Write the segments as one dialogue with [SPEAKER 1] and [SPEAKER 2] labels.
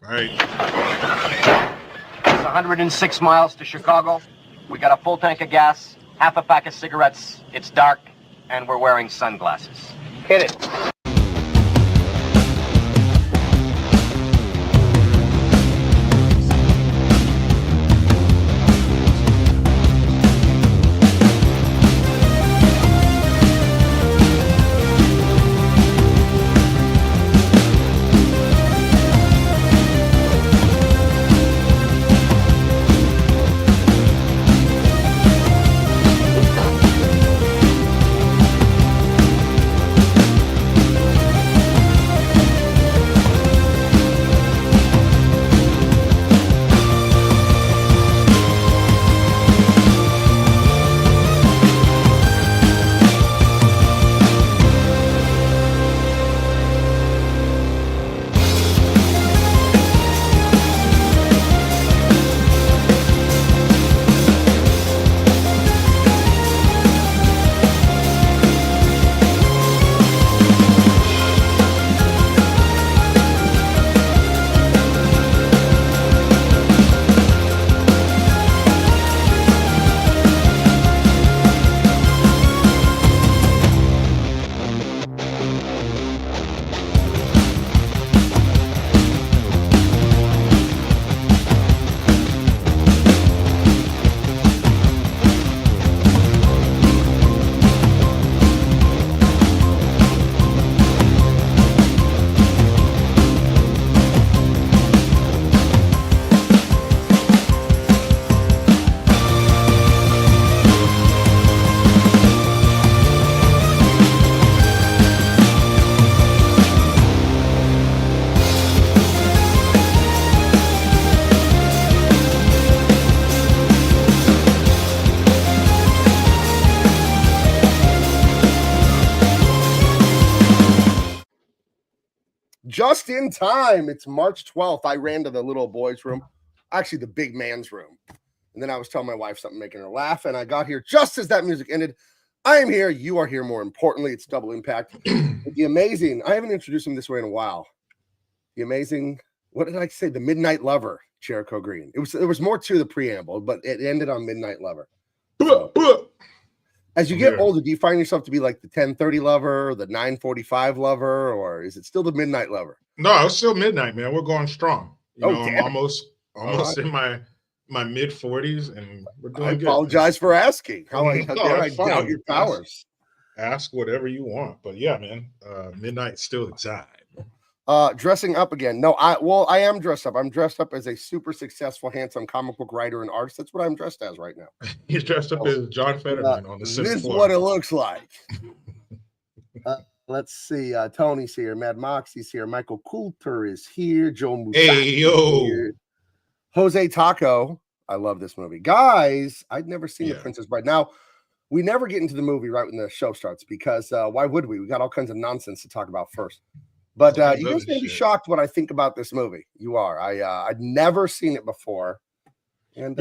[SPEAKER 1] Right.
[SPEAKER 2] It's 106 miles to Chicago. We got a full tank of gas, half a pack of cigarettes. It's dark, and we're wearing sunglasses. Hit it.
[SPEAKER 3] Just in time. It's March 12th. I ran to the little boy's room, actually the big man's room. And then I was telling my wife something, making her laugh. And I got here just as that music ended. I am here. You are here. More importantly, it's Double Impact. The amazing, I haven't introduced him this way in a while. The amazing, what did I say? The Midnight Lover, Jericho Green. There was more to the preamble, but it ended on Midnight Lover. So, as you get older, do you find yourself to be like the 10:30 lover or the 9:45 lover, or is it still the midnight lover?
[SPEAKER 1] No, it's still midnight, man. We're going strong. You know,
[SPEAKER 3] damn.
[SPEAKER 1] I'm almost in my mid 40s, and we're doing good.
[SPEAKER 3] I apologize for asking. How dare I doubt your powers?
[SPEAKER 1] Ask whatever you want, but yeah, man, midnight's still the time.
[SPEAKER 3] Dressing up again. No, I am dressed up. I'm dressed up as a super successful, handsome comic book writer and artist. That's what I'm dressed as right now.
[SPEAKER 1] He's dressed up as John Fetterman on the
[SPEAKER 3] This
[SPEAKER 1] sixth
[SPEAKER 3] is
[SPEAKER 1] floor.
[SPEAKER 3] what it looks like. Let's see. Tony's here. Mad Moxie's here. Michael Coulter is here. Joe Musacchi
[SPEAKER 1] Hey, yo.
[SPEAKER 3] here. Jose Taco. I love this movie. Guys, I'd never seen The Princess Bride. Now, we never get into the movie right when the show starts because why would we? We got all kinds of nonsense to talk about first. But you guys may be shocked what I think about this movie. You are. I'd never seen it before. And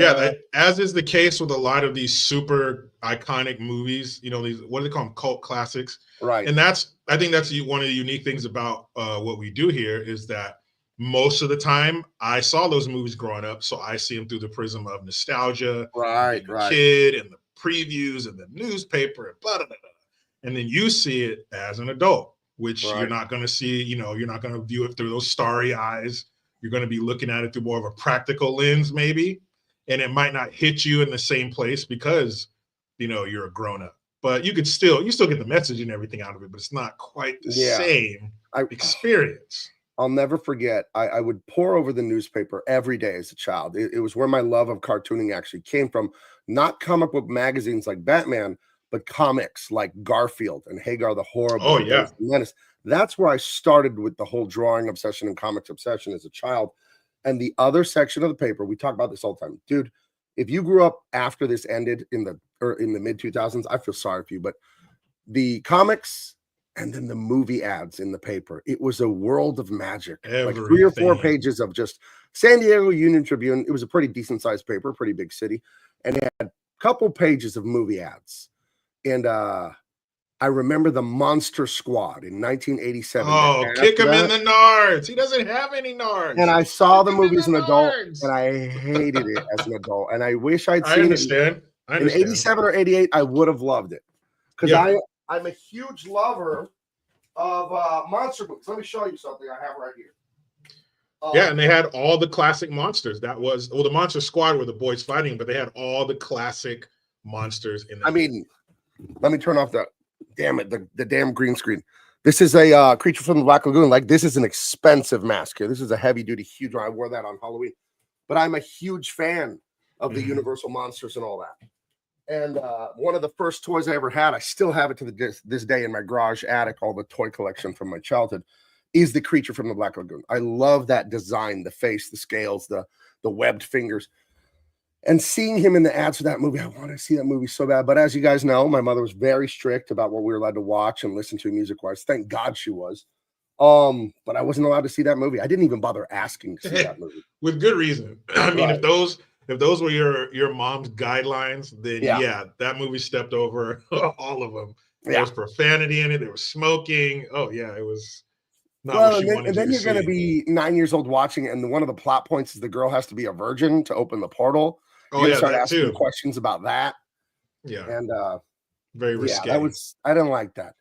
[SPEAKER 1] as is the case with a lot of these super iconic movies, you know, these, what do they call them? Cult classics.
[SPEAKER 3] Right.
[SPEAKER 1] And I think that's one of the unique things about what we do here is that most of the time I saw those movies growing up. So I see them through the prism of nostalgia.
[SPEAKER 3] Right.
[SPEAKER 1] Kid and the previews and the newspaper and blah, blah, blah. And then you see it as an adult, which you're not going to see, you know, you're not going to view it through those starry eyes. You're going to be looking at it through more of a practical lens, maybe. And it might not hit you in the same place because, you know, you're a grown up. But you still get the message and everything out of it, but it's not quite the same experience.
[SPEAKER 3] I'll never forget. I would pore over the newspaper every day as a child. It was where my love of cartooning actually came from. Not comic book magazines like Batman, but comics like Garfield and Hagar the Horrible.
[SPEAKER 1] Oh, yeah.
[SPEAKER 3] Menace. That's where I started with the whole drawing obsession and comics obsession as a child. And the other section of the paper, we talk about this all the time. Dude, if you grew up after this ended in the mid 2000s, I feel sorry for you. But the comics and then the movie ads in the paper, it was a world of magic. Like 3 or 4 pages of just San Diego Union Tribune. It was a pretty decent sized paper, pretty big city. And it had a couple pages of movie ads. And I remember the Monster Squad in 1987.
[SPEAKER 1] Oh, kick him in the nards. He doesn't have any nards.
[SPEAKER 3] And I saw the movie as an adult, and I hated it as an adult. And I wish I'd seen it. In 87 or 88, I would have loved it. Because I'm a huge lover of monster movies. Let me show you something I have right here.
[SPEAKER 1] Yeah, and they had all the classic monsters. That was, well, the Monster Squad were the boys fighting, but they had all the classic monsters in there.
[SPEAKER 3] I mean, let me turn off the damn green screen. This is a Creature from the Black Lagoon. Like, this is an expensive mask here. This is a heavy duty, huge one. I wore that on Halloween. But I'm a huge fan of the Universal monsters and all that. And one of the first toys I ever had, I still have it to this day in my garage attic, all the toy collection from my childhood, is the Creature from the Black Lagoon. I love that design, the face, the scales, the webbed fingers. And seeing him in the ads for that movie, I want to see that movie so bad. But as you guys know, my mother was very strict about what we were allowed to watch and listen to music-wise. Thank God she was. But I wasn't allowed to see that movie. I didn't even bother asking to see that movie.
[SPEAKER 1] With good reason. I mean, if those were your mom's guidelines, then yeah, that movie stepped over all of them. There was profanity in it. There was smoking. Oh yeah, it was not what she wanted.
[SPEAKER 3] And then you're going to be 9 years old watching it, and one of the plot points is the girl has to be a virgin to open the portal. You start asking questions about that.
[SPEAKER 1] Yeah,
[SPEAKER 3] and
[SPEAKER 1] very risque.
[SPEAKER 3] I didn't like that.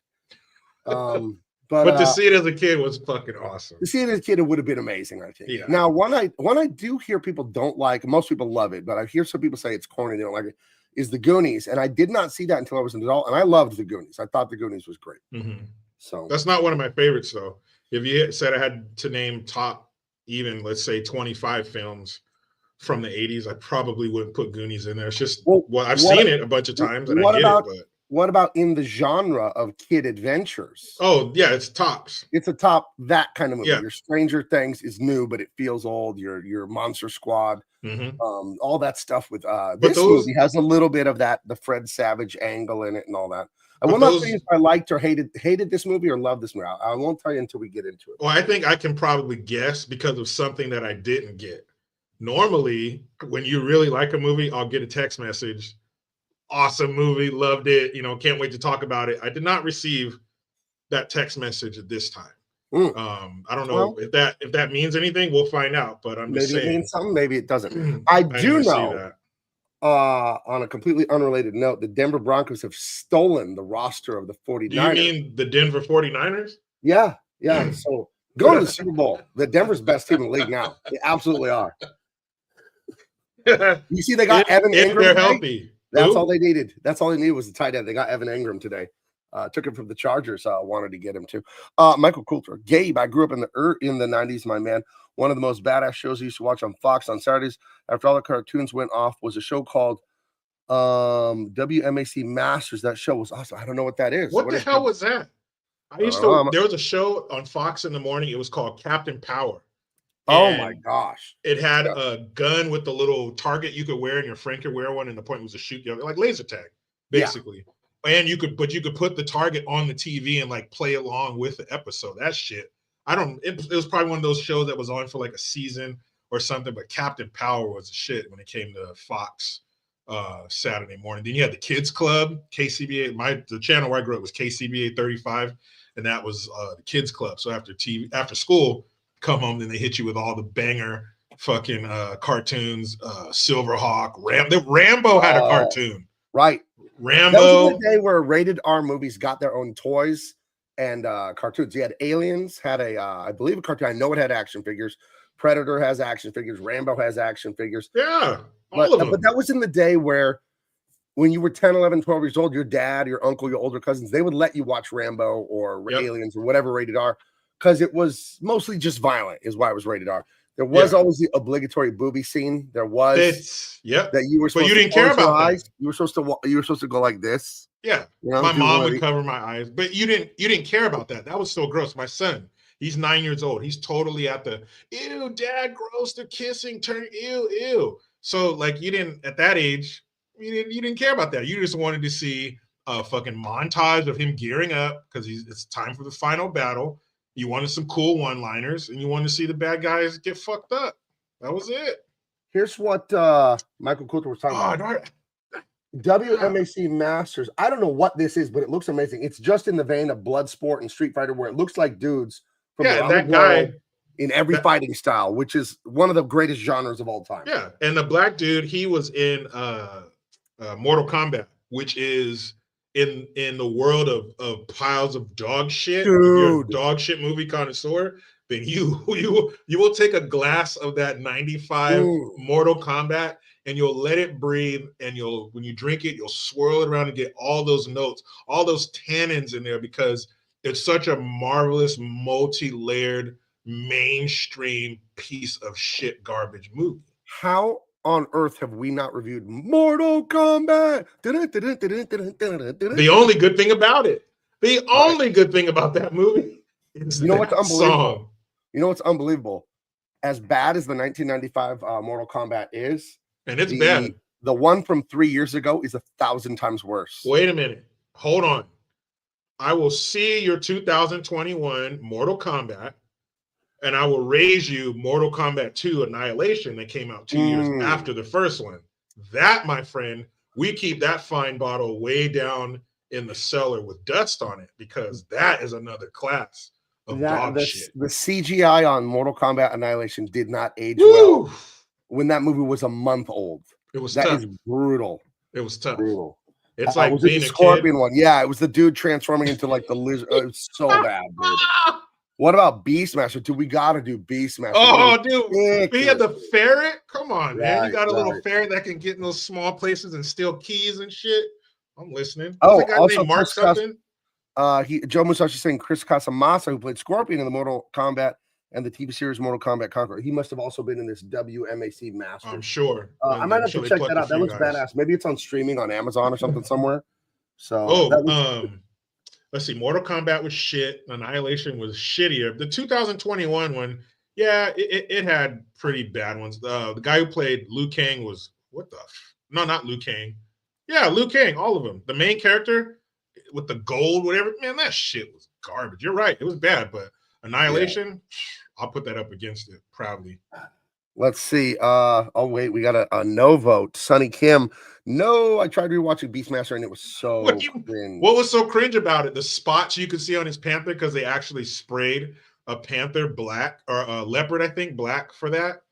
[SPEAKER 1] But to see it as a kid was fucking awesome.
[SPEAKER 3] To see it as a kid, it would have been amazing, I think.
[SPEAKER 1] Yeah.
[SPEAKER 3] Now, one I do hear people don't like, most people love it, but I hear some people say it's corny, they don't like it, is the Goonies. And I did not see that until I was an adult, and I loved the Goonies. I thought the Goonies was great. So
[SPEAKER 1] that's not one of my favorites, though. If you said I had to name top, even let's say 25 films from the 80s, I probably wouldn't put Goonies in there. It's just I've seen it a bunch of times, and I get it, but
[SPEAKER 3] what about in the genre of kid adventures?
[SPEAKER 1] Oh, yeah, it's tops.
[SPEAKER 3] It's a top, that kind of movie.
[SPEAKER 1] Yeah.
[SPEAKER 3] Your Stranger Things is new, but it feels old. Your Monster Squad, all that stuff with this movie has a little bit of that, the Fred Savage angle in it and all that. I will not tell you if I liked or hated this movie or loved this movie. I won't tell you until we get into it.
[SPEAKER 1] Well, I think I can probably guess because of something that I didn't get. Normally, when you really like a movie, I'll get a text message. Awesome movie, loved it, can't wait to talk about it. I did not receive that text message at this time. I don't know if that means anything. We'll find out, but I'm just saying.
[SPEAKER 3] Maybe it means something, maybe it doesn't. I do know that. On a completely unrelated note, the Denver Broncos have stolen the roster of the 49ers.
[SPEAKER 1] Do you mean the Denver 49ers?
[SPEAKER 3] Yeah. So go to the Super Bowl. The Denver's best team in the league now. They absolutely are. You see, they got Evan Ingram.
[SPEAKER 1] They're healthy.
[SPEAKER 3] That's all they needed. That's all they needed was the tight end. They got Evan Ingram today. Took him from the Chargers. Wanted to get him too. Michael Coulter. Gabe, I grew up in the 90s, my man. One of the most badass shows I used to watch on Fox on Saturdays after all the cartoons went off was a show called WMAC Masters. That show was awesome. I don't know what that is.
[SPEAKER 1] What the hell was that? There was a show on Fox in the morning. It was called Captain Power.
[SPEAKER 3] Oh my gosh.
[SPEAKER 1] It had a gun with the little target you could wear, and your friend could wear one, and the point was to shoot you, like laser tag, basically. And you could put the target on the TV and like play along with the episode. That shit. It was probably one of those shows that was on for like a season or something, but Captain Power was the shit when it came to Fox Saturday morning. Then you had the Kids Club, KCBA. The channel where I grew up was KCBA 35, and that was the Kids Club. So after school, come home, then they hit you with all the banger fucking cartoons. Silverhawk, Rambo had a cartoon.
[SPEAKER 3] Right.
[SPEAKER 1] Rambo.
[SPEAKER 3] That was the day where rated R movies got their own toys and cartoons. You had Aliens, had I believe a cartoon. I know it had action figures. Predator has action figures. Rambo has action figures.
[SPEAKER 1] Yeah. All of them.
[SPEAKER 3] But that was in the day where when you were 10, 11, 12 years old, your dad, your uncle, your older cousins, they would let you watch Rambo or Aliens or whatever rated R. Because it was mostly just violent, is why it was rated R. There was always the obligatory booby scene. There was that you were supposed
[SPEAKER 1] but you didn't care about
[SPEAKER 3] eyes. You were supposed to go like this.
[SPEAKER 1] Yeah, my mom would cover my eyes, but you didn't care about that. That was so gross. My son, he's 9 years old. He's totally at the ew, dad, gross. They're kissing. Turn ew. So like you didn't at that age. You didn't care about that. You just wanted to see a fucking montage of him gearing up because it's time for the final battle. You wanted some cool one-liners, and you wanted to see the bad guys get fucked up. That was it.
[SPEAKER 3] Here's what Michael Coulter was talking about. WMAC Masters. I don't know what this is, but it looks amazing. It's just in the vein of Bloodsport and Street Fighter, where it looks like dudes from
[SPEAKER 1] Yeah, and
[SPEAKER 3] around
[SPEAKER 1] that
[SPEAKER 3] the world
[SPEAKER 1] guy
[SPEAKER 3] in every fighting style, which is one of the greatest genres of all time.
[SPEAKER 1] Yeah, and the black dude, he was in Mortal Kombat, which is in the world of piles of dog shit.
[SPEAKER 3] Dude.
[SPEAKER 1] If you're a dog shit movie connoisseur, then you will take a glass of that 95 Mortal Kombat and you'll let it breathe, and when you drink it, you'll swirl it around and get all those notes, all those tannins in there, because it's such a marvelous, multi-layered, mainstream piece of shit garbage movie.
[SPEAKER 3] How on earth have we not reviewed Mortal Kombat?
[SPEAKER 1] The only good thing about it, the only good thing about that movie is
[SPEAKER 3] what's unbelievable?
[SPEAKER 1] Song.
[SPEAKER 3] You know what's unbelievable? As bad as the 1995 Mortal Kombat is,
[SPEAKER 1] and it's bad.
[SPEAKER 3] The one from 3 years ago is 1,000 times worse.
[SPEAKER 1] Wait a minute. Hold on. I will see your 2021 Mortal Kombat, and I will raise you Mortal Kombat 2 Annihilation that came out 2 years after the first one. That, my friend, we keep that fine bottle way down in the cellar with dust on it, because that is another class of dog shit.
[SPEAKER 3] The CGI on Mortal Kombat Annihilation did not age well when that movie was a month old.
[SPEAKER 1] It was
[SPEAKER 3] tough.
[SPEAKER 1] That
[SPEAKER 3] is brutal.
[SPEAKER 1] It was tough.
[SPEAKER 3] Brutal.
[SPEAKER 1] It's like
[SPEAKER 3] was
[SPEAKER 1] being
[SPEAKER 3] it the
[SPEAKER 1] a
[SPEAKER 3] Scorpion
[SPEAKER 1] kid.
[SPEAKER 3] one. Yeah, it was the dude transforming into like the lizard. It was so bad, dude. What about Beastmaster? Dude, we gotta do Beastmaster.
[SPEAKER 1] Oh, dude, he had the ferret. Come on, man. You got a little ferret that can get in those small places and steal keys and shit. I'm listening.
[SPEAKER 3] Oh,
[SPEAKER 1] guy
[SPEAKER 3] also
[SPEAKER 1] named Mark something.
[SPEAKER 3] Joe Musashi saying Chris Casamassa, who played Scorpion in the Mortal Kombat and the TV series Mortal Kombat Conqueror. He must have also been in this WMAC Masters.
[SPEAKER 1] I'm sure.
[SPEAKER 3] I might have to check that out. That looks badass. Maybe it's on streaming on Amazon or something somewhere. So
[SPEAKER 1] let's see. Mortal Kombat was shit. Annihilation was shittier. The 2021 one, yeah, it had pretty bad ones. The guy who played Liu Kang was no, not Liu Kang. Yeah, Liu Kang, all of them. The main character with the gold, whatever, man, that shit was garbage. You're right. It was bad, but Annihilation, I'll put that up against it proudly.
[SPEAKER 3] Let's see. Oh, wait, we got a no vote. Sonny Kim. No, I tried rewatching Beastmaster and it was so cringe.
[SPEAKER 1] What was so cringe about it? The spots you could see on his panther, because they actually sprayed a panther black, or a leopard, I think, black for that.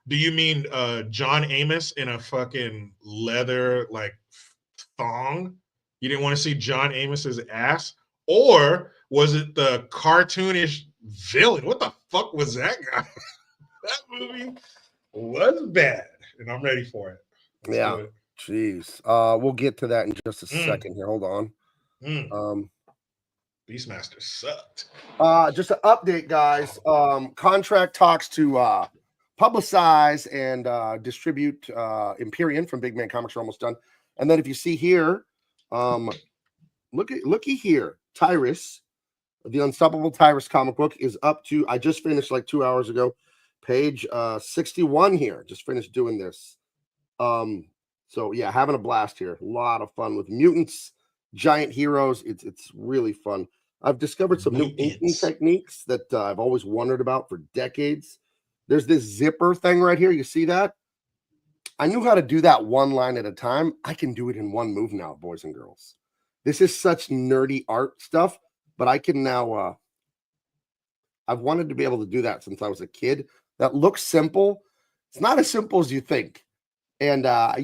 [SPEAKER 1] Do you mean John Amos in a fucking leather like thong? You didn't want to see John Amos's ass? Or was it the cartoonish villain? What the fuck was that guy? That movie was bad, and I'm ready for it.
[SPEAKER 3] Yeah. Jeez. We'll get to that in just a second here. Hold on.
[SPEAKER 1] Beastmaster sucked.
[SPEAKER 3] Just an update, guys. Contract talks to publicize and distribute Empyrean from Big Man Comics are almost done. And then if you see here, looky here, Tyrus, the Unstoppable Tyrus comic book is up to, I just finished like 2 hours ago, page 61 here. Just finished doing this. So yeah, having a blast here. A lot of fun with mutants, giant heroes. It's really fun. I've discovered some new inking techniques that I've always wondered about for decades. There's this zipper thing right here. You see that? I knew how to do that one line at a time. I can do it in one move now, boys and girls. This is such nerdy art stuff, but I can now, I've wanted to be able to do that since I was a kid. That looks simple. It's not as simple as you think. And I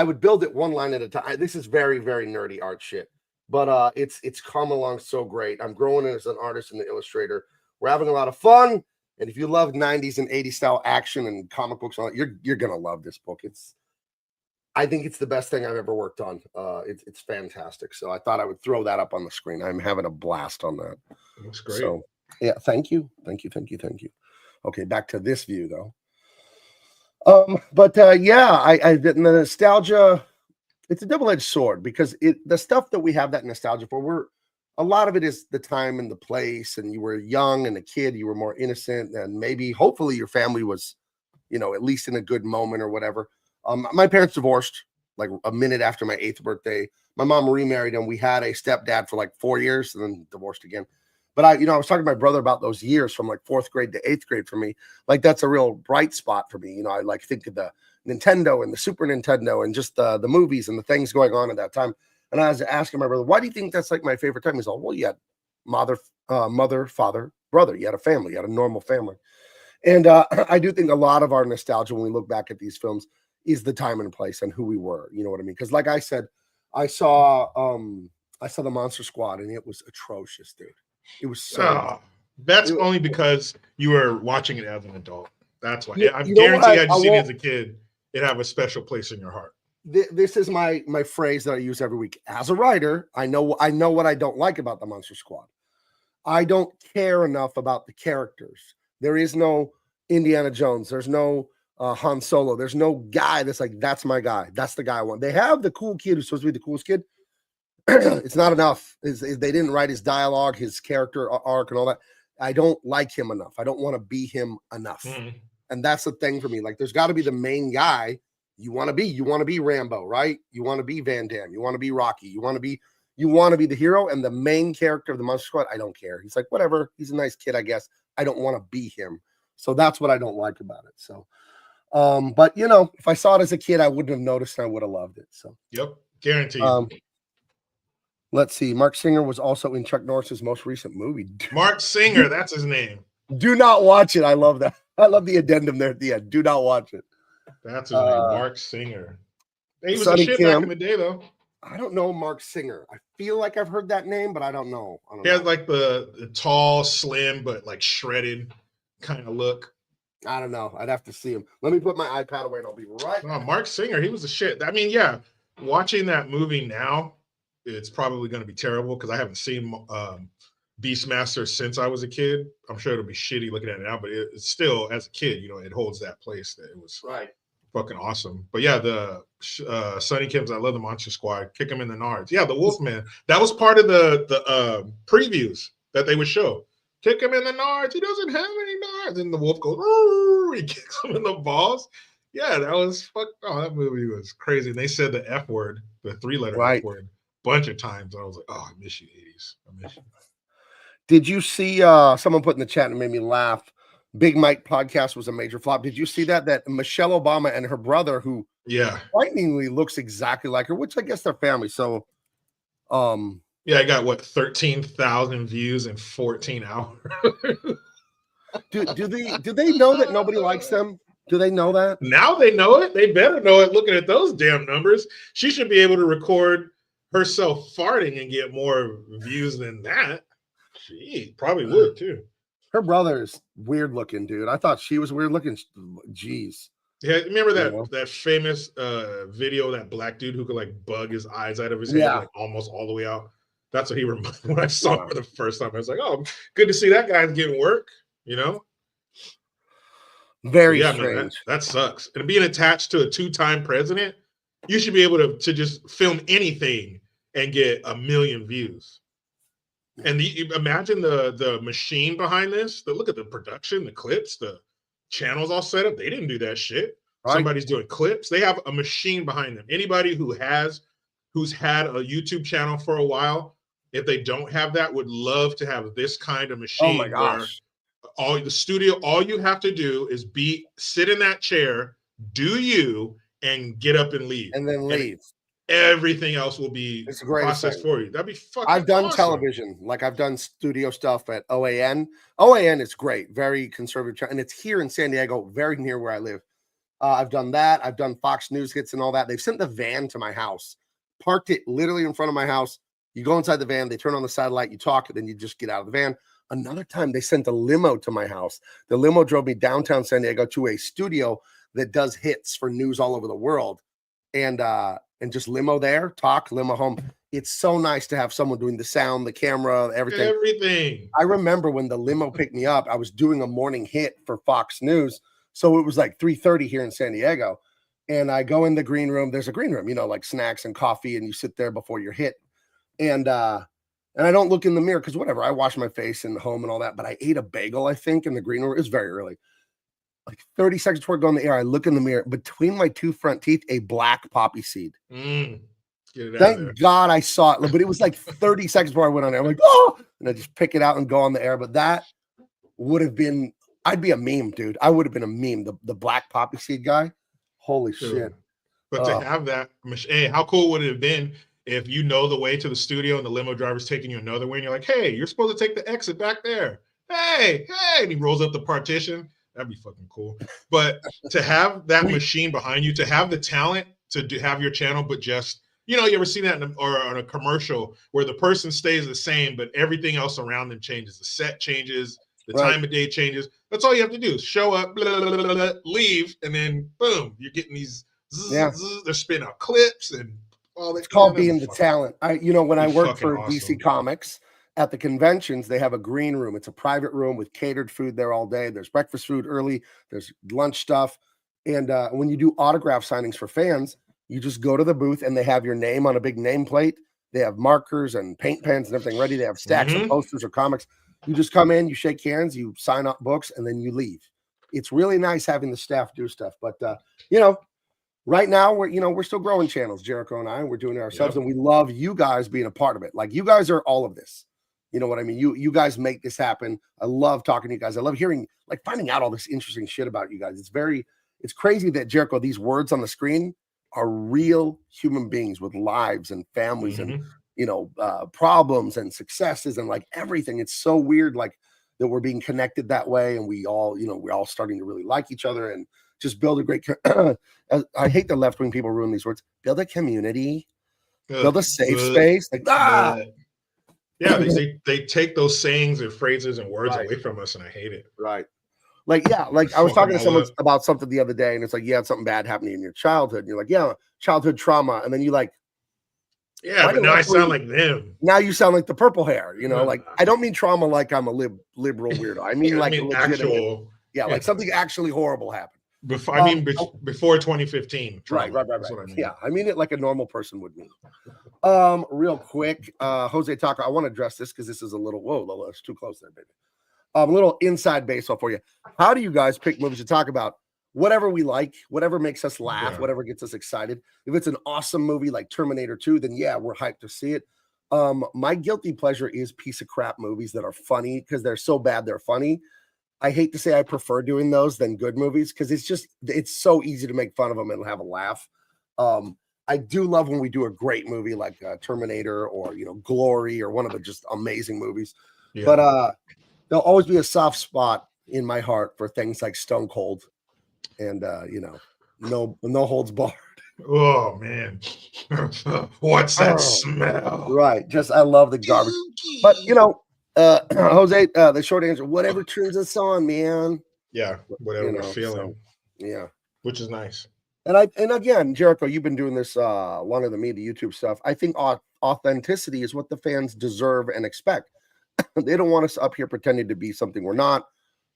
[SPEAKER 3] would build it one line at a time. This is very, very nerdy art shit, but it's come along so great. I'm growing as an artist and an illustrator. We're having a lot of fun. And if you love 90s and 80s style action and comic books, you're gonna love this book. I think it's the best thing I've ever worked on. It's fantastic. So I thought I would throw that up on the screen. I'm having a blast on that.
[SPEAKER 1] That's great.
[SPEAKER 3] So yeah, thank you. Okay, back to this view though. Yeah, the nostalgia, it's a double-edged sword, because the stuff that we have that nostalgia for, a lot of it is the time and the place, and you were young and a kid, you were more innocent, and maybe hopefully your family was, at least in a good moment or whatever. My parents divorced like a minute after my 8th birthday. My mom remarried, and we had a stepdad for like 4 years and then divorced again. But I was talking to my brother about those years from like 4th grade to 8th grade for me. Like that's a real bright spot for me. I like think of the Nintendo and the Super Nintendo and just the movies and the things going on at that time. And I was asking my brother, why do you think that's like my favorite time? He's all, well, you had mother, father, brother. You had a family. You had a normal family. And I do think a lot of our nostalgia when we look back at these films is the time and place and who we were. You know what I mean? Because like I said, I saw the Monster Squad and it was atrocious, dude. It was so.
[SPEAKER 1] That's only because you were watching it as an adult. That's why. I
[SPEAKER 3] you
[SPEAKER 1] guarantee had you seen it as a kid, it'd have a special place in your heart.
[SPEAKER 3] This is my phrase that I use every week. As a writer, I know what I don't like about the Monster Squad. I don't care enough about the characters. There is no Indiana Jones. There's no Han Solo. There's no guy that's like, that's my guy. That's the guy I want. They have the cool kid who's supposed to be the coolest kid. It's not enough. They didn't write his dialogue, his character arc and all that. I don't like him enough. I don't want to be him enough. And that's the thing for me. Like, there's got to be the main guy you want to be. You want to be Rambo, right? You want to be Van Damme. You want to be Rocky. You want to be the hero. And the main character of the Monster Squad, I don't care. He's like, whatever. He's a nice kid, I guess. I don't want to be him. So that's what I don't like about it. So, but if I saw it as a kid, I wouldn't have noticed and I would have loved it. So,
[SPEAKER 1] yep, guaranteed.
[SPEAKER 3] Let's see. Mark Singer was also in Chuck Norris's most recent movie.
[SPEAKER 1] Mark Singer, that's his name.
[SPEAKER 3] Do not watch it. I love that. I love the addendum there at the end. Do not watch it.
[SPEAKER 1] That's his name, Mark Singer. He was
[SPEAKER 3] Sonny
[SPEAKER 1] a shit
[SPEAKER 3] Kim.
[SPEAKER 1] back in the day, though.
[SPEAKER 3] I don't know Mark Singer. I feel like I've heard that name, but I don't know.
[SPEAKER 1] He has like the tall, slim, but like shredded kind of look.
[SPEAKER 3] I don't know. I'd have to see him. Let me put my iPad away and I'll be right back.
[SPEAKER 1] Oh, Mark Singer, he was a shit. I mean, yeah, watching that movie now, it's probably going to be terrible because I haven't seen Beastmaster since I was a kid. I'm sure it'll be shitty looking at it now, but it's still, as a kid, it holds that place that it was fucking awesome. But yeah, the Sonny Kim's I Love the Monster Squad, Kick Him in the Nards. Yeah, the Wolfman. That was part of the previews that they would show. Kick him in the nards. He doesn't have any nards. And the wolf goes, "Roo!" He kicks him in the balls. Yeah, that was that movie was crazy. And they said the F word, the 3-letter F word, a bunch of times. I was like, oh, I miss you, 80s. I miss you.
[SPEAKER 3] Did you see someone put in the chat and made me laugh? Big Mike podcast was a major flop. Did you see that Michelle Obama and her brother, who frighteningly looks exactly like her, which I guess they're family. So,
[SPEAKER 1] yeah, I got 13,000 views in 14 hours.
[SPEAKER 3] do they know that nobody likes them? Do they know that?
[SPEAKER 1] Now they know it. They better know it looking at those damn numbers. She should be able to record herself farting and get more views than that. She probably would too.
[SPEAKER 3] Her brother is weird looking, dude. I thought she was weird looking. Jeez.
[SPEAKER 1] Yeah, remember that famous video, that black dude who could like bug his eyes out of his head like almost all the way out? That's what he reminded when I saw him for the first time. I was like, oh, good to see that guy's getting work,
[SPEAKER 3] Very strange.
[SPEAKER 1] Man, that sucks. And being attached to a 2-time president, you should be able to just film anything and get 1 million views. And imagine the machine behind this. Look at the production, the clips, the channels all set up. They didn't do that shit. Right. Somebody's doing clips. They have a machine behind them. Anybody who's had a YouTube channel for a while, if they don't have that, would love to have this kind of machine.
[SPEAKER 3] Oh my gosh.
[SPEAKER 1] All you have to do is sit in that chair, do you, and get up and leave.
[SPEAKER 3] And then leave.
[SPEAKER 1] Everything else will be processed for you. That'd be fucking
[SPEAKER 3] I've done
[SPEAKER 1] awesome.
[SPEAKER 3] Television. Like I've done studio stuff at OAN. OAN is great. Very conservative. And it's here in San Diego, very near where I live. I've done that. I've done Fox News hits and all that. They've sent the van to my house, parked it literally in front of my house. You go inside the van, they turn on the satellite, you talk, and then you just get out of the van. Another time they sent a limo to my house. The limo drove me downtown San Diego to a studio that does hits for news all over the world. And just limo there, talk, limo home. It's so nice to have someone doing the sound, the camera, everything. I remember when the limo picked me up, I was doing a morning hit for Fox News. So it was like 3:30 here in San Diego. And I go in the green room. There's a green room, like snacks and coffee, and you sit there before your hit. And I don't look in the mirror because whatever, I wash my face in the home and all that. But I ate a bagel, I think, in the green room. It was very early. Like 30 seconds before going on the air, I look in the mirror. Between my 2 front teeth, a black poppy seed.
[SPEAKER 1] Get it out
[SPEAKER 3] Thank
[SPEAKER 1] there.
[SPEAKER 3] God I saw it, but it was like 30 seconds before I went on there. I'm like, oh, and I just pick it out and go on the air. But that would have been, I'd be a meme, dude. I would have been a meme. The black poppy seed guy. Holy shit.
[SPEAKER 1] But to have that, hey, how cool would it have been if you know the way to the studio and the limo driver's taking you another way and you're like, hey, you're supposed to take the exit back there. Hey, and he rolls up the partition. That'd be fucking cool. But to have that machine behind you, to have the talent to have your channel, but just, you ever seen that or on a commercial where the person stays the same, but everything else around them changes. The set changes, the time of day changes. That's all you have to do. Show up, blah, blah, blah, blah, leave, and then boom, you're getting these. They're spinning out clips and all that.
[SPEAKER 3] It's called being the talent. When I worked for DC Comics at the conventions, they have a green room. It's a private room with catered food there all day. There's breakfast food early. There's lunch stuff. And when you do autograph signings for fans, you just go to the booth and they have your name on a big nameplate. They have markers and paint pens and everything ready. They have stacks of posters or comics. You just come in, you shake hands, you sign up books, and then you leave. It's really nice having the staff do stuff. But, right now we're still growing channels, Jericho and I. We're doing it ourselves, and we love you guys being a part of it. Like, you guys are all of this. You know what I mean? You guys make this happen. I love talking to you guys. I love hearing, finding out all this interesting shit about you guys. It's crazy that, Jericho, these words on the screen are real human beings with lives and families and problems and successes and everything. It's so weird, that we're being connected that way, and we're all starting to really like each other and just build a great. I hate the left wing people ruin these words. Build a community, build a safe space.
[SPEAKER 1] Yeah, they take those sayings and phrases and words away from us, and I hate it.
[SPEAKER 3] Right. I was talking to someone about something the other day, and it's like, something bad happening in your childhood. And you're like, childhood trauma. And then you but
[SPEAKER 1] now I sound like them.
[SPEAKER 3] Now you sound like the purple hair, I don't mean trauma like I'm a liberal weirdo. I mean,
[SPEAKER 1] actual,
[SPEAKER 3] something actually horrible happened.
[SPEAKER 1] Before 2015.
[SPEAKER 3] Right. I mean it like a normal person would mean. Real quick, Jose Taco, I want to address this because this is a little, it's too close there, baby. A little inside baseball for you. How do you guys pick movies to talk about? Whatever we like, whatever makes us laugh, whatever gets us excited. If it's an awesome movie like Terminator 2, then we're hyped to see it. My guilty pleasure is piece of crap movies that are funny because they're so bad they're funny. I hate to say I prefer doing those than good movies because it's so easy to make fun of them and have a laugh. I do love when we do a great movie like Terminator or Glory or one of the just amazing movies. Yeah. But there'll always be a soft spot in my heart for things like Stone Cold and no holds barred.
[SPEAKER 1] Oh man, what's that smell?
[SPEAKER 3] Right, I love the garbage. But Jose, the short answer, whatever turns us on, man.
[SPEAKER 1] Yeah, whatever we're feeling.
[SPEAKER 3] So,
[SPEAKER 1] which is nice.
[SPEAKER 3] And again, Jericho, you've been doing this longer than me, the YouTube stuff. I think authenticity is what the fans deserve and expect. They don't want us up here pretending to be something we're not,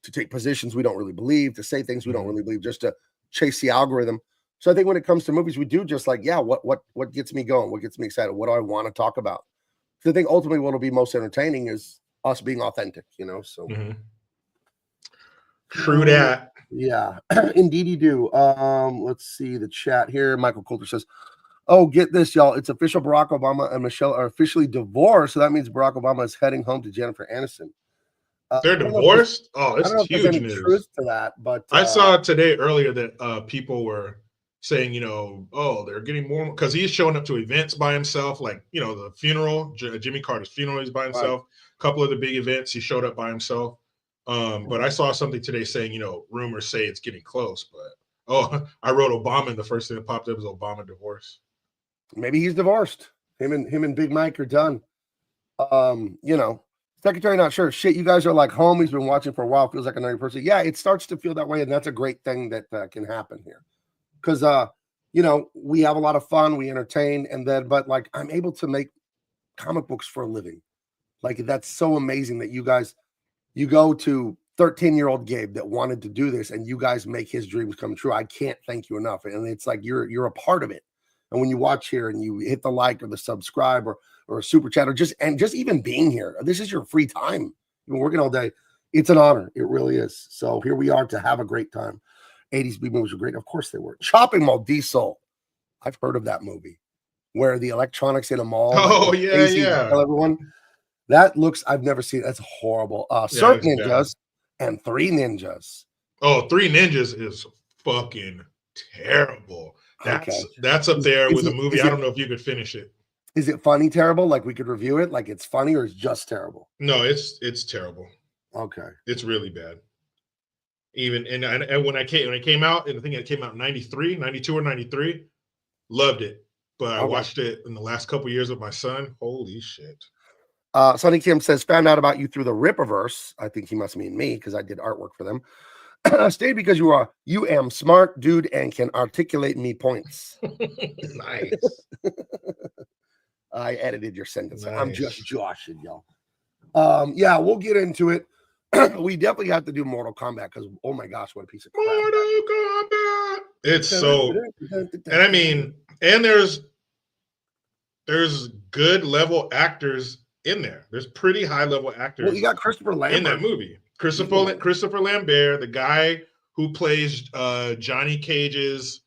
[SPEAKER 3] to take positions we don't really believe, to say things we don't really believe, just to chase the algorithm. So I think when it comes to movies, we do just what gets me going, what gets me excited, what do I want to talk about? So I think ultimately what will be most entertaining is us being authentic, so.
[SPEAKER 1] True that.
[SPEAKER 3] Yeah, indeed you do. Let's see the chat here. Michael Coulter says, oh, get this, y'all. It's official. Barack Obama and Michelle are officially divorced. So that means Barack Obama is heading home to Jennifer Aniston.
[SPEAKER 1] They're divorced? Oh, this is huge news.
[SPEAKER 3] Truth to that, but
[SPEAKER 1] I saw today earlier that people were saying, they're getting more because he's showing up to events by himself, like, the funeral, Jimmy Carter's funeral is by himself. A couple of the big events, he showed up by himself. But I saw something today saying, rumors say it's getting close, but I wrote Obama and the first thing that popped up was Obama divorce.
[SPEAKER 3] Maybe he's divorced. Him and Big Mike are done. Secretary, not sure. Shit, you guys are like homies, been watching for a while. Feels like another person. Yeah, it starts to feel that way, and that's a great thing that can happen here. Because we have a lot of fun, we entertain, but I'm able to make comic books for a living. That's so amazing that you guys, you go to 13-year-old Gabe that wanted to do this, and you guys make his dreams come true. I can't thank you enough. And it's like you're a part of it. And when you watch here and you hit the like or the subscribe or a super chat or just even being here, this is your free time. You've been working all day. It's an honor. It really is. So here we are to have a great time. 80s B movies were great. Of course they were. Chopping Mall Diesel. I've heard of that movie. where the electronics in a mall.
[SPEAKER 1] Oh,
[SPEAKER 3] like,
[SPEAKER 1] yeah,
[SPEAKER 3] crazy
[SPEAKER 1] yeah.
[SPEAKER 3] tell everyone. That looks, I've never seen it. That's horrible. Surf Ninjas and Three Ninjas.
[SPEAKER 1] Oh, Three Ninjas is fucking terrible. That's up there with a movie. I don't know if you could finish it.
[SPEAKER 3] Is it funny terrible? Like we could review it? Like it's funny or it's just terrible?
[SPEAKER 1] No, it's terrible.
[SPEAKER 3] Okay.
[SPEAKER 1] It's really bad. Even and when it came out, and I think it came out in 93, 92 or 93, loved it. But I watched it in the last couple years with my son. Holy shit.
[SPEAKER 3] Sonny Kim says, found out about you through the Rippaverse. I think he must mean me because I did artwork for them. Stayed because you am smart dude and can articulate me points.
[SPEAKER 1] Nice.
[SPEAKER 3] I edited your sentence.
[SPEAKER 1] Nice.
[SPEAKER 3] I'm just joshing y'all. Yeah, we'll get into it. We definitely have to do Mortal Kombat because oh my gosh, what a piece of crap.
[SPEAKER 1] Mortal Kombat. It's so, and I mean, and there's good level actors in there. There's pretty high level actors.
[SPEAKER 3] Well, you got Christopher Lambert
[SPEAKER 1] in that movie. Christopher Lambert, the guy who plays Johnny Cage's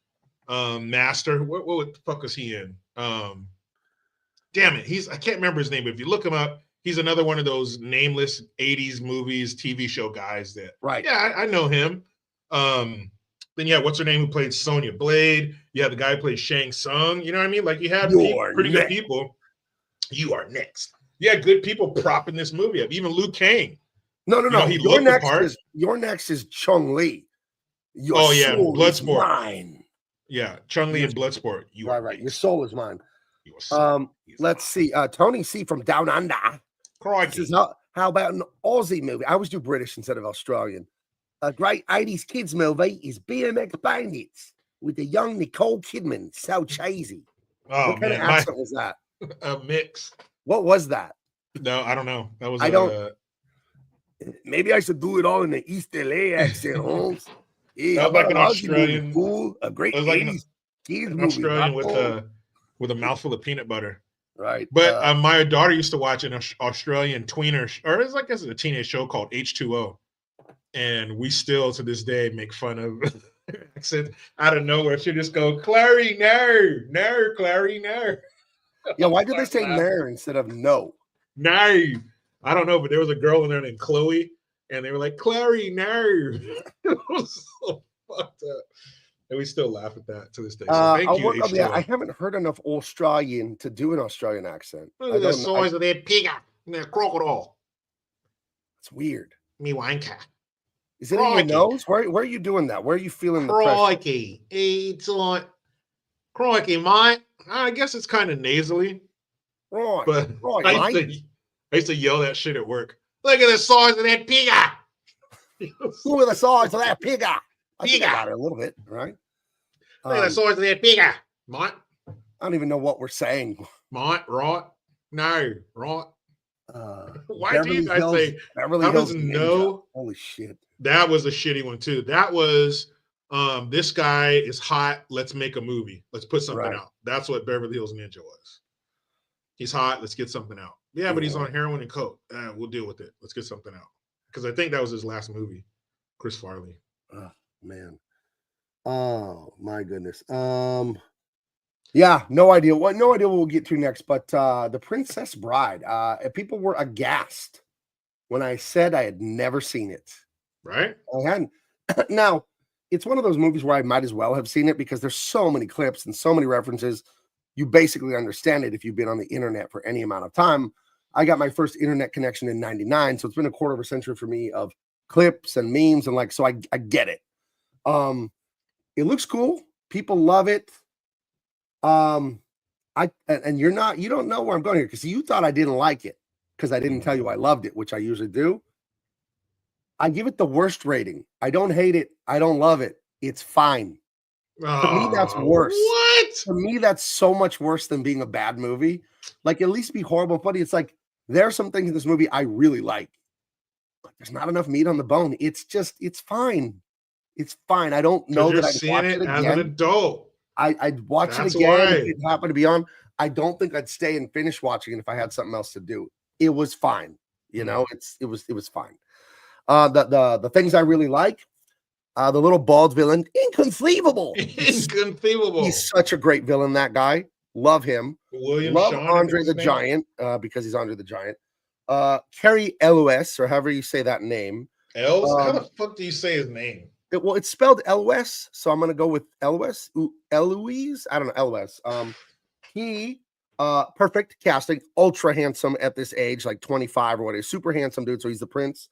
[SPEAKER 1] master. What the fuck was he in? Damn it, I can't remember his name, but if you look him up, he's another one of those nameless 80s movies, TV show guys that,
[SPEAKER 3] right.
[SPEAKER 1] Yeah, I know him. Then yeah, what's her name who played Sonya Blade? You have the guy who played Shang Tsung, you know what I mean? Like you have pretty good people. You are next. Yeah, good people propping this movie up. Even Liu Kang.
[SPEAKER 3] No. Your next is Chun Li.
[SPEAKER 1] Bloodsport.
[SPEAKER 3] Mine.
[SPEAKER 1] Yeah, Chun Li and Bloodsport.
[SPEAKER 3] Right. Your soul is mine. Let's see. Tony C from Down Under. Says, how about an Aussie movie? I always do British instead of Australian. A great 80s kids movie is BMX Bandits with the young Nicole Kidman. So cheesy.
[SPEAKER 1] Oh,
[SPEAKER 3] what kind of accent was that?
[SPEAKER 1] A mix.
[SPEAKER 3] What was that?
[SPEAKER 1] No, I don't know. That was.
[SPEAKER 3] Maybe I should do it all in the East LA accent, Holmes.
[SPEAKER 1] Yeah, like an Australian.
[SPEAKER 3] Cool, a great 80s kids movie.
[SPEAKER 1] Australian with a mouthful of peanut butter.
[SPEAKER 3] Right.
[SPEAKER 1] But my daughter used to watch an Australian tweener, or it's like a teenage show called H2O. And we still to this day make fun of accent out of nowhere. She'll just go, Clary, no, Clary, no.
[SPEAKER 3] Yeah, why did they say no instead of no?
[SPEAKER 1] No. I don't know, but there was a girl in there named Chloe, and they were like, Clary, no. It was so fucked up. And we still laugh at that to this day. So thank you, H2O.
[SPEAKER 3] I haven't heard enough Australian to do an Australian accent.
[SPEAKER 1] Look at the size of that pig and that crocodile.
[SPEAKER 3] It's weird.
[SPEAKER 1] Me wanker.
[SPEAKER 3] Is it in your nose? Where are you doing that? Where are you feeling the pressure?
[SPEAKER 1] Crikey. It's like, crikey, mate. I guess it's kind of nasally.
[SPEAKER 3] Right.
[SPEAKER 1] But I used to yell that shit at work. Look at the size of that pigger.
[SPEAKER 3] Look at the size of that pigger. I think about it a little bit, right?
[SPEAKER 1] Look at the size of that pigger, mate.
[SPEAKER 3] I don't even know what we're saying.
[SPEAKER 1] Mate, right? No, right? Why
[SPEAKER 3] Beverly
[SPEAKER 1] do you guys say
[SPEAKER 3] Beverly
[SPEAKER 1] that
[SPEAKER 3] Hills
[SPEAKER 1] was
[SPEAKER 3] Ninja.
[SPEAKER 1] no?
[SPEAKER 3] Holy shit.
[SPEAKER 1] That was a shitty one too. That was this guy is hot. Let's make a movie. Let's put something out. That's what Beverly Hills Ninja was. He's hot. Let's get something out. Yeah, but he's on heroin and coke. We'll deal with it. Let's get something out. Because I think that was his last movie, Chris Farley.
[SPEAKER 3] Oh man. Oh my goodness. Yeah, no idea what we'll get to next. But The Princess Bride. People were aghast when I said I had never seen it.
[SPEAKER 1] Right?
[SPEAKER 3] I hadn't. Now, it's one of those movies where I might as well have seen it because there's so many clips and so many references. You basically understand it if you've been on the internet for any amount of time. I got my first internet connection in 99, so it's been a quarter of a century for me of clips and memes and so I get it. It looks cool. People love it. You don't know where I'm going here because you thought I didn't like it because I didn't tell you I loved it, which I usually do. I give it the worst rating. I don't hate it. I don't love it. It's fine. To me, that's worse.
[SPEAKER 1] What?
[SPEAKER 3] To me, that's so much worse than being a bad movie. Like, at least be horrible and funny. It's like, there are some things in this movie I really like, but there's not enough meat on the bone. It's fine. It's fine. I don't know that I'd watch it again.
[SPEAKER 1] As an adult.
[SPEAKER 3] I'd watch it again if it happened to be on. I don't think I'd stay and finish watching it if I had something else to do. It was fine. You know, it was fine. The things I really like, the little bald villain, inconceivable.
[SPEAKER 1] Inconceivable.
[SPEAKER 3] He's such a great villain, that guy. Love him.
[SPEAKER 1] William
[SPEAKER 3] Love
[SPEAKER 1] Shawn,
[SPEAKER 3] Andre the Giant because he's Andre the Giant. Carrie Elwes, or however you say that name.
[SPEAKER 1] Els? How the fuck do you say his name?
[SPEAKER 3] It's spelled Elwes, so I'm gonna go with Elwes. Eloise? I don't know, Elwes. He perfect casting, ultra handsome at this age, like 25 or whatever. Super handsome dude, so he's the prince.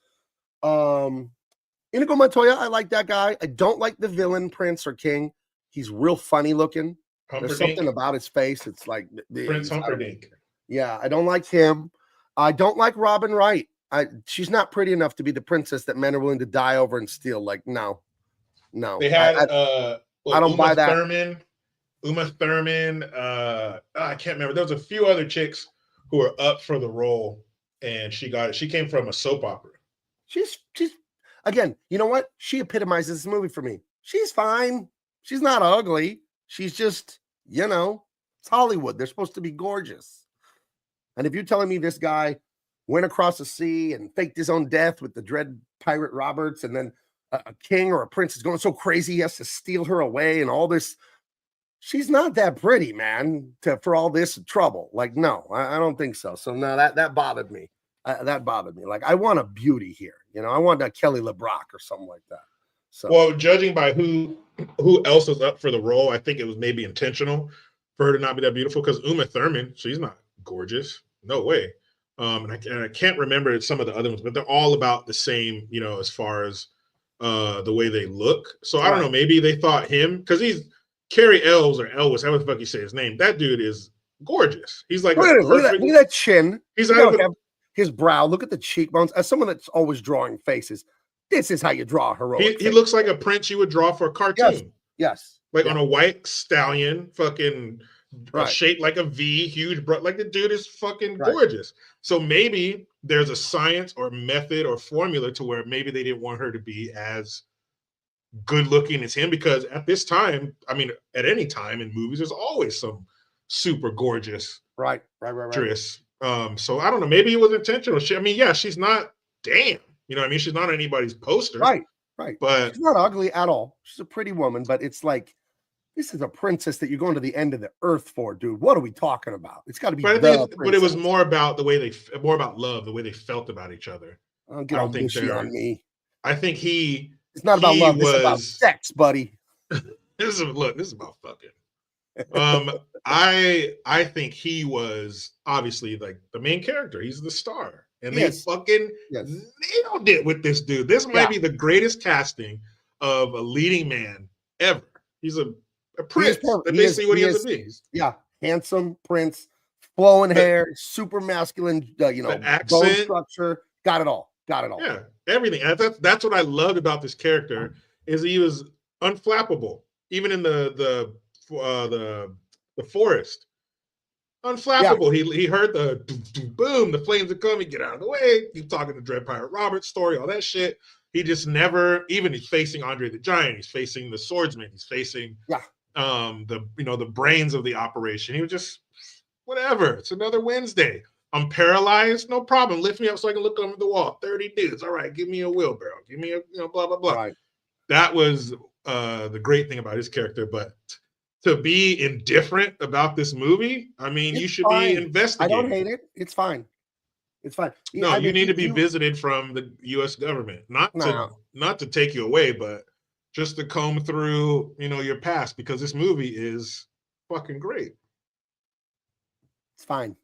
[SPEAKER 3] Inigo Montoya, I like that guy. I don't like the villain, Prince or King. He's real funny looking. There's something about his face. It's like
[SPEAKER 1] Prince Humperdinck.
[SPEAKER 3] Yeah, I don't like him. I don't like Robin Wright. She's not pretty enough to be the princess that men are willing to die over and steal. Like, no.
[SPEAKER 1] They had
[SPEAKER 3] I don't buy that.
[SPEAKER 1] Uma Thurman. I can't remember. There was a few other chicks who were up for the role, and she got it. She came from a soap opera.
[SPEAKER 3] She's again, you know what? She epitomizes this movie for me. She's fine. She's not ugly. She's just, it's Hollywood. They're supposed to be gorgeous. And if you're telling me this guy went across the sea and faked his own death with the Dread Pirate Roberts, and then a king or a prince is going so crazy he has to steal her away and all this, she's not that pretty, man, for all this trouble. Like, no, I don't think so. So no, that bothered me. That bothered me. Like, I want a beauty here. I want a Kelly LeBrock or something like that. So,
[SPEAKER 1] well, judging by who else was up for the role, I think it was maybe intentional for her to not be that beautiful, because Uma Thurman, she's not gorgeous. No way. And I can't remember some of the other ones, but they're all about the same, as far as the way they look. So I don't know, maybe they thought him, because he's Carrie Elves or Elvis, however the fuck you say his name. That dude is gorgeous. He's like,
[SPEAKER 3] look at that chin.
[SPEAKER 1] He's
[SPEAKER 3] his brow. Look at the cheekbones. As someone that's always drawing faces, this is how you draw a heroic.
[SPEAKER 1] He looks like a prince you would draw for a cartoon.
[SPEAKER 3] Yes.
[SPEAKER 1] Like on a white stallion, fucking shaped like a V, huge, like the dude is fucking gorgeous. So maybe there's a science or method or formula to where maybe they didn't want her to be as good looking as him, because at this time, I mean, at any time in movies, there's always some super gorgeous actress. So I don't know, maybe it was intentional. She's not damn. She's not anybody's poster.
[SPEAKER 3] Right.
[SPEAKER 1] But
[SPEAKER 3] she's not ugly at all. She's a pretty woman, but it's like, this is a princess that you're going to the end of the earth for, dude. What are we talking about? It's got to be. But
[SPEAKER 1] it was more about the way more about love, the way they felt about each other.
[SPEAKER 3] I don't think on me.
[SPEAKER 1] I think
[SPEAKER 3] it's not about love. It's about sex, buddy.
[SPEAKER 1] This is about fucking. I think he was obviously like the main character. He's the star. And they fucking nailed it with this dude. This might be the greatest casting of a leading man ever. He's a prince. That's basically what he has to be.
[SPEAKER 3] Yeah, handsome prince, flowing hair, super masculine,
[SPEAKER 1] the accent,
[SPEAKER 3] bone structure. Got it all.
[SPEAKER 1] Yeah, everything. And that's what I loved about this character, is he was unflappable, even in the forest. Unflappable. Yeah. He heard the boom, the flames are coming, get out of the way. He's talking to Dread Pirate Roberts story, all that shit. He just never, even he's facing Andre the Giant, he's facing the swordsman, he's facing the brains of the operation. He was just whatever. It's another Wednesday. I'm paralyzed, no problem. Lift me up so I can look over the wall. 30 dudes. All right, give me a wheelbarrow. Give me a blah blah blah.
[SPEAKER 3] Right.
[SPEAKER 1] That was the great thing about his character, but to be indifferent about this movie, you should be investigating.
[SPEAKER 3] I don't hate it. It's fine.
[SPEAKER 1] No, you need to be visited from the U.S. government, not to take you away, but just to comb through, your past, because this movie is fucking great.
[SPEAKER 3] It's fine.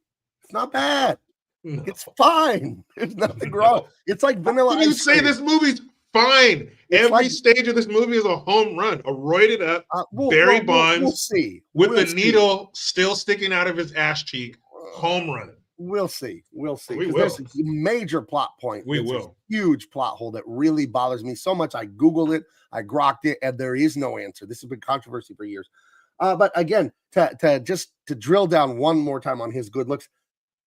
[SPEAKER 3] It's not bad. No. It's fine. There's nothing wrong. It's like vanilla.
[SPEAKER 1] You say this movie's fine. Every stage of this movie is a home run, a roided up Barry Bonds with the needle still sticking out of his ass cheek. Home run.
[SPEAKER 3] We'll see.
[SPEAKER 1] We will.
[SPEAKER 3] There's a major plot point.
[SPEAKER 1] We will.
[SPEAKER 3] A huge plot hole that really bothers me so much. I Googled it, I grokked it, and there is no answer. This has been controversy for years. But again, to drill down one more time on his good looks,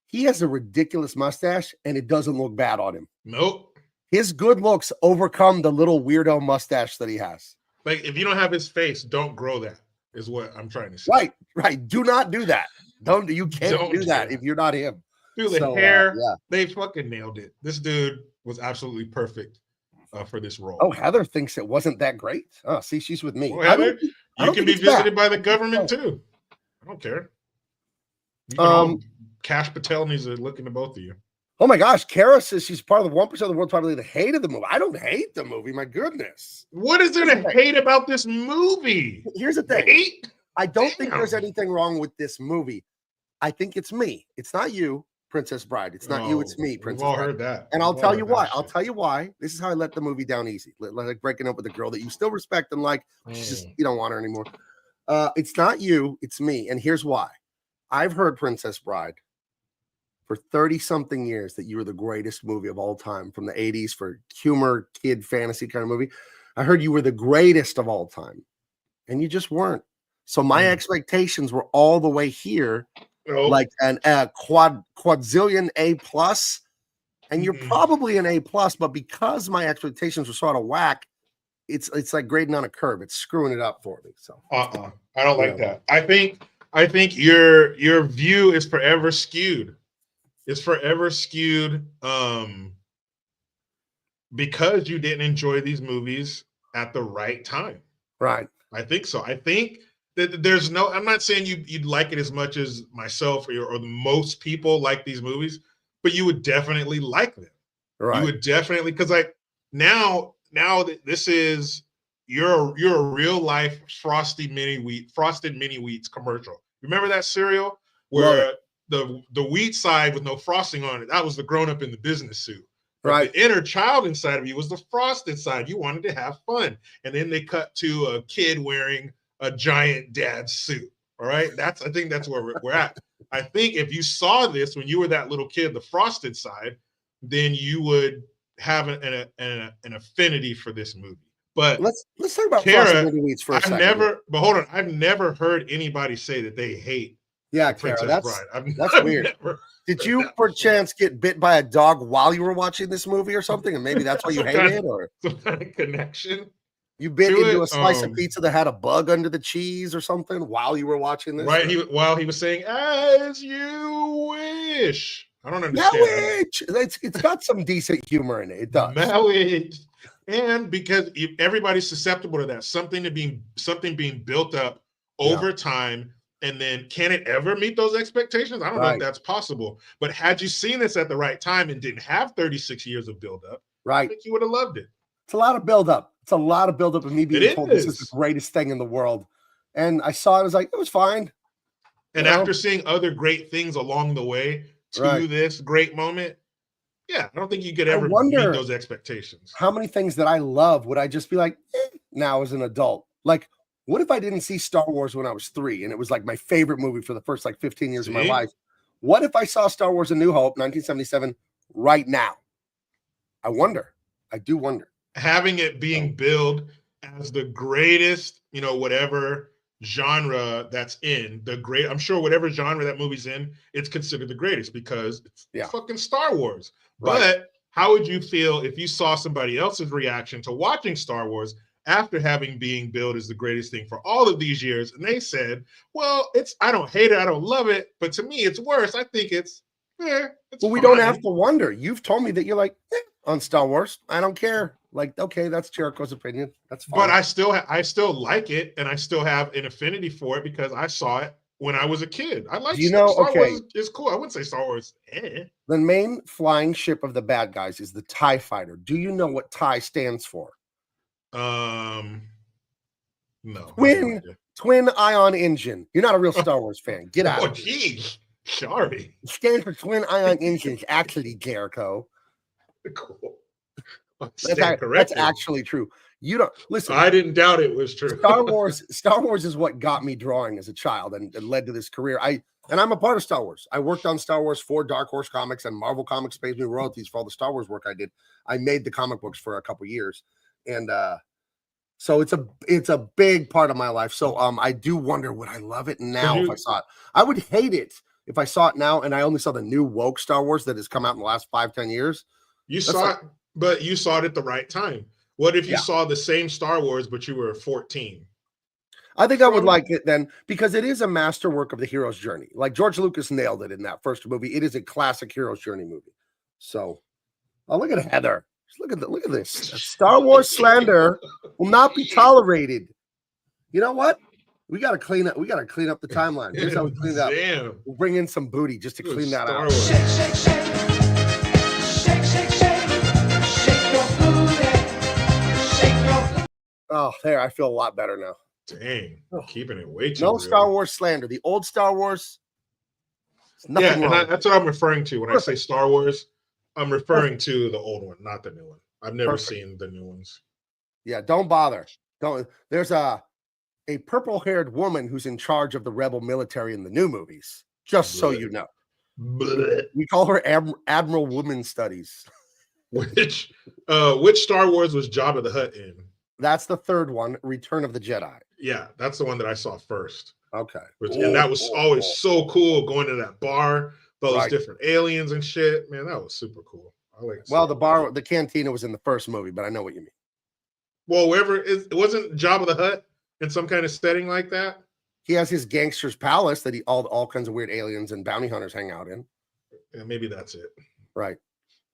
[SPEAKER 3] he has a ridiculous mustache, and it doesn't look bad on him.
[SPEAKER 1] Nope.
[SPEAKER 3] His good looks overcome the little weirdo mustache that he has.
[SPEAKER 1] Like, if you don't have his face, don't grow that, is what I'm trying to say.
[SPEAKER 3] Right. Do not do that. You can't do that if you're not him.
[SPEAKER 1] Dude, the hair, they fucking nailed it. This dude was absolutely perfect for this role.
[SPEAKER 3] Oh, Heather thinks it wasn't that great. Oh, see, she's with me.
[SPEAKER 1] Well, Heather, you can be visited by the government too. I don't care. Cash Patel needs to look into both of you.
[SPEAKER 3] Oh my gosh, Kara says she's part of the 1% of the world probably that hated the movie. I don't hate the movie. My goodness.
[SPEAKER 1] What is there to hate about this movie?
[SPEAKER 3] Here's the thing.
[SPEAKER 1] Hate?
[SPEAKER 3] I don't think there's anything wrong with this movie. I think it's me. It's not you, Princess Bride. It's not you. It's me, Princess
[SPEAKER 1] Bride.
[SPEAKER 3] We've all
[SPEAKER 1] heard that.
[SPEAKER 3] And I'll tell you why. I'll tell you why. This is how I let the movie down easy. Like breaking up with a girl that you still respect and like. She's just, you don't want her anymore. It's not you. It's me. And here's why. I've heard Princess Bride for 30-something years that you were the greatest movie of all time from the 80s for humor, kid, fantasy kind of movie. I heard you were the greatest of all time, and you just weren't. So my expectations were all the way here, like an quadzillion A+, and you're probably an A+, but because my expectations were sort of whack, it's like grading on a curve. It's screwing it up for me. So
[SPEAKER 1] I don't like that. I think your view is forever skewed. It's forever skewed because you didn't enjoy these movies at the right time.
[SPEAKER 3] Right.
[SPEAKER 1] I think so. I think that there's no, I'm not saying you'd like it as much as myself or most people like these movies, but you would definitely like them. Right. You would definitely, because like now that this is you're a real life frosted mini wheats commercial. Remember that cereal where the wheat side with no frosting on it, that was the grown-up in the business suit. Right. The inner child inside of you was the frosted side. You wanted to have fun. And then they cut to a kid wearing a giant dad suit. All right. I think that's where we're at. I think if you saw this when you were that little kid, the frosted side, then you would have an affinity for this movie. But
[SPEAKER 3] let's talk about Frosted Mini Wheats for a second.
[SPEAKER 1] But hold on, I've never heard anybody say that they hate.
[SPEAKER 3] Yeah, Kara, that's weird. Did you perchance get bit by a dog while you were watching this movie or something, and maybe that's why you hate it, or
[SPEAKER 1] some kind of connection?
[SPEAKER 3] You bit into a slice of pizza that had a bug under the cheese or something while you were watching this?
[SPEAKER 1] Right, while he was saying "as you wish." I don't understand.
[SPEAKER 3] It's got some decent humor in it. It does.
[SPEAKER 1] And because everybody's susceptible to that, something being built up over time. And then can it ever meet those expectations? I don't know if that's possible. But had you seen this at the right time and didn't have 36 years of buildup, I think you would have loved it.
[SPEAKER 3] It's a lot of buildup. It's a lot of buildup of me being told this is the greatest thing in the world. And I saw it, I was like, it was fine.
[SPEAKER 1] And after seeing other great things along the way to this great moment, I don't think you could ever meet those expectations.
[SPEAKER 3] How many things that I love would I just be like, now as an adult? Like, what if I didn't see Star Wars when I was 3 and it was like my favorite movie for the first like 15 years of my life? What if I saw Star Wars A New Hope, 1977, right now? I wonder. I do wonder.
[SPEAKER 1] Having it being billed as the greatest, whatever genre that's in, I'm sure whatever genre that movie's in, it's considered the greatest because it's fucking Star Wars. Right. But how would you feel if you saw somebody else's reaction to watching Star Wars after having being billed as the greatest thing for all of these years, and they said, well, I don't hate it, I don't love it, but to me it's worse. I think it's well,
[SPEAKER 3] we don't have to wonder. You've told me that you're like on Star Wars. I don't care. Like, okay, that's Jericho's opinion. That's fine.
[SPEAKER 1] But I still like it, and I still have an affinity for it because I saw it when I was a kid. I like Star Wars is cool. I wouldn't say Star Wars.
[SPEAKER 3] The main flying ship of the bad guys is the TIE Fighter. Do you know what TIE stands for?
[SPEAKER 1] No.
[SPEAKER 3] Twin ion engine. You're not a real Star Wars fan. Get out.
[SPEAKER 1] Oh, geez. Sorry.
[SPEAKER 3] It stands for twin ion engines, actually, Jericho.
[SPEAKER 1] Cool.
[SPEAKER 3] That's actually true. You don't listen.
[SPEAKER 1] I didn't doubt it was true.
[SPEAKER 3] Star Wars is what got me drawing as a child and led to this career. I'm a part of Star Wars. I worked on Star Wars for Dark Horse Comics, and Marvel Comics pays me royalties for all the Star Wars work I did. I made the comic books for a couple years. And so it's a big part of my life. So I do wonder, would I love it now if I saw it? I would hate it if I saw it now and I only saw the new woke Star Wars that has come out in the last 5-10 years.
[SPEAKER 1] You saw it, but you saw it at the right time. What if you saw the same Star Wars, but you were 14?
[SPEAKER 3] I think I would like it then because it is a masterwork of the hero's journey. Like George Lucas nailed it in that first movie. It is a classic hero's journey movie. So, look at Heather. Look at this. Star Wars slander will not be tolerated. You know what? We gotta clean up. We gotta clean up the timeline. Here's how we clean it up.
[SPEAKER 1] Damn.
[SPEAKER 3] We'll bring in some booty just to clean that out.
[SPEAKER 4] Shake, shake, shake. Shake, shake, shake. Shake your booty. Shake your booty.
[SPEAKER 3] Oh, there. I feel a lot better now.
[SPEAKER 1] Dang. Keeping it way too
[SPEAKER 3] No
[SPEAKER 1] real.
[SPEAKER 3] Star Wars slander. The old Star Wars.
[SPEAKER 1] Yeah, and that's what I'm referring to when I say Star Wars. I'm referring to the old one, not the new one. I've never seen the new ones.
[SPEAKER 3] Yeah, don't bother. Don't. There's a purple-haired woman who's in charge of the rebel military in the new movies. Just so you know, we call her Admiral Woman Studies.
[SPEAKER 1] Which Star Wars was Jabba the Hutt in?
[SPEAKER 3] That's the third one, Return of the Jedi.
[SPEAKER 1] Yeah, that's the one that I saw first.
[SPEAKER 3] Okay,
[SPEAKER 1] And that was always so cool, going to that bar, those different aliens and shit. Man, that was super cool. I like.
[SPEAKER 3] Well, the cantina was in the first movie, but I know what you mean.
[SPEAKER 1] Well, it wasn't Jabba the Hutt in some kind of setting like that.
[SPEAKER 3] He has his gangster's palace that all kinds of weird aliens and bounty hunters hang out in.
[SPEAKER 1] Yeah, maybe that's it.
[SPEAKER 3] Right.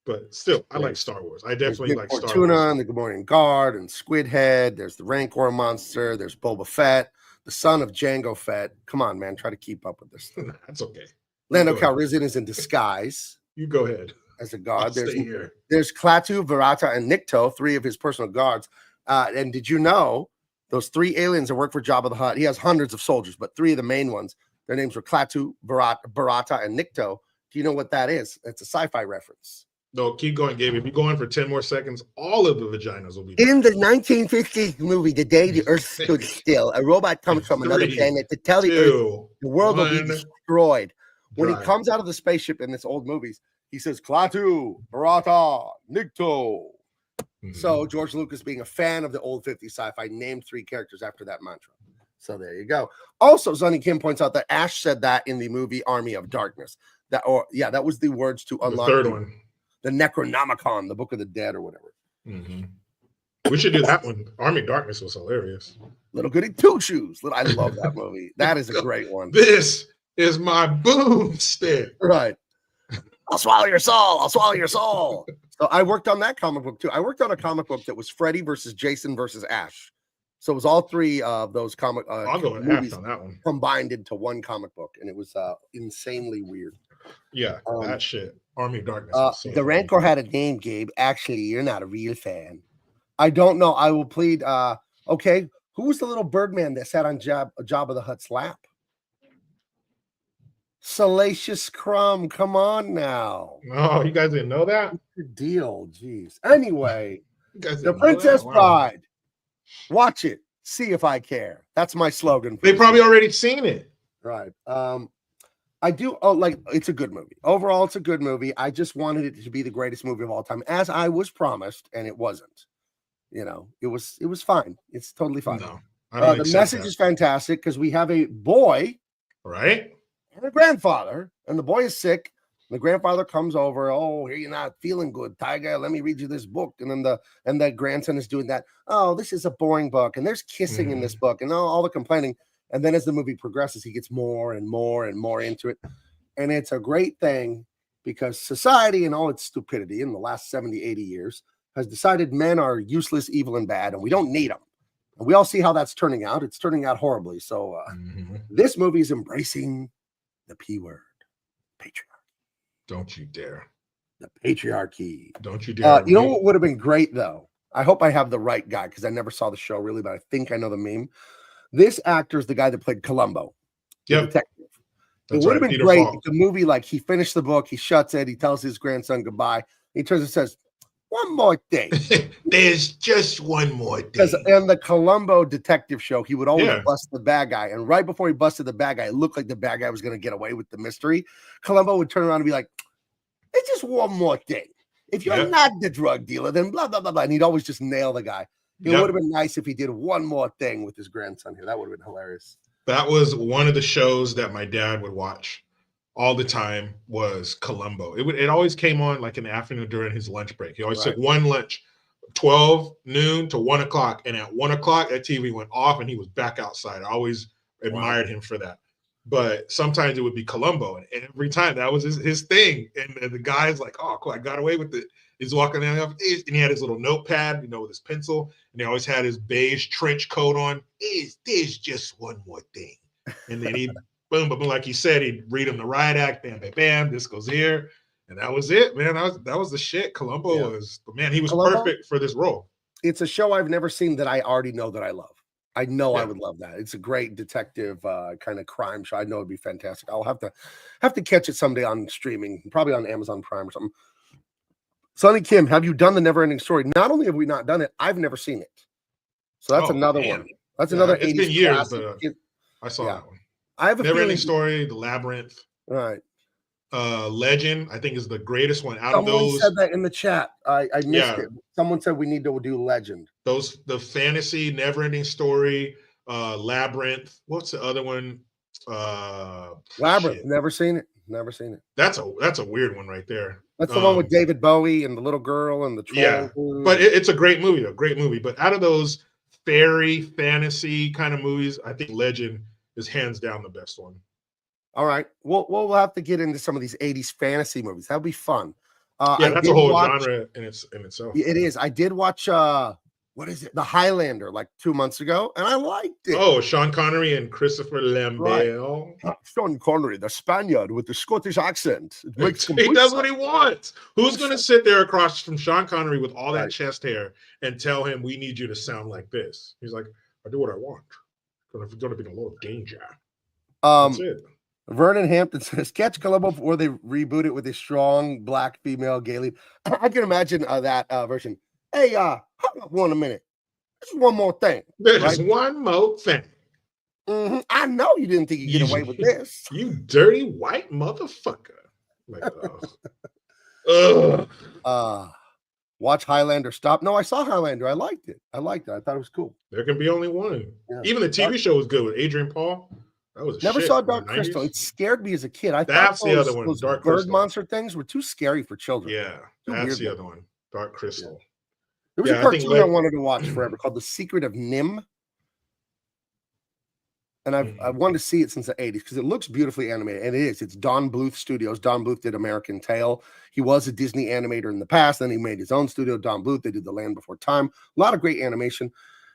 [SPEAKER 1] But still, I like Star Wars. I definitely like Star Wars.
[SPEAKER 3] Fortuna and the Good Morning Guard and Squid Head. There's the Rancor monster. There's Boba Fett, the son of Jango Fett. Come on, man. Try to keep up with this.
[SPEAKER 1] That's okay.
[SPEAKER 3] Lando Calrissian is in disguise.
[SPEAKER 1] You go ahead.
[SPEAKER 3] As a guard.
[SPEAKER 1] There's
[SPEAKER 3] Klaatu, Verata, and Nikto, 3 of his personal guards. And did you know those 3 aliens that work for Jabba the Hutt? He has hundreds of soldiers, but 3 of the main ones, their names were Klaatu, Verata, and Nikto. Do you know what that is? It's a sci-fi reference.
[SPEAKER 1] No, keep going, Gabe. If you go on for 10 more seconds, all of the vaginas will be
[SPEAKER 3] in the 1950s movie, The Day the Earth Stood Still. A robot comes from another planet to tell the Earth the world will be destroyed. When he comes out of the spaceship in this old movies, he says, Klaatu, Verata, Nikto. So George Lucas, being a fan of the old 50s sci-fi, named 3 characters after that mantra. So there you go. Also, Sonny Kim points out that Ash said that in the movie Army of Darkness. That was the words to unlock
[SPEAKER 1] the third one.
[SPEAKER 3] The Necronomicon, the Book of the Dead or whatever.
[SPEAKER 1] We should do that one. Army of Darkness was hilarious.
[SPEAKER 3] Little Goody Two Shoes. I love that movie. That is a great one.
[SPEAKER 1] This is my boomstick.
[SPEAKER 3] Right. I'll swallow your soul. I'll swallow your soul. So I worked on that comic book too. I worked on a comic book that was Freddy versus Jason versus Ash. So it was all 3 of those comic
[SPEAKER 1] I'll go movies on that one
[SPEAKER 3] combined into one comic book, and it was insanely weird.
[SPEAKER 1] Yeah, that shit. Army of Darkness.
[SPEAKER 3] The Rancor had a name, Gabe. Actually, you're not a real fan. I don't know. I will plead. Okay, who was the little Birdman that sat on Jabba the Hutt's lap? Salacious Crumb. Come on now.
[SPEAKER 1] Oh, you guys didn't know that?
[SPEAKER 3] What's the deal? Jeez. Anyway, The Princess Bride. Watch it. See if I care. That's my slogan.
[SPEAKER 1] They probably already seen it.
[SPEAKER 3] Right. I do. It's a good movie. Overall, it's a good movie. I just wanted it to be the greatest movie of all time, as I was promised, and it wasn't. You know, it was fine. It's totally fine.
[SPEAKER 1] No,
[SPEAKER 3] the message is fantastic because we have a boy,
[SPEAKER 1] right,
[SPEAKER 3] and a grandfather, and the boy is sick. The grandfather comes over. Oh, here you're not feeling good, Tiger. Let me read you this book. And then the grandson is doing that. Oh, this is a boring book, and there's kissing in this book, and all the complaining. And then as the movie progresses, he gets more and more and more into it. And it's a great thing because society and all its stupidity in the last 70, 80 years has decided men are useless, evil, and bad, and we don't need them. And we all see how that's turning out. It's turning out horribly. So this movie is embracing the P word, patriarchy.
[SPEAKER 1] Don't you dare.
[SPEAKER 3] The patriarchy.
[SPEAKER 1] Don't you dare.
[SPEAKER 3] You know what would have been great, though? I hope I have the right guy because I never saw the show really, but I think I know the meme. This actor is the guy that played Columbo.
[SPEAKER 1] Yep.
[SPEAKER 3] Detective. It would have been great if the movie, like, he finished the book, he shuts it, he tells his grandson goodbye. He turns and says, one more thing.
[SPEAKER 1] There's just one more thing. Because
[SPEAKER 3] in the Columbo detective show, he would always bust the bad guy. And right before he busted the bad guy, it looked like the bad guy was going to get away with the mystery. Columbo would turn around and be like, it's just one more thing. If you're not the drug dealer, then blah, blah, blah, blah. And he'd always just nail the guy. It would have been nice if he did one more thing with his grandson here. That would have been hilarious.
[SPEAKER 1] That was one of the shows that my dad would watch all the time was Columbo. It always came on like in the afternoon during his lunch break. He always took one lunch, 12 noon to 1 o'clock. And at 1 o'clock, that TV went off and he was back outside. I always admired him for that. but sometimes it would be Columbo, and every time that was his thing. And the guy's like, "Oh, cool, I got away with it." He's walking down the office, and he had his little notepad, with his pencil, and he always had his beige trench coat on. There's just one more thing, and then he boom, boom, boom, like he said, he'd read him the riot act, bam, bam, bam. This goes here, and that was it, man. That was the shit. Columbo was, but man, he was perfect for this role.
[SPEAKER 3] It's a show I've never seen that I already know that I love. I know I would love that. It's a great detective kind of crime show. I know it'd be fantastic. I'll have to catch it someday on streaming, probably on Amazon Prime or something. Sonny Kim, have you done the Never-Ending Story? Not only have we not done it, I've never seen it. So that's another one. That's another 80s.
[SPEAKER 1] It's been years, but I saw that one.
[SPEAKER 3] I have a
[SPEAKER 1] Never-Ending Story, The Labyrinth.
[SPEAKER 3] Right.
[SPEAKER 1] Legend, I think, is the greatest one out of
[SPEAKER 3] Someone
[SPEAKER 1] those.
[SPEAKER 3] said that in the chat. I missed it. Someone said we need to do Legend.
[SPEAKER 1] The fantasy, Never-Ending Story, Labyrinth. What's the other one?
[SPEAKER 3] Labyrinth.
[SPEAKER 1] Shit.
[SPEAKER 3] Never seen it.
[SPEAKER 1] That's a weird one right there.
[SPEAKER 3] That's the one with David Bowie and the little girl and the troll.
[SPEAKER 1] Yeah, but it's a great movie, Great movie. But out of those fairy fantasy kind of movies, I think Legend is hands down the best one.
[SPEAKER 3] All right, we'll have to get into some of these 80s fantasy movies. That'll be fun.
[SPEAKER 1] That's a whole genre in itself.
[SPEAKER 3] It is. I did watch what is it? The Highlander, like 2 months ago, and I liked it.
[SPEAKER 1] Oh, Sean Connery and Christopher Lambert.
[SPEAKER 3] Right. Sean Connery, the Spaniard with the Scottish accent.
[SPEAKER 1] He does what he wants. Who's going to sit there across from Sean Connery with all that chest hair and tell him, we need you to sound like this? He's like, I do what I want. Because it's going to be a lot of danger. That's it.
[SPEAKER 3] Vernon Hampton says, catch Columbo before they reboot it with a strong black female gay lead. I can imagine that version. Hey, hold up one minute. There's one more thing.
[SPEAKER 1] There's one more thing.
[SPEAKER 3] Mm-hmm. I know you didn't think you'd get away with this.
[SPEAKER 1] You dirty white motherfucker. Like,
[SPEAKER 3] watch Highlander. Stop. No, I saw Highlander. I liked it. I thought it was cool.
[SPEAKER 1] There can be only one. Yeah. Even the TV show was good with Adrian Paul. That was
[SPEAKER 3] never saw Dark Crystal. It scared me as a kid. I
[SPEAKER 1] that's
[SPEAKER 3] thought
[SPEAKER 1] the other one.
[SPEAKER 3] Those
[SPEAKER 1] Dark
[SPEAKER 3] bird
[SPEAKER 1] Crystal.
[SPEAKER 3] Monster things were too scary for children.
[SPEAKER 1] Yeah, that's the other one. Dark Crystal.
[SPEAKER 3] Yeah. There was a cartoon I wanted to watch forever called The Secret of Nim. And I wanted to see it since the 80s because it looks beautifully animated. And it is. It's Don Bluth Studios. Don Bluth did American Tail. He was a Disney animator in the past. Then he made his own studio, Don Bluth. They did The Land Before Time. A lot of great animation.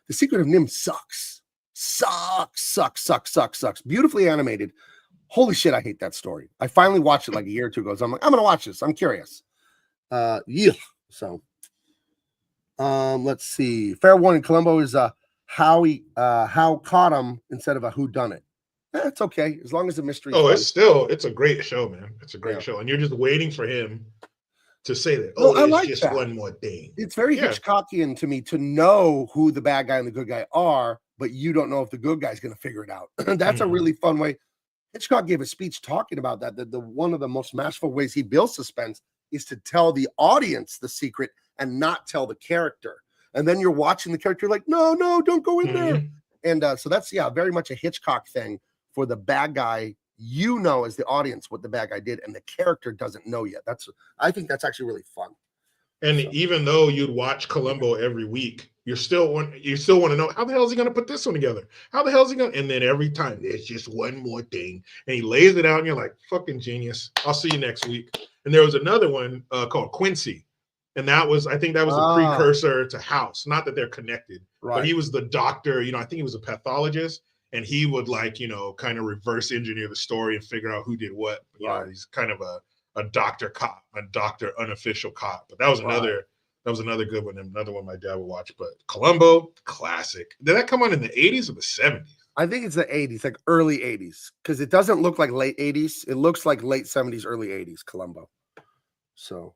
[SPEAKER 3] The Secret of Nim sucks. Sucks. Beautifully animated. Holy shit, I hate that story. I finally watched it like a year or two ago. So I'm like, I'm going to watch this. I'm curious. Yeah. So, let's see. Fair warning, Columbo is how caught him instead of a who done it. It's okay as long as the mystery.
[SPEAKER 1] Oh, it's a great show, man. It's a great show, and you're just waiting for him to say that. Oh,
[SPEAKER 3] I like
[SPEAKER 1] just
[SPEAKER 3] that.
[SPEAKER 1] One more thing.
[SPEAKER 3] It's very Hitchcockian to me to know who the bad guy and the good guy are, but you don't know if the good guy's going to figure it out. That's a really fun way. Hitchcock gave a speech talking about that. That the one of the most masterful ways he builds suspense is to tell the audience the secret and not tell the character. And then you're watching the character like, no, don't go in there. And so that's, very much a Hitchcock thing for the bad guy. You know, as the audience, what the bad guy did, and the character doesn't know yet. I think that's actually really fun.
[SPEAKER 1] And even though you'd watch Columbo every week, you still want to know, how the hell is he going to put this one together? How the hell is he going to? And then every time, there's just one more thing. And he lays it out, and you're like, fucking genius. I'll see you next week. And there was another one called Quincy. And I think that was a precursor to House. Not that they're connected, but he was the doctor. I think he was a pathologist, and he would kind of reverse engineer the story and figure out who did what. He's kind of a doctor cop, a doctor unofficial cop. But that was another good one, and another one my dad would watch. But Columbo, classic. Did that come on in the 80s or the 70s?
[SPEAKER 3] I think it's the 80s, like early 80s, because it doesn't look like late 80s. It looks like late 70s, early 80s, Columbo. So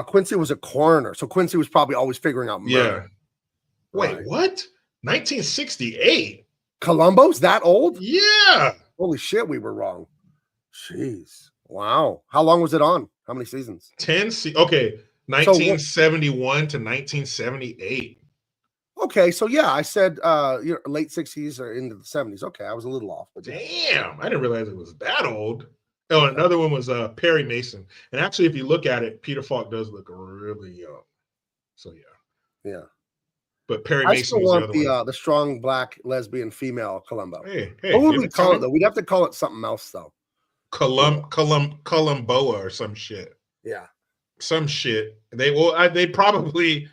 [SPEAKER 3] Quincy was a coroner. So Quincy was probably always figuring out murder.
[SPEAKER 1] Yeah. Wait, what? 1968?
[SPEAKER 3] Columbo's that old?
[SPEAKER 1] Yeah.
[SPEAKER 3] Holy shit, we were wrong. Jeez. Wow. How long was it on? How many seasons?
[SPEAKER 1] 10 okay. 1971 to 1978.
[SPEAKER 3] Okay, so I said late 60s or into the 70s. Okay, I was a little off. But
[SPEAKER 1] damn, I didn't realize it was that old. Oh, another one was Perry Mason. And actually, if you look at it, Peter Falk does look really young. So, yeah. But Perry
[SPEAKER 3] I
[SPEAKER 1] Mason
[SPEAKER 3] still
[SPEAKER 1] was the
[SPEAKER 3] want
[SPEAKER 1] other one.
[SPEAKER 3] the strong black lesbian female Columbo.
[SPEAKER 1] Hey,
[SPEAKER 3] What would
[SPEAKER 1] if
[SPEAKER 3] we
[SPEAKER 1] it's
[SPEAKER 3] call it
[SPEAKER 1] coming,
[SPEAKER 3] though? We'd have to call it something else though.
[SPEAKER 1] Columboa or some shit.
[SPEAKER 3] Yeah.
[SPEAKER 1] Some shit. They probably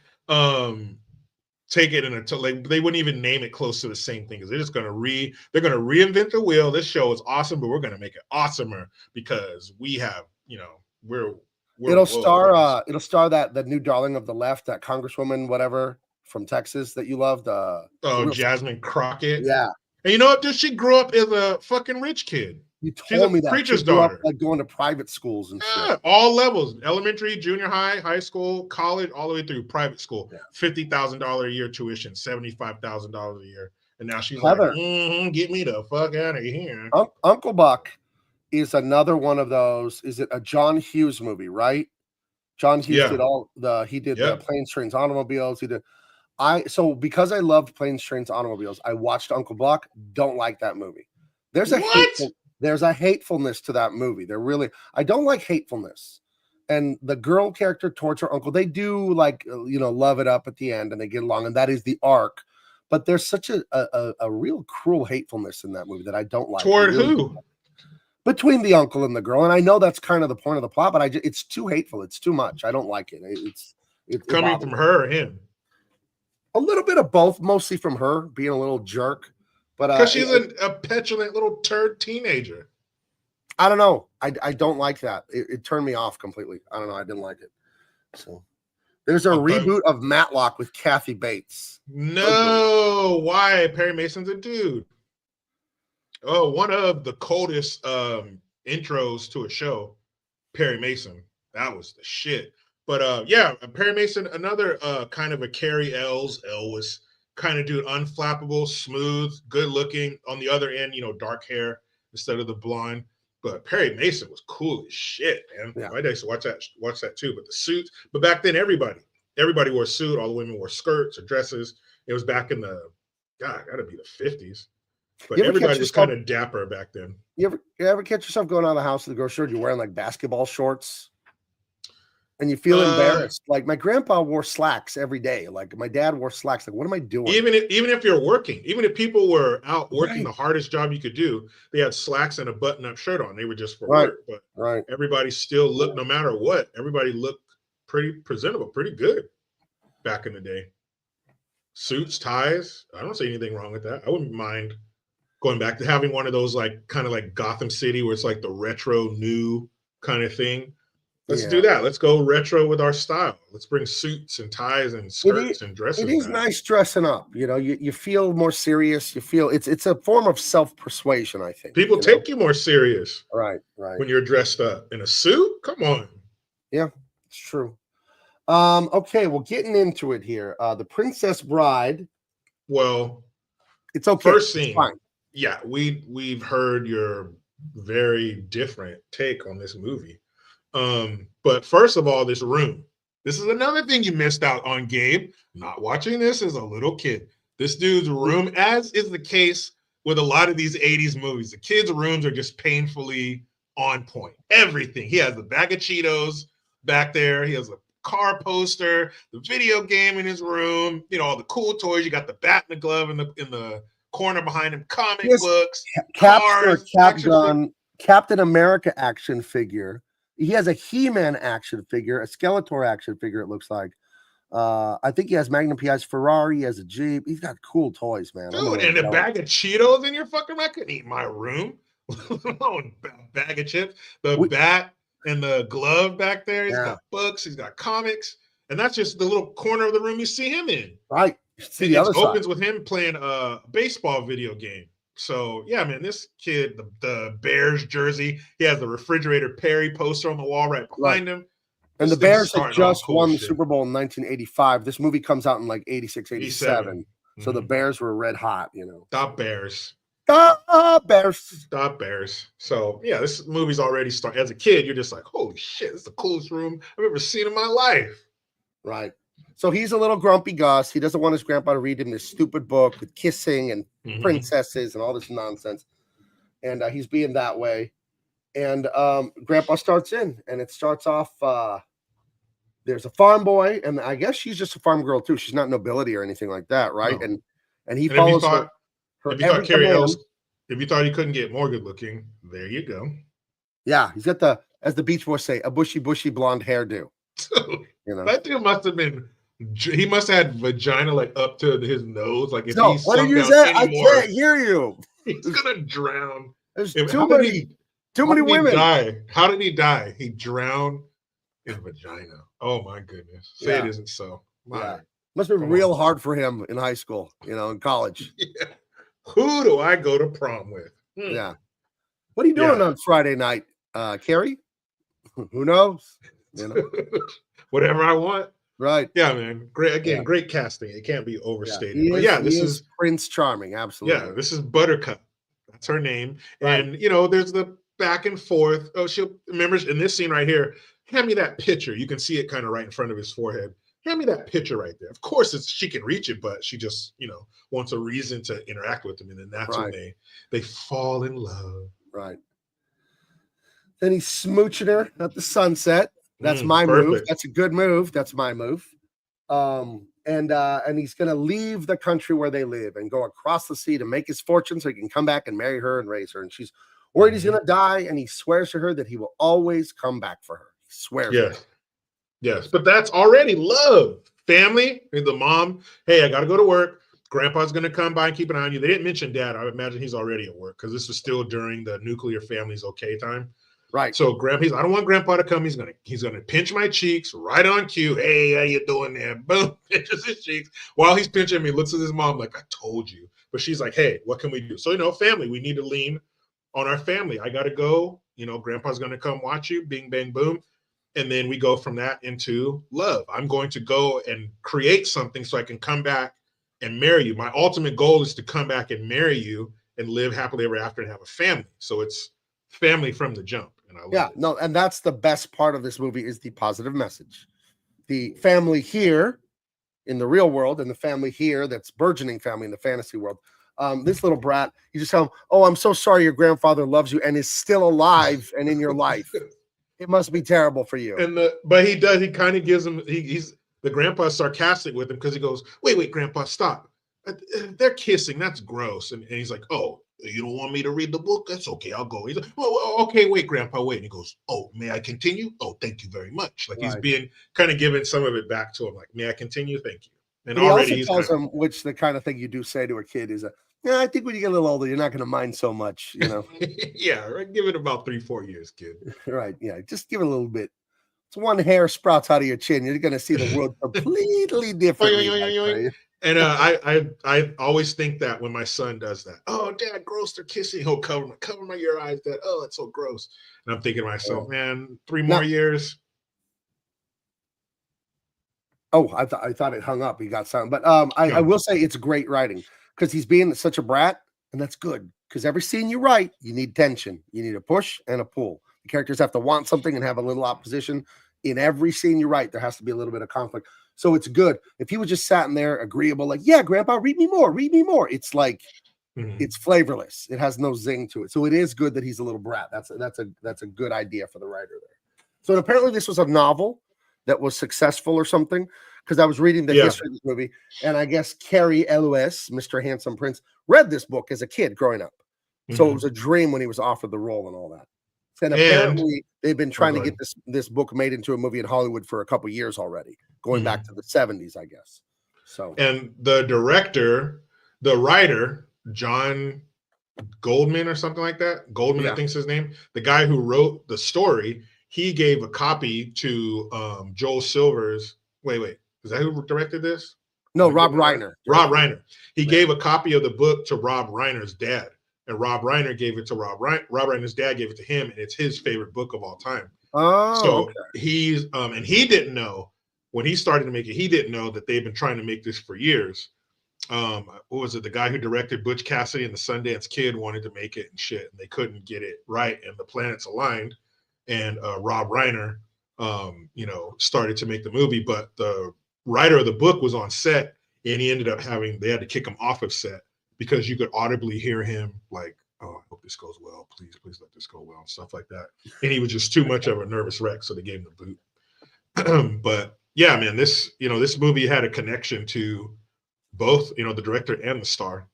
[SPEAKER 1] take it they wouldn't even name it close to the same thing because they're just gonna reinvent the wheel. This show is awesome, but we're gonna make it awesomer because we have, we're
[SPEAKER 3] It'll star that the new darling of the left, that Congresswoman, whatever from Texas that you loved.
[SPEAKER 1] Jasmine Crockett.
[SPEAKER 3] Yeah.
[SPEAKER 1] And you know what? Dude, she grew up as a fucking rich kid.
[SPEAKER 3] You
[SPEAKER 1] She's
[SPEAKER 3] told
[SPEAKER 1] a
[SPEAKER 3] me that
[SPEAKER 1] preacher's
[SPEAKER 3] she grew up
[SPEAKER 1] daughter.
[SPEAKER 3] like going to private schools and shit.
[SPEAKER 1] All levels, elementary, junior high, high school, college, all the way through private school.
[SPEAKER 3] Yeah.
[SPEAKER 1] $50,000 a year tuition, $75,000 a year. And now she's
[SPEAKER 3] Heather.
[SPEAKER 1] like, get me the fuck out of here.
[SPEAKER 3] Uncle Buck is another one of those. Is it a John Hughes movie, right? John Hughes did the Planes, Trains, Automobiles. Because I loved Planes, Trains, Automobiles, I watched Uncle Buck. Don't like that movie. There's a hatefulness to that movie. I don't like hatefulness. And the girl character towards her uncle, they do love it up at the end and they get along, and that is the arc. But there's such a real cruel hatefulness in that movie that I don't like.
[SPEAKER 1] Toward who?
[SPEAKER 3] Between the uncle and the girl. And I know that's kind of the point of the plot, but it's too hateful. It's too much. I don't like it. It's
[SPEAKER 1] coming from her or him?
[SPEAKER 3] A little bit of both, mostly from her being a little jerk. But
[SPEAKER 1] because she's a petulant little turd teenager.
[SPEAKER 3] I don't know. I don't like that. It turned me off completely. I don't know. I didn't like it. So there's a reboot of Matlock with Kathy Bates.
[SPEAKER 1] No, why? Perry Mason's a dude. Oh, one of the coldest intros to a show, Perry Mason. That was the shit. But Perry Mason, another kind of a Carrie Elwes kind of dude, unflappable, smooth, good looking. On the other end, dark hair instead of the blonde. But Perry Mason was cool as shit, man.
[SPEAKER 3] Yeah.
[SPEAKER 1] I used to watch that too. But the suits, but back then everybody wore a suit. All the women wore skirts or dresses. It was back in the gotta be the 50s. But everybody was kind of dapper back then.
[SPEAKER 3] You ever catch yourself going out of the house to the grocery store? You're wearing like basketball shorts, and you feel embarrassed. Like my grandpa wore slacks every day. Like my dad wore slacks. Like what am I doing?
[SPEAKER 1] Even if you're working, even if people were out working the hardest job you could do, they had slacks and a button-up shirt on. They were just for work. But everybody still looked, no matter what, everybody looked pretty presentable, pretty good back in the day. Suits, ties. I don't see anything wrong with that. I wouldn't mind going back to having one of those kind of like Gotham City where it's like the retro new kind of thing. Let's do that. Let's go retro with our style. Let's bring suits and ties and skirts and dresses.
[SPEAKER 3] It is nice dressing up. You feel more serious. You feel it's a form of self-persuasion, I think.
[SPEAKER 1] People take you more serious.
[SPEAKER 3] Right.
[SPEAKER 1] When you're dressed up in a suit. Come on.
[SPEAKER 3] Yeah, it's true. Okay, well, getting into it here. The Princess Bride.
[SPEAKER 1] Well,
[SPEAKER 3] it's okay.
[SPEAKER 1] First scene.
[SPEAKER 3] It's fine.
[SPEAKER 1] Yeah, we've heard your very different take on this movie. But first of all, this room. This is another thing you missed out on, Gabe. Not watching this as a little kid. This dude's room, as is the case with a lot of these 80s movies, the kids' rooms are just painfully on point. Everything. He has the bag of Cheetos back there. He has a car poster, the video game in his room, all the cool toys. You got the bat and the glove in the corner behind him, comic books, cars,
[SPEAKER 3] Captain America action figure. He has a He-Man action figure, a Skeletor action figure, it looks like. I think he has Magnum PI's Ferrari, he has a Jeep. He's got cool toys, man.
[SPEAKER 1] Dude, and a bag of Cheetos in your fucking room? I couldn't eat my room. Bag of chips. The bat and the glove back there. He's got books, he's got comics. And that's just the little corner of the room you see him in.
[SPEAKER 3] Right.
[SPEAKER 1] See the other side. It opens with him playing a baseball video game. So, yeah, man, this kid, the Bears jersey, he has the Refrigerator Perry poster on the wall right behind him.
[SPEAKER 3] And the Bears had just won the Super Bowl in 1985. This movie comes out in like 86, 87. So the Bears were red hot,
[SPEAKER 1] Stop Bears.
[SPEAKER 3] Stop Bears.
[SPEAKER 1] Stop Bears. So, yeah, this movie's already started. As a kid, you're just like, holy shit, this is the coolest room I've ever seen in my life.
[SPEAKER 3] Right. So he's a little grumpy Gus. He doesn't want his grandpa to read him this stupid book with kissing and princesses and all this nonsense. And he's being that way. And grandpa starts in, and it starts off there's a farm boy, and I guess she's just a farm girl too. She's not nobility or anything like that, right?
[SPEAKER 1] No.
[SPEAKER 3] And he
[SPEAKER 1] And
[SPEAKER 3] follows her
[SPEAKER 1] if you thought
[SPEAKER 3] every
[SPEAKER 1] Carrie
[SPEAKER 3] command.
[SPEAKER 1] Ellis, if you thought he couldn't get more good looking, there you go.
[SPEAKER 3] Yeah, he's got the, as the Beach Boys say, a bushy blonde hairdo. You know,
[SPEAKER 1] That dude must have been. He must have had vagina like up to his nose. Like if
[SPEAKER 3] so
[SPEAKER 1] he
[SPEAKER 3] what did
[SPEAKER 1] sunk
[SPEAKER 3] you
[SPEAKER 1] down
[SPEAKER 3] say? I
[SPEAKER 1] anymore,
[SPEAKER 3] can't hear you.
[SPEAKER 1] he's gonna drown.
[SPEAKER 3] There's
[SPEAKER 1] And
[SPEAKER 3] too
[SPEAKER 1] how did
[SPEAKER 3] many
[SPEAKER 1] he
[SPEAKER 3] women.
[SPEAKER 1] die? How did he die? He drowned in vagina. Oh my goodness. Say it
[SPEAKER 3] Yeah.
[SPEAKER 1] isn't so. My.
[SPEAKER 3] Yeah. Must have been
[SPEAKER 1] Come
[SPEAKER 3] real
[SPEAKER 1] on.
[SPEAKER 3] hard for him in high school, you know, in college.
[SPEAKER 1] Yeah. Who do I go to prom with?
[SPEAKER 3] Yeah. What are you doing
[SPEAKER 1] Yeah.
[SPEAKER 3] on Friday night, Carrie? Who knows? You know,
[SPEAKER 1] Whatever I want.
[SPEAKER 3] right?
[SPEAKER 1] Yeah, man. Great. Again,
[SPEAKER 3] Yeah.
[SPEAKER 1] great casting. It can't be
[SPEAKER 3] Yeah.
[SPEAKER 1] overstated.
[SPEAKER 3] He
[SPEAKER 1] But
[SPEAKER 3] is,
[SPEAKER 1] yeah,
[SPEAKER 3] he
[SPEAKER 1] this
[SPEAKER 3] is
[SPEAKER 1] is
[SPEAKER 3] Prince Charming. Absolutely.
[SPEAKER 1] yeah, this is Buttercup. That's her name.
[SPEAKER 3] Right.
[SPEAKER 1] And you know, there's the back and forth. Oh, she'll remember in this scene right here. Hand me that picture. You can see it kind of right in front of his forehead. Hand me that picture right there. Of course, she can reach it, but she just, you know, wants a reason to interact with him, and then that's when
[SPEAKER 3] Right.
[SPEAKER 1] they fall in love.
[SPEAKER 3] Right. Then he's smooching her at the sunset. That's my move.
[SPEAKER 1] Perfect.
[SPEAKER 3] That's a good move. That's my move. And he's gonna leave the country where they live and go across the sea to make his fortune so he can come back and marry her and raise her. And she's worried he's gonna die, and he swears to her that he will always come back for her. He swears.
[SPEAKER 1] Yes. Yes. But that's already love. Family, and the mom, hey, I gotta go to work. Grandpa's gonna come by and keep an eye on you. They didn't mention dad. I imagine he's already at work because this was still during the nuclear family's okay time.
[SPEAKER 3] Right.
[SPEAKER 1] So I don't want grandpa to come. He's gonna pinch my cheeks right on cue. Hey, how you doing there? Boom, pinches his cheeks. While he's pinching me, looks at his mom like, I told you. But she's like, hey, what can we do? So, you know, family, we need to lean on our family. I gotta go. You know, grandpa's gonna come watch you. Bing, bang, boom. And then we go from that into love. I'm going to go and create something so I can come back and marry you. My ultimate goal is to come back and marry you and live happily ever after and have a family. So it's family from the jump. And I love it.
[SPEAKER 3] No, and that's the best part of this movie is the positive message. The family here in the real world and the family here that's burgeoning family in the fantasy world. This little brat, you just tell him, oh, I'm so sorry your grandfather loves you and is still alive and in your life. It must be terrible for you.
[SPEAKER 1] But he kind of gives him, he's the grandpa's sarcastic with him because he goes, wait, grandpa, stop. They're kissing. That's gross. And he's like, oh, you don't want me to read the book? That's okay. I'll go. He's like, well, okay, wait, grandpa, wait. And he goes, oh, may I continue? Oh, thank you very much. Like he's being kind of giving some of it back to him. Like, may I continue? Thank you. And
[SPEAKER 3] he
[SPEAKER 1] already
[SPEAKER 3] also tells him, which the kind of thing you do say to a kid is, yeah, I think when you get a little older, you're not going to mind so much, you know?
[SPEAKER 1] Yeah, right. Give it about 3-4 years, kid.
[SPEAKER 3] Right. Yeah. Just give it a little bit. It's one hair sprouts out of your chin. You're going to see the world completely differently.
[SPEAKER 1] And I always think that when my son does that, oh, dad, gross, they're kissing. He'll cover my your eyes. That, oh, that's so gross. And I'm thinking to myself, man, 3 more years.
[SPEAKER 3] Oh, I thought it hung up. He got something. But I will say it's great writing because he's being such a brat, and that's good. Because every scene you write, you need tension. You need a push and a pull. The characters have to want something and have a little opposition. In every scene you write, there has to be a little bit of conflict. So it's good. If he was just sat in there agreeable, like, yeah, grandpa, read me more. It's like, it's flavorless. It has no zing to it. So it is good that he's a little brat. That's a good idea for the writer there. So apparently this was a novel that was successful or something, because I was reading the history of this movie, and I guess Carrie Ellis, Mr. Handsome Prince, read this book as a kid growing up. So it was a dream when he was offered the role and all that. And apparently they've been trying to get this book made into a movie in Hollywood for a couple years already, going back to the 70s, I guess. So,
[SPEAKER 1] and the writer, John Goldman or something like that. Goldman, I think's his name. The guy who wrote the story, he gave a copy to Joel Silver's. Wait, is that who directed this?
[SPEAKER 3] No, Rob Reiner.
[SPEAKER 1] Rob Reiner. He gave a copy of the book to Rob Reiner's dad. And Rob Reiner gave it to Rob Reiner's dad gave it to him, and it's his favorite book of all time.
[SPEAKER 3] Oh,
[SPEAKER 1] so he's and he didn't know when he started to make it. He didn't know that they've been trying to make this for years. What was it? The guy who directed Butch Cassidy and the Sundance Kid wanted to make it and shit, and they couldn't get it right, and the planets aligned. And Rob Reiner, started to make the movie, but the writer of the book was on set, and he ended up they had to kick him off of set, because you could audibly hear him like, oh, I hope this goes well. Please let this go well, and stuff like that. And he was just too much of a nervous wreck, so they gave him the boot. But yeah, man, this this movie had a connection to both the director and the star.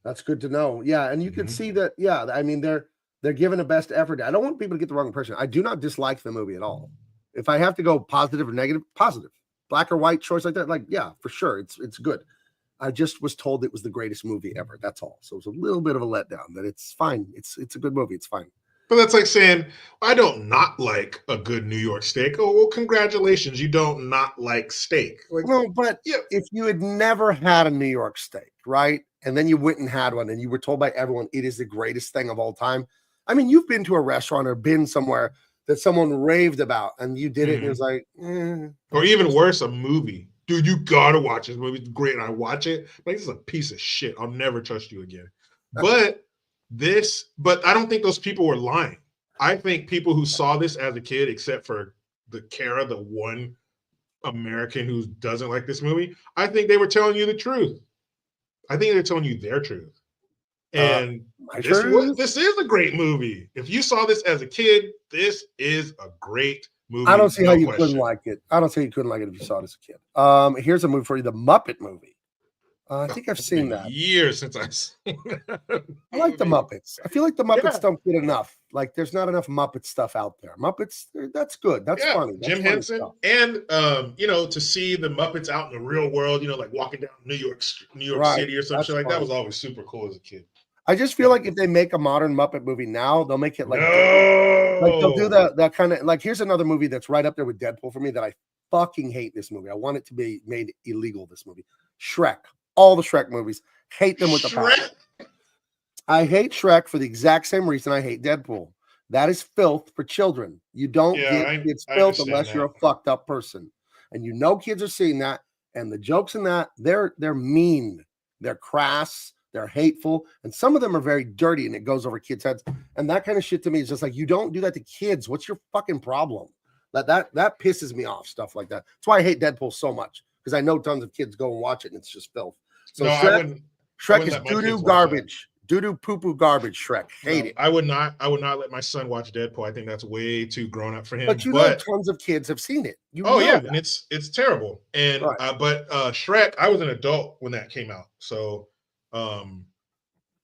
[SPEAKER 3] That's good to know. Yeah, and you can see that. Yeah, I mean they're giving the best effort. I don't want people to get the wrong impression. I do not dislike the movie at all. If I have to go positive or negative, positive, black or white choice like that, like yeah, for sure, it's good. I just was told it was the greatest movie ever. That's all. So it was a little bit of a letdown. That it's fine. It's a good movie. It's fine.
[SPEAKER 1] But that's like saying, I don't not like a good New York steak. Oh, well, congratulations. You don't not like steak. Like,
[SPEAKER 3] No, but
[SPEAKER 1] yeah.
[SPEAKER 3] if you had never had a New York steak, right? And then you went and had one and you were told by everyone it is the greatest thing of all time. I mean, you've been to a restaurant or been somewhere that someone raved about and you did it and it was like,
[SPEAKER 1] Or even worse, a movie. Dude, you gotta watch this movie. It's great. And I watch it. Like, this is a piece of shit. I'll never trust you again. But I don't think those people were lying. I think people who saw this as a kid, except for the Kara, the one American who doesn't like this movie, I think they were telling you the truth. I think they're telling you their truth. And this is a great movie. If you saw this as a kid, this is a great movie.
[SPEAKER 3] I don't see how you couldn't like it. I don't see how you couldn't like it if you saw it as a kid. Here's a movie for you, The Muppet Movie. I think I've seen that.
[SPEAKER 1] Years since I've seen that.
[SPEAKER 3] I like the Muppets. I feel like the Muppets don't get enough. Like there's not enough Muppet stuff out there. Muppets, that's good. That's funny. That's
[SPEAKER 1] Jim
[SPEAKER 3] funny
[SPEAKER 1] Henson.
[SPEAKER 3] stuff.
[SPEAKER 1] And to see the Muppets out in the real world, like walking down New York City or something like that was always super cool as a kid.
[SPEAKER 3] I just feel like if they make a modern Muppet movie now, they'll make it like they'll do that kind of like here's another movie that's right up there with Deadpool for me that I fucking hate this movie. I want it to be made illegal, this movie. Shrek. All the Shrek movies. Hate them with the passion. I hate Shrek for the exact same reason I hate Deadpool. That is filth for children. You don't get kids filth unless you're a fucked up person. And kids are seeing that. And the jokes in that, they're mean. They're crass. They're hateful. And some of them are very dirty and it goes over kids' heads. And that kind of shit to me is just like, you don't do that to kids. What's your fucking problem? That pisses me off, stuff like that. That's why I hate Deadpool so much. Because I know tons of kids go and watch it and it's just filth. So no, Shrek is doo-doo garbage. Doo-doo poo-poo garbage, Shrek. Hate it.
[SPEAKER 1] I would not let my son watch Deadpool. I think that's way too grown up for him.
[SPEAKER 3] But know tons of kids have seen it.
[SPEAKER 1] And it's terrible. And but Shrek, I was an adult when that came out. So I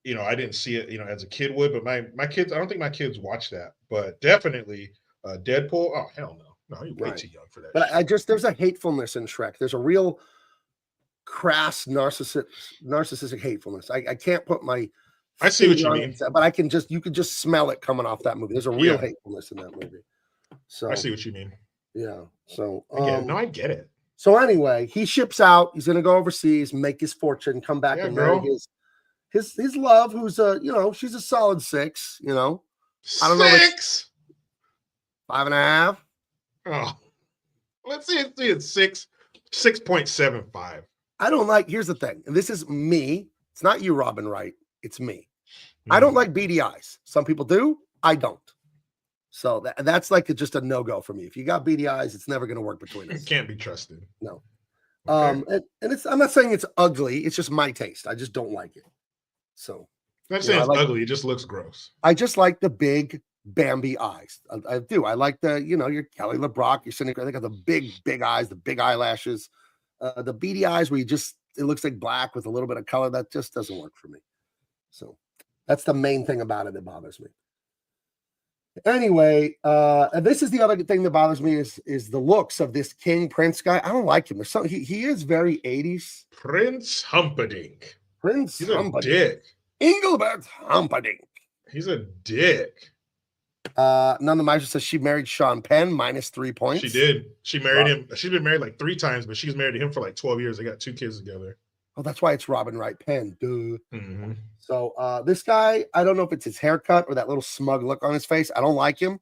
[SPEAKER 1] didn't see it, as a kid would, but my kids, I don't think my kids watch that. But definitely Deadpool, oh hell no. No, you're way too young for that.
[SPEAKER 3] But there's a hatefulness in Shrek. There's a real crass narcissistic hatefulness. I can't put my
[SPEAKER 1] I see what you mean,
[SPEAKER 3] but you can just smell it coming off that movie. There's a real hatefulness in that movie. So
[SPEAKER 1] I see what you mean.
[SPEAKER 3] Yeah. So
[SPEAKER 1] I get it.
[SPEAKER 3] So anyway, he ships out. He's gonna go overseas, make his fortune, come back and marry his love, who's she's a solid 6. I don't know.
[SPEAKER 1] 6,
[SPEAKER 3] 5.5.
[SPEAKER 1] Oh, let's see it's 6.75.
[SPEAKER 3] I don't like. Here's the thing, and this is me. It's not you, Robin Wright. It's me. I don't like beady eyes. Some people do. I don't. So that's like just a no-go for me. If you got beady eyes, it's never going to work between us.
[SPEAKER 1] It can't be trusted.
[SPEAKER 3] No. Okay. And I'm not saying it's ugly. It's just my taste. I just don't like it. So
[SPEAKER 1] I'm not saying it's ugly. It just looks gross.
[SPEAKER 3] I just like the big Bambi eyes. I do. I like your Kelly LeBrock, your cynical. They got the big eyes, the big eyelashes, the beady eyes where it looks like black with a little bit of color. That just doesn't work for me. So that's the main thing about it that bothers me. Anyway, and this is the other thing that bothers me is the looks of this King Prince guy. I don't like him. There's something he is very 80s.
[SPEAKER 1] Prince Humperdinck.
[SPEAKER 3] He's
[SPEAKER 1] a dick.
[SPEAKER 3] Engelbert Humperdinck.
[SPEAKER 1] He's a dick.
[SPEAKER 3] None the Meister says she married Sean Penn, -3 points.
[SPEAKER 1] She did. She married him. She's been married like 3 times, but she's married to him for like 12 years. They got 2 kids together.
[SPEAKER 3] Oh, that's why it's Robin Wright Penn. Duh.
[SPEAKER 1] Mm-hmm.
[SPEAKER 3] So this guy, I don't know if it's his haircut or that little smug look on his face. I don't like him,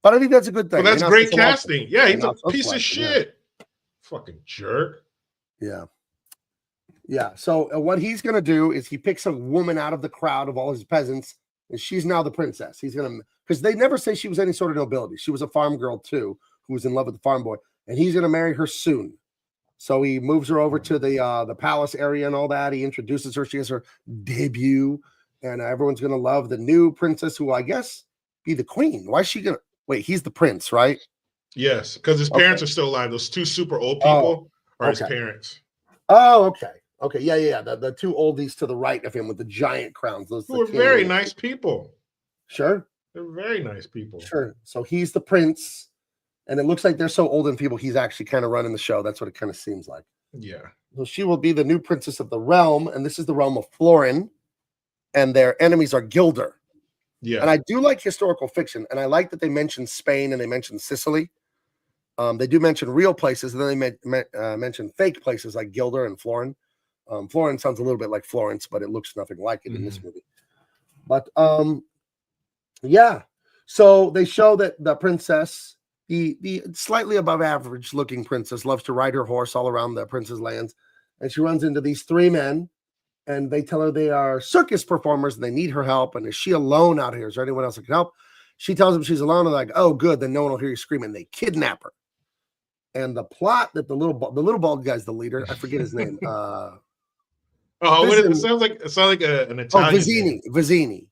[SPEAKER 3] but I think that's a good thing.
[SPEAKER 1] Well, that's great casting. Yeah, he's a piece of shit. Fucking jerk.
[SPEAKER 3] Yeah. Yeah. So what he's gonna do is he picks a woman out of the crowd of all his peasants, and she's now the princess. He's gonna, because they never say she was any sort of nobility. She was a farm girl too, who was in love with the farm boy, and he's gonna marry her soon. So he moves her over to the palace area and all that. He introduces her. She has her debut, and everyone's gonna love the new princess, who I guess be the queen. Why is she gonna wait? He's the prince, right?
[SPEAKER 1] Yes, because his parents are still alive. Those two super old
[SPEAKER 3] Oh,
[SPEAKER 1] people are his
[SPEAKER 3] okay.
[SPEAKER 1] parents.
[SPEAKER 3] Oh, okay. Okay. Yeah. The two oldies to the right of him with the giant crowns. Those
[SPEAKER 1] Who are very nice people.
[SPEAKER 3] Sure.
[SPEAKER 1] They're very nice people.
[SPEAKER 3] Sure. So he's the prince, and it looks like they're so old and feeble, he's actually kind of running the show. That's what it kind of seems like.
[SPEAKER 1] Yeah.
[SPEAKER 3] So she will be the new princess of the realm, and this is the realm of Florin, and their enemies are Gilder.
[SPEAKER 1] Yeah.
[SPEAKER 3] And I do like historical fiction, and I like that they mention Spain and they mention Sicily. They do mention real places, and then they mention fake places like Gilder and Florin. Florin sounds a little bit like Florence, but it looks nothing like it in this movie. But yeah. So they show that the princess, the slightly above average looking princess, loves to ride her horse all around the prince's lands, and she runs into these three men, and they tell her they are circus performers and they need her help. And is she alone out here? Is there anyone else that can help? She tells them she's alone. And they're like, oh, good, then no one will hear you screaming. They kidnap her. And the plot that the little bald guy's the leader. I forget his name.
[SPEAKER 1] Oh, what is it? It sounds like an Italian.
[SPEAKER 3] Oh, Vizzini.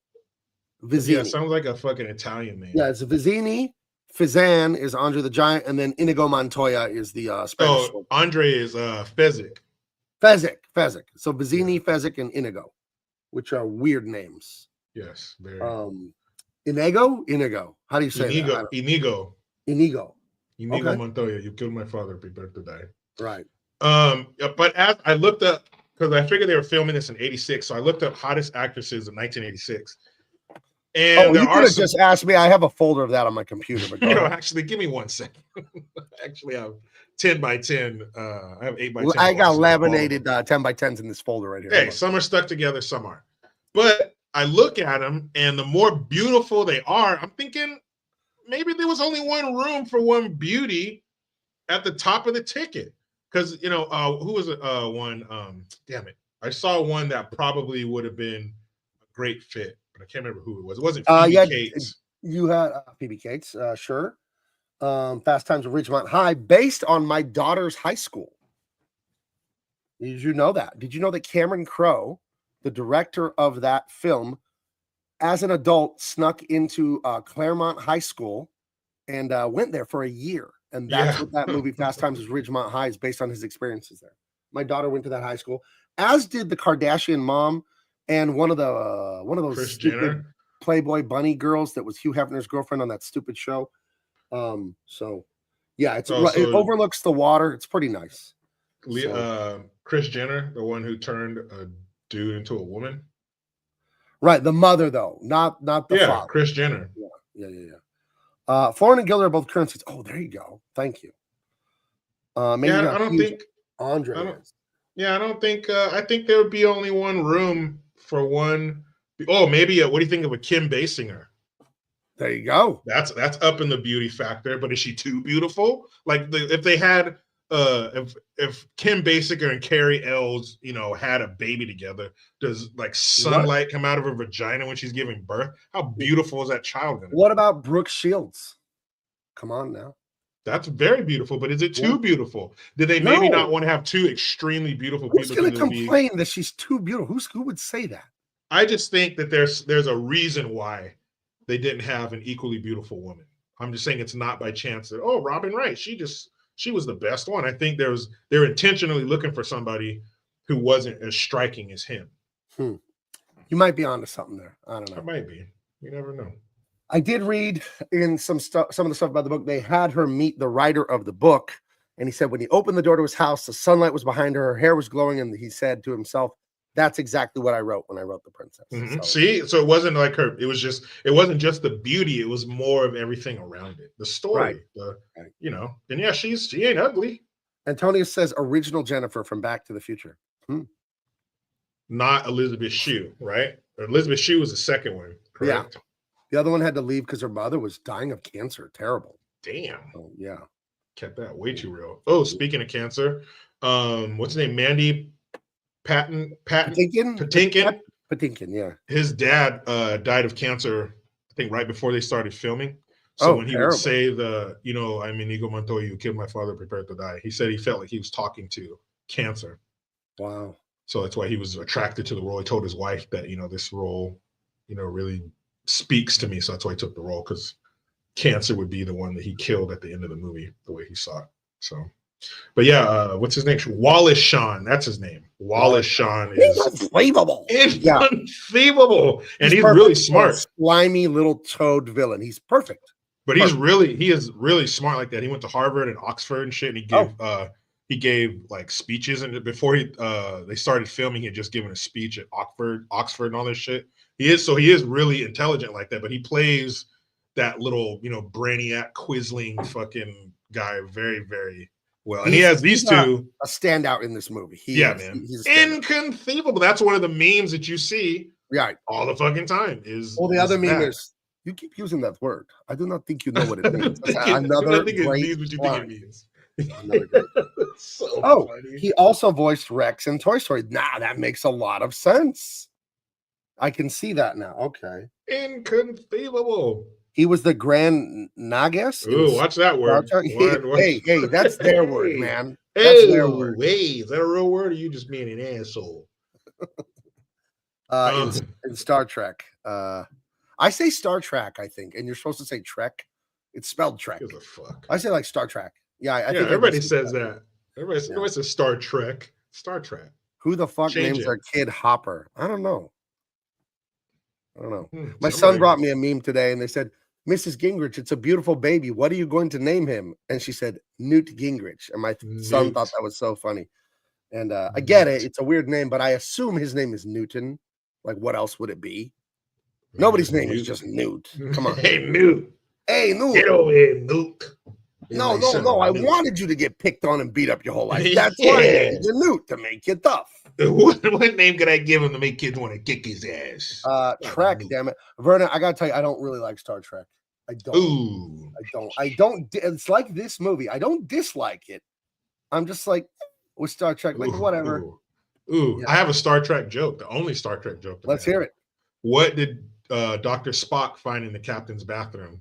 [SPEAKER 1] Yeah, it sounds like a fucking Italian name.
[SPEAKER 3] Yeah, it's Vizzini. Fizan is Andre the Giant, and then Inigo Montoya is the Spanish.
[SPEAKER 1] Oh, Andre is Fezzik.
[SPEAKER 3] Fezzik. So Vizzini, Fezzik, and Inigo, which are weird names.
[SPEAKER 1] Yes, very.
[SPEAKER 3] Inigo. How do you say that?
[SPEAKER 1] Inigo
[SPEAKER 3] Okay.
[SPEAKER 1] Montoya. You killed my father. Prepare to die.
[SPEAKER 3] Right.
[SPEAKER 1] But as I looked up, because I figured they were filming this in '86, so I looked up hottest actresses in 1986. And
[SPEAKER 3] you could have just asked me. I have a folder of that on my computer. But
[SPEAKER 1] actually, give me 1 second. Actually, I have 10 by 10. I have 8 by 10.
[SPEAKER 3] I got laminated 10 by 10s in this folder right here.
[SPEAKER 1] Hey, some are stuck together, some aren't. But I look at them, and the more beautiful they are, I'm thinking maybe there was only one room for one beauty at the top of the ticket. Because, who was one? Damn it. I saw one that probably would have been a great fit, but I can't remember who it was. It wasn't Phoebe Cates.
[SPEAKER 3] You had Phoebe Cates, sure. Fast Times at Ridgemont High, based on my daughter's high school. Did you know that? Did you know that Cameron Crowe, the director of that film, as an adult, snuck into Claremont High School and went there for a year? And that's what that movie, Fast Times at Ridgemont High, is based on his experiences there. My daughter went to that high school, as did the Kardashian mom and one of those
[SPEAKER 1] Kris
[SPEAKER 3] stupid
[SPEAKER 1] Jenner.
[SPEAKER 3] Playboy bunny girls that was Hugh Hefner's girlfriend on that stupid show. So yeah, it overlooks the water. It's pretty nice.
[SPEAKER 1] Kris Jenner, the one who turned a dude into a woman.
[SPEAKER 3] Right, the mother though, not the father.
[SPEAKER 1] Kris Jenner.
[SPEAKER 3] Yeah. Florin and Gilder are both currencies. Oh, there you go. Thank you. Maybe
[SPEAKER 1] I don't think
[SPEAKER 3] Andre.
[SPEAKER 1] I don't think. I think there would be only one room for one. Oh, maybe. What do you think of a Kim Basinger?
[SPEAKER 3] There you go.
[SPEAKER 1] That's up in the beauty factor. But is she too beautiful? Like if they had, if Kim Basinger and Carrie Ells, had a baby together, does like sunlight come out of her vagina when she's giving birth? How beautiful is that child gonna be?
[SPEAKER 3] What about Brooke Shields? Come on now.
[SPEAKER 1] That's very beautiful, but is it too beautiful? Did they maybe not want to have two extremely beautiful people?
[SPEAKER 3] Who's going to complain that she's too beautiful? Who would say that?
[SPEAKER 1] I just think that there's a reason why they didn't have an equally beautiful woman. I'm just saying it's not by chance that Robin Wright, she was the best one. I think they're intentionally looking for somebody who wasn't as striking as him.
[SPEAKER 3] You might be onto something there. I don't know.
[SPEAKER 1] It might be. You never know.
[SPEAKER 3] I did read in some of the stuff about the book. They had her meet the writer of the book, and he said when he opened the door to his house, the sunlight was behind her, her hair was glowing, and he said to himself, "That's exactly what I wrote when I wrote The Princess."
[SPEAKER 1] Mm-hmm. So it wasn't like her. It wasn't just the beauty. It was more of everything around it. The story, And yeah, she ain't ugly.
[SPEAKER 3] Antonio says original Jennifer from Back to the Future.
[SPEAKER 1] Not Elizabeth Shue, right? Elizabeth Shue was the second one, correct?
[SPEAKER 3] Yeah. The other one had to leave because her mother was dying of cancer. Terrible.
[SPEAKER 1] Damn.
[SPEAKER 3] Oh, yeah.
[SPEAKER 1] Kept that way too real. Oh, speaking of cancer, what's his name? Mandy Patinkin.
[SPEAKER 3] Yeah.
[SPEAKER 1] His dad died of cancer, I think, right before they started filming. So when he would say Inigo Montoya, you killed my father, prepare to die, he said he felt like he was talking to cancer.
[SPEAKER 3] Wow.
[SPEAKER 1] So that's why he was attracted to the role. He told his wife that, this role, really speaks to me. So that's why he took the role, because cancer would be the one that he killed at the end of the movie, the way he saw it. So, but yeah, what's his name? Wallace Shawn. That's his name. Wallace Shawn is
[SPEAKER 3] unbelievable.
[SPEAKER 1] inconceivable, and he's really smart.
[SPEAKER 3] Slimy little toad villain. He's perfect.
[SPEAKER 1] But he is really smart like that. He went to Harvard and Oxford and shit, and he gave like speeches, and before they started filming, he had just given a speech at Oxford and all this shit. He is really intelligent like that, but he plays that little, brainiac, quisling fucking guy very, very well. And he has these two
[SPEAKER 3] a standout in this movie.
[SPEAKER 1] He's inconceivable. That's one of the memes that you see all the fucking time.
[SPEAKER 3] The other meme is, you keep using that word. I do not think you know what it means. Another great funny. He also voiced Rex in Toy Story. That makes a lot of sense. I can see that now. Okay.
[SPEAKER 1] Inconceivable.
[SPEAKER 3] He was the Grand Nagus.
[SPEAKER 1] Ooh, watch that word.
[SPEAKER 3] Hey, that's their word, man. That's their word.
[SPEAKER 1] Hey, is that a real word, or you just being an asshole?
[SPEAKER 3] In Star Trek. I say Star Trek, I think, and you're supposed to say Trek. It's spelled Trek.
[SPEAKER 1] Who the fuck?
[SPEAKER 3] I say like Star Trek. I think
[SPEAKER 1] everybody says that. Everybody says Star Trek. Star Trek.
[SPEAKER 3] Who the fuck names their kid Hopper? I don't know. My son brought me a meme today, and they said, "Mrs. Gingrich, it's a beautiful baby. What are you going to name him?" And she said, "Newt Gingrich." And my son thought that was so funny. And I get it. It's a weird name, but I assume his name is Newton. Like, what else would it be? Nobody's name is just Newt. Come on.
[SPEAKER 1] Hey, Newt.
[SPEAKER 3] Hey, Newt.
[SPEAKER 1] Get over here, Newt.
[SPEAKER 3] No. I wanted you to get picked on and beat up your whole life. That's why I named you Newt, to make you tough.
[SPEAKER 1] What name could I give him to make kids want to kick his ass?
[SPEAKER 3] Trek, damn it. Vernon, I gotta tell you, I don't really like Star Trek. I don't.
[SPEAKER 1] Ooh.
[SPEAKER 3] I don't. It's like this movie. I don't dislike it. I'm just like, with Star Trek, like, whatever.
[SPEAKER 1] Ooh. Yeah. I have a Star Trek joke, the only Star Trek joke.
[SPEAKER 3] Let's hear it.
[SPEAKER 1] What did Dr. Spock find in the captain's bathroom?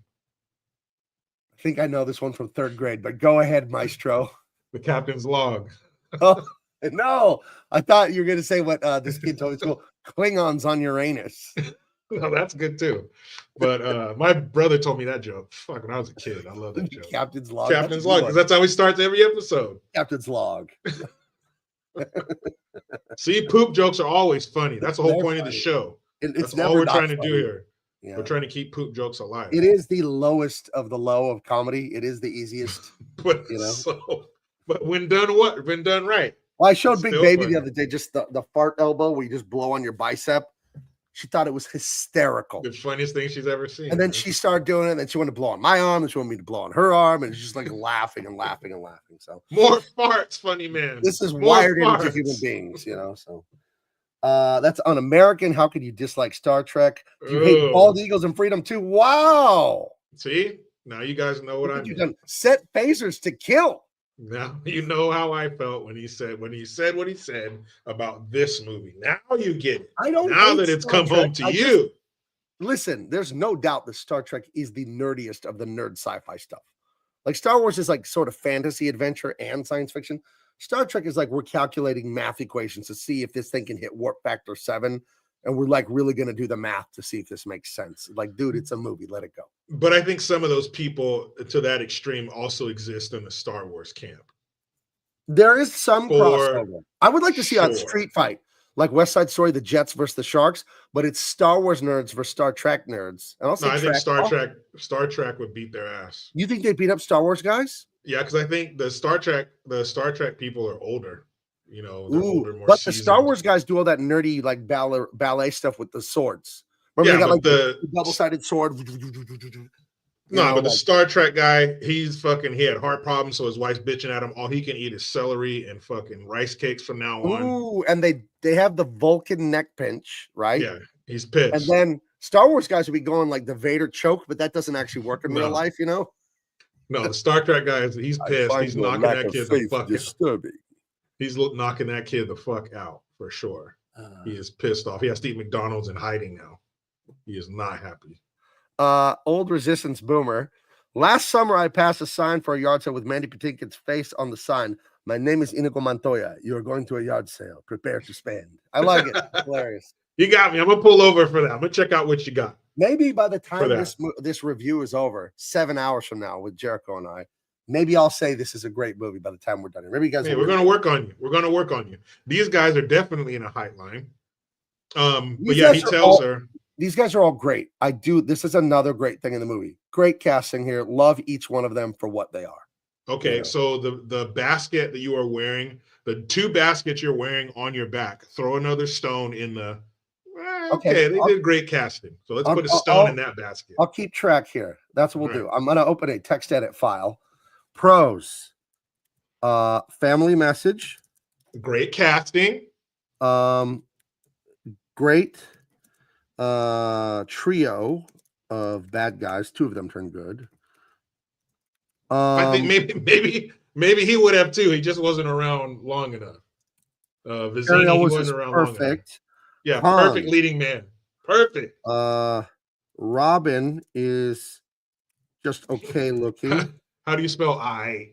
[SPEAKER 3] I think I know this one from 3rd grade, but go ahead, Maestro.
[SPEAKER 1] The captain's log.
[SPEAKER 3] Oh, no, I thought you were going to say what this kid told me at school. Klingons on Uranus.
[SPEAKER 1] No, that's good too. But my brother told me that joke. Fuck, when I was a kid, I love that joke.
[SPEAKER 3] Captain's log.
[SPEAKER 1] Captain's log, because that's how he starts every episode.
[SPEAKER 3] Captain's log.
[SPEAKER 1] See, poop jokes are always funny. That's the whole point of the show.
[SPEAKER 3] It's
[SPEAKER 1] that's all we're trying to do here. Yeah. We're trying to keep poop jokes alive.
[SPEAKER 3] It is the lowest of the low of comedy. It is the easiest.
[SPEAKER 1] But when done right.
[SPEAKER 3] Well, I showed Big Baby the other day just the fart elbow where you just blow on your bicep. She thought it was hysterical.
[SPEAKER 1] The funniest thing she's ever seen.
[SPEAKER 3] And then she started doing it, and then she wanted to blow on my arm, and she wanted me to blow on her arm, and it's just like laughing and laughing and laughing. So
[SPEAKER 1] more farts, funny man.
[SPEAKER 3] This is wired into human beings, So that's un-American. How could you dislike Star Trek? Do you hate bald eagles and freedom too? Wow.
[SPEAKER 1] See, now you guys know what I mean.
[SPEAKER 3] Set phasers to kill.
[SPEAKER 1] Now you know how I felt when he said what he said about this movie. Now you get it.
[SPEAKER 3] I don't.
[SPEAKER 1] Now that it's come home to you.
[SPEAKER 3] Listen, there's no doubt that Star Trek is the nerdiest of the nerd sci-fi stuff. Like Star Wars is like sort of fantasy adventure and science fiction. Star Trek is like we're calculating math equations to see if this thing can hit warp factor 7. And we're like really going to do the math to see if this makes sense. Like, dude, it's a movie. Let it go.
[SPEAKER 1] But I think some of those people to that extreme also exist in the Star Wars camp.
[SPEAKER 3] There is some crossover. I would like to see a street fight, like West Side Story, the Jets versus the Sharks, but it's Star Wars nerds versus Star Trek nerds. And also,
[SPEAKER 1] I think Star Trek would beat their ass.
[SPEAKER 3] You think they'd beat up Star Wars guys?
[SPEAKER 1] Yeah, because I think the Star Trek people are older. Older, more
[SPEAKER 3] but
[SPEAKER 1] seasoned.
[SPEAKER 3] The Star Wars guys do all that nerdy like ballet stuff with the swords. Remember they got like the double-sided sword.
[SPEAKER 1] But the Star Trek guy, he had heart problems, so his wife's bitching at him. All he can eat is celery and fucking rice cakes from now on.
[SPEAKER 3] Ooh, and they have the Vulcan neck pinch, right?
[SPEAKER 1] Yeah, he's pissed.
[SPEAKER 3] And then Star Wars guys would be going like the Vader choke, but that doesn't actually work in real life, No,
[SPEAKER 1] the Star Trek guy, he's pissed. He's knocking that kid the fuck out. He's knocking that kid the fuck out for sure. He is pissed off. He has to eat McDonald's in hiding now. He is not happy.
[SPEAKER 3] Old resistance boomer. Last summer, I passed a sign for a yard sale with Mandy Patinkin's face on the sign. My name is Inigo Montoya. You are going to a yard sale. Prepare to spend. I like it. Hilarious.
[SPEAKER 1] You got me. I'm gonna pull over for that. I'm gonna check out what you got.
[SPEAKER 3] Maybe by the time
[SPEAKER 1] that.
[SPEAKER 3] this review is over, 7 hours from now with Jericho and I, maybe I'll say this is a great movie by the time we're done. Maybe you guys.
[SPEAKER 1] Hey, we're gonna work on you. We're gonna work on you. These guys are definitely in a height line. But yeah, he tells her.
[SPEAKER 3] These guys are all great. This is another great thing in the movie. Great casting here. Love each one of them for what they are.
[SPEAKER 1] Okay, so the basket that you are wearing, the 2 baskets you're wearing on your back, throw another stone in the. Okay, they did great casting. So let's put a stone in that basket.
[SPEAKER 3] I'll keep track here. That's what we'll do. I'm gonna open a text edit file. Pros. Family message.
[SPEAKER 1] Great casting.
[SPEAKER 3] Great trio of bad guys. 2 of them turned good.
[SPEAKER 1] I think maybe he would have too. He just wasn't around long enough. Vizzini, he wasn't around long enough. Yeah, perfect leading man. Perfect.
[SPEAKER 3] Robin is just okay looking.
[SPEAKER 1] How do you spell I?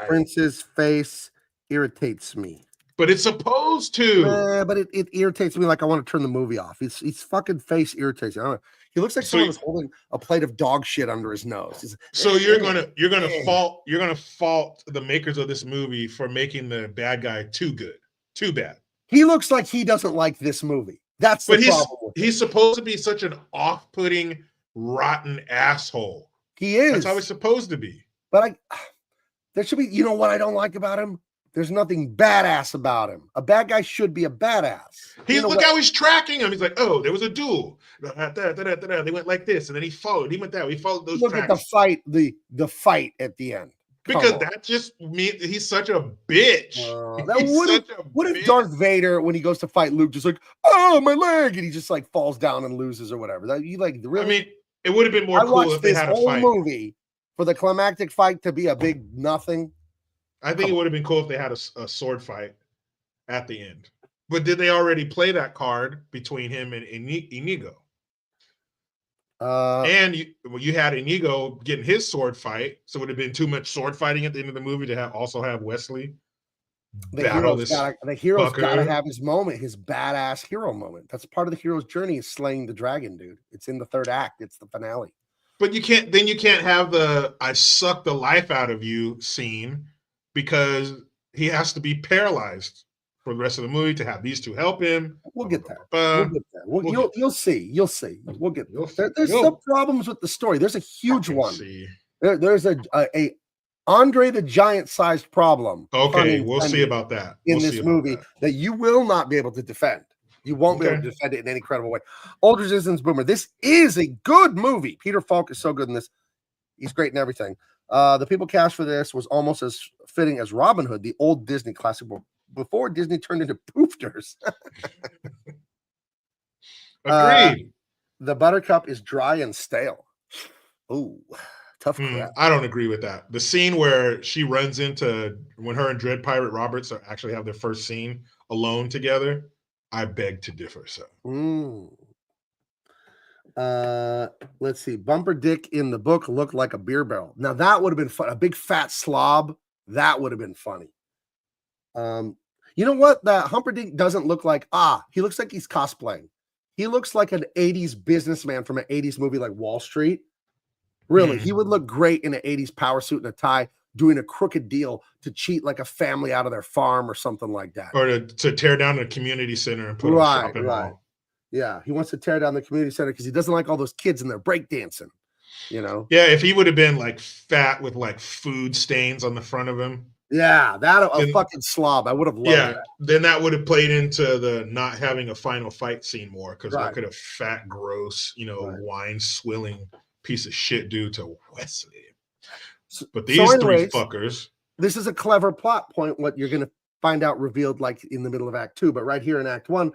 [SPEAKER 3] Prince's face irritates me.
[SPEAKER 1] But it's supposed to.
[SPEAKER 3] But it irritates me like I want to turn the movie off. His fucking face irritates me. I don't know. He looks like someone was holding a plate of dog shit under his nose.
[SPEAKER 1] So you're gonna fault the makers of this movie for making the bad guy too good, too bad.
[SPEAKER 3] He looks like he doesn't like this movie. That's the problem.
[SPEAKER 1] He's supposed to be such an off-putting, rotten asshole.
[SPEAKER 3] He is.
[SPEAKER 1] That's how he's supposed to be.
[SPEAKER 3] But there should be. You know what I don't like about him? There's nothing badass about him. A bad guy should be a badass.
[SPEAKER 1] Look how he's tracking him. He's like, oh, there was a duel. They went like this, and then he followed. He went that way. He followed those.
[SPEAKER 3] Look at the fight. The fight at the end.
[SPEAKER 1] Because that just means he's such a bitch.
[SPEAKER 3] What if Darth Vader, when he goes to fight Luke, just like, oh, my leg, and he just like falls down and loses or whatever? That you like really?
[SPEAKER 1] I mean, it would have been more cool if they had a fight.
[SPEAKER 3] Movie for the climactic fight to be a big nothing.
[SPEAKER 1] I think it would have been cool if they had a sword fight at the end. But did they already play that card between him and Inigo? And you had Inigo getting his sword fight, so it would have been too much sword fighting at the end of the movie to also have Wesley battle this.
[SPEAKER 3] The hero's got to have his moment, his badass hero moment. That's part of the hero's journey is slaying the dragon, dude. It's in the 3rd act. It's the finale.
[SPEAKER 1] But you can't have the "I suck the life out of you" scene because he has to be paralyzed for the rest of the movie to have these 2 help him.
[SPEAKER 3] We'll get there. You'll see. We'll get there. There's some problems with the story. There's a huge one. There's a Andre the Giant sized problem.
[SPEAKER 1] Okay, we'll see about that.
[SPEAKER 3] In this movie that you will not be able to defend. You won't be able to defend it in any credible way. Old Resistance Boomer. This is a good movie. Peter Falk is so good in this. He's great in everything. The people cast for this was almost as fitting as Robin Hood, the old Disney classic before Disney turned into poofters.
[SPEAKER 1] Agreed.
[SPEAKER 3] The Buttercup is dry and stale. Ooh, tough crap.
[SPEAKER 1] I don't agree with that. The scene where she runs into when her and Dread Pirate Roberts actually have their first scene alone together, I beg to differ. So.
[SPEAKER 3] Let's see. Bumper Dick in the book looked like a beer barrel. Now that would have been fun. A big fat slob. That would have been funny. You know what? That Humperdinck doesn't look like. He looks like he's cosplaying. He looks like an 80s businessman from an 80s movie like Wall Street. Really, he would look great in an 80s power suit and a tie, doing a crooked deal to cheat like a family out of their farm or something like that.
[SPEAKER 1] Or to tear down a community center and put a shopping mall.
[SPEAKER 3] Yeah, he wants to tear down the community center because he doesn't like all those kids in there breakdancing, you know?
[SPEAKER 1] Yeah, if he would have been like fat with like food stains on the front of him.
[SPEAKER 3] Yeah, a fucking slob. I would have loved that.
[SPEAKER 1] Then that would have played into the not having a final fight scene more because look at a fat, gross, wine swilling piece of shit dude to Wesley. But these 3 fuckers.
[SPEAKER 3] This is a clever plot point, what you're going to find out revealed like in the middle of Act 2. But right here in Act 1,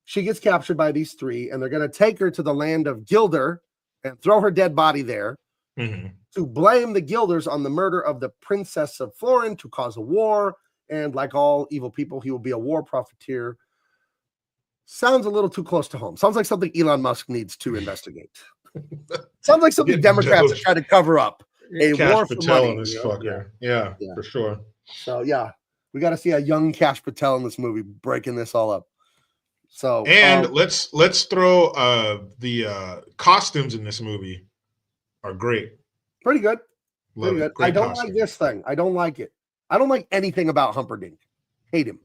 [SPEAKER 3] she gets captured by these 3, and they're going to take her to the land of Gilder and throw her dead body there to blame the Gilders on the murder of the Princess of Florin to cause a war. And like all evil people, he will be a war profiteer. Sounds a little too close to home. Sounds like something Elon Musk needs to investigate. Sounds like something Democrats are trying to cover up. A war for money.
[SPEAKER 1] On this fucker. Yeah, for sure.
[SPEAKER 3] So, we got to see a young Cash Patel in this movie breaking this all up. So
[SPEAKER 1] And let's throw the costumes in this movie are great.
[SPEAKER 3] pretty good.
[SPEAKER 1] Love
[SPEAKER 3] Pretty
[SPEAKER 1] it.
[SPEAKER 3] good. I
[SPEAKER 1] Great
[SPEAKER 3] don't
[SPEAKER 1] costume.
[SPEAKER 3] like this thing. I don't like it. I don't like anything about Humperdinck. Hate him.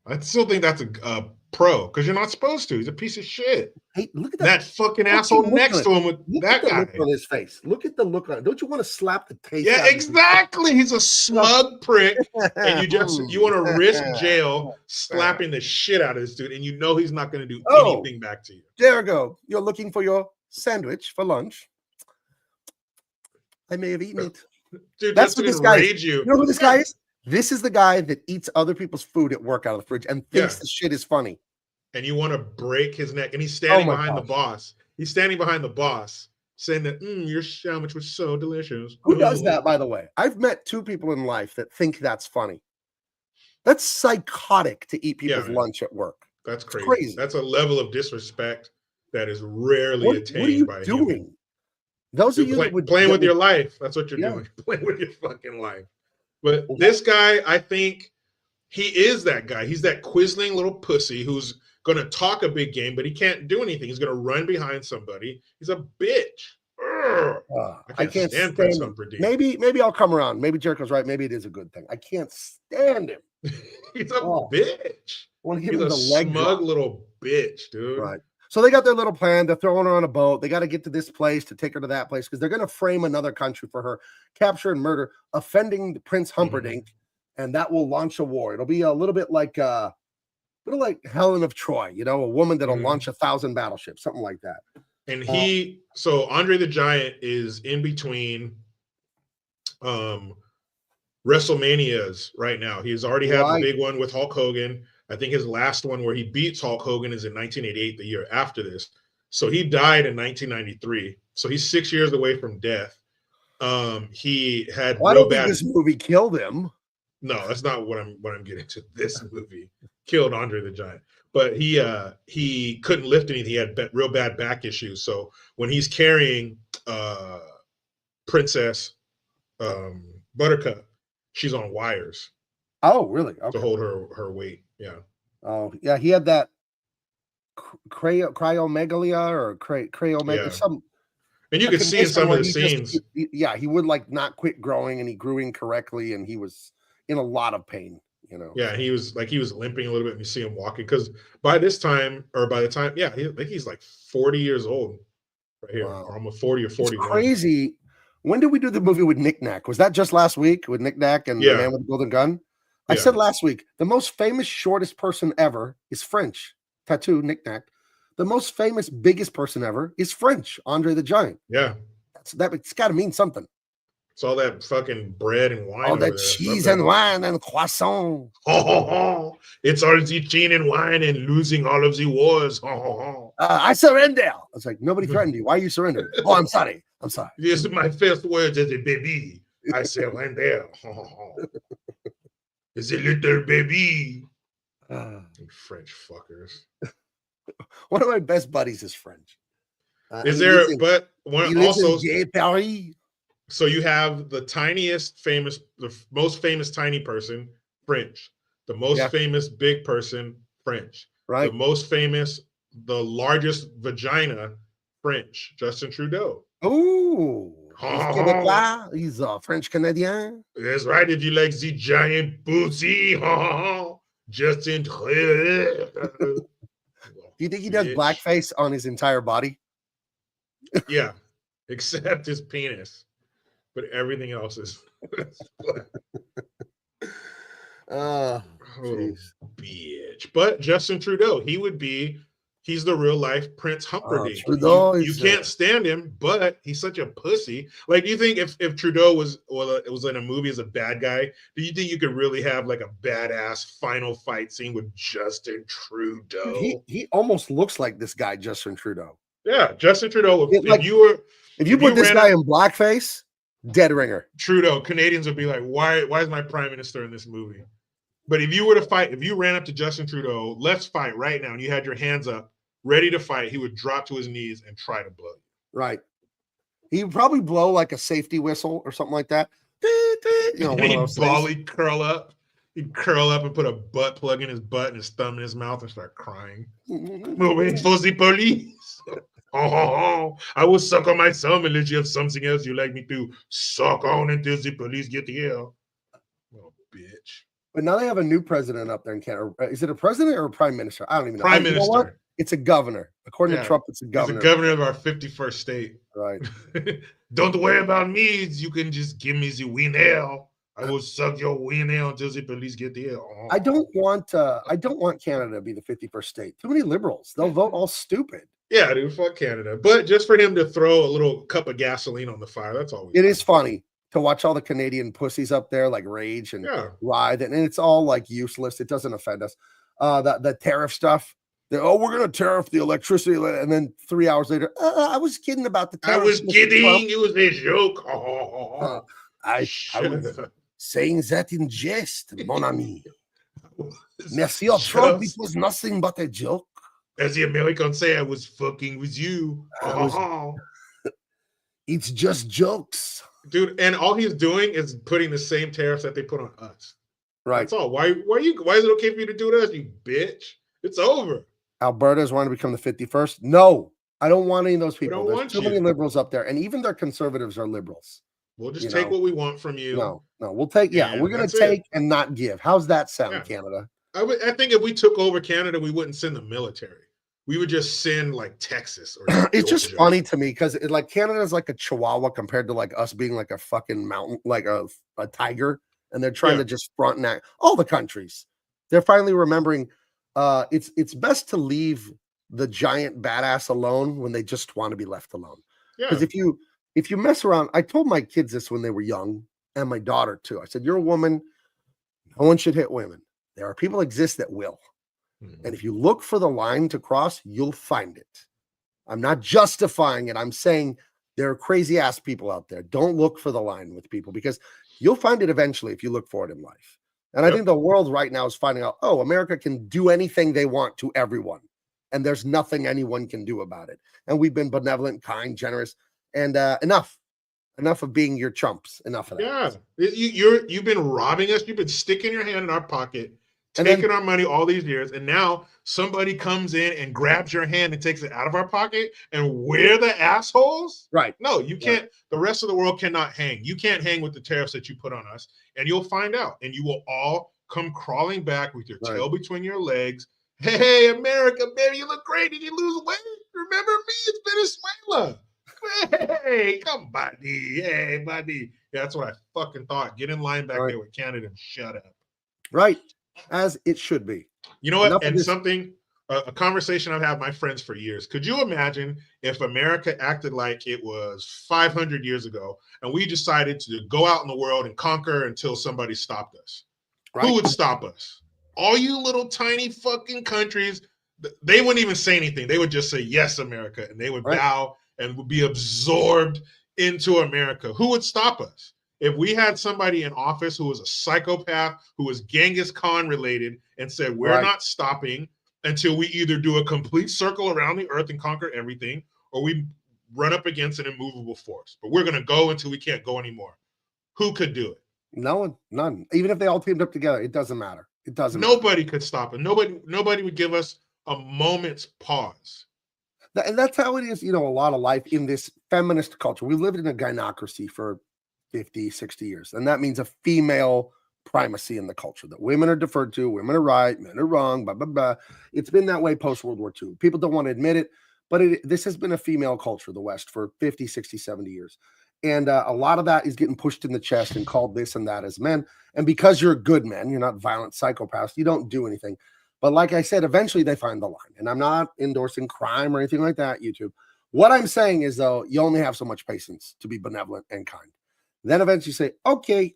[SPEAKER 1] I still think that's a pro because you're not supposed to. He's a piece of shit.
[SPEAKER 3] Hey, look at
[SPEAKER 1] That fucking asshole
[SPEAKER 3] look
[SPEAKER 1] next
[SPEAKER 3] on
[SPEAKER 1] to him with
[SPEAKER 3] Look
[SPEAKER 1] that
[SPEAKER 3] at the
[SPEAKER 1] guy.
[SPEAKER 3] look on his face. Look at the look on it. Don't you want to slap the taste
[SPEAKER 1] Yeah,
[SPEAKER 3] out of
[SPEAKER 1] exactly. He's a smug prick,
[SPEAKER 3] his-
[SPEAKER 1] and you want to risk jail slapping the shit out of this dude, and you know he's not going to do
[SPEAKER 3] Oh.
[SPEAKER 1] anything back to you.
[SPEAKER 3] Jericho, you're looking for your sandwich for lunch. I may have eaten it.
[SPEAKER 1] Dude,
[SPEAKER 3] That's
[SPEAKER 1] just
[SPEAKER 3] what
[SPEAKER 1] to
[SPEAKER 3] this guy is.
[SPEAKER 1] enrage you.
[SPEAKER 3] You know who this guy is? This is the guy that eats other people's food at work out of the fridge and thinks
[SPEAKER 1] Yeah.
[SPEAKER 3] the shit is funny.
[SPEAKER 1] And you want to break his neck, and he's standing
[SPEAKER 3] my
[SPEAKER 1] behind the
[SPEAKER 3] gosh.
[SPEAKER 1] boss. He's standing behind the boss, saying that your sandwich was so delicious.
[SPEAKER 3] Who does that, by the way? I've met two people in life that think that's funny. That's psychotic to eat people's
[SPEAKER 1] man.
[SPEAKER 3] lunch at work.
[SPEAKER 1] That's crazy.
[SPEAKER 3] crazy.
[SPEAKER 1] That's a level of disrespect that is rarely
[SPEAKER 3] What
[SPEAKER 1] attained
[SPEAKER 3] are you
[SPEAKER 1] by a
[SPEAKER 3] doing?
[SPEAKER 1] human.
[SPEAKER 3] Those
[SPEAKER 1] Dude,
[SPEAKER 3] of you that would
[SPEAKER 1] playing
[SPEAKER 3] that
[SPEAKER 1] with
[SPEAKER 3] would-
[SPEAKER 1] your life. That's what you're
[SPEAKER 3] Yeah.
[SPEAKER 1] doing. Playing with your fucking life. But
[SPEAKER 3] Well,
[SPEAKER 1] this guy, I think he is that guy. He's that quisling little pussy who's going to talk a big game, but he can't do anything. He's going to run behind somebody. He's a bitch. Ugh.
[SPEAKER 3] I can't stand
[SPEAKER 1] Prince
[SPEAKER 3] him.
[SPEAKER 1] Humperdinck.
[SPEAKER 3] Maybe I'll come around. Maybe Jericho's right. Maybe it is a good thing. I can't stand him.
[SPEAKER 1] He's a
[SPEAKER 3] Oh.
[SPEAKER 1] bitch.
[SPEAKER 3] I want to give
[SPEAKER 1] He's
[SPEAKER 3] him
[SPEAKER 1] a
[SPEAKER 3] the leg
[SPEAKER 1] smug
[SPEAKER 3] drop.
[SPEAKER 1] little bitch, dude.
[SPEAKER 3] Right. So they got their little plan. They're throwing her on a boat. They got to get to this place to take her to that place because they're going to frame another country for her capture and murder, offending the Prince Humperdinck, and that will launch a war. It'll be a little bit like Helen of Troy, you know, a woman that'll
[SPEAKER 1] Mhm.
[SPEAKER 3] launch 1,000 battleships, something like that.
[SPEAKER 1] And so Andre the Giant is in between WrestleManias right now. He's already had
[SPEAKER 3] Right.
[SPEAKER 1] the big one with Hulk Hogan. I think his last one where he beats Hulk Hogan is in 1988, the year after this. So he died in 1993. So he's 6 years away from death. He had
[SPEAKER 3] Well, I
[SPEAKER 1] real
[SPEAKER 3] don't think
[SPEAKER 1] bad.
[SPEAKER 3] this movie killed him.
[SPEAKER 1] No, that's not what I'm getting to. This movie killed Andre the Giant, but he couldn't lift anything. He had real bad back issues. So when he's carrying Princess Buttercup, she's on wires
[SPEAKER 3] Oh, really?
[SPEAKER 1] to
[SPEAKER 3] Okay.
[SPEAKER 1] hold her weight. Yeah,
[SPEAKER 3] Oh, yeah. He had that cryomegalia or cryomegalia.
[SPEAKER 1] Yeah.
[SPEAKER 3] Some
[SPEAKER 1] and you
[SPEAKER 3] a
[SPEAKER 1] could see in
[SPEAKER 3] condition
[SPEAKER 1] some of
[SPEAKER 3] where
[SPEAKER 1] the
[SPEAKER 3] he just-
[SPEAKER 1] scenes.
[SPEAKER 3] he would like not quit growing, and he grew incorrectly, and he was in a lot of pain. You know.
[SPEAKER 1] Yeah, he was limping a little bit, and you see him walking because by the time, yeah, I think he's like 40 years old right here,
[SPEAKER 3] Wow.
[SPEAKER 1] or almost 40 or
[SPEAKER 3] It's
[SPEAKER 1] 41.
[SPEAKER 3] crazy. When did we do the movie with Knick Knack? Was that just last week with Knick Knack and
[SPEAKER 1] Yeah.
[SPEAKER 3] the Man with the Golden Gun? I
[SPEAKER 1] Yeah.
[SPEAKER 3] said last week, the most famous, shortest person ever is French. Tattoo, Knick Knack. The most famous, biggest person ever is French, Andre the Giant.
[SPEAKER 1] Yeah,
[SPEAKER 3] It's got to mean something.
[SPEAKER 1] it's all that fucking bread and wine.
[SPEAKER 3] All
[SPEAKER 1] over
[SPEAKER 3] that
[SPEAKER 1] there.
[SPEAKER 3] cheese
[SPEAKER 1] That's
[SPEAKER 3] and wine and croissant.
[SPEAKER 1] It's all the cheese and wine and losing all of the wars.
[SPEAKER 3] I surrender. It's like, nobody threatened you. Why are you surrendering? Oh, I'm sorry. I'm sorry.
[SPEAKER 1] These are my first words as a baby. I surrender. It's a little baby. You French fuckers.
[SPEAKER 3] One of my best buddies is French.
[SPEAKER 1] Is
[SPEAKER 3] he
[SPEAKER 1] there?
[SPEAKER 3] lives in-
[SPEAKER 1] But
[SPEAKER 3] he
[SPEAKER 1] one
[SPEAKER 3] lives
[SPEAKER 1] also.
[SPEAKER 3] in Gay Paris.
[SPEAKER 1] So you have the most famous tiny person, French. The most
[SPEAKER 3] Yeah.
[SPEAKER 1] famous big person, French.
[SPEAKER 3] Right?
[SPEAKER 1] The most famous, the largest vagina, French. Justin Trudeau.
[SPEAKER 3] Oh, he's Québécois. He's a French Canadian.
[SPEAKER 1] That's right. If you like the giant booty, Justin Trudeau.
[SPEAKER 3] Do you think he does
[SPEAKER 1] Bitch.
[SPEAKER 3] blackface on his entire body?
[SPEAKER 1] Yeah, except his penis, but everything else is.
[SPEAKER 3] Oh,
[SPEAKER 1] Oh,
[SPEAKER 3] jeez.
[SPEAKER 1] bitch. But Justin Trudeau, he's the real life Prince Humperdinck.
[SPEAKER 3] Trudeau
[SPEAKER 1] you
[SPEAKER 3] is,
[SPEAKER 1] can't stand him, but he's such a pussy. Like, do you think if Trudeau was in a movie as a bad guy, do you think you could really have like a badass final fight scene with Justin Trudeau?
[SPEAKER 3] He almost looks like this guy, Justin Trudeau.
[SPEAKER 1] Yeah, Justin Trudeau.
[SPEAKER 3] It, like,
[SPEAKER 1] if you were
[SPEAKER 3] If you
[SPEAKER 1] If
[SPEAKER 3] put
[SPEAKER 1] you
[SPEAKER 3] this
[SPEAKER 1] ran
[SPEAKER 3] guy
[SPEAKER 1] a-
[SPEAKER 3] in blackface, dead ringer.
[SPEAKER 1] Trudeau, Canadians would be like, why is my prime minister in this movie? But if you were to fight, if you ran up to Justin Trudeau, let's fight right now, and you had your hands up, ready to fight, he would drop to his knees and try to blow you.
[SPEAKER 3] Right. He would probably blow like a safety whistle or something like that. You know, one
[SPEAKER 1] And
[SPEAKER 3] of
[SPEAKER 1] he'd
[SPEAKER 3] those things.
[SPEAKER 1] volley curl up. He'd curl up and put a butt plug in his butt and his thumb in his mouth and start crying. Moving for the police. I will suck on my thumb unless you have something else you like me to suck on until the police get here. Oh, bitch.
[SPEAKER 3] But now they have a new president up there in Canada. Is it a president or a prime minister? I don't even know.
[SPEAKER 1] Prime
[SPEAKER 3] You know
[SPEAKER 1] minister.
[SPEAKER 3] what? It's a governor. According
[SPEAKER 1] Yeah.
[SPEAKER 3] to Trump, it's a governor.
[SPEAKER 1] He's the governor of our 51st state.
[SPEAKER 3] Right.
[SPEAKER 1] Don't worry about me. You can just give me the wiener. I will suck your wiener until the police get here. Oh.
[SPEAKER 3] I don't want Canada to be the 51st state. Too many liberals. They'll vote all stupid.
[SPEAKER 1] Yeah, dude, fuck Canada. But just for him to throw a little cup of gasoline on the fire, that's all.
[SPEAKER 3] It is funny to watch all the Canadian pussies up there like rage and writhe, and it's all like useless. It doesn't offend us. The tariff stuff. We're gonna tariff the electricity, and then 3 hours later, I was kidding about the tariff.
[SPEAKER 1] I was kidding. It was a joke.
[SPEAKER 3] I was saying that in jest, mon ami. Merci Trump. It was nothing but a joke.
[SPEAKER 1] As the Americans say, I was fucking with you.
[SPEAKER 3] It's just jokes.
[SPEAKER 1] Dude, and all he's doing is putting the same tariffs that they put on us.
[SPEAKER 3] Right.
[SPEAKER 1] That's all. Why is it okay for you to do this, you bitch? It's over.
[SPEAKER 3] Alberta's wanting to become the 51st. No, I don't want any of those people. There's too many
[SPEAKER 1] you.
[SPEAKER 3] liberals up there, and even their conservatives are liberals.
[SPEAKER 1] We'll just take what we want from you.
[SPEAKER 3] No, we'll take. Yeah, we're gonna take and not give. How's that sound, Canada?
[SPEAKER 1] I think if we took over Canada, we wouldn't send the military. We would just send like Texas. Or
[SPEAKER 3] it's just funny to me because like Canada's like a chihuahua compared to like us being like a fucking mountain, like a tiger, and they're trying to just front and act. All the countries, they're finally remembering. It's best to leave the giant badass alone when they just want to be left alone. Because if you mess around, I told my kids this when they were young, and my daughter too. I said, "You're a woman. No one should hit women. There are people exist that will. And if you look for the line to cross, you'll find it. I'm not justifying it. I'm saying there are crazy ass people out there. Don't look for the line with people because you'll find it eventually if you look for it in life. And I think the world right now is finding out, oh, America can do anything they want to everyone. And there's nothing anyone can do about it. And we've been benevolent, kind, generous, and enough of being your chumps. Enough of that.
[SPEAKER 1] Yeah. You've been robbing us. You've been sticking your hand in our pocket, taking our money all these years, and now somebody comes in and grabs your hand and takes it out of our pocket, and we're the assholes?
[SPEAKER 3] Right.
[SPEAKER 1] No, you can't. Right. The rest of the world cannot hang. You can't hang with the tariffs that you put on us, and you'll find out, and you will all come crawling back with your tail between your legs. Hey, America, baby, you look great. Did you lose weight? Remember me? It's Venezuela. Hey, come, buddy. Hey, buddy. Yeah, that's what I fucking thought. Get in line back there with Canada and shut up.
[SPEAKER 3] Right. As it should be.
[SPEAKER 1] You know what? And something, a conversation I've had with my friends for years. Could you imagine if America acted like it was 500 years ago and we decided to go out in the world and conquer until somebody stopped us? Right. Who would stop us? All you little tiny fucking countries, they wouldn't even say anything. They would just say, yes, America. And they would bow and would be absorbed into America. Who would stop us? If we had somebody in office who was a psychopath, who was Genghis Khan related, and said, we're not stopping until we either do a complete circle around the earth and conquer everything, or we run up against an immovable force. But we're going to go until we can't go anymore. Who could do it?
[SPEAKER 3] No one, none. Even if they all teamed up together, it doesn't matter. It doesn't
[SPEAKER 1] Nobody could stop it. Nobody would give us a moment's pause.
[SPEAKER 3] And that's how it is, a lot of life in this feminist culture. We lived in a gynocracy for 50, 60 years. And that means a female primacy in the culture, that women are deferred to, women are right, men are wrong, blah, blah, blah. It's been that way post-World War II. People don't want to admit it, but this has been a female culture, the West, for 50, 60, 70 years. And a lot of that is getting pushed in the chest and called this and that as men. And because you're a good man, you're not violent psychopaths, you don't do anything. But like I said, eventually they find the line. And I'm not endorsing crime or anything like that, YouTube. What I'm saying is, though, you only have so much patience to be benevolent and kind. Then eventually say, okay,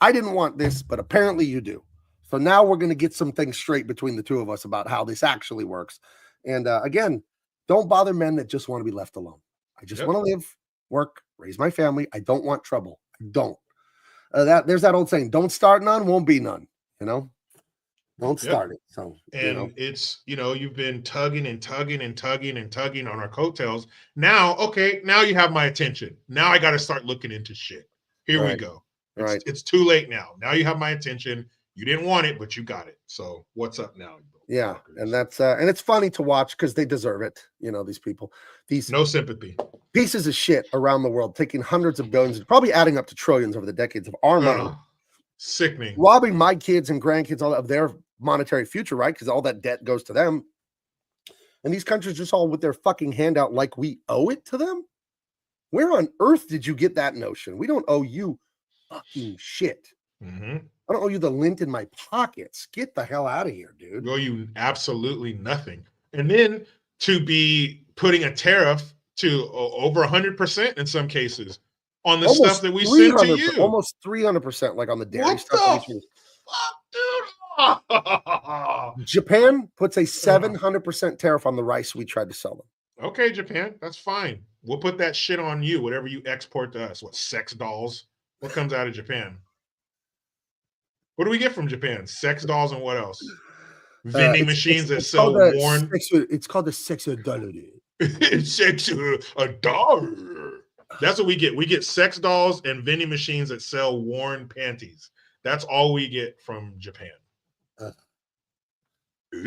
[SPEAKER 3] I didn't want this, but apparently you do. So now we're going to get some things straight between the two of us about how this actually works. And again, don't bother men that just want to be left alone. I just want to live, work, raise my family. I don't want trouble. I don't. There's that old saying, don't start none, won't be none. Don't start it. So,
[SPEAKER 1] it's, you've been tugging and tugging and tugging and tugging on our coattails. Now you have my attention. Now I got to start looking into shit. Here we go. It's too late now. Now you have my attention. You didn't want it, but you got it. So what's up now?
[SPEAKER 3] Yeah, and that's and it's funny to watch because they deserve it. You know, these people, these
[SPEAKER 1] no sympathy
[SPEAKER 3] pieces of shit around the world, taking hundreds of billions, probably adding up to trillions over the decades of our money,
[SPEAKER 1] sickening,
[SPEAKER 3] robbing my kids and grandkids all of their monetary future, right? Because all that debt goes to them. And these countries just all with their fucking handout like we owe it to them. Where on earth did you get that notion? We don't owe you fucking shit.
[SPEAKER 1] Mm-hmm.
[SPEAKER 3] I don't owe you the lint in my pockets. Get the hell out of here, dude.
[SPEAKER 1] We owe you absolutely nothing. And then to be putting a tariff to over 100% in some cases on the
[SPEAKER 3] Almost
[SPEAKER 1] stuff that we send to you.
[SPEAKER 3] Almost 300%, like on the dairy
[SPEAKER 1] What
[SPEAKER 3] stuff.
[SPEAKER 1] the fuck, dude?
[SPEAKER 3] Japan puts a 700% tariff on the rice we tried to sell them.
[SPEAKER 1] Okay, Japan, that's fine. We'll put that shit on you, whatever you export to us. What, sex dolls? What comes out of Japan? What do we get from Japan? Sex dolls and what else? Vending machines that sell worn.
[SPEAKER 3] It's called the sexuality.
[SPEAKER 1] Sex a dollar. That's what we get. We get sex dolls and vending machines that sell worn panties. That's all we get from Japan.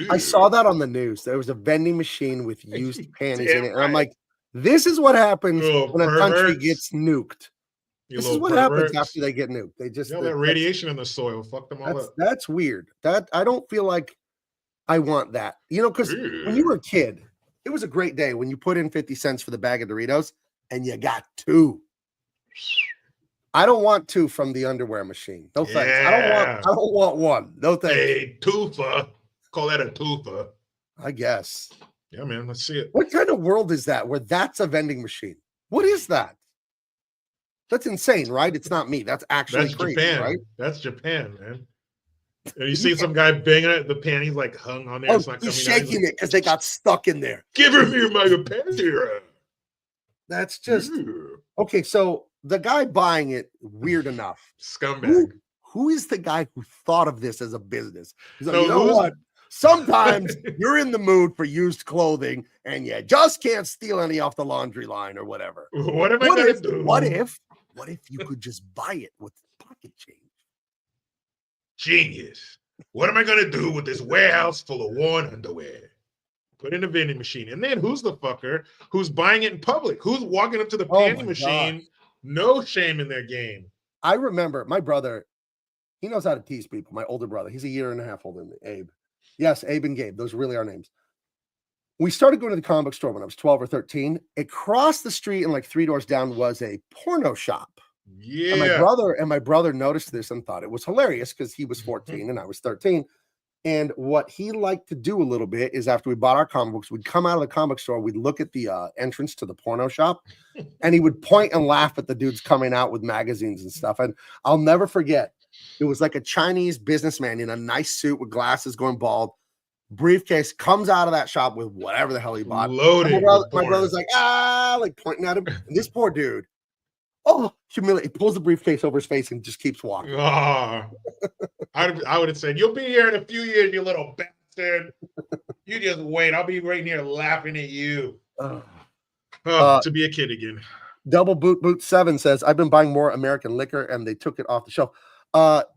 [SPEAKER 3] I saw that on the news. There was a vending machine with used panties in it. And I'm like, this is what happens when a country gets nuked. This is what happens after they get nuked. They just
[SPEAKER 1] that radiation in the soil. Fuck them all up.
[SPEAKER 3] That's weird. That I don't feel like I want that. You know, because when you were a kid, it was a great day when you put in 50 cents for the bag of Doritos and you got 2. I don't want 2 from the underwear machine. No thanks. I don't want 1. No thanks.
[SPEAKER 1] Hey, twofer. Call that a twofer.
[SPEAKER 3] I guess.
[SPEAKER 1] Yeah, man. Let's see it.
[SPEAKER 3] What kind of world is that where that's a vending machine? What is that? That's insane, right? It's not me. That's actually crazy,
[SPEAKER 1] Japan,
[SPEAKER 3] right?
[SPEAKER 1] That's Japan, man. And you see some guy banging it, the panties like hung on there.
[SPEAKER 3] Oh,
[SPEAKER 1] it's not
[SPEAKER 3] he's
[SPEAKER 1] coming
[SPEAKER 3] shaking it because they got stuck in there.
[SPEAKER 1] Give him here my panty.
[SPEAKER 3] That's just okay. So the guy buying it, weird enough.
[SPEAKER 1] Scumbag.
[SPEAKER 3] Who is the guy who thought of this as a business? He's like, you know what? Sometimes you're in the mood for used clothing and you just can't steal any off the laundry line or whatever.
[SPEAKER 1] What am I going to do?
[SPEAKER 3] What if you could just buy it with pocket change?
[SPEAKER 1] Genius. What am I going to do with this warehouse full of worn underwear? Put in a vending machine. And then who's the fucker who's buying it in public? Who's walking up to the panty machine? Gosh. No shame in their game.
[SPEAKER 3] I remember my brother, he knows how to tease people. My older brother, he's a year and a half older than me, Abe. Yes, Abe and Gabe. Those really are names. We started going to the comic book store when I was 12 or 13. Across the street and like 3 doors down was a porno shop.
[SPEAKER 1] Yeah.
[SPEAKER 3] And my brother noticed this and thought it was hilarious because he was 14 and I was 13. And what he liked to do a little bit is after we bought our comic books, we'd come out of the comic store, we'd look at the entrance to the porno shop, and he would point and laugh at the dudes coming out with magazines and stuff. And I'll never forget, it was like a Chinese businessman in a nice suit with glasses going bald, briefcase, comes out of that shop with whatever the hell he bought.
[SPEAKER 1] Loaded.
[SPEAKER 3] My brother's like, like pointing at him. And this poor dude, humiliate. He pulls the briefcase over his face and just keeps walking.
[SPEAKER 1] I would have said, you'll be here in a few years, you little bastard. You just wait. I'll be right here laughing at you. To be a kid again.
[SPEAKER 3] Double Boot 7 says, I've been buying more American liquor and they took it off the shelf.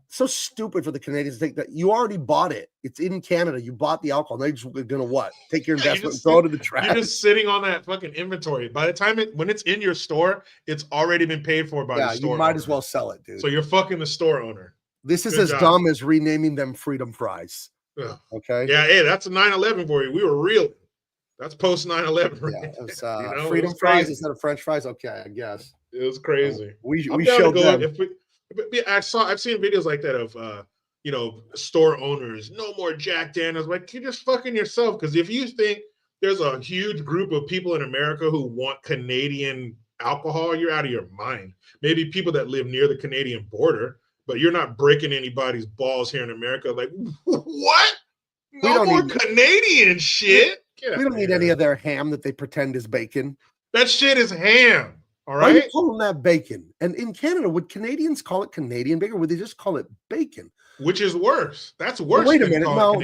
[SPEAKER 3] So stupid for the Canadians to think that you already bought it. It's in Canada. You bought the alcohol. They're just gonna what? Take your investment and throw it in the trash.
[SPEAKER 1] You're just sitting on that fucking inventory. By the time when it's in your store, it's already been paid for by the store.
[SPEAKER 3] You might as well sell it, dude.
[SPEAKER 1] So you're fucking the store owner.
[SPEAKER 3] This is as dumb as renaming them Freedom Fries.
[SPEAKER 1] Ugh.
[SPEAKER 3] Okay.
[SPEAKER 1] Yeah, hey, that's a 9/11 for you. We were real. That's post 9/11. Right?
[SPEAKER 3] Yeah, it's, Freedom Fries instead of French fries. Okay, I guess
[SPEAKER 1] it was crazy.
[SPEAKER 3] We showed them.
[SPEAKER 1] I've seen videos like that of store owners. No more Jack Daniels. Like, you're just fucking yourself. Because if you think there's a huge group of people in America who want Canadian alcohol, you're out of your mind. Maybe people that live near the Canadian border, but you're not breaking anybody's balls here in America. Like, what? No more Canadian shit.
[SPEAKER 3] We don't need any of their ham that they pretend is bacon.
[SPEAKER 1] That shit is ham. All right.
[SPEAKER 3] Why are you calling that bacon? And in Canada, would Canadians call it Canadian bacon, or would they just call it bacon?
[SPEAKER 1] Which is worse. That's worse.
[SPEAKER 3] Wait a minute. No,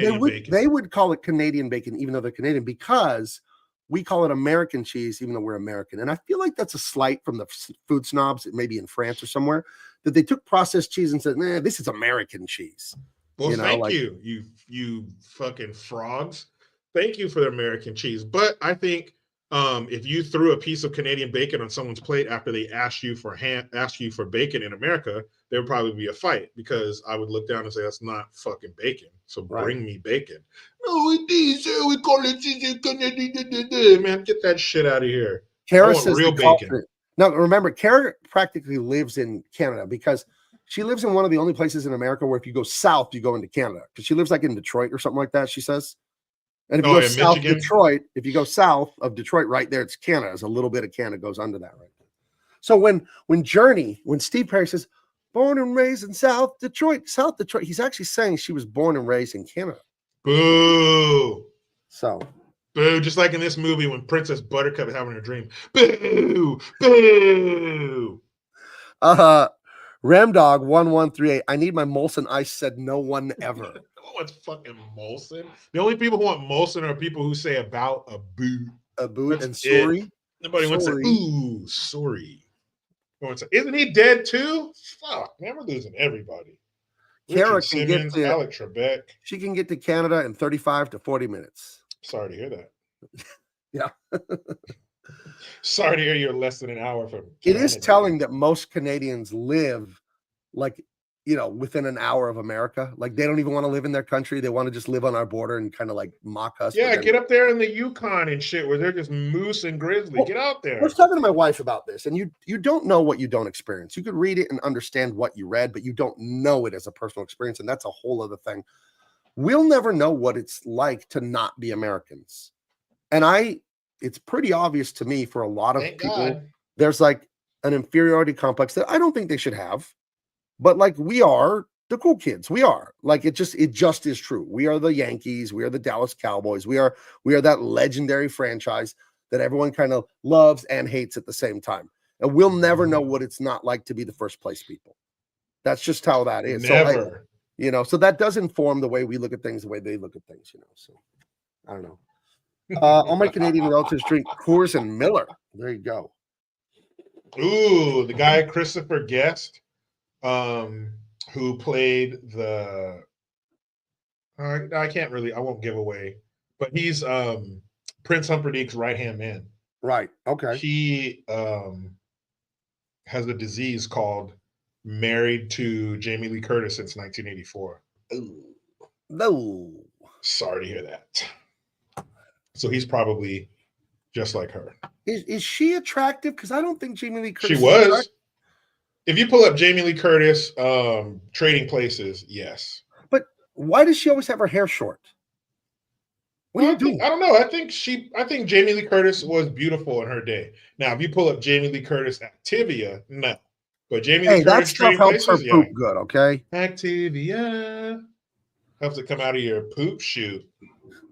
[SPEAKER 3] they would call it Canadian bacon, even though they're Canadian, because we call it American cheese, even though we're American. And I feel like that's a slight from the food snobs, maybe in France or somewhere, that they took processed cheese and said, nah, this is American cheese.
[SPEAKER 1] Well,
[SPEAKER 3] You know,
[SPEAKER 1] thank
[SPEAKER 3] like
[SPEAKER 1] you fucking frogs. Thank you for the American cheese. But I think if you threw a piece of Canadian bacon on someone's plate after they asked you for bacon in America, there would probably be a fight because I would look down and say that's not fucking bacon. So bring me bacon. No, it is. We call it. Man, get that shit out of here.
[SPEAKER 3] Kara
[SPEAKER 1] I want
[SPEAKER 3] says
[SPEAKER 1] real
[SPEAKER 3] the
[SPEAKER 1] bacon.
[SPEAKER 3] culprit. Now, remember, Kara practically lives in Canada because she lives in one of the only places in America where if you go south, you go into Canada. Because she lives like in Detroit or something like that, she says. And if you go
[SPEAKER 1] in
[SPEAKER 3] south
[SPEAKER 1] Michigan?
[SPEAKER 3] Detroit, if you go south of Detroit, right there, it's Canada. There's a little bit of Canada goes under that right there. So when Steve Perry says, born and raised in South Detroit, he's actually saying she was born and raised in Canada.
[SPEAKER 1] Boo.
[SPEAKER 3] So
[SPEAKER 1] Boo, just like in this movie when Princess Buttercup is having her dream. Boo, boo.
[SPEAKER 3] Ramdog 1138. I need my Molson Ice, said no one ever.
[SPEAKER 1] No one's fucking Molson. The only people who want Molson are people who say about a boo.
[SPEAKER 3] A boot
[SPEAKER 1] That's
[SPEAKER 3] and sorry.
[SPEAKER 1] Nobody wants to say, ooh, sorry. No one say, isn't he dead too? Fuck, man, we're losing everybody.
[SPEAKER 3] Kara
[SPEAKER 1] Richard
[SPEAKER 3] can
[SPEAKER 1] Simmons,
[SPEAKER 3] get to
[SPEAKER 1] Alec Trebek.
[SPEAKER 3] She can get to Canada in 35 to 40 minutes.
[SPEAKER 1] Sorry to hear that.
[SPEAKER 3] Yeah.
[SPEAKER 1] Sorry to hear you're less than an hour from
[SPEAKER 3] It is
[SPEAKER 1] Canada.
[SPEAKER 3] telling that most Canadians live like, within an hour of America. Like they don't even want to live in their country. They want to just live on our border and kind of like mock us.
[SPEAKER 1] Yeah, get up there in the Yukon and shit where they're just moose and grizzly. Get out there.
[SPEAKER 3] I was talking to my wife about this, and you don't know what you don't experience. You could read it and understand what you read, but you don't know it as a personal experience, and that's a whole other thing. We'll never know what it's like to not be Americans. And it's pretty obvious to me for a lot of people,
[SPEAKER 1] God.
[SPEAKER 3] There's like an inferiority complex that I don't think they should have. But like we are the cool kids. We are. Like it just is true. We are the Yankees. We are the Dallas Cowboys. We are that legendary franchise that everyone kind of loves and hates at the same time. And we'll never know what it's not like to be the first place people. That's just how that is.
[SPEAKER 1] Never.
[SPEAKER 3] So, so that does inform the way we look at things, the way they look at things, So I don't know. All my Canadian relatives drink Coors and Miller. There you go.
[SPEAKER 1] Ooh, the guy Christopher Guest, who played the I won't give away, but he's Prince Humperdinck's right-hand man.
[SPEAKER 3] Right. Okay.
[SPEAKER 1] He has a disease called married to Jamie Lee Curtis since 1984.
[SPEAKER 3] No.
[SPEAKER 1] Sorry to hear that. So he's probably just like her.
[SPEAKER 3] Is she attractive? Because I don't think Jamie Lee Curtis.
[SPEAKER 1] She was. If you pull up Jamie Lee Curtis, Trading Places, yes.
[SPEAKER 3] But why does she always have her hair short? What are you doing?
[SPEAKER 1] I don't know. I think Jamie Lee Curtis was beautiful in her day. Now, if you pull up Jamie Lee Curtis Activia, no. But Jamie Lee
[SPEAKER 3] that
[SPEAKER 1] Curtis
[SPEAKER 3] stuff
[SPEAKER 1] Trading
[SPEAKER 3] helps
[SPEAKER 1] Places,
[SPEAKER 3] her poop good, okay?
[SPEAKER 1] Activia helps it come out of your poop chute.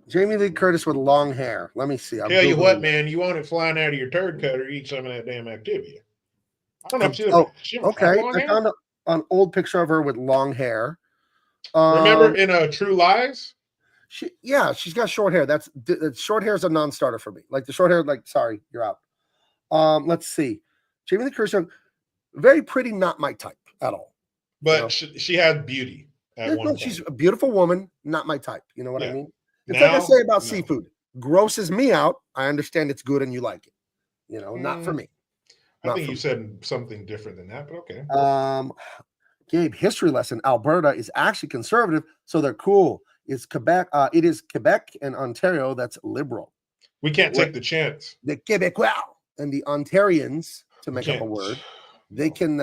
[SPEAKER 3] Jamie Lee Curtis with long hair. Let me see.
[SPEAKER 1] Tell you what, man, you want it flying out of your turd cutter, eat some of that damn Activia. I don't know if she
[SPEAKER 3] okay. I found an old picture of her with long hair.
[SPEAKER 1] Remember in True Lies?
[SPEAKER 3] She's got short hair. That's short hair is a non-starter for me. Like the short hair, sorry, you're out. Let's see. Jamie Lee Curtis, very pretty, not my type at all.
[SPEAKER 1] But she had beauty at one point.
[SPEAKER 3] She's a beautiful woman, not my type. You know what I mean? It's like I say about seafood. Grosses me out. I understand it's good and you like it. Not for me.
[SPEAKER 1] I think you said something different than that, but okay.
[SPEAKER 3] Gabe, history lesson. Alberta is actually conservative, so they're cool. It's Quebec. It is Quebec and Ontario that's liberal.
[SPEAKER 1] We can't take the chance.
[SPEAKER 3] The Quebecois and the Ontarians, to make up a word, they can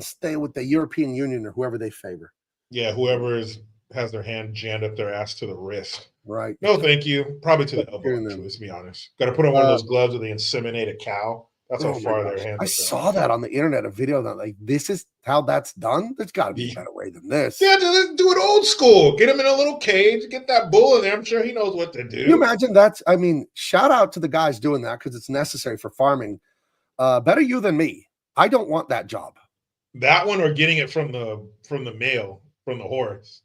[SPEAKER 3] stay with the European Union or whoever they favor.
[SPEAKER 1] Yeah, whoever has their hand jammed up their ass to the wrist.
[SPEAKER 3] Right.
[SPEAKER 1] No, thank you. Probably to the elbow, let's be honest. Got to put on one of those gloves where they inseminate a cow. That's how far their hands are.
[SPEAKER 3] I saw that on the internet, a video that this is how that's done. There's got to be a better way than this.
[SPEAKER 1] Yeah, let's do it old school. Get him in a little cage, get that bull in there. I'm sure he knows what to do.
[SPEAKER 3] Can you imagine shout out to the guys doing that because it's necessary for farming. Better you than me. I don't want that job.
[SPEAKER 1] That one or getting it from the male, from the horse.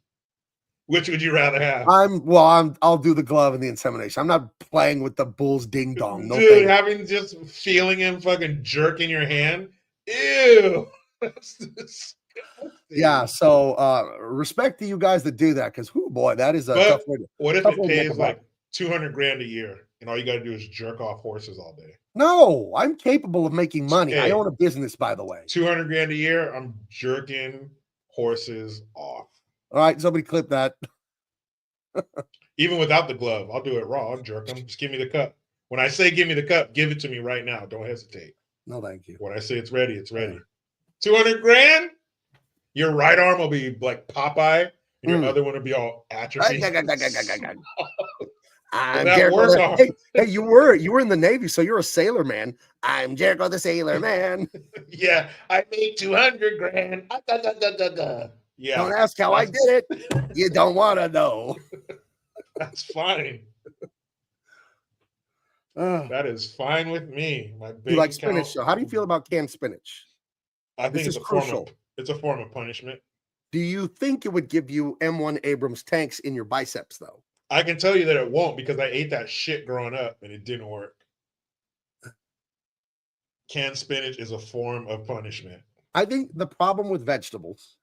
[SPEAKER 1] Which would you rather have?
[SPEAKER 3] I'll do the glove and the insemination. I'm not playing with the bull's ding dong. No,
[SPEAKER 1] having just feeling him fucking jerk in your hand. Ew. That's disgusting.
[SPEAKER 3] Yeah, so respect to you guys that do that, because boy, that is a tough way to,
[SPEAKER 1] what if
[SPEAKER 3] tough
[SPEAKER 1] it
[SPEAKER 3] way to make a
[SPEAKER 1] pays
[SPEAKER 3] buck.
[SPEAKER 1] like 200 grand a year and all you got to do is jerk off horses all day?
[SPEAKER 3] No, I'm capable of making money. I
[SPEAKER 1] Hey.
[SPEAKER 3] own a business, by the way.
[SPEAKER 1] 200 grand a year, I'm jerking horses off.
[SPEAKER 3] All right, somebody clip that.
[SPEAKER 1] Even without the glove, I'll do it raw. I'll jerk them. Just give me the cup. When I say give me the cup, give it to me right now. Don't hesitate.
[SPEAKER 3] No, thank you.
[SPEAKER 1] When I say it's ready, it's ready. 200 grand? Your right arm will be like Popeye, and your other one will be all atrophied.
[SPEAKER 3] I'm
[SPEAKER 1] that
[SPEAKER 3] Jericho.
[SPEAKER 1] work arm.
[SPEAKER 3] Hey, you were in the Navy, so you're a sailor man. I'm Jericho the Sailor Man.
[SPEAKER 1] Yeah, I made 200 grand. Yeah.
[SPEAKER 3] Don't ask how I did it. You don't want to know.
[SPEAKER 1] That's fine. That is fine with me. My
[SPEAKER 3] You like spinach, though. How do you feel about canned spinach?
[SPEAKER 1] I think it's crucial. It's a form of punishment.
[SPEAKER 3] Do you think it would give you M1 Abrams tanks in your biceps, though?
[SPEAKER 1] I can tell you that it won't, because I ate that shit growing up and it didn't work. Canned spinach is a form of punishment.
[SPEAKER 3] I think the problem with vegetables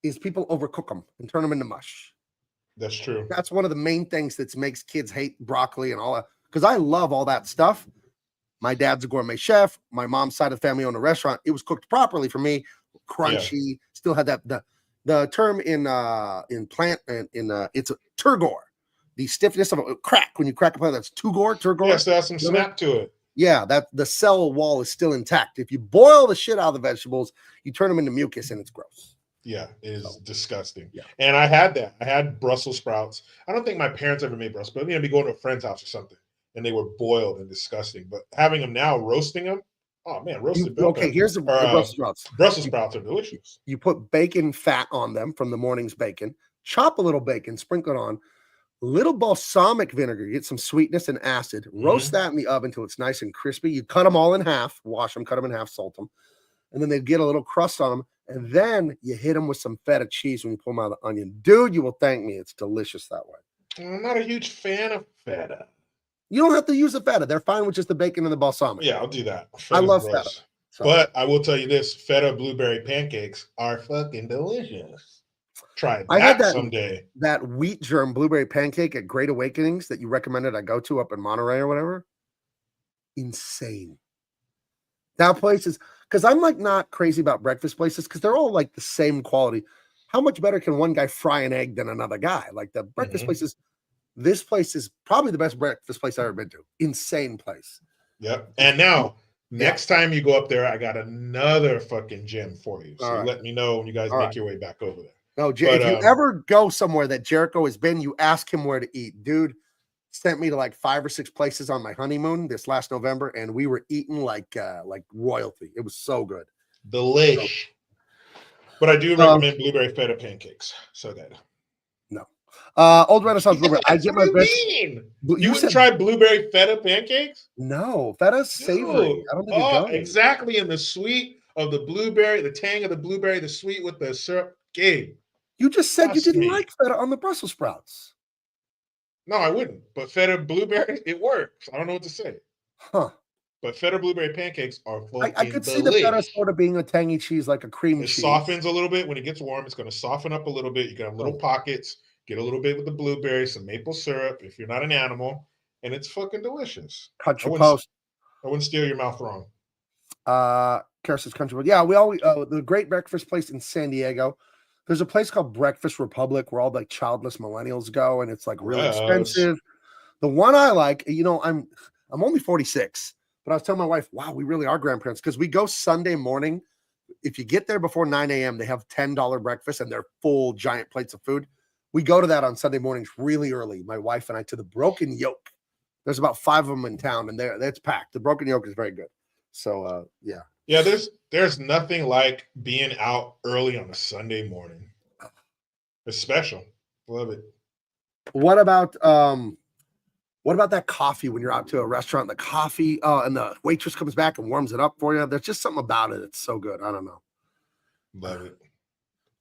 [SPEAKER 3] is people overcook them and turn them into mush.
[SPEAKER 1] That's true.
[SPEAKER 3] That's one of the main things that makes kids hate broccoli and all that. Because I love all that stuff. My dad's a gourmet chef. My mom's side of the family owned a restaurant. It was cooked properly for me, crunchy. Still had that the term in it's a turgor, the stiffness of a crack when you crack a plate. That's turgor.
[SPEAKER 1] Yes, there's some snap to it.
[SPEAKER 3] Yeah, that the cell wall is still intact. If you boil the shit out of the vegetables, you turn them into mucus and it's gross.
[SPEAKER 1] Yeah, it is disgusting.
[SPEAKER 3] Yeah.
[SPEAKER 1] And I had that. I had Brussels sprouts. I don't think my parents ever made Brussels sprouts. I'd be going to a friend's house or something, and they were boiled and disgusting. But having them now, roasting them, oh man, roasted bell peppers.
[SPEAKER 3] Here's the Brussels sprouts.
[SPEAKER 1] Brussels sprouts are delicious.
[SPEAKER 3] You put bacon fat on them from the morning's bacon, chop a little bacon, sprinkle it on, little balsamic vinegar, you get some sweetness and acid, roast that in the oven until it's nice and crispy. You cut them all in half, wash them, cut them in half, salt them, and then they get a little crust on them, and then you hit them with some feta cheese when you pull them out of the onion. Dude, you will thank me. It's delicious that way.
[SPEAKER 1] I'm not a huge fan of feta.
[SPEAKER 3] You don't have to use the feta. They're fine with just the bacon and the balsamic.
[SPEAKER 1] Yeah, I'll do that.
[SPEAKER 3] I love feta.
[SPEAKER 1] So. But I will tell you this, feta blueberry pancakes are fucking delicious. Try
[SPEAKER 3] I had that
[SPEAKER 1] someday.
[SPEAKER 3] That wheat germ blueberry pancake at Great Awakenings that you recommended I go to up in Monterey or whatever. Insane. That place is, because I'm like not crazy about breakfast places because they're all like the same quality. How much better can one guy fry an egg than another guy? Like the breakfast places, this place is probably the best breakfast place I've ever been to. Insane place.
[SPEAKER 1] Yep. And now, next time you go up there, I got another fucking gem for you. So let me know when you guys make your way back over there.
[SPEAKER 3] No, if you ever go somewhere that Jericho has been, you ask him where to eat. Dude sent me to like 5 or 6 places on my honeymoon this last November, and we were eating like royalty. It was so good.
[SPEAKER 1] Delish. But I do recommend blueberry feta pancakes. So good.
[SPEAKER 3] No. Old Renaissance blueberry. I get my best.
[SPEAKER 1] You wouldn't try blueberry feta pancakes?
[SPEAKER 3] No, feta's savory. I don't think it goes.
[SPEAKER 1] Exactly. And the sweet of the blueberry, the tang of the blueberry, the sweet with the syrup. Gabe,
[SPEAKER 3] you just said you didn't like feta on the Brussels sprouts.
[SPEAKER 1] No, I wouldn't. But feta blueberry, it works. I don't know what to say.
[SPEAKER 3] Huh.
[SPEAKER 1] But feta blueberry pancakes are fucking
[SPEAKER 3] I could see the feta sort of being a tangy cheese, like a cream cheese.
[SPEAKER 1] It softens a little bit. When it gets warm, it's going to soften up a little bit. You can have little pockets. Get a little bit with the blueberry, some maple syrup, if you're not an animal. And it's fucking delicious.
[SPEAKER 3] Country Post.
[SPEAKER 1] I wouldn't steal your mouth wrong.
[SPEAKER 3] Carson's Country Post. Yeah, we always the great breakfast place in San Diego. There's a place called Breakfast Republic where all the childless millennials go, and it's like really expensive. The one I like, I'm only 46, but I was telling my wife, wow, we really are grandparents because we go Sunday morning. If you get there before 9 a.m., they have $10 breakfast and they're full giant plates of food. We go to that on Sunday mornings really early, my wife and I, to the Broken Yolk. There's about 5 of them in town, and that's packed. The Broken Yolk is very good. So, yeah.
[SPEAKER 1] Yeah, there's nothing like being out early on a Sunday morning. It's special. Love it.
[SPEAKER 3] What about that coffee when you're out to a restaurant? The coffee, and the waitress comes back and warms it up for you. There's just something about it. It's so good. I don't know.
[SPEAKER 1] Love it.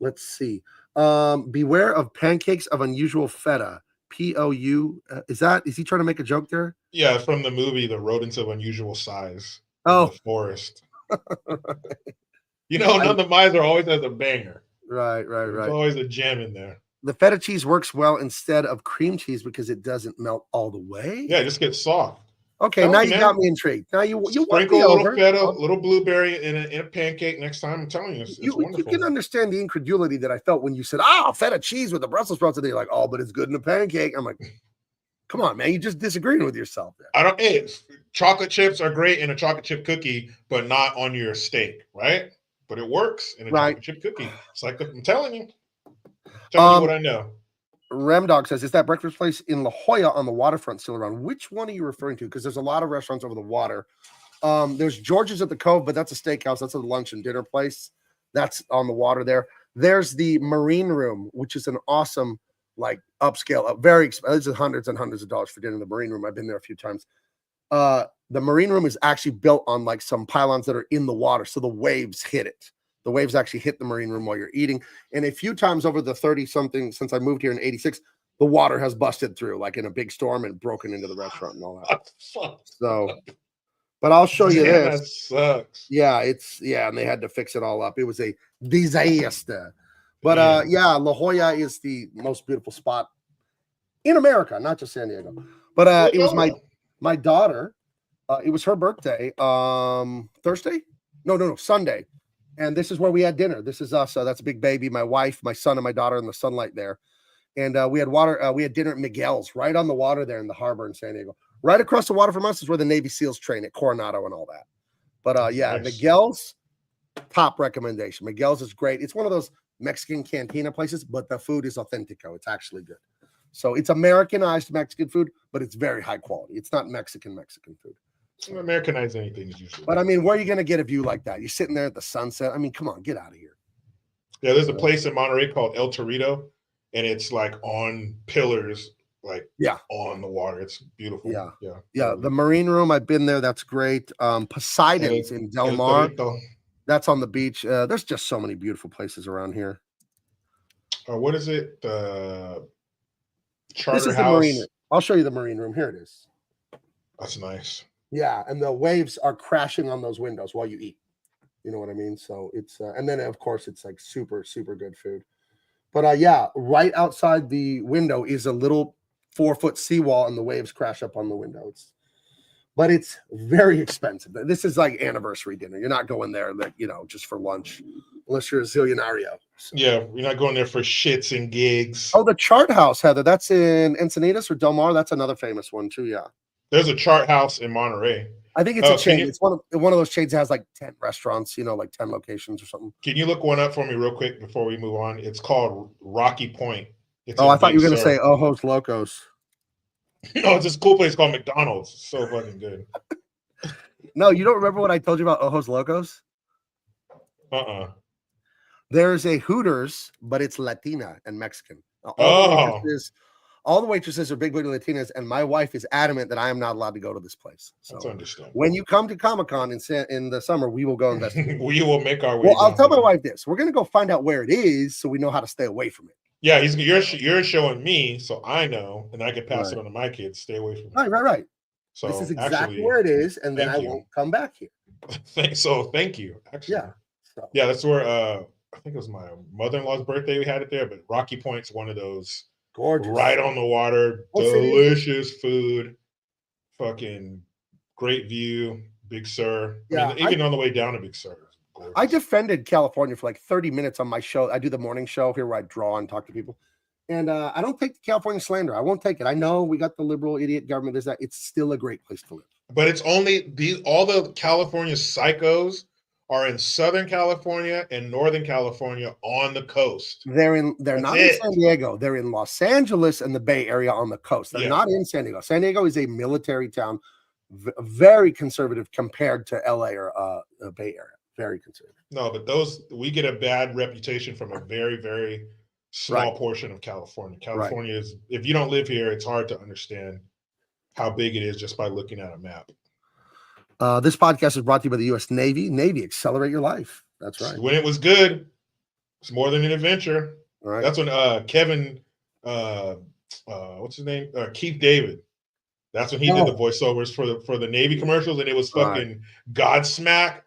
[SPEAKER 3] Let's see. Beware of pancakes of unusual feta. P-O-U. Is he trying to make a joke there?
[SPEAKER 1] Yeah, from the movie The Rodents of Unusual Size.
[SPEAKER 3] Oh,
[SPEAKER 1] the forest. You know, none of the miser always has a banger.
[SPEAKER 3] Right.
[SPEAKER 1] There's always a gem in there.
[SPEAKER 3] The feta cheese works well instead of cream cheese because it doesn't melt all the way.
[SPEAKER 1] Yeah, it just gets soft.
[SPEAKER 3] Okay, now you got me intrigued. Now you
[SPEAKER 1] sprinkle a little feta, a little blueberry in a pancake next time. I'm telling you, it's wonderful.
[SPEAKER 3] You can understand the incredulity that I felt when you said, feta cheese with the Brussels sprouts. And you're like, but it's good in a pancake. I'm like, come on, man. You're just disagreeing with yourself there.
[SPEAKER 1] Chocolate chips are great in a chocolate chip cookie, but not on your steak, right? But it works in a chocolate chip cookie. It's like, I'm telling you. Tell me what I know.
[SPEAKER 3] Remdog says, is that breakfast place in La Jolla on the waterfront still around? Which one are you referring to? Because there's a lot of restaurants over the water. There's George's at the Cove, but that's a steakhouse. That's a lunch and dinner place. That's on the water there. There's the Marine Room, which is an awesome, like, upscale, very expensive. It's hundreds and hundreds of dollars for dinner in the Marine Room. I've been there a few times. The Marine Room is actually built on, like, some pylons that are in the water, so the waves hit it. The waves actually hit the Marine Room while you're eating. And a few times over the 30-something since I moved here in 86, the water has busted through, like in a big storm, and broken into the restaurant and all that. So, but I'll show you this.
[SPEAKER 1] That sucks.
[SPEAKER 3] Yeah, and they had to fix it all up. It was a disaster. But La Jolla is the most beautiful spot in America, not just San Diego. But it was my daughter. It was her birthday. Thursday? No, Sunday. And this is where we had dinner. This is us. That's a big baby, my wife, my son, and my daughter in the sunlight there. And we had dinner at Miguel's right on the water there in the harbor in San Diego. Right across the water from us is where the Navy SEALs train at Coronado and all that. But nice. Miguel's, top recommendation. Miguel's is great. It's one of those Mexican cantina places, but the food is authentico. It's actually good. So it's Americanized Mexican food, but it's very high quality. It's not Mexican food.
[SPEAKER 1] Americanize anything is usually.
[SPEAKER 3] But I mean, where are you going to get a view like that? You're sitting there at the sunset. I mean, come on, get out of here.
[SPEAKER 1] Yeah, there's a place in Monterey called El Torito, and it's like on pillars, like on the water. It's beautiful. Yeah. The Marine Room, I've been there. That's great.
[SPEAKER 3] Poseidon's in Del Mar. That's on the beach. There's just so many beautiful places around here.
[SPEAKER 1] What is it? The Charter
[SPEAKER 3] This is
[SPEAKER 1] House.
[SPEAKER 3] the Marine Room. I'll show you the Marine Room. Here it is.
[SPEAKER 1] That's nice.
[SPEAKER 3] Yeah, and the waves are crashing on those windows while you eat. You know what I mean? So it's and then of course it's like super, super good food. But right outside the window is a little 4-foot seawall, and the waves crash up on the window. But it's very expensive. This is like anniversary dinner. You're not going there, just for lunch, unless you're a zillionario. So.
[SPEAKER 1] Yeah, you're not going there for shits and gigs.
[SPEAKER 3] Oh, the Chart House, Heather. That's in Encinitas or Del Mar. That's another famous one too. Yeah.
[SPEAKER 1] There's a Chart House in Monterey.
[SPEAKER 3] I think it's a chain. It's one of those chains that has like 10 restaurants, like 10 locations or something.
[SPEAKER 1] Can you look one up for me real quick before we move on? It's called Rocky Point.
[SPEAKER 3] I thought you were going to say Ojos Locos.
[SPEAKER 1] No, it's this cool place called McDonald's. It's so fucking good.
[SPEAKER 3] No, you don't remember what I told you about Ojos Locos? There's a Hooters, but it's Latina and Mexican. All the waitresses are big booty Latinas, and my wife is adamant that I am not allowed to go to this place. So
[SPEAKER 1] that's understandable.
[SPEAKER 3] When you come to Comic-Con in the summer, we will go investigate.
[SPEAKER 1] We will make our way.
[SPEAKER 3] Well, I'll tell my wife this. We're going to go find out where it is so we know how to stay away from it.
[SPEAKER 1] Yeah, you're showing me so I know, and I can pass it on to my kids. Stay away from it.
[SPEAKER 3] Right.
[SPEAKER 1] So
[SPEAKER 3] this is exactly where it is, and then I won't come back here.
[SPEAKER 1] Thank you. Actually, yeah, that's where I think it was my mother-in-law's birthday. We had it there, but Rocky Point's one of those.
[SPEAKER 3] Gorgeous.
[SPEAKER 1] Right on the water. Delicious food. Fucking great view. Big Sur. Yeah, even on the way down to Big Sur. Gorgeous.
[SPEAKER 3] I defended California for like 30 minutes on my show. I do the morning show here where I draw and talk to people. And I don't take the California slander. I won't take it. I know we got the liberal idiot government. It's still a great place to live.
[SPEAKER 1] But it's only all the California psychos are in Southern California and Northern California on the coast.
[SPEAKER 3] They're not in San Diego. They're in Los Angeles and the Bay Area on the coast. They're not in San Diego. San Diego is a military town, very conservative compared to LA or the Bay Area. Very conservative.
[SPEAKER 1] No, but we get a bad reputation from a very, very small portion of California. California is, if you don't live here, it's hard to understand how big it is just by looking at a map.
[SPEAKER 3] This podcast is brought to you by the U.S. Navy. Navy, accelerate your life. That's right.
[SPEAKER 1] When it was good, it's more than an adventure.
[SPEAKER 3] All right.
[SPEAKER 1] That's when Kevin, what's his name? Keith David. That's when he did the voiceovers for the Navy commercials, and it was fucking Godsmack.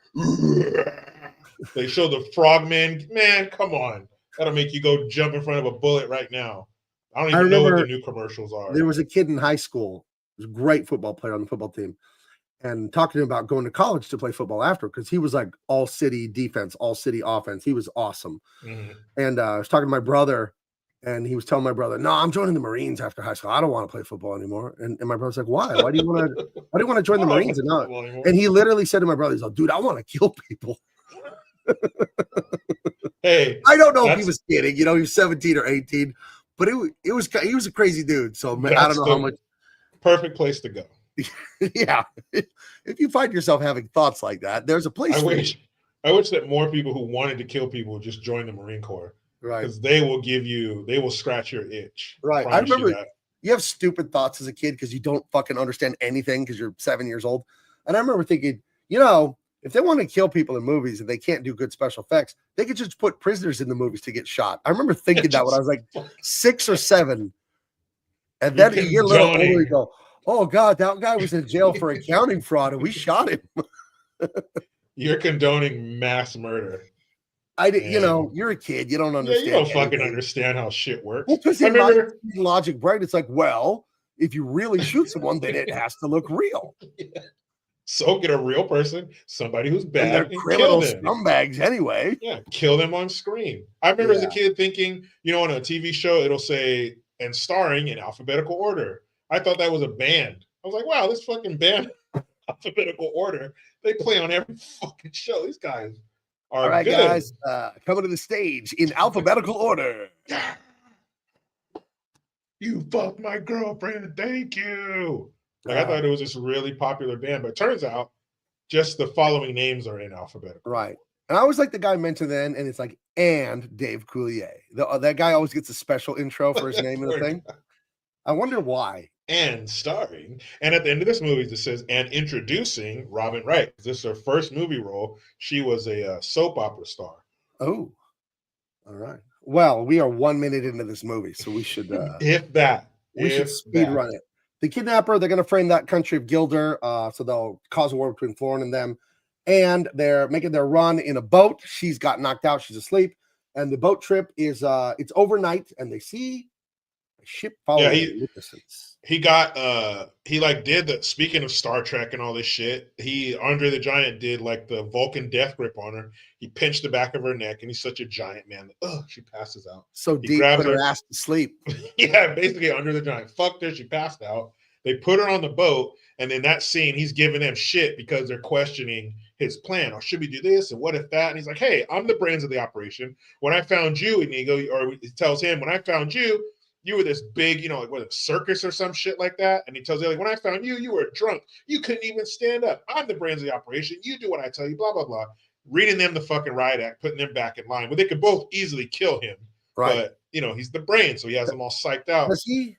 [SPEAKER 1] They show the frogman. Man, come on. That'll make you go jump in front of a bullet right now. I don't even know what the new commercials are.
[SPEAKER 3] There was a kid in high school, he was a great football player on the football team, and talking to him about going to college to play football after, because he was like all city defense, all city offense. He was awesome. And I was talking to my brother, and he was telling my brother, "No, I'm joining the Marines after high school. I don't want to play football anymore." And my brother's like, "Why? Why do you want to join the Marines?" And he literally said to my brother, he's like, "Dude, I want to kill people."
[SPEAKER 1] Hey,
[SPEAKER 3] I don't know if he was kidding. You know, he was 17 or 18, but he was a crazy dude. So I don't know how much.
[SPEAKER 1] Perfect place to go.
[SPEAKER 3] Yeah, if you find yourself having thoughts like that, there's a place.
[SPEAKER 1] I wish that more people who wanted to kill people would just join the Marine Corps,
[SPEAKER 3] right?
[SPEAKER 1] Because they will scratch your itch.
[SPEAKER 3] Right. I remember you have stupid thoughts as a kid because you don't fucking understand anything because you're 7 years old. And I remember thinking, you know, if they want to kill people in movies and they can't do good special effects, they could just put prisoners in the movies to get shot. I remember thinking that when I was like 6 or 7. And then you get a little older, you go, oh God, that guy was in jail for accounting fraud and we shot him.
[SPEAKER 1] You're condoning mass murder.
[SPEAKER 3] You know, you're a kid. You don't understand.
[SPEAKER 1] Yeah, you don't fucking understand how shit works.
[SPEAKER 3] Well, because in logic, right? It's like, well, if you really shoot someone, then it has to look real.
[SPEAKER 1] Yeah. So get a real person, somebody who's bad,
[SPEAKER 3] and criminal scumbags anyway.
[SPEAKER 1] Yeah, kill them on screen. I remember as a kid thinking, you know, on a TV show, it'll say, and starring in alphabetical order. I thought that was a band. I was like, wow, this fucking band, alphabetical order. They play on every fucking show. These guys are
[SPEAKER 3] all right,
[SPEAKER 1] good.
[SPEAKER 3] Guys, coming to the stage in alphabetical order.
[SPEAKER 1] You fucked my girlfriend. Thank you. Like I thought it was this really popular band, but it turns out just the following names are in alphabetical.
[SPEAKER 3] Right. And I always like the guy mentioned then, and it's like, and Dave Coulier. That guy always gets a special intro for his name in the thing. I wonder why.
[SPEAKER 1] And starring. And at the end of this movie, it says, and introducing Robin Wright. This is her first movie role. She was a soap opera star.
[SPEAKER 3] Oh, all right. Well, we are 1 minute into this movie, so we should we should speed run it. The kidnapper, they're going to frame that country of Gilder, so they'll cause a war between Florin and them. And they're making their run in a boat. She's got knocked out. She's asleep. And the boat trip is, it's overnight, and they see a ship following the distance.
[SPEAKER 1] He got, he like did the, speaking of Star Trek and all this shit, Andre the Giant did like the Vulcan death grip on her. He pinched the back of her neck, and he's such a giant man. She passes out.
[SPEAKER 3] So
[SPEAKER 1] he
[SPEAKER 3] deep, put her ass to sleep.
[SPEAKER 1] Yeah, basically Andre the Giant fucked her. She passed out. They put her on the boat, and in that scene, he's giving them shit because they're questioning his plan. Or should we do this? And what if that? And he's like, hey, I'm the brains of the operation. When I found you, and he tells him, when I found you, you were this big, you know, like what, a circus or some shit like that. And he tells Ellie, when I found you, you were drunk. You couldn't even stand up. I'm the brains of the operation. You do what I tell you, blah, blah, blah. Reading them the fucking riot act, putting them back in line. Well, they could both easily kill him. Right. But, you know, he's the brain, so he has them all psyched out.
[SPEAKER 3] Does he?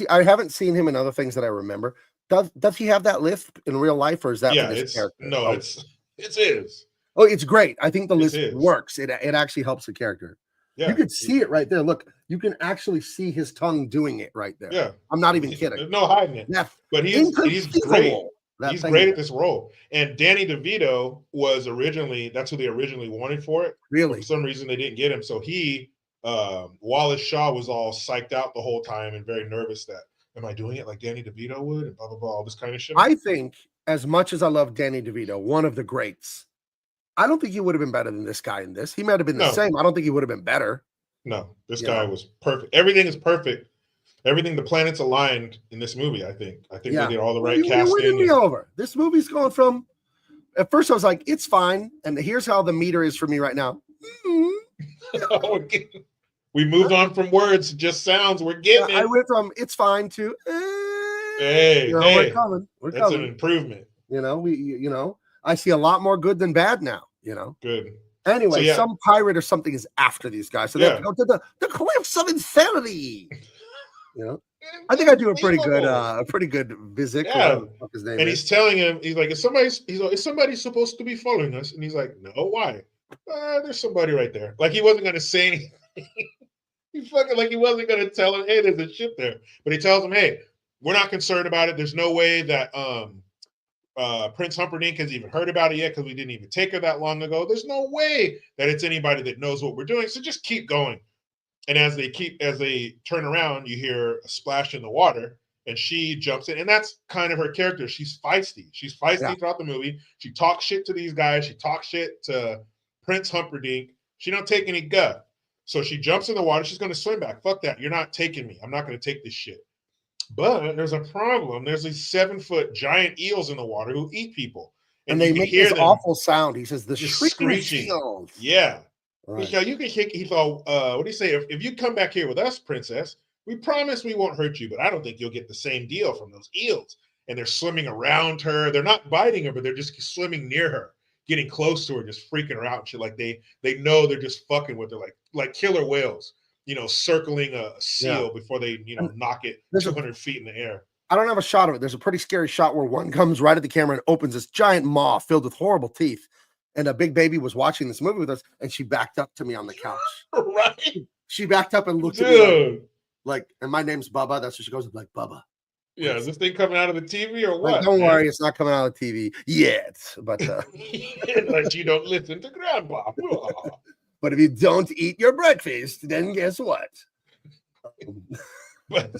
[SPEAKER 3] I haven't seen him in other things that I remember. Does he have that lisp in real life, or is that for this character?
[SPEAKER 1] No, it's his.
[SPEAKER 3] Oh, it's great. I think the lisp works. It actually helps the character. Yeah, you can see it right there. Look, you can actually see his tongue doing it right there.
[SPEAKER 1] Yeah,
[SPEAKER 3] I'm not even kidding.
[SPEAKER 1] There's no hiding it. Yeah, but he's great. He's great at this role. And Danny DeVito was originally, that's who they originally wanted for it.
[SPEAKER 3] Really?
[SPEAKER 1] For some reason they didn't get him. So Wallace Shaw was all psyched out the whole time and very nervous that, am I doing it like Danny DeVito would? And blah, blah, blah, all this kind of shit.
[SPEAKER 3] I think, as much as I love Danny DeVito, one of the greats, I don't think he would have been better than this guy in this. He might have been the same. I don't think he would have been better.
[SPEAKER 1] No, this guy was perfect. Everything is perfect. Everything, the planets aligned in this movie, I think. They did all the right casting.
[SPEAKER 3] You're winning me over. This movie's going from, at first I was like, it's fine. And here's how the meter is for me right now.
[SPEAKER 1] We moved on from words, just sounds. We're getting it.
[SPEAKER 3] I went from it's fine to
[SPEAKER 1] we're coming. That's an improvement.
[SPEAKER 3] I see a lot more good than bad now.
[SPEAKER 1] Good.
[SPEAKER 3] Anyway, some pirate or something is after these guys, so they have to go to the cliffs of insanity. I think I do a pretty good visit.
[SPEAKER 1] Yeah. And he's telling him, he's like, is somebody supposed to be following us? And he's like, no, why? There's somebody right there. Like he wasn't gonna say anything. He wasn't gonna tell him, hey, there's a ship there. But he tells him, hey, we're not concerned about it. There's no way that Prince Humperdinck hasn't even heard about it yet because we didn't even take her that long ago. There's no way that it's anybody that knows what we're doing. So just keep going. And as they turn around, you hear a splash in the water, and she jumps in. And that's kind of her character. She's feisty. She's feisty throughout the movie. She talks shit to these guys. She talks shit to Prince Humperdinck. She don't take any guff. So she jumps in the water. She's going to swim back. Fuck that. You're not taking me. I'm not going to take this shit. But there's a problem. There's these 7-foot giant eels in the water who eat people.
[SPEAKER 3] And they make this awful sound. He says, the screeching eels.
[SPEAKER 1] Yeah.
[SPEAKER 3] Right.
[SPEAKER 1] You can kick. He thought, what do you say? If you come back here with us, princess, we promise we won't hurt you, but I don't think you'll get the same deal from those eels. And they're swimming around her. They're not biting her, but they're just swimming near her, getting close to her, just freaking her out. And shit. Like they know they're just fucking with her, like killer whales, circling a seal before they, knock it 200 feet in the air.
[SPEAKER 3] I don't have a shot of it. There's a pretty scary shot where one comes right at the camera and opens this giant maw filled with horrible teeth. And a big baby was watching this movie with us, and she backed up to me on the couch.
[SPEAKER 1] Right?
[SPEAKER 3] She backed up and looked at me like, and my name's Bubba. That's what she goes like, Bubba.
[SPEAKER 1] Yeah, is this thing coming out of the TV or what?
[SPEAKER 3] Like, don't worry, it's not coming out of the TV yet. But
[SPEAKER 1] like you don't listen to Grandpa.
[SPEAKER 3] But if you don't eat your breakfast, then guess what?
[SPEAKER 1] But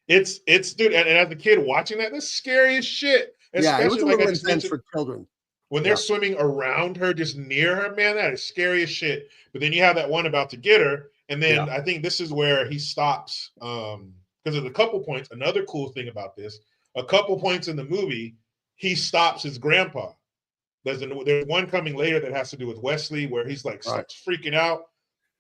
[SPEAKER 1] it's dude, and as a kid watching that, that's scary as shit.
[SPEAKER 3] Especially it was a little intense for children.
[SPEAKER 1] When they're swimming around her, just near her, man, that is scary as shit. But then you have that one about to get her, and then I think this is where he stops. Because there's a couple points. Another cool thing about this, a couple points in the movie, he stops his grandpa. There's one coming later that has to do with Wesley, where he's like starts freaking out,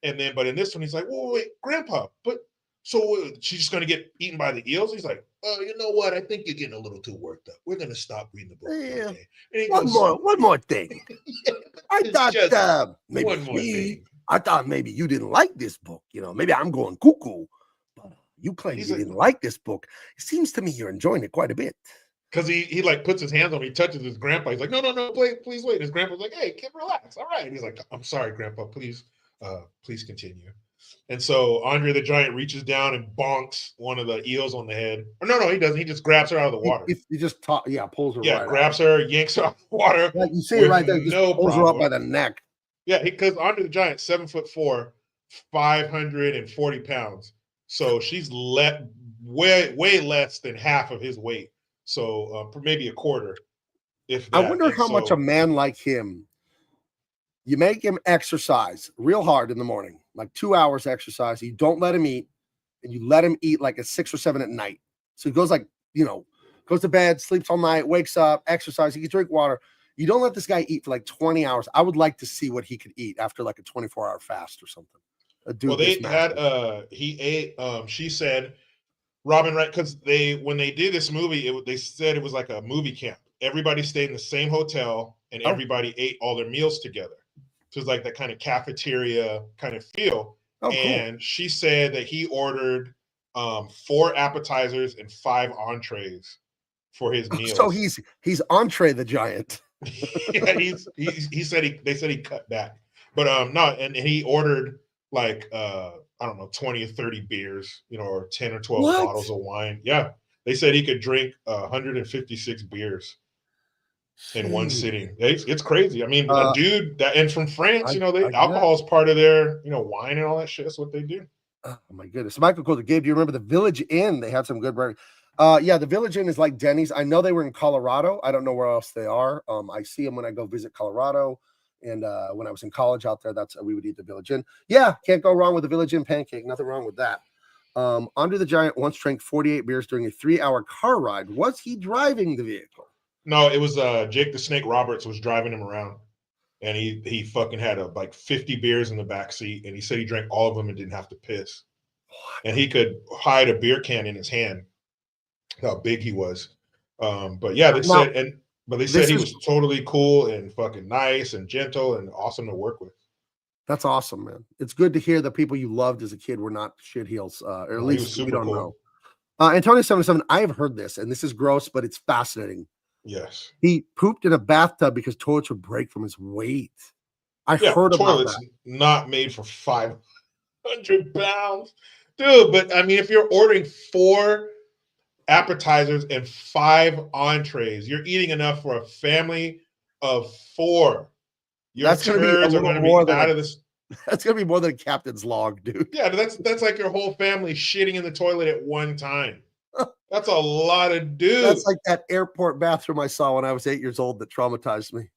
[SPEAKER 1] and then but in this one he's like, "Whoa, wait, Grandpa, but so she's just gonna get eaten by the eels?" He's like, "Oh, you know what? I think you're getting a little too worked up. We're gonna stop reading the book."
[SPEAKER 3] Yeah.
[SPEAKER 1] Okay? And
[SPEAKER 3] One more thing. I thought maybe
[SPEAKER 1] one more thing.
[SPEAKER 3] I thought maybe you didn't like this book. Maybe I'm going cuckoo. But you claim you didn't like this book. It seems to me you're enjoying it quite a bit.
[SPEAKER 1] Because he like puts his hands on him, he touches his grandpa. He's like, no, please wait. His grandpa's like, hey, kid, relax. All right. And he's like, I'm sorry, Grandpa. Please continue. And so Andre the Giant reaches down and bonks one of the eels on the head. Or no, he doesn't. He just grabs her out of the water.
[SPEAKER 3] He just pulls her
[SPEAKER 1] right grabs her, yanks her out of the water.
[SPEAKER 3] Yeah, you see it right there. Just pulls her up by the neck.
[SPEAKER 1] Yeah, because Andre the Giant, 7'4", 540 pounds. So she's way less than half of his weight. So maybe a quarter. If that.
[SPEAKER 3] I wonder how much a man like him, you make him exercise real hard in the morning, like 2 hours exercise. You don't let him eat, and you let him eat like at 6 or 7 at night. So he goes goes to bed, sleeps all night, wakes up, exercise. He can drink water. You don't let this guy eat for like 20 hours. I would like to see what he could eat after like a 24-hour fast or something.
[SPEAKER 1] Well, they had he ate. She said, Robin, right? Because when they did this movie, they said it was like a movie camp. Everybody stayed in the same hotel, and everybody ate all their meals together. So it's like that kind of cafeteria kind of feel.
[SPEAKER 3] Oh,
[SPEAKER 1] and she said that he ordered 4 appetizers and 5 entrees for his meals.
[SPEAKER 3] So he's Andre the Giant.
[SPEAKER 1] Yeah, they said he cut back, but no, and he ordered like I don't know, 20 or 30 beers, or 10 or 12 bottles of wine. Yeah, they said he could drink 156 beers in one sitting. It's crazy. I mean, a dude that and from France, alcohol is part of their wine and all that shit. That's what they do.
[SPEAKER 3] Oh my goodness, Michael Coulter, Gabe, do you remember the Village Inn? They had some good burgers. The Village Inn is like Denny's. I know they were in Colorado. I don't know where else they are. I see them when I go visit Colorado. And when I was in college out there, we would eat the Village Inn. Yeah, can't go wrong with the Village Inn pancake. Nothing wrong with that. Andre the Giant once drank 48 beers during a 3-hour car ride. Was he driving the vehicle?
[SPEAKER 1] No, it was Jake the Snake Roberts was driving him around. And he fucking had like 50 beers in the back seat. And he said he drank all of them and didn't have to piss. And he could hide a beer can in his hand. How big he was. But yeah, they said he was totally cool and fucking nice and gentle and awesome to work with.
[SPEAKER 3] That's awesome, man. It's good to hear that people you loved as a kid were not shitheels, or at least we don't know. Antonio 77, I have heard this, and this is gross, but it's fascinating.
[SPEAKER 1] Yes.
[SPEAKER 3] He pooped in a bathtub because toilets would break from his weight. I heard about that.
[SPEAKER 1] Not made for 500 pounds. Dude, but I mean, if you're ordering 4 appetizers, and 5 entrees. You're eating enough for a family of 4. Your
[SPEAKER 3] That's going to be a
[SPEAKER 1] turds are
[SPEAKER 3] little
[SPEAKER 1] going to
[SPEAKER 3] more
[SPEAKER 1] be
[SPEAKER 3] than
[SPEAKER 1] out of this.
[SPEAKER 3] that's going to be more than a captain's log, dude.
[SPEAKER 1] Yeah, that's like your whole family shitting in the toilet at one time. That's a lot of dude.
[SPEAKER 3] That's like that airport bathroom I saw when I was 8 years old that traumatized me.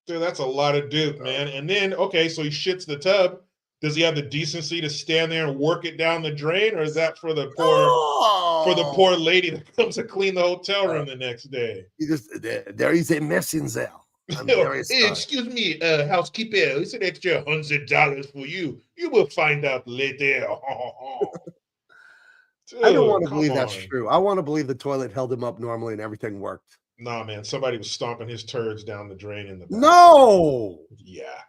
[SPEAKER 1] Dude, that's a lot of dude, man. And then, okay, so he shits the tub. Does he have the decency to stand there and work it down the drain, or is that for the poor lady that comes to clean the hotel room the next day?
[SPEAKER 3] He just there is a mess in there. I'm very
[SPEAKER 1] Hey,
[SPEAKER 3] sorry.
[SPEAKER 1] excuse me, housekeeper. It's an extra $100 for you. You will find out later. Dude,
[SPEAKER 3] I don't want to
[SPEAKER 1] come
[SPEAKER 3] believe that's
[SPEAKER 1] on.
[SPEAKER 3] true. I want to believe the toilet held him up normally and everything worked.
[SPEAKER 1] Nah, man, somebody was stomping his turds down the drain in the bathroom.
[SPEAKER 3] No.
[SPEAKER 1] Yeah.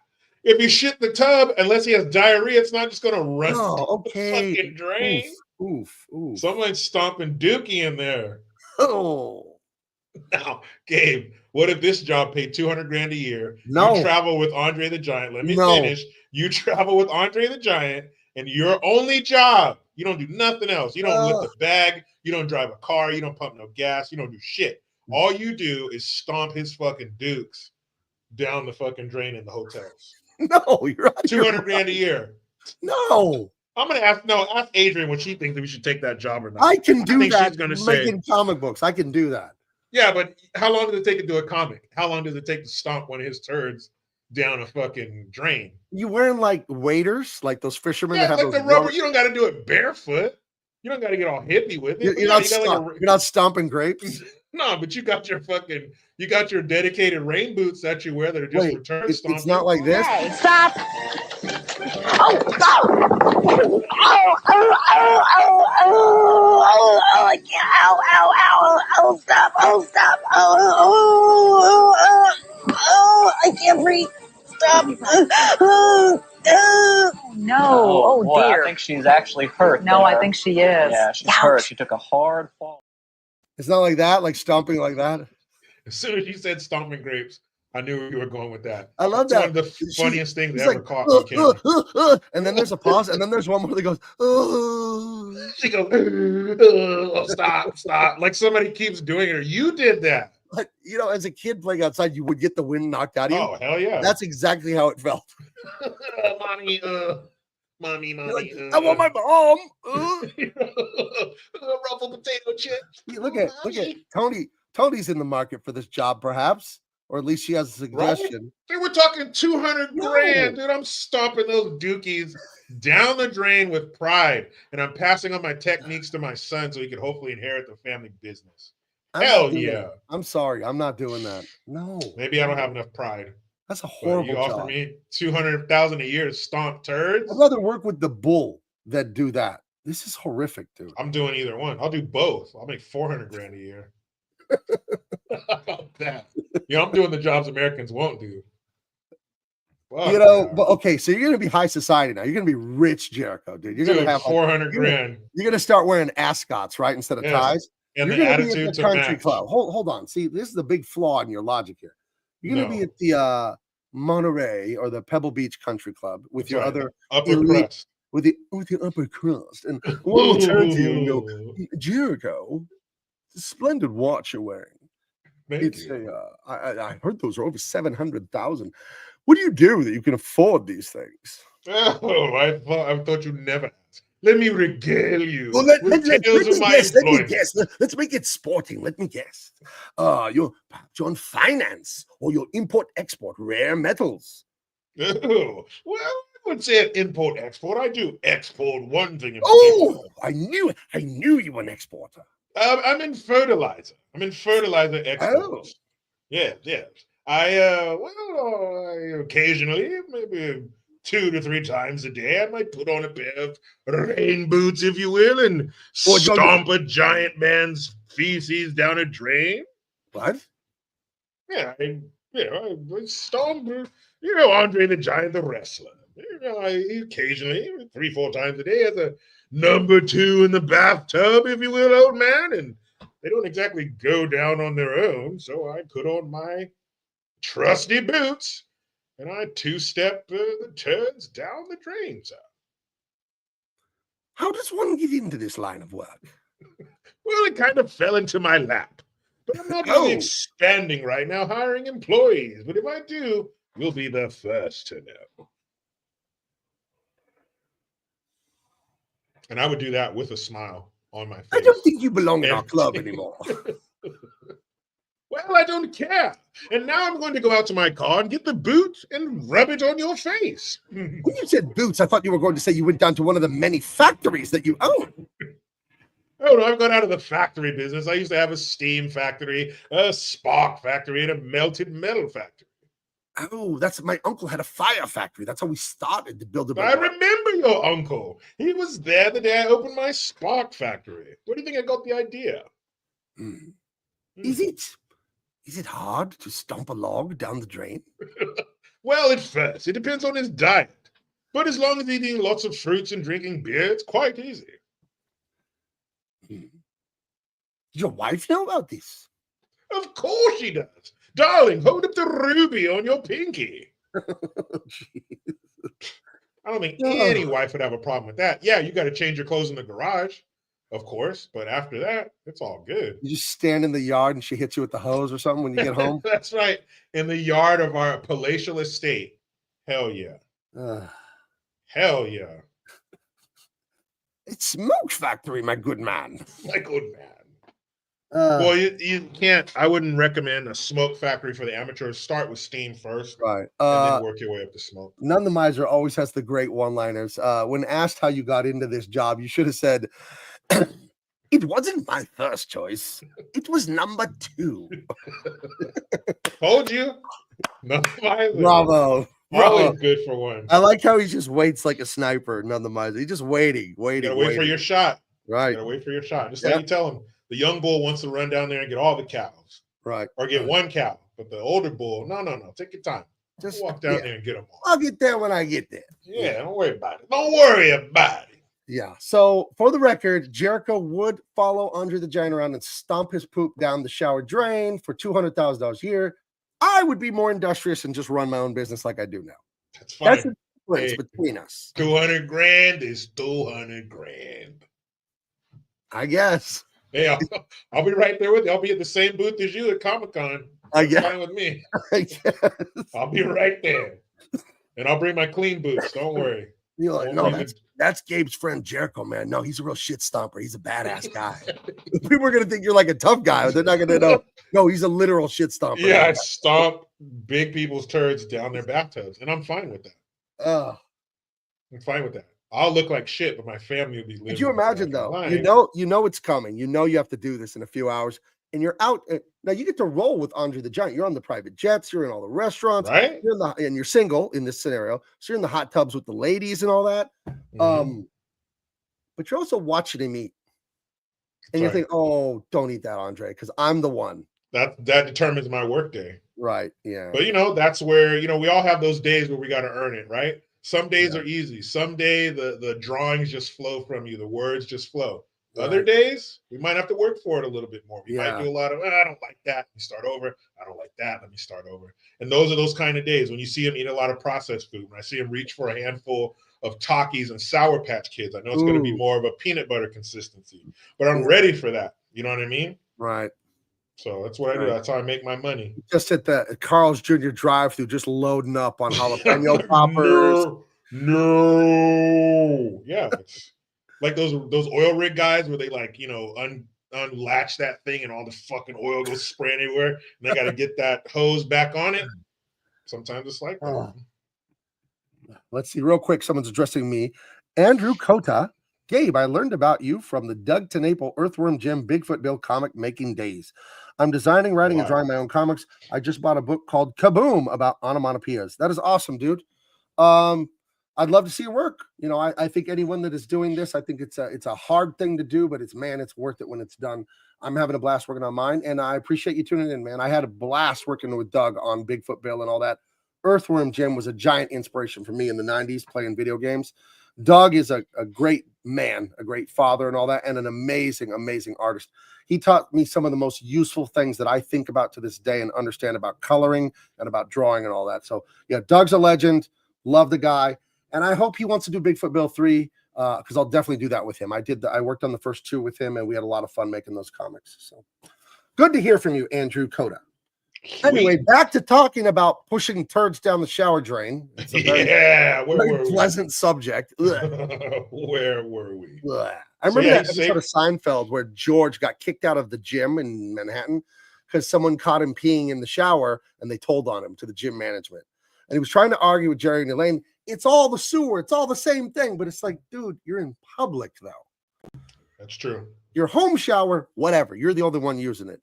[SPEAKER 1] If you shit the tub, unless he has diarrhea, it's not just going to run
[SPEAKER 3] No,
[SPEAKER 1] down
[SPEAKER 3] okay.
[SPEAKER 1] the fucking drain.
[SPEAKER 3] Oof.
[SPEAKER 1] Someone's stomping Dookie in there.
[SPEAKER 3] Oh.
[SPEAKER 1] Now, Gabe, what if this job paid $200,000 a year?
[SPEAKER 3] No.
[SPEAKER 1] You travel with Andre the Giant. Let me
[SPEAKER 3] No.
[SPEAKER 1] finish. You travel with Andre the Giant, and your only job, you don't do nothing else. You don't lift a bag. You don't drive a car. You don't pump no gas. You don't do shit. All you do is stomp his fucking dukes down the fucking drain in the hotels.
[SPEAKER 3] No, you're right.
[SPEAKER 1] $200,000 a year.
[SPEAKER 3] No.
[SPEAKER 1] I'm gonna ask Adrian what she thinks if we should take that job or not.
[SPEAKER 3] I can do that.
[SPEAKER 1] She's gonna say
[SPEAKER 3] making comic books. I can do that.
[SPEAKER 1] Yeah, but how long does it take to do a comic? How long does it take to stomp one of his turds down a fucking drain?
[SPEAKER 3] You wearing like waders, like those fishermen
[SPEAKER 1] Yeah,
[SPEAKER 3] that have
[SPEAKER 1] like
[SPEAKER 3] those
[SPEAKER 1] the rubber. You don't got to do it barefoot. You don't got to get all hippie with it.
[SPEAKER 3] You're not stomping grapes.
[SPEAKER 1] No, but you got your dedicated rain boots that you wear that are just for turd stomping.
[SPEAKER 3] It's not like this.
[SPEAKER 5] Hey, stop! Oh, I can't. Ow, stop, I can't breathe. Stop.
[SPEAKER 6] No. Oh,
[SPEAKER 2] boy,
[SPEAKER 6] dear.
[SPEAKER 2] I think she's actually hurt.
[SPEAKER 6] No,
[SPEAKER 2] there.
[SPEAKER 6] I think she is.
[SPEAKER 2] Yeah, she's
[SPEAKER 6] Ouch.
[SPEAKER 2] hurt. She took a hard fall.
[SPEAKER 3] It's not like that, like stomping like that.
[SPEAKER 1] As soon as you said stomping grapes, I knew you were going with that.
[SPEAKER 3] I love
[SPEAKER 1] It's
[SPEAKER 3] that.
[SPEAKER 1] one of the funniest things
[SPEAKER 3] she's
[SPEAKER 1] ever
[SPEAKER 3] like,
[SPEAKER 1] caught on camera.
[SPEAKER 3] and then there's a pause, and then there's one more that goes,
[SPEAKER 1] She goes, stop. Like somebody keeps doing it, or you did that.
[SPEAKER 3] But, as a kid playing outside, you would get the wind knocked out of you.
[SPEAKER 1] Oh, hell yeah.
[SPEAKER 3] That's exactly how it felt.
[SPEAKER 1] Mommy.
[SPEAKER 3] Like, I want my mom.
[SPEAKER 1] Ruffled potato chips.
[SPEAKER 3] Look at Tony. Tony's in the market for this job, perhaps, or at least she has a suggestion.
[SPEAKER 1] Right? We're talking $200,000, dude. I'm stomping those dookies down the drain with pride, and I'm passing on my techniques to my son so he can hopefully inherit the family business. Hell yeah!
[SPEAKER 3] I'm sorry, I'm not doing that. No,
[SPEAKER 1] maybe I don't have enough pride.
[SPEAKER 3] That's a horrible
[SPEAKER 1] job. You offer me $200,000 a year to stomp turds?
[SPEAKER 3] I'd rather work with the bull than do that. This is horrific, dude.
[SPEAKER 1] I'm doing either one. I'll do both. I'll make $400,000 a year. How about that? I'm doing the jobs Americans won't do.
[SPEAKER 3] But okay, so you're gonna be high society now. You're gonna be rich, Jericho, dude. You're gonna have
[SPEAKER 1] $400,000.
[SPEAKER 3] You're gonna start wearing ascots, right, instead of ties.
[SPEAKER 1] And
[SPEAKER 3] you're
[SPEAKER 1] the
[SPEAKER 3] gonna be
[SPEAKER 1] attitude
[SPEAKER 3] at the
[SPEAKER 1] to
[SPEAKER 3] country
[SPEAKER 1] match.
[SPEAKER 3] club. Hold on. See, this is the big flaw in your logic here. You're gonna be at the Monterey or the Pebble Beach Country Club with your other
[SPEAKER 1] upper crust.
[SPEAKER 3] With your upper crust, and one will turn to you and go, Jericho, it's a splendid watch you're wearing.
[SPEAKER 1] Thank you.
[SPEAKER 3] I heard those are over 700,000. What do you do that you can afford these things?
[SPEAKER 1] Oh, I thought you'd never ask. Let me regale you.
[SPEAKER 3] Well, let me guess. Let's make it sporting. Let me guess. You're in finance or you're import-export rare metals.
[SPEAKER 1] Oh, well, I would say import-export. I do export one thing.
[SPEAKER 3] I knew you were an exporter.
[SPEAKER 1] I'm in fertilizer. I'm in fertilizer export. Yes. I occasionally, maybe 2 to 3 times a day, I might put on a pair of rain boots, if you will, and stomp a giant man's feces down a drain.
[SPEAKER 3] What?
[SPEAKER 1] Yeah, I stomp, Andre the Giant, the wrestler. I occasionally, 3-4 times a day, as a number 2 in the bathtub, if you will, old man, and they don't exactly go down on their own, so I put on my trusty boots, and I 2-step the turds down the drain, sir.
[SPEAKER 3] How does one get into this line of work?
[SPEAKER 1] Well, it kind of fell into my lap. But I'm not really expanding right now, hiring employees. But if I do, you'll be the first to know. And I would do that with a smile on my face.
[SPEAKER 3] I don't think you belong in our club anymore.
[SPEAKER 1] Well, I don't care. And now I'm going to go out to my car and get the boot and rub it on your face.
[SPEAKER 3] When you said boots, I thought you were going to say you went down to one of the many factories that you own.
[SPEAKER 1] Oh, no, I've gone out of the factory business. I used to have a steam factory, a spark factory, and a melted metal factory.
[SPEAKER 3] Oh, that's my uncle had a fire factory. That's how we started to build a.
[SPEAKER 1] I remember your uncle. He was there the day I opened my spark factory. Where do you think I got the idea?
[SPEAKER 3] Is it hard to stomp a log down the drain?
[SPEAKER 1] Well, at first, it depends on his diet. But as long as he's eating lots of fruits and drinking beer, it's quite easy.
[SPEAKER 3] Did your wife know about this?
[SPEAKER 1] Of course she does. Darling, hold up the ruby on your pinky. I don't think any wife would have a problem with that. Yeah, you got to change your clothes in the garage, of course. But after that, it's all good.
[SPEAKER 3] You just stand in the yard and she hits you with the hose or something when you get home?
[SPEAKER 1] That's right. In the yard of our palatial estate. Hell yeah. Hell yeah.
[SPEAKER 3] It's smoke factory, my good man.
[SPEAKER 1] My good man. Well, you can't. I wouldn't recommend a smoke factory for the amateurs. Start with steam first,
[SPEAKER 3] right?
[SPEAKER 1] And then work your way up to smoke.
[SPEAKER 3] None the Miser always has the great one-liners. When asked how you got into this job, you should have said, "It wasn't my first choice. It was number 2."
[SPEAKER 1] Told you. None the Miser.
[SPEAKER 3] Bravo.
[SPEAKER 1] Always good for one.
[SPEAKER 3] I like how he just waits like a sniper. None the Miser. He's just waiting.
[SPEAKER 1] You gotta wait for your shot.
[SPEAKER 3] Right.
[SPEAKER 1] You gotta wait for your shot. Just like you tell him. The young bull wants to run down there and get all the cows.
[SPEAKER 3] Right.
[SPEAKER 1] Or get one cow. But the older bull, no. Take your time. Just walk down there and get them all.
[SPEAKER 3] I'll get there when I get there.
[SPEAKER 1] Yeah, don't worry about it. Don't worry about it.
[SPEAKER 3] Yeah. So for the record, Jericho would follow Andre the Giant around and stomp his poop down the shower drain for $200,000 a year. I would be more industrious and just run my own business like I do now.
[SPEAKER 1] That's fine.
[SPEAKER 3] That's the difference between us.
[SPEAKER 1] 200 grand is 200 grand.
[SPEAKER 3] I guess.
[SPEAKER 1] Hey, I'll be right there with you. I'll be at the same booth as you at Comic-Con.
[SPEAKER 3] I guess.
[SPEAKER 1] Fine with me.
[SPEAKER 3] I guess.
[SPEAKER 1] I'll be right there. And I'll bring my clean boots. Don't worry.
[SPEAKER 3] You're like, no, that's Gabe's friend Jericho, man. No, he's a real shit stomper. He's a badass guy. People are going to think you're like a tough guy. They're not going to know. No, he's a literal shit stomper.
[SPEAKER 1] Yeah, I stomp big people's turds down their bathtubs. And I'm fine with that. I'm fine with that. I'll look like shit, but my family will be living.
[SPEAKER 3] Could you imagine though?
[SPEAKER 1] Life.
[SPEAKER 3] You know it's coming. You know you have to do this in a few hours, and you're out. Now you get to roll with Andre the Giant. You're on the private jets. You're in all the restaurants.
[SPEAKER 1] Right.
[SPEAKER 3] And you're single in this scenario, so you're in the hot tubs with the ladies and all that. But you're also watching him eat, and you think, "Oh, don't eat that, Andre, because I'm the one."
[SPEAKER 1] That determines my work day.
[SPEAKER 3] Right. Yeah.
[SPEAKER 1] But that's where we all have those days where we got to earn it, right? Some days are easy. Some day the drawings just flow from you. The words just flow. Other days, we might have to work for it a little bit more. We might do a lot of, I don't like that. Let me start over. I don't like that. Let me start over. And those are those kind of days when you see him eat a lot of processed food. When I see him reach for a handful of Takis and Sour Patch Kids, I know it's going to be more of a peanut butter consistency. But I'm ready for that. You know what I mean?
[SPEAKER 3] Right.
[SPEAKER 1] So that's what I do. That's how I make my money.
[SPEAKER 3] Just at the Carl's Jr. drive-through, just loading up on jalapeno poppers.
[SPEAKER 1] No. Yeah. It's like those oil rig guys where they unlatch that thing and all the fucking oil goes spraying everywhere. And they got to get that hose back on it. Sometimes it's like that.
[SPEAKER 3] Let's see real quick. Someone's addressing me. Andrew Kota. Gabe, I learned about you from the Doug TeNapel Earthworm Jim Bigfoot Bill comic making days. I'm designing, writing, and drawing my own comics. I just bought a book called Kaboom about onomatopoeias. That is awesome, dude. I'd love to see your work. I think anyone that is doing this, I think it's a hard thing to do, but it's worth it when it's done. I'm having a blast working on mine, and I appreciate you tuning in, man. I had a blast working with Doug on Bigfoot Bill and all that. Earthworm Jim was a giant inspiration for me in the 90s playing video games. Doug is a great man, a great father and all that, and an amazing, amazing artist. He taught me some of the most useful things that I think about to this day and understand about coloring and about drawing and all that. So, yeah, Doug's a legend. Love the guy. And I hope he wants to do Bigfoot Bill 3. because I'll definitely do that with him. I worked on the first 2 with him, and we had a lot of fun making those comics. So good to hear from you, Andrew Coda. Anyway, back to talking about pushing turds down the shower drain. It's a very pleasant subject.
[SPEAKER 1] Where were we?
[SPEAKER 3] I remember that episode of Seinfeld where George got kicked out of the gym in Manhattan because someone caught him peeing in the shower, and they told on him to the gym management. And he was trying to argue with Jerry and Elaine. It's all the sewer. It's all the same thing. But it's like, dude, you're in public, though.
[SPEAKER 1] That's true.
[SPEAKER 3] Your home shower, whatever. You're the only one using it.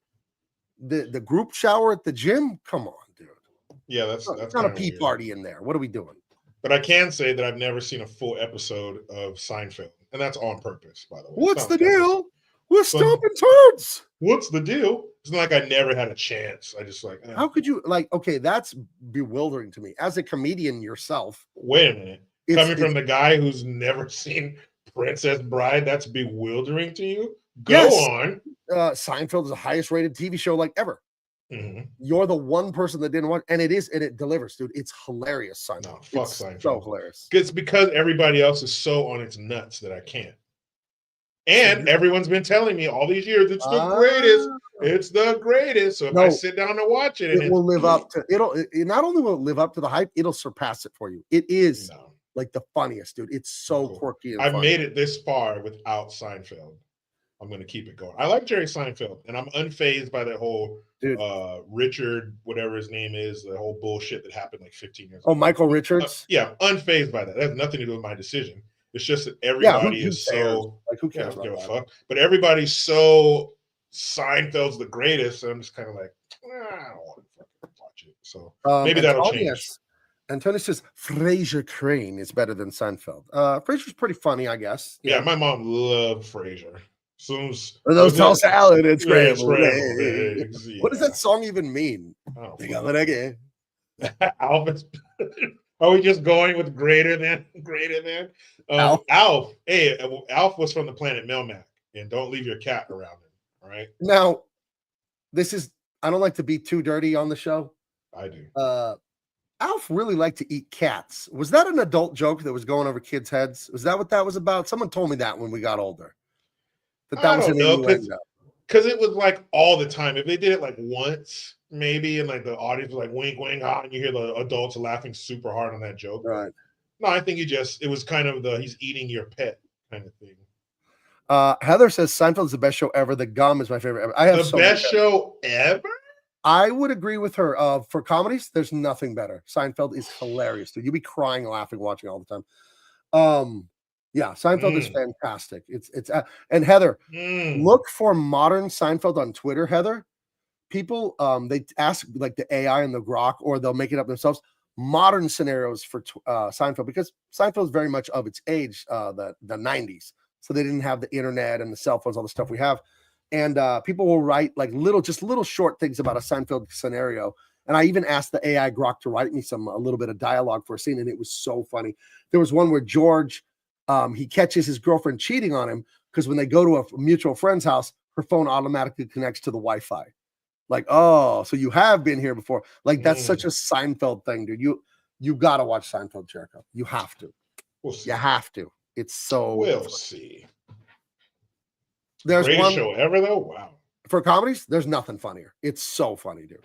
[SPEAKER 3] The group shower at the gym? Come on, dude.
[SPEAKER 1] Yeah, that's
[SPEAKER 3] not a pee party in there. What are we doing?
[SPEAKER 1] But I can say that I've never seen a full episode of Seinfeld. And that's on purpose, by the way.
[SPEAKER 3] What's the deal? We're stomping turds.
[SPEAKER 1] What's the deal? It's not like I never had a chance. I just like,
[SPEAKER 3] how could you okay, that's bewildering to me. As a comedian yourself.
[SPEAKER 1] Wait a minute. Coming from the guy who's never seen Princess Bride, that's bewildering to you? Go on.
[SPEAKER 3] Seinfeld is the highest rated TV show like ever. Mm-hmm. You're the one person that didn't watch, and it delivers, dude. It's hilarious, Seinfeld.
[SPEAKER 1] No, fuck Seinfeld.
[SPEAKER 3] So hilarious.
[SPEAKER 1] It's because everybody else is so on its nuts that I can't. And everyone's been telling me all these years it's the greatest. It's the greatest. So if I sit down to watch it,
[SPEAKER 3] it will live up to it. Not only will it live up to the hype, it'll surpass it for you. It is like the funniest, dude. It's so quirky. And
[SPEAKER 1] I've
[SPEAKER 3] funny.
[SPEAKER 1] made it this far without Seinfeld. I'm going to keep it going. I like Jerry Seinfeld, and I'm unfazed by that whole Richard, whatever his name is, the whole bullshit that happened like 15 years ago.
[SPEAKER 3] Oh, Michael Richards?
[SPEAKER 1] Yeah, unfazed by that. That has nothing to do with my decision. It's just that everybody is so
[SPEAKER 3] like, who cares?
[SPEAKER 1] Give a fuck. But everybody's so Seinfeld's the greatest. And I'm just kind of like, I don't want to fucking watch it. So maybe that'll change.
[SPEAKER 3] And Tony says Frasier Crane is better than Seinfeld. Frasier's pretty funny, I guess.
[SPEAKER 1] Yeah, my mom loved Frasier.
[SPEAKER 3] Those tall salad and scrambled
[SPEAKER 1] eggs.
[SPEAKER 3] Yeah. What does that song even mean?
[SPEAKER 1] Again. Alf. Are we just going with greater than? Alf. Hey, Alf was from the planet Melmac, and don't leave your cat around him. All right.
[SPEAKER 3] Now, I don't like to be too dirty on the show.
[SPEAKER 1] I do.
[SPEAKER 3] Alf really liked to eat cats. Was that an adult joke that was going over kids' heads? Was that what that was about? Someone told me that when we got older. That was an innuendo.
[SPEAKER 1] Because it was like all the time. If they did it like once, maybe, and like the audience was like wink, wink, and you hear the adults laughing super hard on that joke.
[SPEAKER 3] Right.
[SPEAKER 1] No, I think it was kind of he's eating your pet kind of thing.
[SPEAKER 3] Heather says Seinfeld is the best show ever. The Gum is my favorite ever. I have
[SPEAKER 1] the best show ever?
[SPEAKER 3] I would agree with her. For comedies, there's nothing better. Seinfeld is hilarious, dude. You'll be crying, laughing, watching all the time. Yeah, Seinfeld is fantastic. It's and Heather, look for modern Seinfeld on Twitter, Heather. People they ask like the AI and the Grok, or they'll make it up themselves. Modern scenarios for Seinfeld, because Seinfeld is very much of its age, the 90s. So they didn't have the internet and the cell phones, all the stuff we have. And people will write like little short things about a Seinfeld scenario. And I even asked the AI Grok to write me a little bit of dialogue for a scene, and it was so funny. There was one where George, he catches his girlfriend cheating on him because when they go to a mutual friend's house, her phone automatically connects to the Wi-Fi. Like, oh, so you have been here before. Like, that's such a Seinfeld thing, dude. You got to watch Seinfeld, Jericho. You have to.
[SPEAKER 1] We'll see.
[SPEAKER 3] You have to. It's so.
[SPEAKER 1] We'll see.
[SPEAKER 3] There's
[SPEAKER 1] greatest
[SPEAKER 3] one
[SPEAKER 1] show ever, though. Wow.
[SPEAKER 3] For comedies, there's nothing funnier. It's so funny, dude.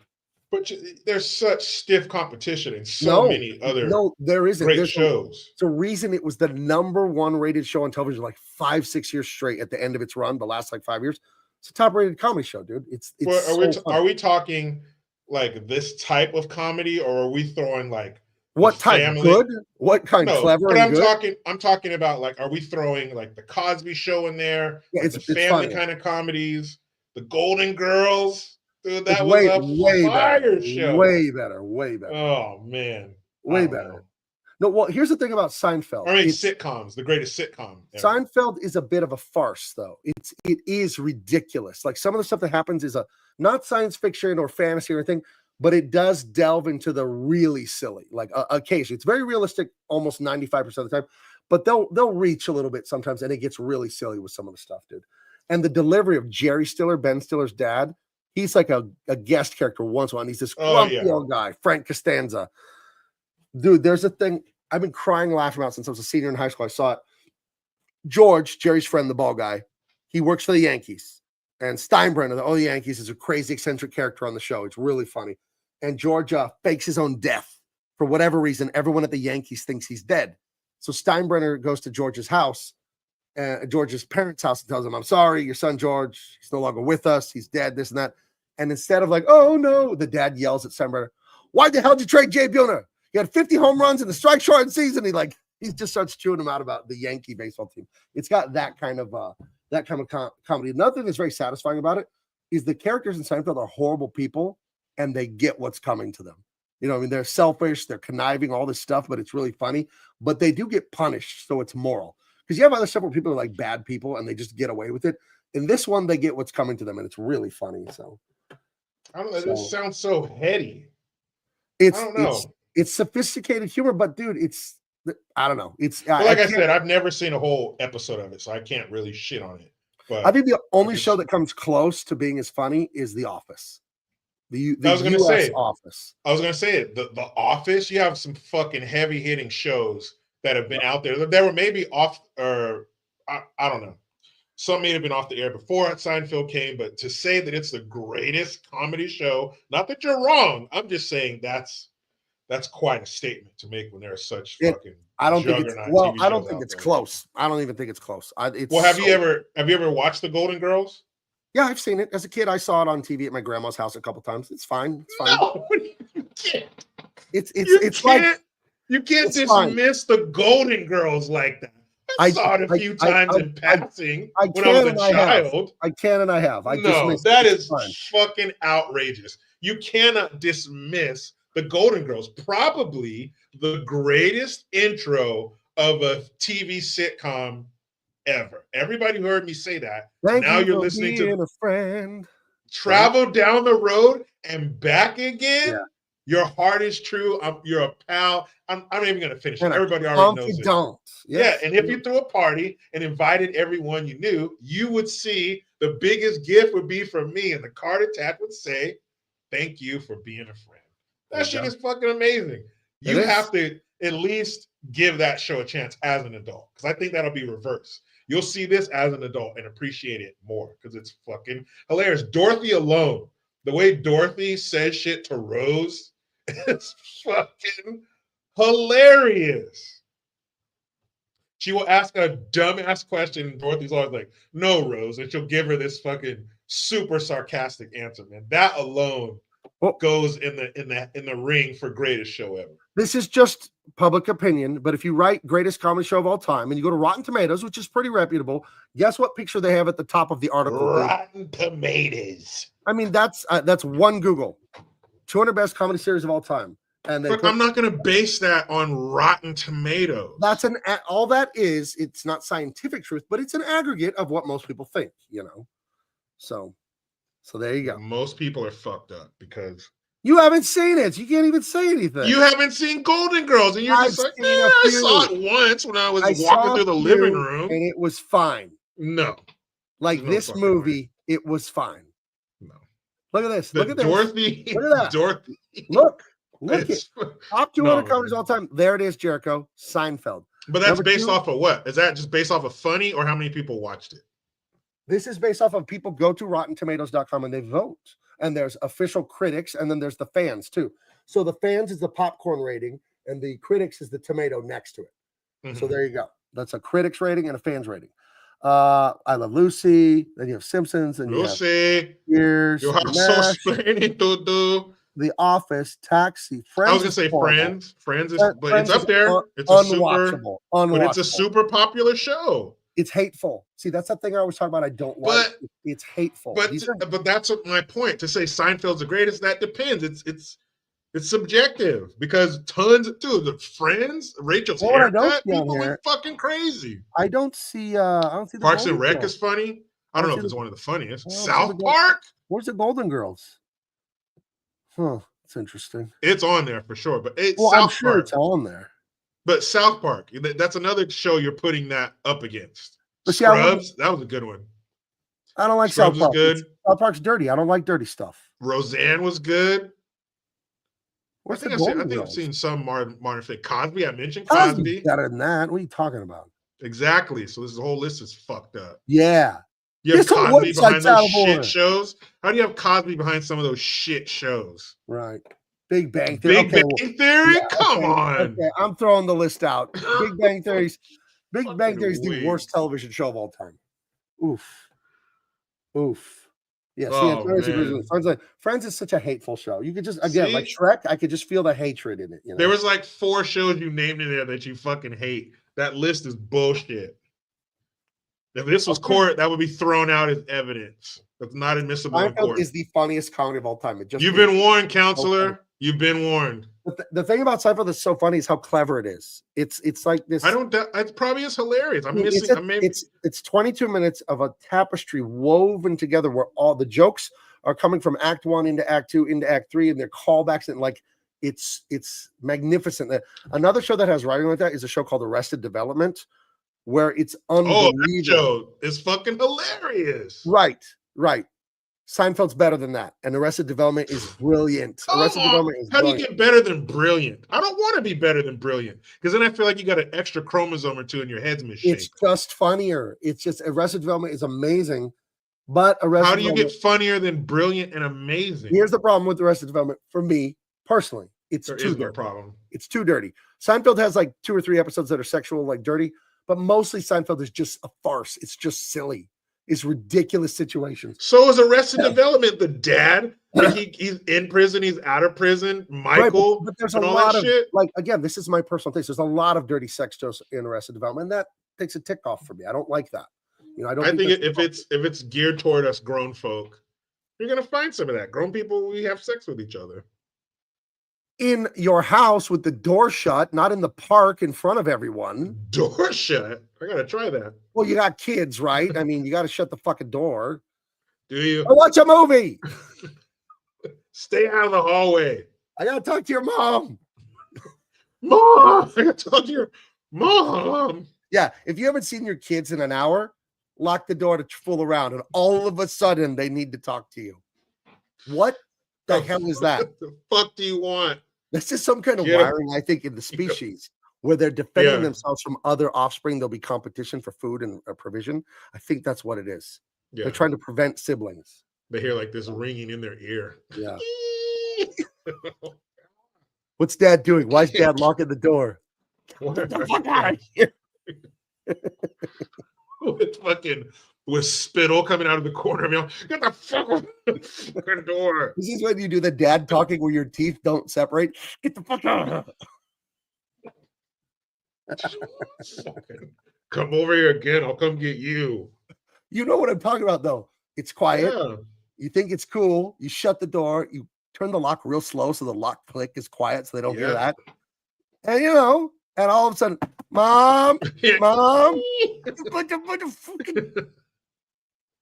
[SPEAKER 1] But there's such stiff competition and so many other
[SPEAKER 3] there isn't.
[SPEAKER 1] Great shows.
[SPEAKER 3] It's a reason it was the #1 rated show on television like 5-6 years straight at the end of its run, the last like 5 years. It's a top rated comedy show, dude.
[SPEAKER 1] Are we talking like this type of comedy, or are we throwing like
[SPEAKER 3] what type?
[SPEAKER 1] Family?
[SPEAKER 3] Good? What kind? Clever?
[SPEAKER 1] But
[SPEAKER 3] good?
[SPEAKER 1] I'm talking about like, are we throwing like the Cosby Show in there?
[SPEAKER 3] Yeah,
[SPEAKER 1] like
[SPEAKER 3] it's
[SPEAKER 1] the family kind of comedies, the Golden Girls. Dude, that was a fire show.
[SPEAKER 3] Way better.
[SPEAKER 1] Oh man,
[SPEAKER 3] way better. No, well, here's the thing about Seinfeld.
[SPEAKER 1] I mean, sitcoms, the greatest sitcom ever.
[SPEAKER 3] Seinfeld is a bit of a farce, though. It is ridiculous. Like some of the stuff that happens is not science fiction or fantasy or anything, but it does delve into the really silly. Like occasionally, it's very realistic, almost 95% of the time. But they'll reach a little bit sometimes, and it gets really silly with some of the stuff, dude. And the delivery of Jerry Stiller, Ben Stiller's dad. He's like a guest character once in a while. He's this grumpy old guy, Frank Costanza. Dude, there's a thing I've been crying, laughing about since I was a senior in high school. I saw it. George, Jerry's friend, the ball guy, he works for the Yankees. And Steinbrenner, the Yankees, is a crazy eccentric character on the show. It's really funny. And George fakes his own death. For whatever reason, everyone at the Yankees thinks he's dead. So Steinbrenner goes to George's house, George's parents' house, and tells him, I'm sorry, your son George, he's no longer with us. He's dead, this and that. And instead of like, oh no, the dad yells at Steinbrenner, why the hell did you trade Jay Buhner? He had 50 home runs in the strike shortened season. He just starts chewing him out about the Yankee baseball team. It's got that kind of comedy. Another thing that's very satisfying about it is the characters in Seinfeld are horrible people and they get what's coming to them. You know, I mean, they're selfish, they're conniving, all this stuff, but it's really funny. But they do get punished, so it's moral. Because you have other stuff where people are like bad people and they just get away with it. In this one, they get what's coming to them, and it's really funny. So
[SPEAKER 1] I don't know. This sounds so heady.
[SPEAKER 3] I don't know. It's sophisticated humor, but dude, I don't know.
[SPEAKER 1] Like I said, I've never seen a whole episode of it, so I can't really shit on it. But
[SPEAKER 3] I think the only show that comes close to being as funny is The Office. The US Office.
[SPEAKER 1] I was gonna say it. The Office. You have some fucking heavy hitting shows that have been out there. That were maybe off, or I don't know. Some may have been off the air before Seinfeld came, but to say that it's the greatest comedy show, not that you're wrong. I'm just saying that's quite a statement to make when there's such fucking.
[SPEAKER 3] I don't think it's close. I don't even think it's close.
[SPEAKER 1] Have you ever watched The Golden Girls?
[SPEAKER 3] Yeah, I've seen it. As a kid, I saw it on TV at my grandma's house a couple times. It's fine. It's fine.
[SPEAKER 1] No, you can't. You can't dismiss The Golden Girls like that. I saw it a few times in passing when I was a child.
[SPEAKER 3] I can and I have.
[SPEAKER 1] That is fucking outrageous. You cannot dismiss The Golden Girls, probably the greatest intro of a TV sitcom ever. Everybody who heard me say that. Now you're listening to
[SPEAKER 3] a friend.
[SPEAKER 1] Travel down the road and back again. Yeah. Your heart is true. You're a pal. I'm not even going to finish it. Everybody already knows it.
[SPEAKER 3] Yes.
[SPEAKER 1] Yeah, and if you threw a party and invited everyone you knew, you would see the biggest gift would be from me, and the card attached would say, "Thank you for being a friend." That shit is fucking amazing. You have to at least give that show a chance as an adult, because I think that'll be reversed. You'll see this as an adult and appreciate it more because it's fucking hilarious. Dorothy alone, the way Dorothy says shit to Rose, it's fucking hilarious. She will ask a dumbass question, and Dorothy's always like, "No, Rose," and she'll give her this fucking super sarcastic answer. Man, that alone goes in the ring for greatest show ever.
[SPEAKER 3] This is just public opinion, but if you write greatest comedy show of all time and you go to Rotten Tomatoes, which is pretty reputable, guess what picture they have at the top of the article?
[SPEAKER 1] Rotten Tomatoes.
[SPEAKER 3] I mean, that's one Google. 200 best comedy series of all time. And
[SPEAKER 1] I'm not going to base that on Rotten Tomatoes.
[SPEAKER 3] All that is. It's not scientific truth, but it's an aggregate of what most people think. You know, so there you go.
[SPEAKER 1] Most people are fucked up because
[SPEAKER 3] you haven't seen it. You can't even say anything.
[SPEAKER 1] You haven't seen Golden Girls, and you're just like, I saw it once when I was walking through the living room,
[SPEAKER 3] and it was fine.
[SPEAKER 1] No,
[SPEAKER 3] this movie, it was fine.
[SPEAKER 1] No,
[SPEAKER 3] look at this.
[SPEAKER 1] Look at Dorothy.
[SPEAKER 3] Look at that.
[SPEAKER 1] Dorothy.
[SPEAKER 3] Look it. Top 200 comedies all time. There it is, Jericho. Seinfeld.
[SPEAKER 1] But that's based off of what? Is that just based off of funny, or how many people watched it?
[SPEAKER 3] This is based off of people go to RottenTomatoes.com and they vote. And there's official critics, and then there's the fans too. So the fans is the popcorn rating, and the critics is the tomato next to it. Mm-hmm. So there you go. That's a critics rating and a fans rating. I Love Lucy. Then you have Simpsons, and
[SPEAKER 1] Lucy.
[SPEAKER 3] You
[SPEAKER 1] have so many to do.
[SPEAKER 3] The Office, Taxi, Friends.
[SPEAKER 1] I was gonna say Friends. Friends is, but it's up there. It's unwatchable. But it's a super popular show.
[SPEAKER 3] It's hateful. See, that's the thing I always talk about. I don't like. It's hateful.
[SPEAKER 1] But that's my point. To say Seinfeld's the greatest, that depends. It's subjective because the Friends, Rachel's haircut, people went fucking crazy.
[SPEAKER 3] I don't see the
[SPEAKER 1] Parks and Rec is funny. I don't know if it's one of the funniest. South Park.
[SPEAKER 3] Where's the Golden Girls? Huh, it's interesting.
[SPEAKER 1] It's on there for sure, but
[SPEAKER 3] I'm sure it's on there.
[SPEAKER 1] But South Park, that's another show you're putting that up against.
[SPEAKER 3] But
[SPEAKER 1] Scrubs, that was a good one.
[SPEAKER 3] I don't like
[SPEAKER 1] Scrubs
[SPEAKER 3] South Park.
[SPEAKER 1] Was good.
[SPEAKER 3] South Park's dirty. I don't like dirty stuff.
[SPEAKER 1] Roseanne was good. I think
[SPEAKER 3] Girls?
[SPEAKER 1] I've seen some Martin Fit. Cosby, I mentioned Cosby.
[SPEAKER 3] Better than that. What are you talking about?
[SPEAKER 1] Exactly. So this whole list is fucked up.
[SPEAKER 3] Yeah.
[SPEAKER 1] You have
[SPEAKER 3] This whole
[SPEAKER 1] Cosby behind
[SPEAKER 3] website's
[SPEAKER 1] those
[SPEAKER 3] out of
[SPEAKER 1] shit
[SPEAKER 3] order.
[SPEAKER 1] shows. How do you have Cosby behind some of those shit shows?
[SPEAKER 3] Right. Big Bang Theory.
[SPEAKER 1] Big Bang Theory?
[SPEAKER 3] yeah,
[SPEAKER 1] Come on.
[SPEAKER 3] Okay, I'm throwing the list out. Big Bang Theory's the
[SPEAKER 1] weak.
[SPEAKER 3] worst television show of all time. Oof. Yeah, see,
[SPEAKER 1] Oh,
[SPEAKER 3] Friends
[SPEAKER 1] man.
[SPEAKER 3] Friends is such a hateful show. You could just again, like Shrek, I could just feel the hatred in it. You know?
[SPEAKER 1] There was like 4 shows you named in there that you fucking hate. That list is bullshit. If this was court, that would be thrown out as evidence. That's not admissible in court.
[SPEAKER 3] Seinfeld is the funniest comedy of all time. It just
[SPEAKER 1] You've been warned, counselor. You've been warned.
[SPEAKER 3] But the thing about Seinfeld that's so funny is how clever it is. It's like this.
[SPEAKER 1] It probably is hilarious.
[SPEAKER 3] It's 22 minutes of a tapestry woven together where all the jokes are coming from Act 1 into Act 2 into Act 3, and they're callbacks, and like it's magnificent. Another show that has writing like that is a show called Arrested Development, where it's unbelievable.
[SPEAKER 1] That show is fucking hilarious.
[SPEAKER 3] Right. Seinfeld's better than that, and Arrested Development is brilliant.
[SPEAKER 1] How do you get better than brilliant? I don't want to be better than brilliant, because then I feel like you got an extra chromosome or 2 and your head's misshaped.
[SPEAKER 3] It's just funnier. It's just Arrested Development is amazing, but
[SPEAKER 1] how do you get funnier than brilliant and amazing?
[SPEAKER 3] Here's the problem with Arrested Development for me personally. It's
[SPEAKER 1] there
[SPEAKER 3] too
[SPEAKER 1] is
[SPEAKER 3] dirty.
[SPEAKER 1] No problem.
[SPEAKER 3] It's too dirty. Seinfeld has like 2 or 3 episodes that are sexual, like dirty, but mostly Seinfeld is just a farce. It's just silly. It's ridiculous situations.
[SPEAKER 1] So is Arrested Development. The dad, he's in prison, he's out of prison. Michael,
[SPEAKER 3] right, but there's
[SPEAKER 1] and
[SPEAKER 3] a
[SPEAKER 1] all
[SPEAKER 3] lot
[SPEAKER 1] that
[SPEAKER 3] of
[SPEAKER 1] shit.
[SPEAKER 3] Like again, this is my personal taste. There's a lot of dirty sex jokes in Arrested Development. And that takes a tick off for me. I don't like that. You know,
[SPEAKER 1] I think if it's geared toward us grown folk, you're gonna find some of that. Grown people, we have sex with each other.
[SPEAKER 3] In your house with the door shut, not in the park in front of everyone.
[SPEAKER 1] Door shut? I gotta try that.
[SPEAKER 3] Well, you got kids, right? I mean, you got to shut the fucking door.
[SPEAKER 1] Do you?
[SPEAKER 3] Or watch a movie.
[SPEAKER 1] Stay out of the hallway.
[SPEAKER 3] I gotta talk to your mom.
[SPEAKER 1] Mom, I gotta talk to your mom.
[SPEAKER 3] Yeah, if you haven't seen your kids in an hour, lock the door to fool around, and all of a sudden they need to talk to you. What the hell is that?
[SPEAKER 1] What the fuck do you want?
[SPEAKER 3] This is some kind of wiring, I think, in the species where they're defending themselves from other offspring. There'll be competition for food and provision. I think that's what it is. Yeah. They're trying to prevent siblings.
[SPEAKER 1] They hear like this ringing in their ear.
[SPEAKER 3] Yeah. What's dad doing? Why is dad locking the door? Get the fuck out of here.
[SPEAKER 1] With spittle coming out of the corner of your get the fuck out of the fucking door.
[SPEAKER 3] This is when you do the dad talking where your teeth don't separate. Get the fuck out.
[SPEAKER 1] Come over here again. I'll come get you.
[SPEAKER 3] You know what I'm talking about, though. It's quiet.
[SPEAKER 1] Yeah.
[SPEAKER 3] You think it's cool. You shut the door. You turn the lock real slow so the lock click is quiet so they don't hear that. And you know, and all of a sudden, mom, mom,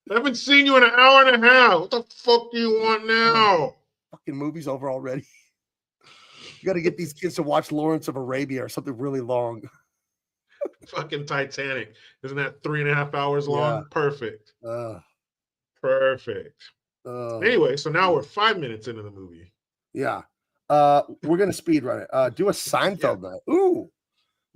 [SPEAKER 1] I haven't seen you in an hour and a half. What the fuck do you want now?
[SPEAKER 3] Fucking movie's over already. You got to get these kids to watch Lawrence of Arabia or something really long.
[SPEAKER 1] Fucking Titanic. Isn't that 3.5 hours long? Yeah. Perfect. Perfect. Anyway, so now we're 5 minutes into the movie.
[SPEAKER 3] Yeah. We're going to speed run it. Do a Seinfeld night. Ooh.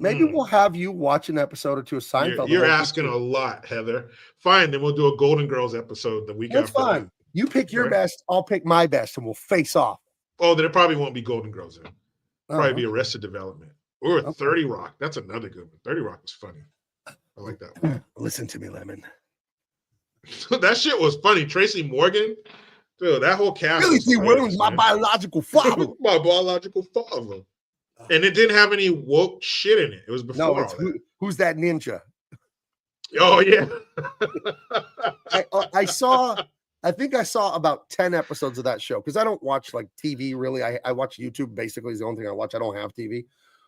[SPEAKER 3] Maybe we'll have you watch an episode or two of Seinfeld.
[SPEAKER 1] You're asking a lot, Heather. Fine, then we'll do a Golden Girls episode the week after.
[SPEAKER 3] That's fine. You pick your best, I'll pick my best, and we'll face off.
[SPEAKER 1] Oh, then it probably won't be Golden Girls then. Probably be Arrested Development. Or 30 Rock. That's another good one. 30 Rock was funny. I like that one.
[SPEAKER 3] Listen to me, Lemon.
[SPEAKER 1] That shit was funny. Tracy Morgan. Dude, that whole cast.
[SPEAKER 3] Billy C. Williams, my biological father.
[SPEAKER 1] My biological father. And it didn't have any woke shit in it. It was before. No, it's
[SPEAKER 3] who's that ninja?
[SPEAKER 1] Oh, yeah.
[SPEAKER 3] I think I saw about 10 episodes of that show because I don't watch like TV really. I watch YouTube basically is the only thing I watch. I don't have TV.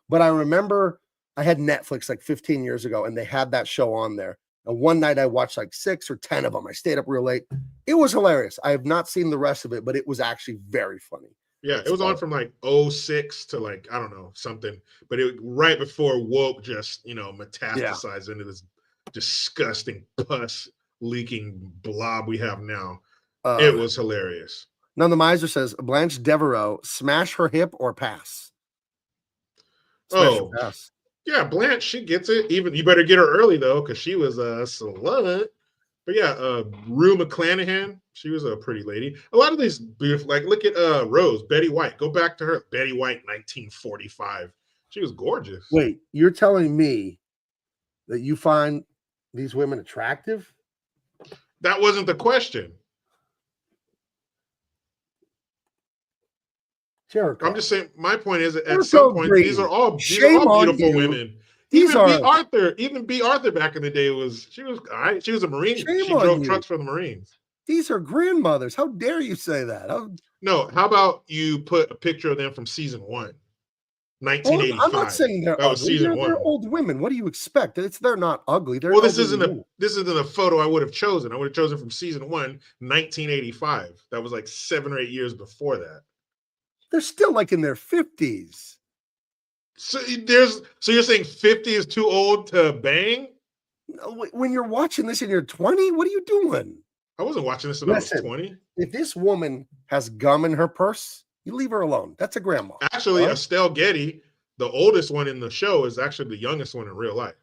[SPEAKER 3] But I remember I had Netflix like 15 years ago and they had that show on there. And one night I watched like 6 or 10 of them. I stayed up real late. It was hilarious. I have not seen the rest of it, but it was actually very funny.
[SPEAKER 1] Yeah, it was on from like 2006 to like, I don't know, something. But it right before woke just, metastasized into this disgusting pus leaking blob we have now. It was hilarious.
[SPEAKER 3] None the Miser says, Blanche Devereaux, smash her hip or pass?
[SPEAKER 1] Smash or
[SPEAKER 3] pass.
[SPEAKER 1] Yeah, Blanche, she gets it. Even you better get her early though, because she was a slut. But yeah, Rue McClanahan, she was a pretty lady. A lot of these beautiful, like look at Rose, Betty White. Go back to her, Betty White, 1945. She was gorgeous.
[SPEAKER 3] Wait, you're telling me that you find these women attractive?
[SPEAKER 1] That wasn't the question.
[SPEAKER 3] Jericho.
[SPEAKER 1] I'm just saying. My point is, at
[SPEAKER 3] Jericho
[SPEAKER 1] some point,
[SPEAKER 3] Green.
[SPEAKER 1] these are all
[SPEAKER 3] Shame on
[SPEAKER 1] beautiful
[SPEAKER 3] you.
[SPEAKER 1] women.
[SPEAKER 3] These
[SPEAKER 1] Even
[SPEAKER 3] are
[SPEAKER 1] B. Arthur, back in the day she was all right. She was a Marine.
[SPEAKER 3] Shame
[SPEAKER 1] She
[SPEAKER 3] on
[SPEAKER 1] drove
[SPEAKER 3] you.
[SPEAKER 1] trucks for the Marines.
[SPEAKER 3] These are grandmothers. How dare you say that?
[SPEAKER 1] No, how about you put a picture of them from season 1, 1985?
[SPEAKER 3] I'm not saying they're
[SPEAKER 1] that was
[SPEAKER 3] ugly.
[SPEAKER 1] season
[SPEAKER 3] They're
[SPEAKER 1] 1.
[SPEAKER 3] old women. What do you expect? They're not ugly. They're
[SPEAKER 1] Well, this
[SPEAKER 3] elderly
[SPEAKER 1] isn't a photo I would have chosen. I would have chosen from season 1, 1985. That was like 7 or 8 years before that.
[SPEAKER 3] They're still like in their 50s.
[SPEAKER 1] So you're saying 50 is too old to bang?
[SPEAKER 3] When you're watching this and you're 20, what are you doing?
[SPEAKER 1] I wasn't watching this when I was 20.
[SPEAKER 3] If this woman has gum in her purse, you leave her alone. That's a grandma.
[SPEAKER 1] Actually, Estelle Getty, the oldest one in the show, is actually the youngest one in real life.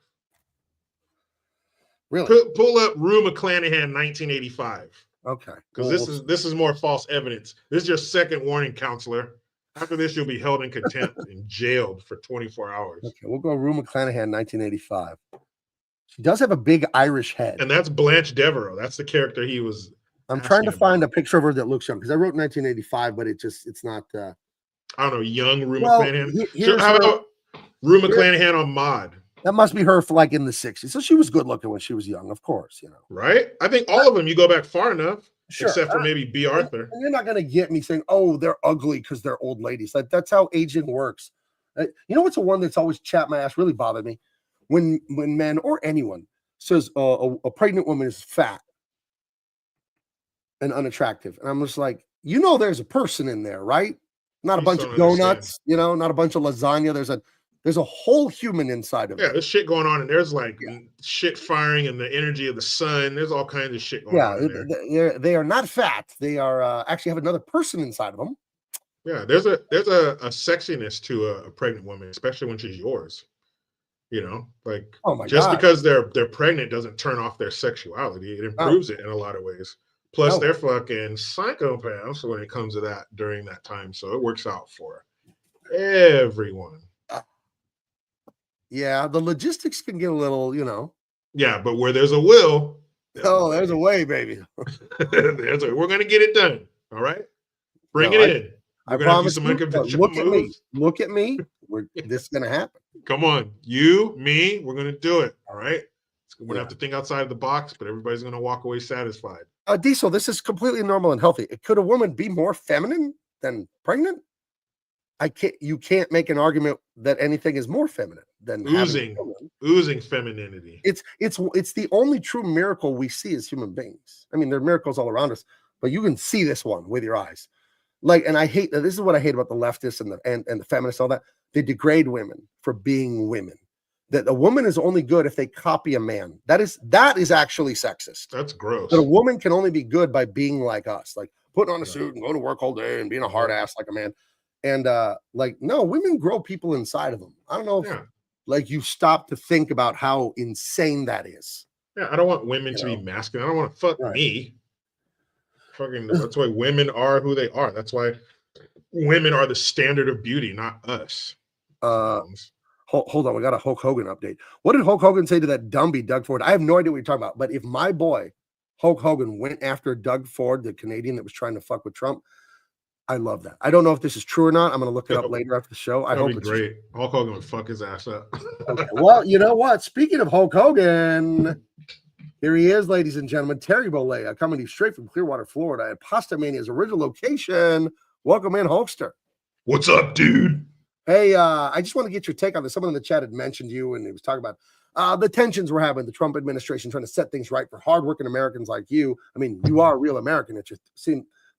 [SPEAKER 3] Really?
[SPEAKER 1] Pull up Rue McClanahan, 1985.
[SPEAKER 3] Okay.
[SPEAKER 1] Because this is more false evidence. This is your second warning, counselor. After this, you'll be held in contempt and jailed for 24 hours.
[SPEAKER 3] Okay, we'll go Rue McClanahan, 1985. She does have a big Irish head.
[SPEAKER 1] And that's Blanche Devereaux. That's the character he was.
[SPEAKER 3] I'm trying to find a picture of her that looks young because I wrote 1985, but it's not.
[SPEAKER 1] I don't know, young Rue
[SPEAKER 3] Well,
[SPEAKER 1] McClanahan. How about Rue McClanahan on Mod?
[SPEAKER 3] That must be her for like in the 60s. So she was good looking when she was young, of course, you know.
[SPEAKER 1] Right? I think all of them, you go back far enough,
[SPEAKER 3] sure,
[SPEAKER 1] except for maybe B. Arthur.
[SPEAKER 3] And you're not going to get me saying, oh, they're ugly because they're old ladies. That's how aging works. You know what's the one that's always chapped my ass, really bothered me? When men or anyone says a pregnant woman is fat and unattractive. And I'm just like, there's a person in there, right? Not a bunch of donuts, not a bunch of lasagna. There's a whole human inside of it.
[SPEAKER 1] Yeah, there's shit going on, and there's like shit firing and the energy of the sun. There's all kinds of shit going on in there.
[SPEAKER 3] They are not fat. They are actually have another person inside of them.
[SPEAKER 1] Yeah, there's a sexiness to a pregnant woman, especially when she's yours. Like just because they're pregnant doesn't turn off their sexuality. It improves it in a lot of ways. Plus, they're fucking psychopaths when it comes to that during that time. So it works out for everyone.
[SPEAKER 3] Yeah, the logistics can get a little,
[SPEAKER 1] Yeah, but where there's a will.
[SPEAKER 3] There's a way, baby.
[SPEAKER 1] We're going to get it done. All right? Bring it in.
[SPEAKER 3] I promise you. Look at me. This is going to happen.
[SPEAKER 1] Come on. You, me, we're going to do it. All right? We're going to have to think outside of the box, but everybody's going to walk away satisfied.
[SPEAKER 3] Diesel, this is completely normal and healthy. Could a woman be more feminine than pregnant? You can't make an argument that anything is more feminine than
[SPEAKER 1] oozing femininity.
[SPEAKER 3] It's the only true miracle we see as human beings. I mean, there are miracles all around us, but you can see this one with your eyes. And this is what I hate about the leftists and the feminists, all that. They degrade women for being women. That a woman is only good if they copy a man. That is actually sexist.
[SPEAKER 1] That's gross.
[SPEAKER 3] That a woman can only be good by being like us, like putting on a suit and going to work all day and being a hard ass like a man. And no, women grow people inside of them. I don't know if you stop to think about how insane that is.
[SPEAKER 1] Yeah, I don't want women to be masculine. I don't want to fuck me. That's why women are who they are. That's why women are the standard of beauty, not us.
[SPEAKER 3] Hold on, we got a Hulk Hogan update. What did Hulk Hogan say to that dumby Doug Ford? I have no idea what you're talking about. But if my boy Hulk Hogan went after Doug Ford, the Canadian that was trying to fuck with Trump, I love that. I don't know if this is true or not. I'm going to look it up later after the show. I hope it's
[SPEAKER 1] great. Hulk Hogan would fuck his ass up.
[SPEAKER 3] Okay. Well, you know what? Speaking of Hulk Hogan, here he is, ladies and gentlemen. Terry Bollea, coming to you straight from Clearwater, Florida, at Pasta Mania's original location. Welcome in, Hulkster.
[SPEAKER 1] What's up, dude?
[SPEAKER 3] Hey, I just want to get your take on this. Someone in the chat had mentioned you, and he was talking about the tensions we're having, the Trump administration trying to set things right for hardworking Americans like you. I mean, you are a real American. It's just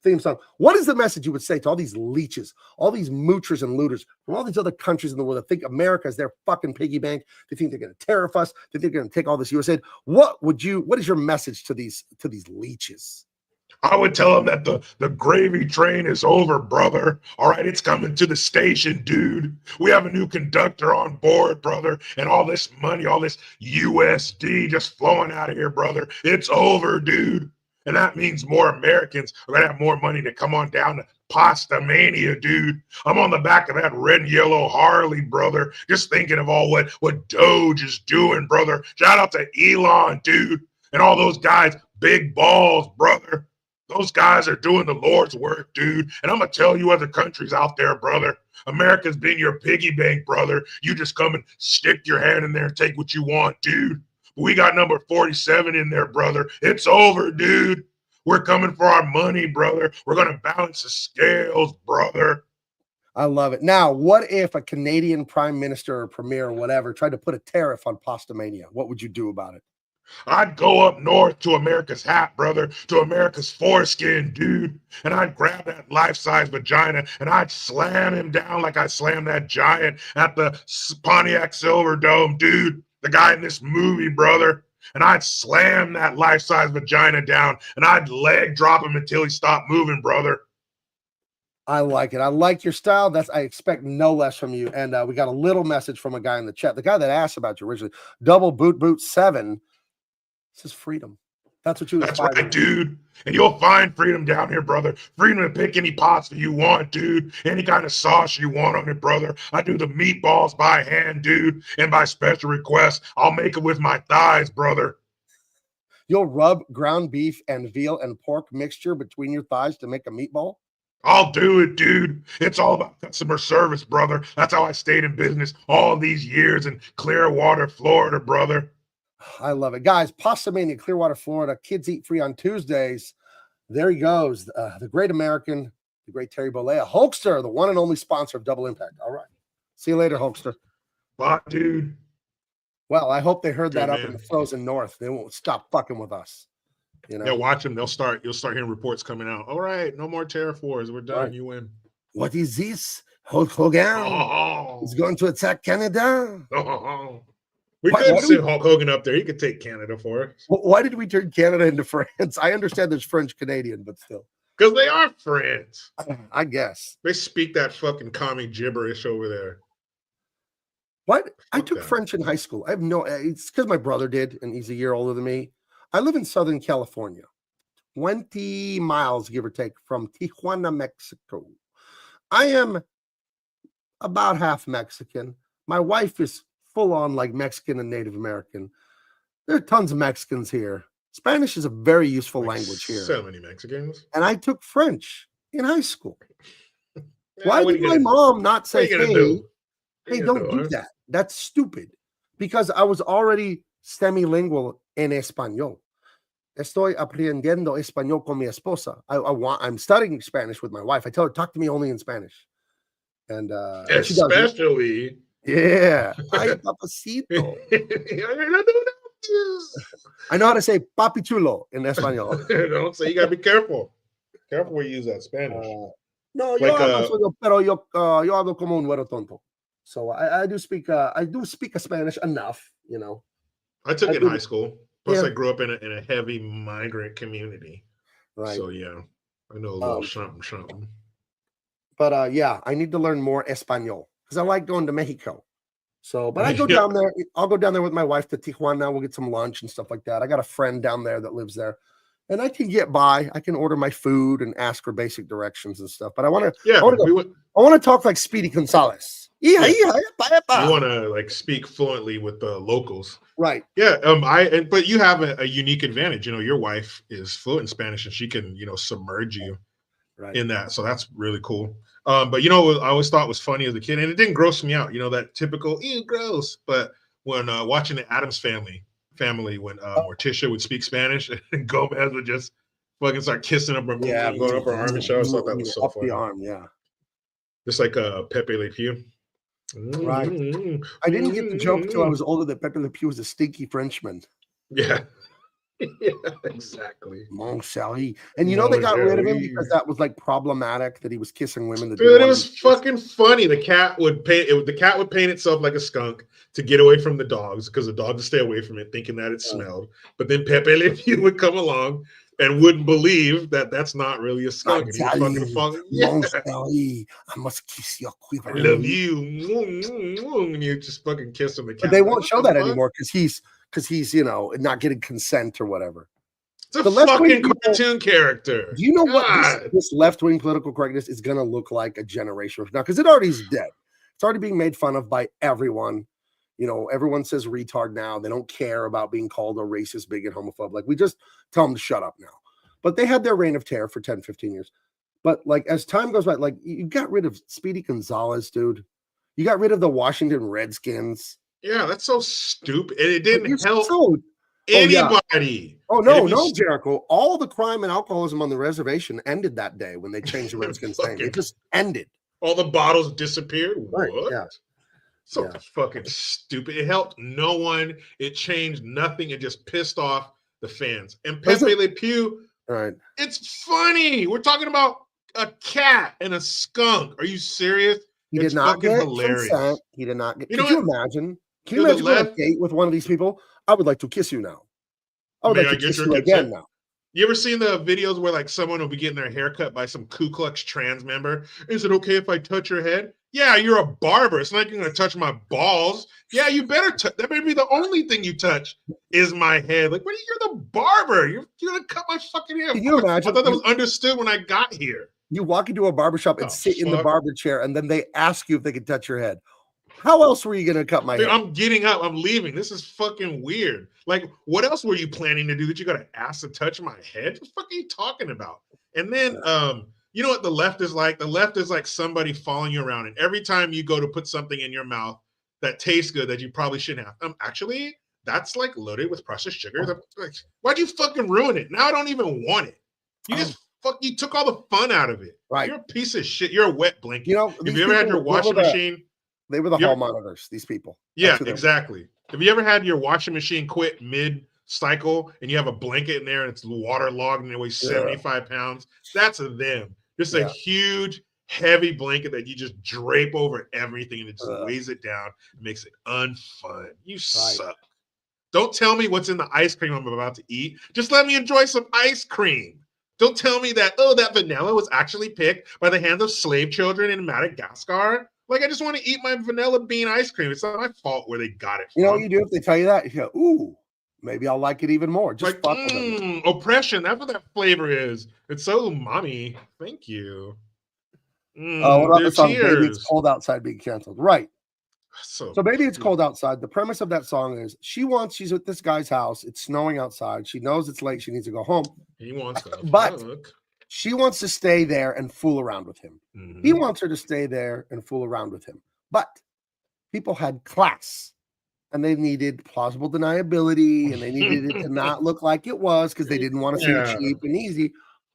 [SPEAKER 3] theme song. What is the message you would say to all these leeches, all these moochers and looters from all these other countries in the world that think America is their fucking piggy bank? They think they're going to tariff us. They think they're going to take all this U.S. aid. What is your message to these leeches?
[SPEAKER 1] I would tell him that the gravy train is over, brother. All right, it's coming to the station, dude. We have a new conductor on board, brother, and all this money, all this USD just flowing out of here, brother. It's over, dude. And that means more Americans are going to have more money to come on down to Pasta Mania, dude. I'm on the back of that red and yellow Harley, brother, just thinking of all what Doge is doing, brother. Shout out to Elon, dude, and all those guys, big balls, brother. Those guys are doing the Lord's work, dude. And I'm going to tell you other countries out there, brother. America's been your piggy bank, brother. You just come and stick your hand in there and take what you want, dude. But we got number 47 in there, brother. It's over, dude. We're coming for our money, brother. We're going to balance the scales, brother.
[SPEAKER 3] I love it. Now, what if a Canadian prime minister or premier or whatever tried to put a tariff on Pasta Mania? What would you do about it?
[SPEAKER 1] I'd go up north to America's hat, brother, to America's foreskin, dude. And I'd grab that life-size vagina and I'd slam him down like I slammed that giant at the Pontiac Silverdome, dude. The guy in this movie, brother. And I'd slam that life-size vagina down and I'd leg drop him until he stopped moving, brother.
[SPEAKER 3] I like it. I like your style. I expect no less from you. And we got a little message from a guy in the chat. The guy that asked about you originally, Double Boot 7. This is freedom. That's what you.
[SPEAKER 1] That's right, dude. And you'll find freedom down here, brother. Freedom to pick any pasta you want, dude. Any kind of sauce you want on it, brother. I do the meatballs by hand, dude. And by special request, I'll make it with my thighs, brother.
[SPEAKER 3] You'll rub ground beef and veal and pork mixture between your thighs to make a meatball?
[SPEAKER 1] I'll do it, dude. It's all about customer service, brother. That's how I stayed in business all these years in Clearwater, Florida, brother.
[SPEAKER 3] I love it. Guys, Pasta Mania, Clearwater, Florida. Kids eat free on Tuesdays. There he goes. The great American, the great Terry Bollea. Hulkster, the one and only sponsor of Double Impact. All right. See you later, Hulkster.
[SPEAKER 1] Bye, dude.
[SPEAKER 3] Well, I hope they heard that up
[SPEAKER 1] man.
[SPEAKER 3] in the frozen north. They won't stop fucking with us. You know?
[SPEAKER 1] Yeah, watch them. You'll start hearing reports coming out. All right, no more tariff wars. We're done. Right. You win.
[SPEAKER 3] What is this? Hulk Hogan is going to attack Canada.
[SPEAKER 1] We could send Hulk Hogan up there. He could take Canada for us.
[SPEAKER 3] Why did we turn Canada into France? I understand there's French-Canadian, but still.
[SPEAKER 1] Because they are friends.
[SPEAKER 3] I guess.
[SPEAKER 1] They speak that fucking commie gibberish over there.
[SPEAKER 3] What? I took French in high school. I have no... It's because my brother did, and he's a year older than me. I live in Southern California. 20 miles, give or take, from Tijuana, Mexico. I am about half Mexican. My wife is full-on like Mexican and Native American. There are tons of Mexicans here. Spanish is a very useful language here.
[SPEAKER 1] So many Mexicans.
[SPEAKER 3] And I took French in high school. Why did my mom not say, hey, don't do that? That's stupid. Because I was already semilingual en español. Estoy aprendiendo español con mi esposa. I'm studying Spanish with my wife. I tell her, talk to me only in Spanish. And
[SPEAKER 1] especially...
[SPEAKER 3] Yeah. Ay, papacito. I know how to say papi chulo in español.
[SPEAKER 1] Don't say, you gotta be careful. Careful where you use that Spanish.
[SPEAKER 3] No, yo hablo como un güero tonto. So I do speak a Spanish enough, you know.
[SPEAKER 1] I took it in high school. Plus, I grew up in a heavy migrant community.
[SPEAKER 3] Right.
[SPEAKER 1] So yeah, I know a little something.
[SPEAKER 3] But yeah, I need to learn more español. Because I like going to Mexico. So, but I go down there. I'll go down there with my wife to Tijuana. We'll get some lunch and stuff like that. I got a friend down there that lives there. And I can get by. I can order my food and ask for basic directions and stuff. But I want to I want to talk like Speedy Gonzalez. You
[SPEAKER 1] want to like speak fluently with the locals.
[SPEAKER 3] Right.
[SPEAKER 1] Yeah. But you have a unique advantage. You know, your wife is fluent in Spanish and she can, submerge you in that. So that's really cool. But I always thought was funny as a kid, and it didn't gross me out. That typical ew, gross. But when watching the Addams Family, when Morticia would speak Spanish and Gomez would just fucking start kissing up her, going up her arm and show. I thought that was so funny.
[SPEAKER 3] The arm, yeah.
[SPEAKER 1] Just like Pepe Le Pew.
[SPEAKER 3] Right. I didn't get the joke until I was older that Pepe Le Pew was a stinky Frenchman.
[SPEAKER 1] Yeah. Yeah, exactly.
[SPEAKER 3] Mon chéri. And they got rid of him because that was like problematic that he was kissing women.
[SPEAKER 1] Dude, it was fucking funny. The cat would paint itself like a skunk to get away from the dogs because the dogs would stay away from it, thinking that it smelled. But then Pepe Le Pew would come along, and wouldn't believe that that's not really a skunk. And he was fucking
[SPEAKER 3] darling,
[SPEAKER 1] falling.
[SPEAKER 3] mon
[SPEAKER 1] Yeah,
[SPEAKER 3] chéri, I must kiss your
[SPEAKER 1] I
[SPEAKER 3] quivering
[SPEAKER 1] love
[SPEAKER 3] lips.
[SPEAKER 1] you. And you just fucking kiss him. The
[SPEAKER 3] But
[SPEAKER 1] cat.
[SPEAKER 3] they
[SPEAKER 1] Like,
[SPEAKER 3] won't
[SPEAKER 1] what
[SPEAKER 3] show
[SPEAKER 1] the
[SPEAKER 3] that
[SPEAKER 1] fuck?
[SPEAKER 3] anymore because he's not getting consent or whatever.
[SPEAKER 1] It's a
[SPEAKER 3] The left-wing
[SPEAKER 1] fucking
[SPEAKER 3] people-
[SPEAKER 1] cartoon character.
[SPEAKER 3] Do you know what
[SPEAKER 1] God.
[SPEAKER 3] this left-wing political correctness is going to look like a generation from now? Because it already is dead. It's already being made fun of by everyone. Everyone says retard now. They don't care about being called a racist, bigot, homophobe. Like, we just tell them to shut up now. But they had their reign of terror for 10, 15 years. But like as time goes by, like you got rid of Speedy Gonzalez, dude. You got rid of the Washington Redskins.
[SPEAKER 1] Yeah, that's so stupid. And it
[SPEAKER 3] But you're
[SPEAKER 1] didn't help
[SPEAKER 3] so-
[SPEAKER 1] anybody.
[SPEAKER 3] Oh,
[SPEAKER 1] And
[SPEAKER 3] no,
[SPEAKER 1] if you
[SPEAKER 3] no, Jericho. All the crime and alcoholism on the reservation ended that day when they changed the Redskins name. It just ended.
[SPEAKER 1] all the bottles disappeared.
[SPEAKER 3] Right,
[SPEAKER 1] What?
[SPEAKER 3] yeah.
[SPEAKER 1] So
[SPEAKER 3] Yeah.
[SPEAKER 1] fucking stupid. It helped no one. It changed nothing. It just pissed off the fans. And Pepe Le Pew,
[SPEAKER 3] All right.
[SPEAKER 1] it's funny. We're talking about a cat and a skunk. Are you serious?
[SPEAKER 3] He
[SPEAKER 1] It's
[SPEAKER 3] did not
[SPEAKER 1] fucking
[SPEAKER 3] get
[SPEAKER 1] hilarious.
[SPEAKER 3] consent. He did not get.
[SPEAKER 1] You know
[SPEAKER 3] Could you
[SPEAKER 1] what?
[SPEAKER 3] imagine? Can
[SPEAKER 1] You're
[SPEAKER 3] you
[SPEAKER 1] the
[SPEAKER 3] imagine going on a
[SPEAKER 1] left-
[SPEAKER 3] date with one of these people? I would like to kiss you now. I would
[SPEAKER 1] May
[SPEAKER 3] like
[SPEAKER 1] I
[SPEAKER 3] to
[SPEAKER 1] get
[SPEAKER 3] kiss
[SPEAKER 1] your
[SPEAKER 3] you
[SPEAKER 1] consent?
[SPEAKER 3] again now.
[SPEAKER 1] You ever seen the videos where like someone will be getting their hair cut by some Ku Klux trans member? Is it okay if I touch your head? Yeah, you're a barber. It's not like you're gonna touch my balls. Yeah, you better touch. That may be the only thing you touch is my head. Like, what? You're the barber. You're gonna cut my fucking hair.
[SPEAKER 3] Can you imagine?
[SPEAKER 1] I thought that was understood when I got here.
[SPEAKER 3] You walk into a barbershop and
[SPEAKER 1] Oh,
[SPEAKER 3] sit in the
[SPEAKER 1] fuck.
[SPEAKER 3] barber chair, and then they ask you if they can touch your head. How else were you going to cut my
[SPEAKER 1] Dude,
[SPEAKER 3] hair?
[SPEAKER 1] I'm getting up. I'm leaving. This is fucking weird. Like, what else were you planning to do that you got to ask to touch my head? What the fuck are you talking about? And then, you know what the left is like? The left is like somebody following you around, and every time you go to put something in your mouth that tastes good that you probably shouldn't have, actually, that's like loaded with processed sugar. Like, why'd you fucking ruin it? Now I don't even want it. You just you took all the fun out of it.
[SPEAKER 3] Right.
[SPEAKER 1] You're a piece of shit. You're a wet blanket.
[SPEAKER 3] You know,
[SPEAKER 1] have
[SPEAKER 3] these
[SPEAKER 1] you ever had
[SPEAKER 3] people-
[SPEAKER 1] your washing machine?
[SPEAKER 3] They were the
[SPEAKER 1] You
[SPEAKER 3] hall
[SPEAKER 1] ever-
[SPEAKER 3] monitors, these people.
[SPEAKER 1] Yeah,
[SPEAKER 3] That's who they were.
[SPEAKER 1] exactly. Have you ever had your washing machine quit mid-cycle and you have a blanket in there and it's waterlogged and it weighs 75 pounds? That's them. Just a
[SPEAKER 3] Yeah.
[SPEAKER 1] huge, heavy blanket that you just drape over everything and it just
[SPEAKER 3] Ugh.
[SPEAKER 1] weighs it down and makes it unfun. You suck. Don't tell me what's in the ice cream I'm about to eat. Just let me enjoy some ice cream. Don't tell me that, that vanilla was actually picked by the hands of slave children in Madagascar. Like, I just want to eat my vanilla bean ice cream. It's not my fault where they got it from.
[SPEAKER 3] You know what you do if they tell you that? You go, ooh, maybe I'll like it even more. Just
[SPEAKER 1] Like,
[SPEAKER 3] fuck with them.
[SPEAKER 1] oppression. That's what that flavor is. It's so umami. Thank you.
[SPEAKER 3] What about the
[SPEAKER 1] Their
[SPEAKER 3] song Baby It's
[SPEAKER 1] tears.
[SPEAKER 3] Cold Outside being canceled? Right.
[SPEAKER 1] So
[SPEAKER 3] So Baby It's Cold Outside. The premise of that song is she's at this guy's house. It's snowing outside. She knows it's late. She needs to go home.
[SPEAKER 1] he wants to
[SPEAKER 3] But-
[SPEAKER 1] fuck.
[SPEAKER 3] She wants to stay there and fool around with him.
[SPEAKER 1] Mhm.
[SPEAKER 3] He wants her to stay there and fool around with him. But people had class and they needed plausible deniability and they needed it to not look like it was because they didn't want to seem
[SPEAKER 1] Yeah.
[SPEAKER 3] cheap and easy.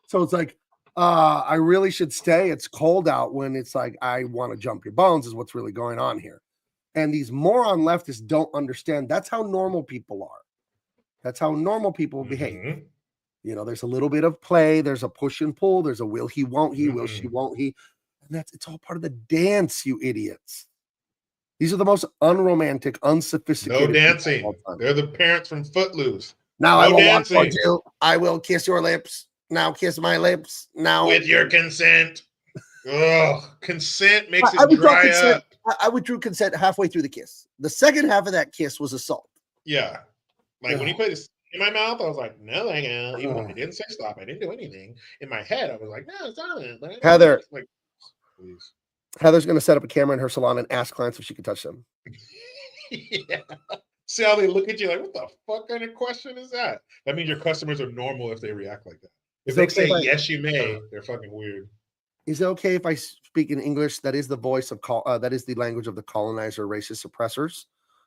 [SPEAKER 3] So it's like, I really should stay. It's cold out when it's like, I want to jump your bones is what's really going on here. And these moron leftists don't understand that's how normal people are. That's how normal people behave.
[SPEAKER 1] Mhm.
[SPEAKER 3] You know, there's a little bit of play, there's a push and pull, there's a will he, won't he, will she, won't he. And it's all part of the dance, you idiots. These are the most unromantic, unsophisticated.
[SPEAKER 1] No
[SPEAKER 3] people
[SPEAKER 1] dancing.
[SPEAKER 3] of all time.
[SPEAKER 1] They're the parents from Footloose.
[SPEAKER 3] Now
[SPEAKER 1] no
[SPEAKER 3] I will walk
[SPEAKER 1] dancing.
[SPEAKER 3] towards you. I will kiss your lips. Now kiss my lips. Now
[SPEAKER 1] With your consent. Ugh, consent makes
[SPEAKER 3] I
[SPEAKER 1] it
[SPEAKER 3] withdrew
[SPEAKER 1] dry
[SPEAKER 3] consent.
[SPEAKER 1] up.
[SPEAKER 3] I withdrew consent halfway through the kiss. The second half of that kiss was assault.
[SPEAKER 1] Yeah. Like when he put his in my mouth, I was like, no, I know. Even when I
[SPEAKER 3] Ugh.
[SPEAKER 1] didn't say stop, I didn't do anything. In my head, I was like, no, stop it. But I didn't.
[SPEAKER 3] Heather.
[SPEAKER 1] Like, please.
[SPEAKER 3] Heather's going to set up a camera in her salon and ask clients if she can touch them.
[SPEAKER 1] Yeah. See how they look at you like, what the fuck kind of question is that? That means your customers are normal if they react like that. If
[SPEAKER 3] Is
[SPEAKER 1] they
[SPEAKER 3] it okay
[SPEAKER 1] say
[SPEAKER 3] if I-
[SPEAKER 1] yes, you may, they're fucking weird.
[SPEAKER 3] Is it okay if I speak in English? That is the voice of that is the language of the colonizer, racist oppressors.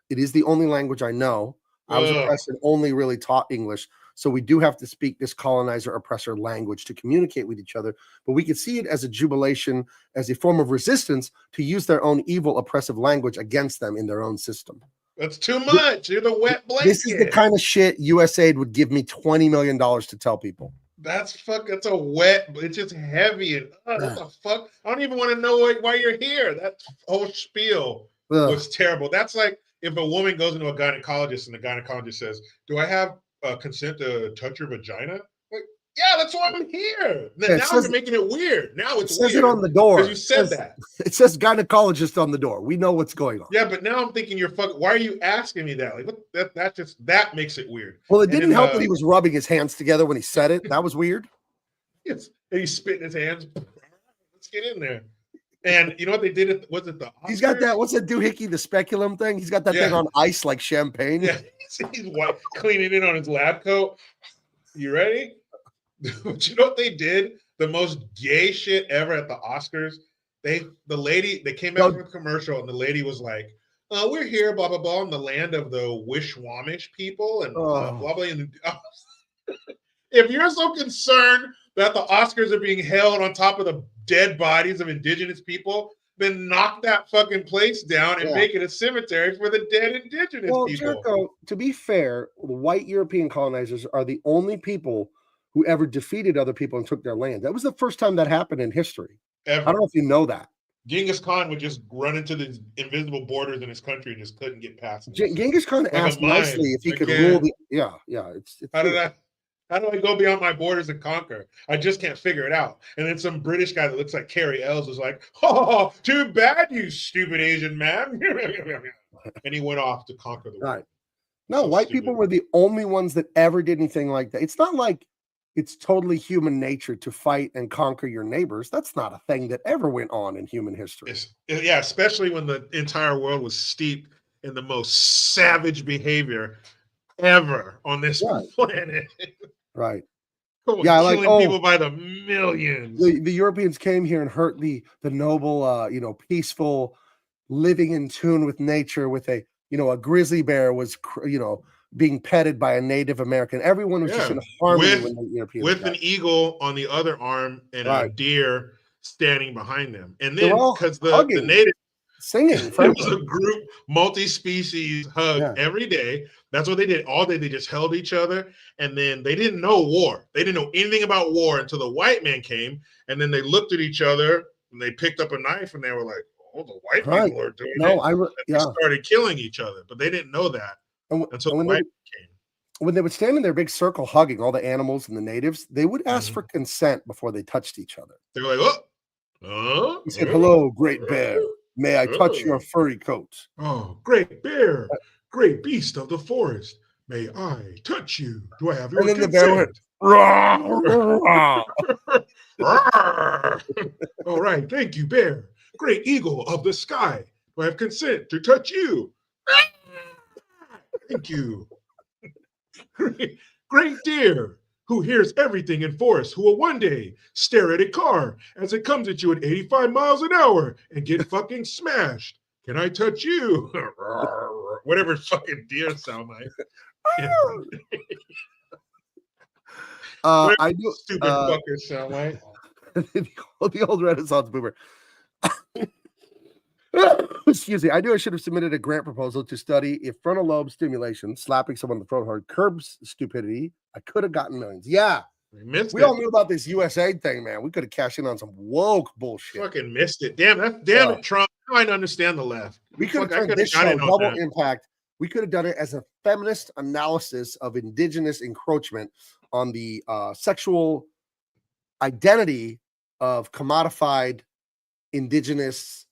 [SPEAKER 3] It is the only language I know. I was
[SPEAKER 1] Ugh.
[SPEAKER 3] oppressed and only really taught English. So we do have to speak this colonizer oppressor language to communicate with each other. But we could see it as a jubilation, as a form of resistance to use their own evil, oppressive language against them in their own system.
[SPEAKER 1] That's too much. You're the wet blanket.
[SPEAKER 3] This is the kind of shit USAID would give me $20 million to tell people.
[SPEAKER 1] That's a wet, it's just heavy and what the fuck? I don't even want to know why you're here. That whole spiel
[SPEAKER 3] Ugh.
[SPEAKER 1] was terrible. That's like if a woman goes into a gynecologist and the gynecologist says, do I have consent to touch your vagina? Like, Yeah, that's why I'm here.
[SPEAKER 3] Yeah, it
[SPEAKER 1] Now
[SPEAKER 3] says-
[SPEAKER 1] you're making it weird. Now
[SPEAKER 3] It
[SPEAKER 1] it's
[SPEAKER 3] says
[SPEAKER 1] weird
[SPEAKER 3] it on the door.
[SPEAKER 1] because you said that.
[SPEAKER 3] It says gynecologist on the door. We know what's going on.
[SPEAKER 1] Yeah, but now I'm thinking you're fucking. Why are you asking me that? Like, what, that makes it weird.
[SPEAKER 3] Well, it
[SPEAKER 1] And
[SPEAKER 3] didn't
[SPEAKER 1] then,
[SPEAKER 3] help that he was rubbing his hands together when he said it. That was weird.
[SPEAKER 1] And he's spitting his hands. Let's get in there. And you know what they did? Was it the Oscars?
[SPEAKER 3] He's got that. What's that doohickey, the speculum thing? He's got that thing on ice like champagne.
[SPEAKER 1] Yeah, he's white, cleaning it on his lab coat. You ready? But you know what they did? The most gay shit ever at the Oscars. They came back from a commercial, and the lady was like, "We're here, blah blah blah, in the land of the Wishwamish people, and blah blah." And if you're so concerned that the Oscars are being held on top of the dead bodies of indigenous people, then knock that fucking place down and make it a cemetery for the dead indigenous people.
[SPEAKER 3] Jericho, to be fair, the white European colonizers are the only people who ever defeated other people and took their land. That was the first time that happened in history.
[SPEAKER 1] Ever.
[SPEAKER 3] I don't know if you know that.
[SPEAKER 1] Genghis Khan would just run into the invisible borders in his country and just couldn't get past them.
[SPEAKER 3] Genghis Khan
[SPEAKER 1] Like
[SPEAKER 3] asked
[SPEAKER 1] a mime.
[SPEAKER 3] nicely if he could
[SPEAKER 1] Again.
[SPEAKER 3] rule the. Yeah. It's
[SPEAKER 1] How do I go beyond my borders and conquer? I just can't figure it out. And then some British guy that looks like Carrie Ells was like, "Oh, too bad, you stupid Asian man." And he went off to conquer the world.
[SPEAKER 3] Right. No, white people were the only ones that ever did anything like that. It's not like it's totally human nature to fight and conquer your neighbors. That's not a thing that ever went on in human history.
[SPEAKER 1] Yeah, especially when the entire world was steeped in the most savage behavior ever on this planet.
[SPEAKER 3] Right.
[SPEAKER 1] Killing people by the millions.
[SPEAKER 3] The Europeans came here and hurt the noble, peaceful, living in tune with nature. With a grizzly bear was, being petted by a Native American. Everyone was just in harmony when the Europeans
[SPEAKER 1] with an eagle on the other arm and a deer standing behind them. And then because the native
[SPEAKER 3] singing,
[SPEAKER 1] it was a group multi-species hug every day. That's what they did all day. They just held each other, and then they didn't know war. They didn't know anything about war until the white man came, and then they looked at each other and they picked up a knife and they were like, "Oh, the white people are doing it." They started killing each other, but they didn't know that until the white man came.
[SPEAKER 3] When they would stand in their big circle hugging all the animals and the natives, they would ask for consent before they touched each other.
[SPEAKER 1] They were like, "Oh,
[SPEAKER 3] he said, hello, great bear. May I touch your furry coat?"
[SPEAKER 1] Oh, great bear, great beast of the forest. May I touch you? Do I have your consent? And then the bear went, "Rah, rah." All right, thank you, bear. Great eagle of the sky. Do I have consent to touch you? Thank you. Great deer, who hears everything in forest, who will one day stare at a car as it comes at you at 85 miles an hour and get fucking smashed. Can I touch you? Whatever fucking deer sound like.
[SPEAKER 3] I do
[SPEAKER 1] stupid fuckers sound like.
[SPEAKER 3] the old Renaissance boomer. Excuse me. I knew I should have submitted a grant proposal to study if frontal lobe stimulation, slapping someone in the front hard, curbs stupidity. I could have gotten millions. Yeah. We all knew about this USAID thing, man. We could have cashed in on some woke bullshit.
[SPEAKER 1] Fucking missed it. Damn it, Trump. I don't understand the left.
[SPEAKER 3] We could have turned this show double impact. We could have done it as a feminist analysis of indigenous encroachment on the sexual identity of commodified indigenous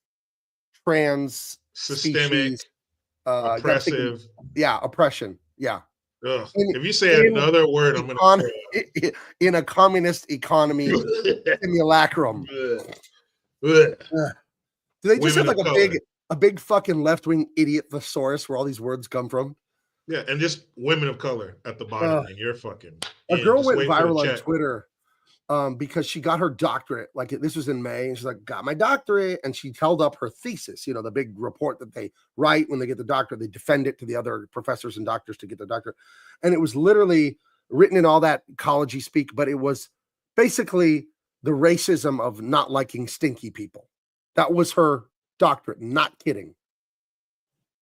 [SPEAKER 3] trans
[SPEAKER 1] systemic
[SPEAKER 3] species,
[SPEAKER 1] oppressive
[SPEAKER 3] oppression. Yeah.
[SPEAKER 1] If you say another word, I'm gonna
[SPEAKER 3] in a communist economy simulacrum. Do they just have like a big fucking left-wing idiot thesaurus where all these words come from?
[SPEAKER 1] Yeah, and just women of color at the bottom, and you're fucking.
[SPEAKER 3] A girl went viral on Twitter because she got her doctorate. Like this was in May, and she's like, "Got my doctorate," and she held up her thesis. The big report that they write when they get the doctorate. They defend it to the other professors and doctors to get the doctorate, and it was literally written in all that college-y speak, but it was basically the racism of not liking stinky people. That was her doctorate. Not kidding.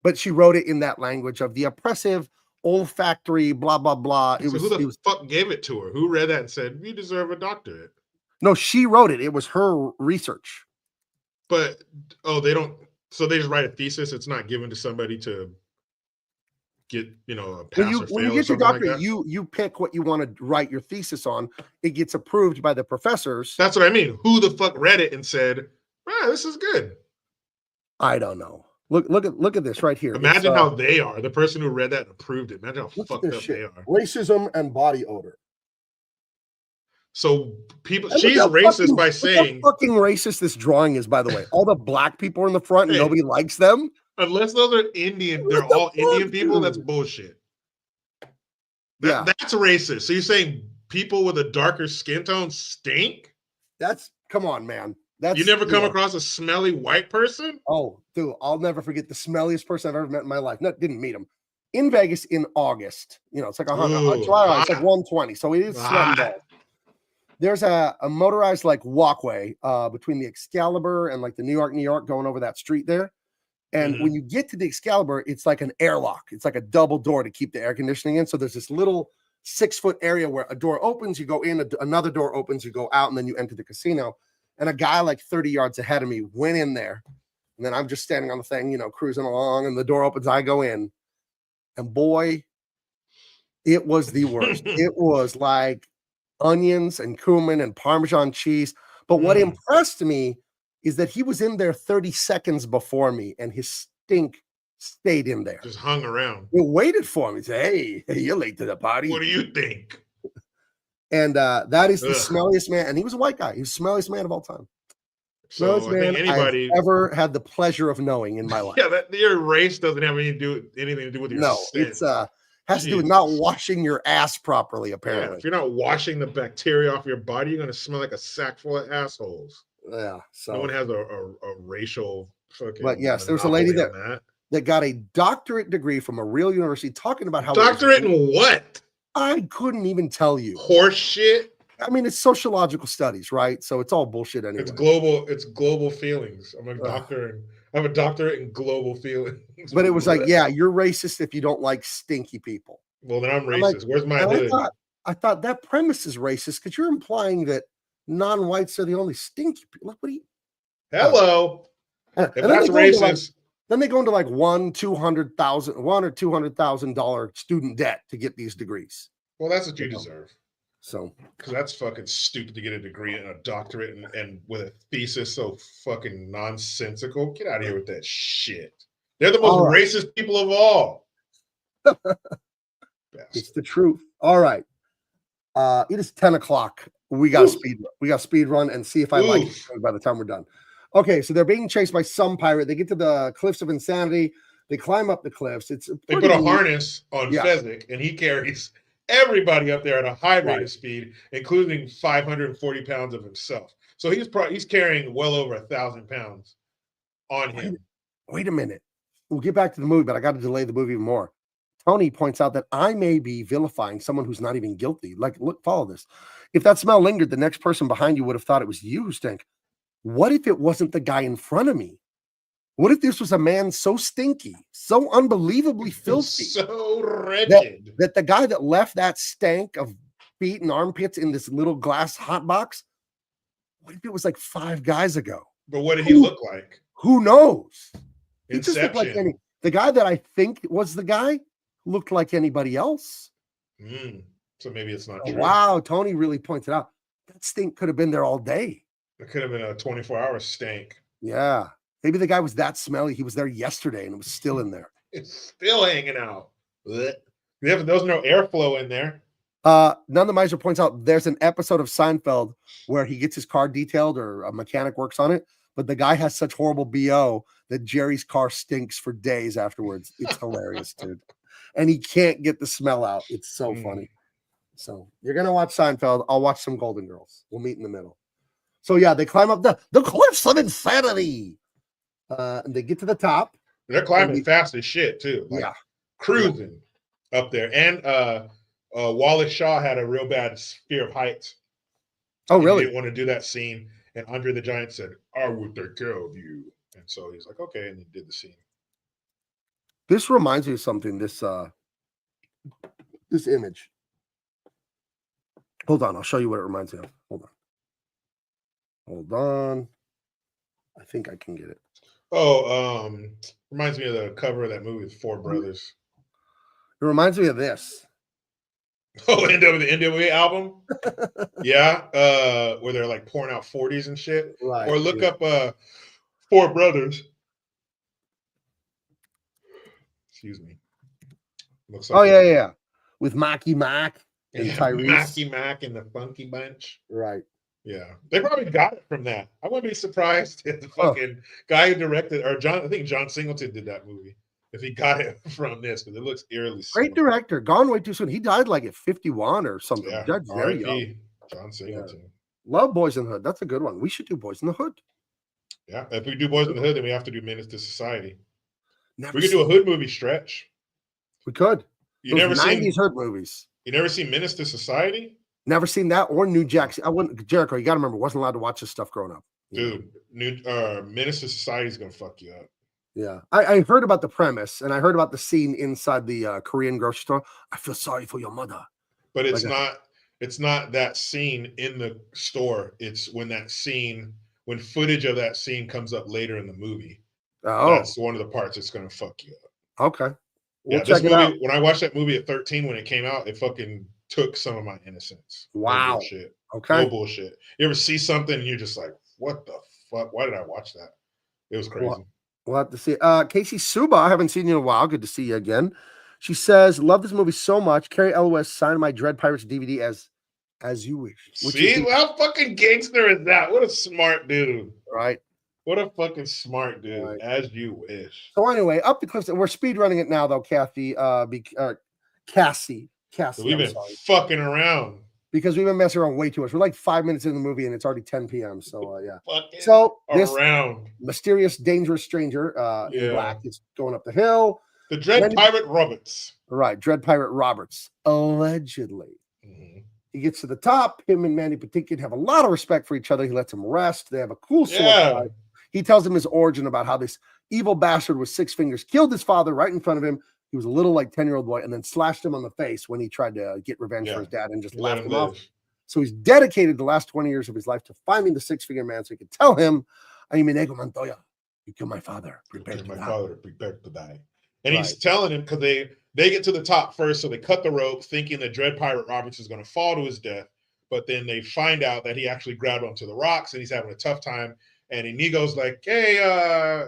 [SPEAKER 3] But she wrote it in that language of the oppressive, olfactory, blah, blah, blah.
[SPEAKER 1] Who the fuck gave it to her? Who read that and said, "You deserve a doctorate"?
[SPEAKER 3] No, she wrote it. It was her research.
[SPEAKER 1] But, they don't, so they just write a thesis. It's not given to somebody to get, you know, a
[SPEAKER 3] When
[SPEAKER 1] pass
[SPEAKER 3] you
[SPEAKER 1] or
[SPEAKER 3] when you
[SPEAKER 1] fail or
[SPEAKER 3] get your
[SPEAKER 1] something like
[SPEAKER 3] doctorate,
[SPEAKER 1] that.
[SPEAKER 3] you pick what you want to write your thesis on. It gets approved by the professors.
[SPEAKER 1] That's what I mean. Who the fuck read it and said, this is good?
[SPEAKER 3] I don't know. Look at this right here.
[SPEAKER 1] Imagine how they are. The person who read that and approved it. Imagine how
[SPEAKER 3] Look at
[SPEAKER 1] fucked
[SPEAKER 3] this
[SPEAKER 1] up
[SPEAKER 3] shit.
[SPEAKER 1] they are.
[SPEAKER 3] Racism and body odor.
[SPEAKER 1] So people,
[SPEAKER 3] And look
[SPEAKER 1] she's
[SPEAKER 3] how
[SPEAKER 1] racist by
[SPEAKER 3] look how
[SPEAKER 1] saying,
[SPEAKER 3] fucking racist this drawing is, by the way. All the black people are in the front and
[SPEAKER 1] Hey.
[SPEAKER 3] nobody likes them.
[SPEAKER 1] unless those are Indian, they're
[SPEAKER 3] What the
[SPEAKER 1] all Indian
[SPEAKER 3] fuck,
[SPEAKER 1] people. That's
[SPEAKER 3] dude?
[SPEAKER 1] bullshit.
[SPEAKER 3] Yeah,
[SPEAKER 1] That's racist. So you're saying people with a darker skin tone stink?
[SPEAKER 3] come on, man.
[SPEAKER 1] You never come across a smelly white person?
[SPEAKER 3] Oh, dude, I'll never forget the smelliest person I've ever met in my life. No, didn't meet him. In Vegas in August. You know, it's like
[SPEAKER 1] Ooh,
[SPEAKER 3] July, it's like
[SPEAKER 1] hot.
[SPEAKER 3] 120. So it is sweating balls. There's a motorized like walkway between the Excalibur and like the New York going over that street there. And when you get to the Excalibur, it's like an airlock. It's like a double door to keep the air conditioning in. So there's this little 6-foot area where a door opens, you go in, another door opens, you go out, and then you enter the casino. And a guy like 30 yards ahead of me went in there. And then I'm just standing on the thing, you know, cruising along, and the door opens, I go in. And boy, it was the worst. It was like onions and cumin and Parmesan cheese. But what impressed me is that he was in there 30 seconds before me, and his stink stayed in there.
[SPEAKER 1] Just hung around.
[SPEAKER 3] It waited for me. Said, hey, you're late to the party.
[SPEAKER 1] What do you think?
[SPEAKER 3] And that is the smelliest man. And he was a white guy. He was the smelliest man of all time.
[SPEAKER 1] So
[SPEAKER 3] Smelliest
[SPEAKER 1] I think
[SPEAKER 3] man
[SPEAKER 1] anybody
[SPEAKER 3] I've ever had the pleasure of knowing in my life.
[SPEAKER 1] Yeah, that your race doesn't have anything to do with your
[SPEAKER 3] No,
[SPEAKER 1] scent.
[SPEAKER 3] it's has to do with not washing your ass properly,
[SPEAKER 1] Yeah,
[SPEAKER 3] apparently.
[SPEAKER 1] if you're not washing the bacteria off your body, you're gonna smell like a sack full of assholes.
[SPEAKER 3] Yeah. So
[SPEAKER 1] no one has a racial fucking.
[SPEAKER 3] But yes, there was a lady that got a doctorate degree from a real university talking about how
[SPEAKER 1] doctorate in what?
[SPEAKER 3] I couldn't even tell you.
[SPEAKER 1] Horse shit.
[SPEAKER 3] I mean, it's sociological studies, right? So it's all bullshit anyway.
[SPEAKER 1] It's global feelings. I'm a doctor and I have a doctorate in global feelings.
[SPEAKER 3] But it was like, yeah, you're racist if you don't like stinky people.
[SPEAKER 1] Well, then I'm racist. Like, where's my hood?
[SPEAKER 3] I thought that premise is racist because you're implying that non-whites are the only stinky people. Look, what are you?
[SPEAKER 1] Hello. If that's racist.
[SPEAKER 3] Then they go into like $1 or $200,000 student debt to get these degrees.
[SPEAKER 1] Well, that's what you deserve.
[SPEAKER 3] So,
[SPEAKER 1] because that's fucking stupid to get a degree and a doctorate and with a thesis so fucking nonsensical. Get out of here with that shit. They're the most racist people of all.
[SPEAKER 3] It's the truth. All right. It is 10 o'clock. We got speed run. We got speed run and see if I like it by the time we're done. Okay, so they're being chased by some pirate. They get to the Cliffs of Insanity. They climb up the cliffs. They
[SPEAKER 1] put a harness on Fezzik, and he carries everybody up there at a high rate of speed, including 540 pounds of himself. So he's carrying well over 1,000 pounds on him.
[SPEAKER 3] Wait a minute. We'll get back to the movie, but I got to delay the movie even more. Tony points out that I may be vilifying someone who's not even guilty. Like, look, follow this. If that smell lingered, the next person behind you would have thought it was you who stank. What if it wasn't the guy in front of me? What if this was a man so stinky, so unbelievably filthy,
[SPEAKER 1] so wretched,
[SPEAKER 3] that the guy that left that stank of feet and armpits in this little glass hot box, what if it was like 5 guys ago?
[SPEAKER 1] But what did he look like?
[SPEAKER 3] Who knows?
[SPEAKER 1] Inception.
[SPEAKER 3] He just looked like the guy that I think was the guy looked like anybody else.
[SPEAKER 1] So maybe it's not true.
[SPEAKER 3] Wow, Tony really pointed out that stink could have been there all day.
[SPEAKER 1] It could have been a 24-hour stank.
[SPEAKER 3] Yeah. Maybe the guy was that smelly. He was there yesterday and it was still in there.
[SPEAKER 1] It's still hanging out. There was no airflow in there.
[SPEAKER 3] None the Miser points out there's an episode of Seinfeld where he gets his car detailed or a mechanic works on it, but the guy has such horrible BO that Jerry's car stinks for days afterwards. It's hilarious, dude. And he can't get the smell out. It's so funny. So you're going to watch Seinfeld. I'll watch some Golden Girls. We'll meet in the middle. So yeah, they climb up the Cliffs of Insanity. And they get to the top.
[SPEAKER 1] They're climbing fast as shit too. Like cruising up there. And Wallace Shaw had a real bad fear of heights.
[SPEAKER 3] Oh, really?
[SPEAKER 1] He didn't want to do that scene. And Andre the Giant said, "I would take care of you." And so he's like, "Okay," and he did the scene.
[SPEAKER 3] This reminds me of something. This image. Hold on, I'll show you what it reminds me of. Hold on. I think I can get it.
[SPEAKER 1] Oh, reminds me of the cover of that movie with 4 brothers.
[SPEAKER 3] It reminds me of this.
[SPEAKER 1] Oh, the NWA album. Yeah, where they're like pouring out 40s and shit.
[SPEAKER 3] Right.
[SPEAKER 1] Or look up Four Brothers. Excuse me. Looks like
[SPEAKER 3] yeah. With Marky Mark and Tyrese.
[SPEAKER 1] Mackie Mac and the Funky Bunch.
[SPEAKER 3] Right.
[SPEAKER 1] Yeah, they probably got it from that. I wouldn't be surprised if the fucking guy who directed, or I think John Singleton did that movie, if he got it from this, because it looks eerily similar.
[SPEAKER 3] Great director. Gone way too soon. He died like at 51 or something.
[SPEAKER 1] Yeah,
[SPEAKER 3] Judge very young.
[SPEAKER 1] R.I.P. John Singleton.
[SPEAKER 3] Love Boys in the Hood. That's a good one. We should do Boys in the Hood.
[SPEAKER 1] Yeah, if we do Boys in the Hood, then we have to do Menace to Society.
[SPEAKER 3] Never
[SPEAKER 1] We could do a Hood movie stretch.
[SPEAKER 3] We could.
[SPEAKER 1] You
[SPEAKER 3] Those
[SPEAKER 1] never
[SPEAKER 3] 90s
[SPEAKER 1] seen
[SPEAKER 3] Hood movies.
[SPEAKER 1] You never seen Menace to Society?
[SPEAKER 3] Never seen that or New Jack. I wouldn't. Jericho, you got to remember, wasn't allowed to watch this stuff growing up.
[SPEAKER 1] Dude, Menace to Society is gonna fuck you up.
[SPEAKER 3] Yeah, I heard about the premise and I heard about the scene inside the Korean grocery store. I feel sorry for your mother.
[SPEAKER 1] But it's
[SPEAKER 3] Like
[SPEAKER 1] not. It's not that scene in the store. It's when when footage of that scene comes up later in the movie.
[SPEAKER 3] Oh,
[SPEAKER 1] That's one of the parts that's gonna fuck you up.
[SPEAKER 3] okay. We'll
[SPEAKER 1] Yeah, this
[SPEAKER 3] check it out.
[SPEAKER 1] movie. When I watched that movie at 13 when it came out, it fucking took some of my innocence.
[SPEAKER 3] Wow.
[SPEAKER 1] No bullshit.
[SPEAKER 3] Okay.
[SPEAKER 1] No bullshit. You ever see something and you're just like, what the fuck? Why did I watch that? It was crazy.
[SPEAKER 3] We'll have to see. Casey Suba, I haven't seen you in a while. Good to see you again. She says, "Love this movie so much. Carrie LOS signed my Dread Pirates DVD as you wish."
[SPEAKER 1] See, how fucking gangster is that? What a smart dude.
[SPEAKER 3] Right.
[SPEAKER 1] What a fucking smart dude.
[SPEAKER 3] Right.
[SPEAKER 1] As you wish.
[SPEAKER 3] So anyway, up the cliffs. We're speed running it now, though, Kathy. Cassie.
[SPEAKER 1] So we've
[SPEAKER 3] I'm
[SPEAKER 1] been
[SPEAKER 3] sorry.
[SPEAKER 1] fucking around.
[SPEAKER 3] Because we've been messing around way too much. We're like 5 minutes in the movie and it's already 10 p.m. So yeah.
[SPEAKER 1] Fucking
[SPEAKER 3] So this
[SPEAKER 1] around.
[SPEAKER 3] mysterious, dangerous stranger in black is going up the hill.
[SPEAKER 1] The Dread Pirate Roberts.
[SPEAKER 3] Right, Dread Pirate Roberts, allegedly.
[SPEAKER 1] Mm-hmm.
[SPEAKER 3] He gets to the top. Him and Manny Patinkin have a lot of respect for each other. He lets him rest. They have a cool sword fight. He tells him his origin about how this evil bastard with 6 fingers killed his father right in front of him. He was a little like 10-year-old boy and then slashed him on the face when he tried to get revenge for his dad and just laughed him off. So he's dedicated the last 20 years of his life to finding the 6-finger man so he could tell him, "Ay, mi nego Montoya, you killed my father. Prepare to die."
[SPEAKER 1] And he's telling him because they get to the top first, so they cut the rope thinking that Dread Pirate Roberts is going to fall to his death. But then they find out that he actually grabbed onto the rocks and he's having a tough time. And Inigo's like, "Hey,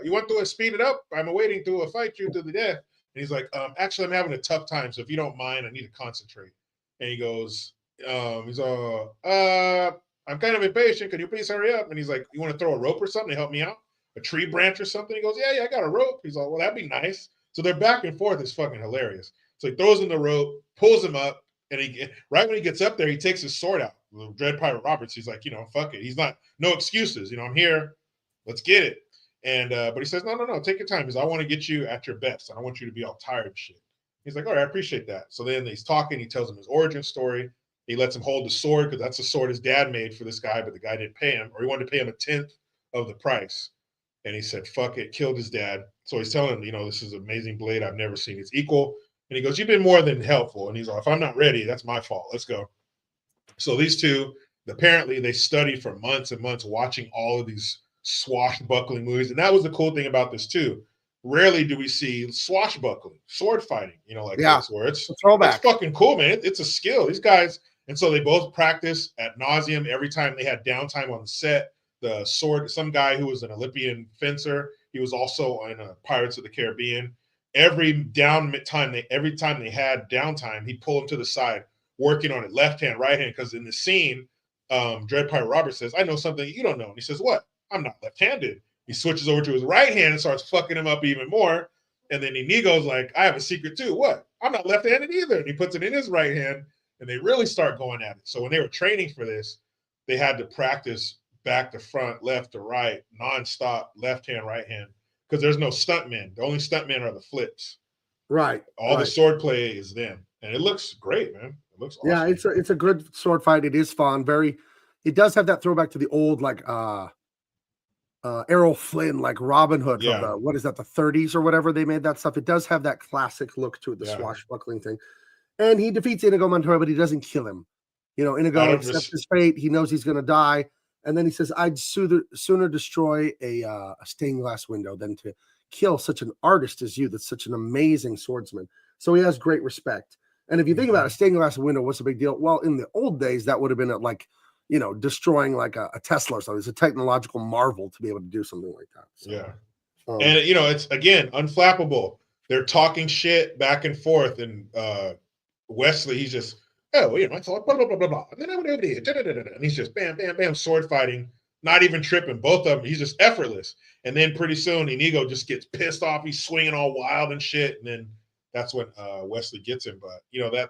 [SPEAKER 1] you want to speed it up? I'm waiting to fight you to the death." And he's like, "Actually, I'm having a tough time. So if you don't mind, I need to concentrate." And he goes, I'm kind of impatient. Could you please hurry up? And he's like, "You want to throw a rope or something to help me out? A tree branch or something?" He goes, yeah, I got a rope. He's like, "Well, that'd be nice." So they're back and forth. It's fucking hilarious. So he throws him the rope, pulls him up, and right when he gets up there, he takes his sword out. The Dread Pirate Roberts, he's like, fuck it. He's not, no excuses. I'm here. Let's get it. And but he says, no, take your time, because I want to get you at your best. I don't want you to be all tired and shit. He's like, all right, I appreciate that. So then he's talking. He tells him his origin story. He lets him hold the sword because that's the sword his dad made for this guy, but the guy didn't pay him, or he wanted to pay him 1/10 of the price. And he said, fuck it, killed his dad. So he's telling him, this is an amazing blade. I've never seen its equal. And he goes, "You've been more than helpful." And he's like, "If I'm not ready, that's my fault. Let's go." So these two, apparently they studied for months and months watching all of these swashbuckling movies. And that was the cool thing about this too. Rarely do we see swashbuckling, sword fighting, this, where it's fucking cool, man. It's a skill. These guys, and so they both practice ad nauseum every time they had downtime on the set. The sword, some guy who was an Olympian fencer, he was also in Pirates of the Caribbean. Every time they had downtime, he'd pull him to the side, working on it, left hand, right hand. Because in the scene, Dread Pirate Roberts says, "I know something you don't know." And he says, "What?" "I'm not left-handed." He switches over to his right hand and starts fucking him up even more. And then Inigo's like, "I have a secret too." "What?" "I'm not left-handed either." And he puts it in his right hand, and they really start going at it. So when they were training for this, they had to practice back to front, left to right, nonstop, left hand, right hand, because there's no stuntmen. The only stuntmen are the flips.
[SPEAKER 3] Right.
[SPEAKER 1] All the sword play is them, and it looks great, man. It looks awesome.
[SPEAKER 3] Yeah, it's a good sword fight. It is fun. It does have that throwback to the old Errol Flynn, like Robin Hood from the, what is that, the 30s or whatever they made that stuff. It does have that classic look to it, the swashbuckling thing. And he defeats Inigo Montoya, but he doesn't kill him. Inigo accepts his fate. He knows he's going to die. And then he says, "I'd sooner destroy a stained glass window than to kill such an artist as you. That's such an amazing swordsman." So he has great respect. And if you think about a stained glass window, what's the big deal? Well, in the old days, that would have been like, destroying like a Tesla or something. It's a technological marvel to be able to do something like that. So,
[SPEAKER 1] yeah. And it's again unflappable. They're talking shit back and forth, and Wesley, he's just, I thought blah blah blah blah blah, and then I went over there, and he's just bam bam bam, sword fighting, not even tripping. Both of them, he's just effortless. And then pretty soon, Inigo just gets pissed off. He's swinging all wild and shit, and then that's when Wesley gets him. But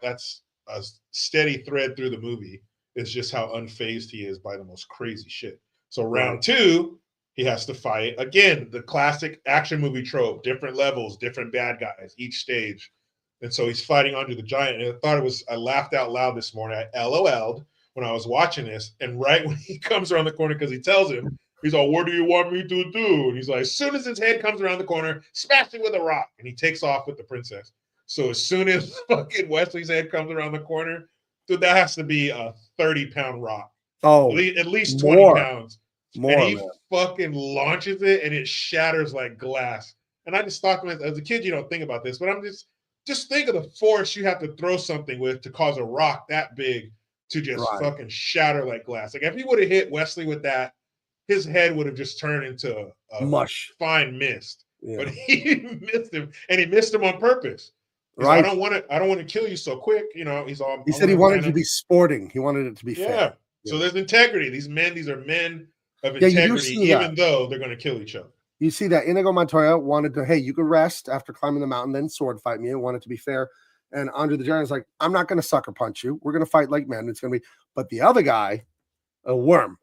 [SPEAKER 1] that's a steady thread through the movie. Is just how unfazed he is by the most crazy shit. So round 2. He has to fight again, the classic action movie trope, different levels, different bad guys, each stage. And so he's fighting Andre the Giant. And I laughed out loud this morning. I LOL'd when I was watching this. And right when he comes around the corner, because he tells him, he's like, what do you want me to do? And he's like, as soon as his head comes around the corner, smash it with a rock. And he takes off with the princess. So as soon as fucking Wesley's head comes around the corner, dude, that has to be a 30-pound rock.
[SPEAKER 3] Oh,
[SPEAKER 1] at least 20 pounds.
[SPEAKER 3] More,
[SPEAKER 1] and he fucking launches it, and it shatters like glass. And I just thought, as a kid, you don't think about this, but I'm just think of the force you have to throw something with to cause a rock that big to just fucking shatter like glass. Like if he would have hit Wesley with that, his head would have just turned into a
[SPEAKER 3] mush,
[SPEAKER 1] fine mist.
[SPEAKER 3] Yeah.
[SPEAKER 1] But he missed him, and he missed him on purpose.
[SPEAKER 3] Right.
[SPEAKER 1] I don't want to kill you so quick. He's all.
[SPEAKER 3] He said he wanted it to be sporting. He wanted it to be fair.
[SPEAKER 1] So there's integrity. These are men of integrity, even though they're going to kill each other.
[SPEAKER 3] You see that Inigo Montoya wanted to, hey, you could rest after climbing the mountain, then sword fight me. I want it to be fair. And Andre the Giant is like, I'm not going to sucker punch you. We're going to fight like men. It's going to be, but the other guy, a worm,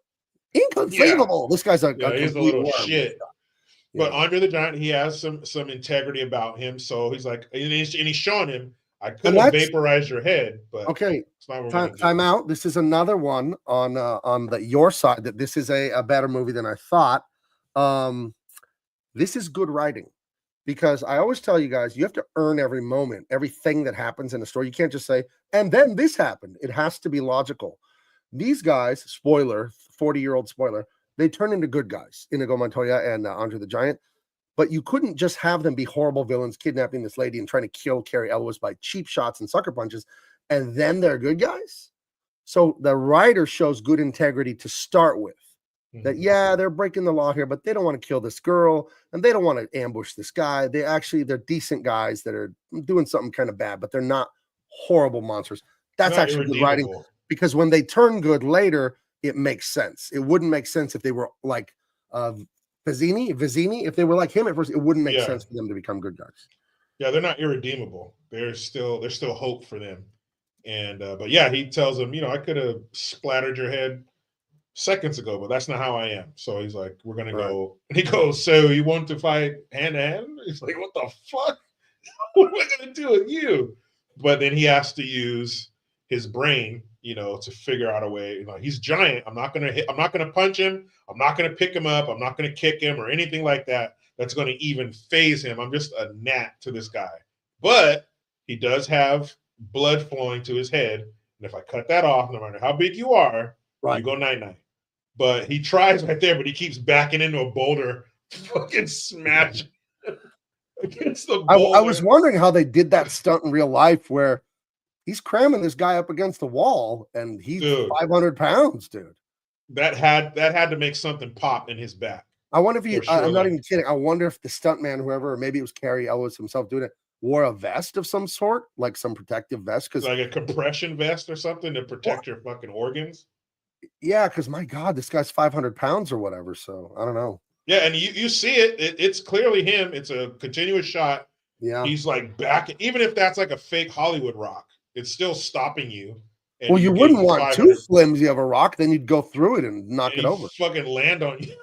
[SPEAKER 3] inconceivable. This guy's
[SPEAKER 1] he's a little
[SPEAKER 3] worm.
[SPEAKER 1] Shit. But Andre the Giant, he has some integrity about him. So he's like, and he's showing him, I could have vaporized your head, but
[SPEAKER 3] okay. Time out. This is another one on your side that this is a better movie than I thought. This is good writing, because I always tell you guys, you have to earn every moment, everything that happens in a story. You can't just say, and then this happened. It has to be logical. These guys, spoiler, 40-year-old spoiler, they turn into good guys, Inigo Montoya and Andre the Giant. But you couldn't just have them be horrible villains, kidnapping this lady and trying to kill Carrie Elwes by cheap shots and sucker punches, and then they're good guys. So the writer shows good integrity to start with. That, they're breaking the law here, but they don't want to kill this girl, and they don't want to ambush this guy. They're decent guys that are doing something kind of bad, but they're not horrible monsters. That's actually good writing, because when they turn good later, it makes sense. It wouldn't make sense if they were like Vizzini, if they were like him at first, it wouldn't make sense for them to become good guys.
[SPEAKER 1] Yeah, they're not irredeemable. There's still hope for them. And but he tells them, I could have splattered your head seconds ago, but that's not how I am. So he's like, we're gonna go. And he goes, so you want to fight hand to hand? He's like, what the fuck? What am I gonna do with you? But then he has to use his brain, to figure out a way. He's giant. I'm not gonna punch him. I'm not gonna pick him up. I'm not gonna kick him or anything like that. That's gonna even phase him. I'm just a gnat to this guy. But he does have blood flowing to his head, and if I cut that off, no matter how big you are, you go night-night. But he tries right there, but he keeps backing into a boulder, fucking smash against the boulder.
[SPEAKER 3] I was wondering how they did that stunt in real life, where he's cramming this guy up against the wall, and he's 500 pounds, dude.
[SPEAKER 1] That had to make something pop in his back.
[SPEAKER 3] I wonder if I'm not even kidding. I wonder if the stuntman, whoever, or maybe it was Carrie Elwes himself doing it, wore a vest of some sort, like some protective vest, because
[SPEAKER 1] like a compression vest or something to protect your fucking organs.
[SPEAKER 3] Yeah, because my God, this guy's 500 pounds or whatever. So I don't know.
[SPEAKER 1] Yeah, and you see it. It's clearly him. It's a continuous shot.
[SPEAKER 3] Yeah,
[SPEAKER 1] he's like back. Even if that's like a fake Hollywood rock, it's still stopping you.
[SPEAKER 3] Well, you wouldn't want too flimsy of a rock. Then you'd go through it and knock it over.
[SPEAKER 1] Fucking land on you.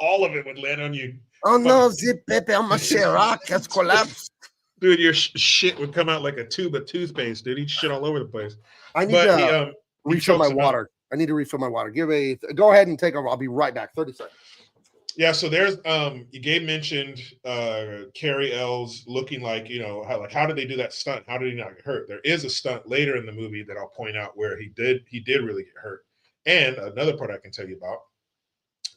[SPEAKER 1] All of it would land on you.
[SPEAKER 3] Oh no, zip Pepe, I'm a rock has collapsed.
[SPEAKER 1] Dude, your shit would come out like a tube of toothpaste, dude. He'd shit all over the place.
[SPEAKER 3] I need to refill my water. I need to refill my water. Go ahead and take over. I'll be right back. 30 seconds.
[SPEAKER 1] Yeah, so there's Gabe mentioned Carrie Ells looking like, how did they do that stunt? How did he not get hurt? There is a stunt later in the movie that I'll point out where he did really get hurt. And another part I can tell you about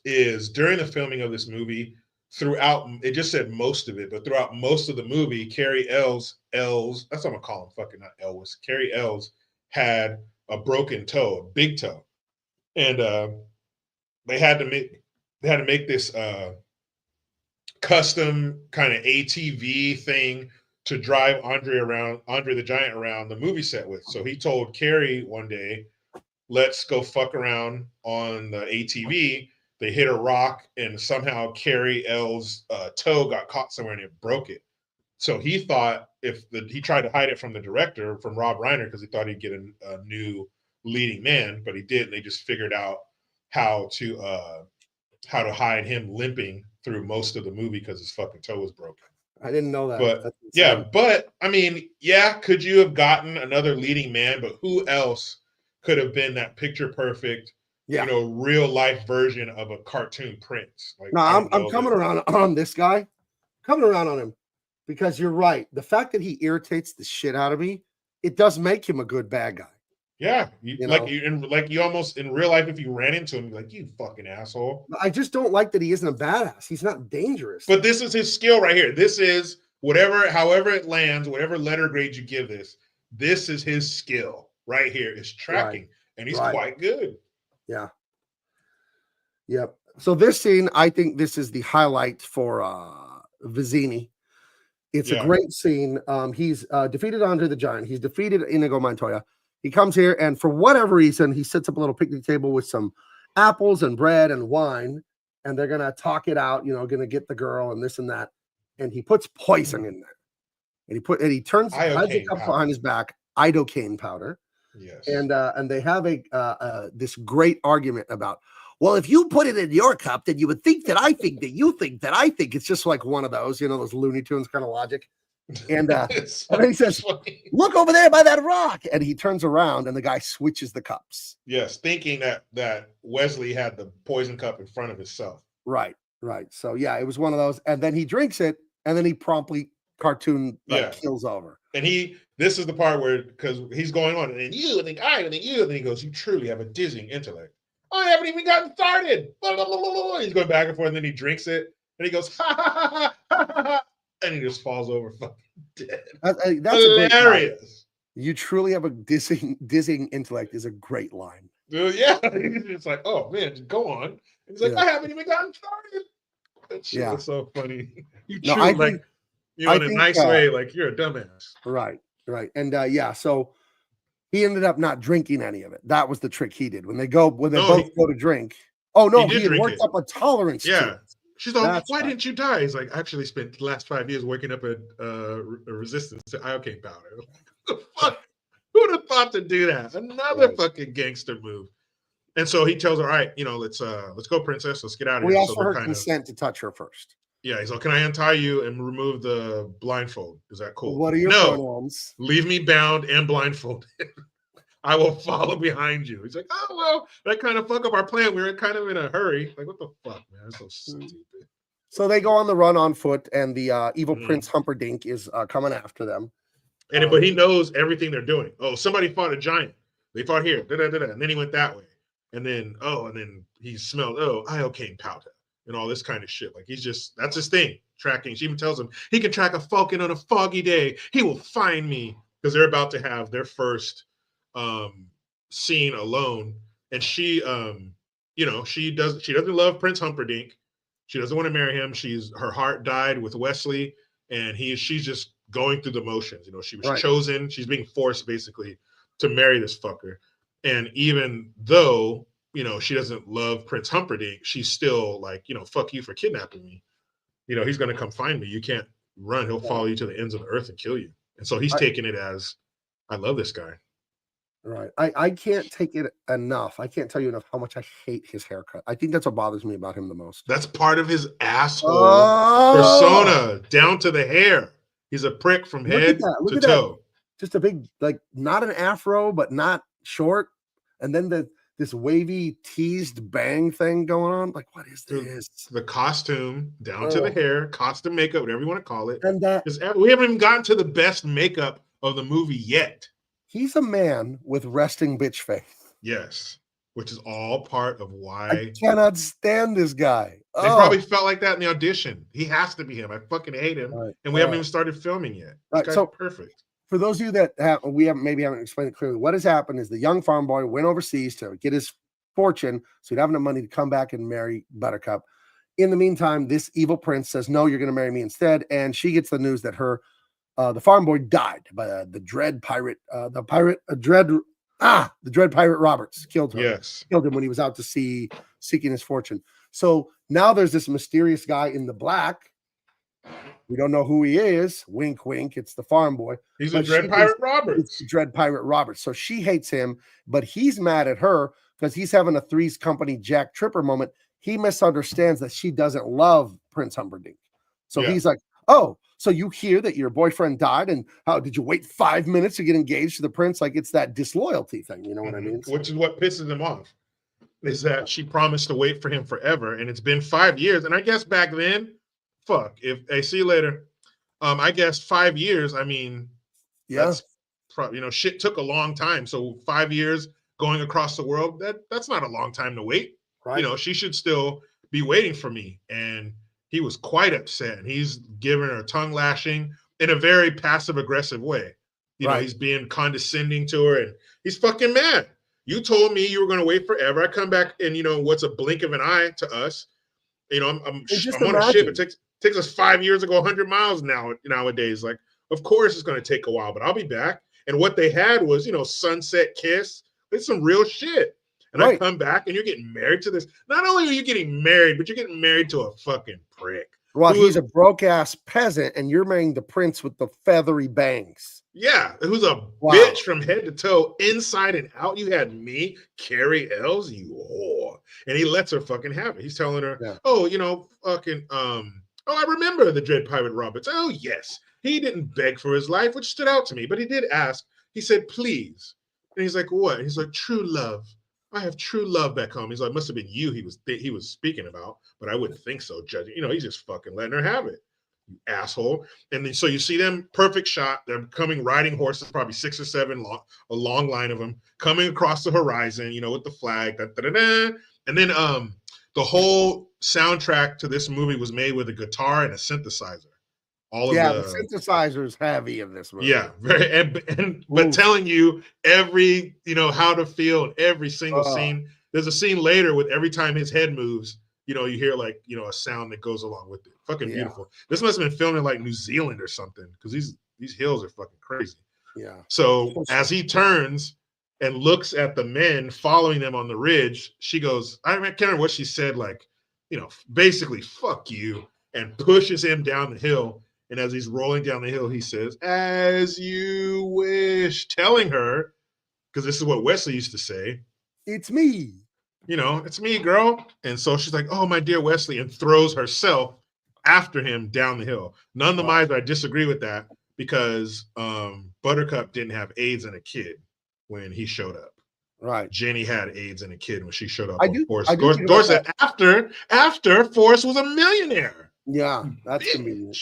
[SPEAKER 1] is during the filming of this movie, throughout, it just said most of it, but throughout most of the movie, Carrie Ells, that's what I'm gonna call him, fucking not Elvis. Carrie Ells had a broken toe, a big toe, and they had to make this custom kind of ATV thing to drive Andre the Giant around the movie set with. So he told Carrie one day, let's go fuck around on the ATV. They hit a rock, and somehow Carrie L's toe got caught somewhere and it broke it. So he thought he tried to hide it from the director, from Rob Reiner, because he thought he'd get a new leading man, but he didn't. They just figured out how to hide him limping through most of the movie because his fucking toe was broken.
[SPEAKER 3] I didn't know that.
[SPEAKER 1] But yeah, but I mean, yeah, could you have gotten another leading man? But who else could have been that picture perfect, real life version of a cartoon prince? Like,
[SPEAKER 3] no, I'm coming around on this guy, coming around on him, because you're right. The fact that he irritates the shit out of me, it does make him a good bad guy.
[SPEAKER 1] Yeah, you almost in real life, if you ran into him, you're like, you fucking asshole.
[SPEAKER 3] I just don't like that he isn't a badass. He's not dangerous.
[SPEAKER 1] But this is his skill right here. This is however it lands, whatever letter grade you give this is his skill right here. Is tracking, and he's quite good. Yeah.
[SPEAKER 3] Yep. So this scene, I think this is the highlight for Vizzini. It's a great scene. He's defeated Andre the Giant. He's defeated Inigo Montoya. He comes here, and for whatever reason, he sets up a little picnic table with some apples and bread and wine, and they're gonna talk it out. Gonna get the girl and this and that. And he puts poison in there, and he turns the cup behind his back, idocaine powder.
[SPEAKER 1] Yes.
[SPEAKER 3] And they have this great argument about, well, if you put it in your cup, then you would think that I think that you think that I think. It's just like one of those, those Looney Tunes kind of logic. And, and then he says, funny. Look over there by that rock. And he turns around and the guy switches the cups.
[SPEAKER 1] Yes, thinking that Wesley had the poison cup in front of himself.
[SPEAKER 3] Right. So, yeah, it was one of those. And then he drinks it, and then he promptly kills over. And
[SPEAKER 1] this is the part where, because he's going on, and then you, and then I, and then you, and then he goes, you truly have a dizzying intellect. I haven't even gotten started. Blah, blah, blah, blah, blah. He's going back and forth, and then he drinks it, and he goes, ha, ha, ha, ha, ha, ha, and he just falls over fucking dead. That's hilarious.
[SPEAKER 3] You truly have a dizzying intellect is a great line.
[SPEAKER 1] Yeah. It's like, oh, man, go on. And he's like, I haven't even gotten started. That shit was so funny. You truly, in a nice way, like you're a dumbass.
[SPEAKER 3] Right. And so he ended up not drinking any of it. That was the trick he did. When they both go to drink. Oh no, he had worked up a tolerance to it.
[SPEAKER 1] She's like, why didn't you die? He's like, I actually spent the last 5 years working up a resistance to iocane powder. What the fuck? Who would have thought to do that? Another fucking gangster move. And so he tells her, all right, let's go, princess. Let's get out of here.
[SPEAKER 3] We asked for her consent to touch her first.
[SPEAKER 1] Yeah, he's like, can I untie you and remove the blindfold? Is that cool?
[SPEAKER 3] What are your pronouns?
[SPEAKER 1] Leave me bound and blindfolded. I will follow behind you. He's like, oh, well, that kind of fuck up our plan. We were kind of in a hurry. Like, what the fuck, man? That's so stupid.
[SPEAKER 3] So they go on the run on foot, and the evil Prince Humperdinck is coming after them.
[SPEAKER 1] But he knows everything they're doing. Oh, somebody fought a giant. They fought here. And then he went that way. And then he smelled, iocane powder and all this kind of shit. Like, that's his thing, tracking. She even tells him he can track a falcon on a foggy day. He will find me, because they're about to have their first scene alone. And she doesn't love Prince Humperdinck. She doesn't want to marry him. Her heart died with Wesley, and she's just going through the motions. She was chosen. She's being forced basically to marry this fucker. And even though, she doesn't love Prince Humperdinck, she's still like, fuck you for kidnapping me. He's going to come find me. You can't run. He'll follow you to the ends of the earth and kill you. And so he's taking it as, I love this guy.
[SPEAKER 3] Right. I can't take it enough. I can't tell you enough how much I hate his haircut. I think that's what bothers me about him the most.
[SPEAKER 1] That's part of his asshole persona, down to the hair. He's a prick from head to toe.
[SPEAKER 3] Just a big, not an afro, but not short. And then this wavy teased bang thing going on. Like, what is this?
[SPEAKER 1] The costume down to the hair, costume makeup, whatever you want to call it.
[SPEAKER 3] And
[SPEAKER 1] we haven't even gotten to the best makeup of the movie yet.
[SPEAKER 3] He's a man with resting bitch face.
[SPEAKER 1] Yes. which is all part of
[SPEAKER 3] I
[SPEAKER 1] why
[SPEAKER 3] cannot stand this guy.
[SPEAKER 1] they
[SPEAKER 3] Oh,
[SPEAKER 1] probably felt like that in the audition. He has to be him. I fucking hate him.
[SPEAKER 3] right,
[SPEAKER 1] And we haven't even started filming yet. This
[SPEAKER 3] right.
[SPEAKER 1] guy's
[SPEAKER 3] So
[SPEAKER 1] perfect.
[SPEAKER 3] for those of you that haven't explained it clearly, what has happened is the young farm boy went overseas to get his fortune, so he'd have enough money to come back and marry Buttercup. In the meantime, this evil prince says, "No, you're going to marry me instead," and she gets the news that the farm boy died by the dread pirate, the dread pirate Roberts killed him when he was out to sea seeking his fortune. So now there's this mysterious guy in the black. We don't know who he is. Wink, wink. It's the farm boy.
[SPEAKER 1] He's a dread pirate Roberts.
[SPEAKER 3] It's the dread pirate Roberts. So she hates him, but he's mad at her because he's having a Three's Company Jack Tripper moment. He misunderstands that she doesn't love Prince Humperdinck. So he's like, "Oh, so you hear that your boyfriend died, and how did you wait 5 minutes to get engaged to the prince?" Like, it's that disloyalty thing. You know what I mean?
[SPEAKER 1] Which is what pisses him off. Is that she promised to wait for him forever, and it's been 5 years. And I guess back then, fuck, if I see you later. I guess 5 years. I mean, that's probably, shit took a long time. So 5 years going across the world, that's not a long time to wait. Right. She should still be waiting for me. And he was quite upset, and he's giving her a tongue lashing in a very passive aggressive way. You know, he's being condescending to her, and he's fucking mad. You told me you were going to wait forever. I come back, and what's a blink of an eye to us? I'm on a ship. It takes us 5 years to go 100 miles nowadays. Like, of course it's going to take a while, but I'll be back. And what they had was, sunset kiss. It's some real shit. And I come back, and you're getting married to this. Not only are you getting married, but you're getting married to a fucking prick.
[SPEAKER 3] Well, he's a broke ass peasant, and you're marrying the prince with the feathery bangs.
[SPEAKER 1] Yeah, who's a bitch from head to toe, inside and out. You had me, Carrie Ells, you whore. And he lets her fucking have it. He's telling her, I remember the dread pirate Roberts. Oh, yes. He didn't beg for his life, which stood out to me, but he did ask. He said, please. And he's like, what? He's like, true love. I have true love back home. He's like, must have been you he was speaking about, but I wouldn't think so, judging. He's just fucking letting her have it, you asshole. And then so you see them, perfect shot. They're coming riding horses, probably 6 or 7, a long line of them coming across the horizon, with the flag. And then the whole soundtrack to this movie was made with a guitar and a synthesizer.
[SPEAKER 3] The synthesizer is heavy in this movie.
[SPEAKER 1] Yeah, but telling you every, how to feel in every single scene. There's a scene later with every time his head moves, you hear like, a sound that goes along with it. Fucking beautiful. This must have been filmed in like New Zealand or something, because these hills are fucking crazy.
[SPEAKER 3] Yeah.
[SPEAKER 1] So as he turns and looks at the men following them on the ridge, she goes, I can't remember what she said, like, basically, fuck you, and pushes him down the hill. And as he's rolling down the hill, he says, as you wish, telling her, because this is what Wesley used to say,
[SPEAKER 3] it's me.
[SPEAKER 1] It's me, girl. And so she's like, oh, my dear Wesley, and throws herself after him down the hill. None the miser, I disagree with that, because Buttercup didn't have AIDS and a kid when he showed up.
[SPEAKER 3] Right.
[SPEAKER 1] Jenny had AIDS and a kid when she showed up.
[SPEAKER 3] Dorset
[SPEAKER 1] after Forrest was a millionaire.
[SPEAKER 3] Yeah, that's convenient.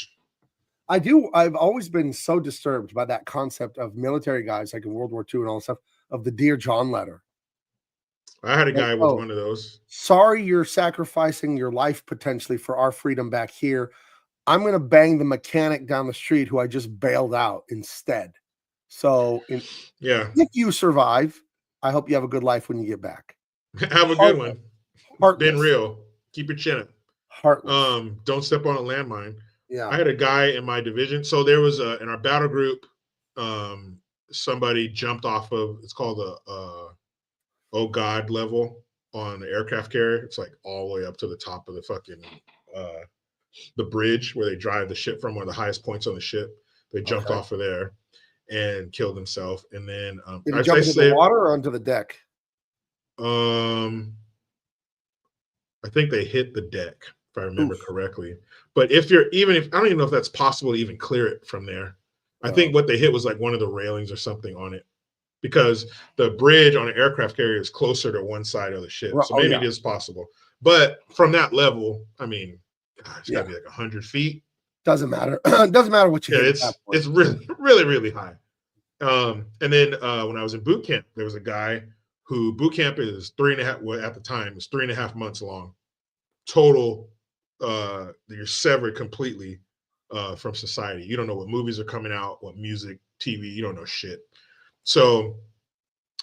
[SPEAKER 3] I've always been so disturbed by that concept of military guys, like in World War II and all that stuff, of the Dear John letter.
[SPEAKER 1] I had a guy with one of those.
[SPEAKER 3] Sorry, you're sacrificing your life potentially for our freedom back here. I'm going to bang the mechanic down the street who I just bailed out instead. So, if you survive, I hope you have a good life when you get back.
[SPEAKER 1] Have a good one.
[SPEAKER 3] Heartless.
[SPEAKER 1] Been real. Keep your chin up.
[SPEAKER 3] Heartless.
[SPEAKER 1] Don't step on a landmine.
[SPEAKER 3] Yeah.
[SPEAKER 1] I had a guy in my division. So there was in our battle group, somebody jumped off of, it's called a Oh God level on the aircraft carrier. It's like all the way up to the top of the fucking the bridge where they drive the ship from, one of the highest points on the ship. They jumped off of there and killed himself. And then
[SPEAKER 3] did he jump into the water or onto the deck?
[SPEAKER 1] I think they hit the deck, if I remember correctly. But I don't even know if that's possible to even clear it from there. I think what they hit was like one of the railings or something on it, because the bridge on an aircraft carrier is closer to one side of the ship. So maybe it is possible. But from that level, I mean, it's got to be like 100 feet.
[SPEAKER 3] Doesn't matter. It doesn't matter what you hit.
[SPEAKER 1] It's really, really, really high. And then when I was in boot camp, there was a guy who boot camp is 3.5, well, at the time, is 3.5 months long. Total, you're severed completely from society. You don't know what movies are coming out, what music, TV, you don't know shit. So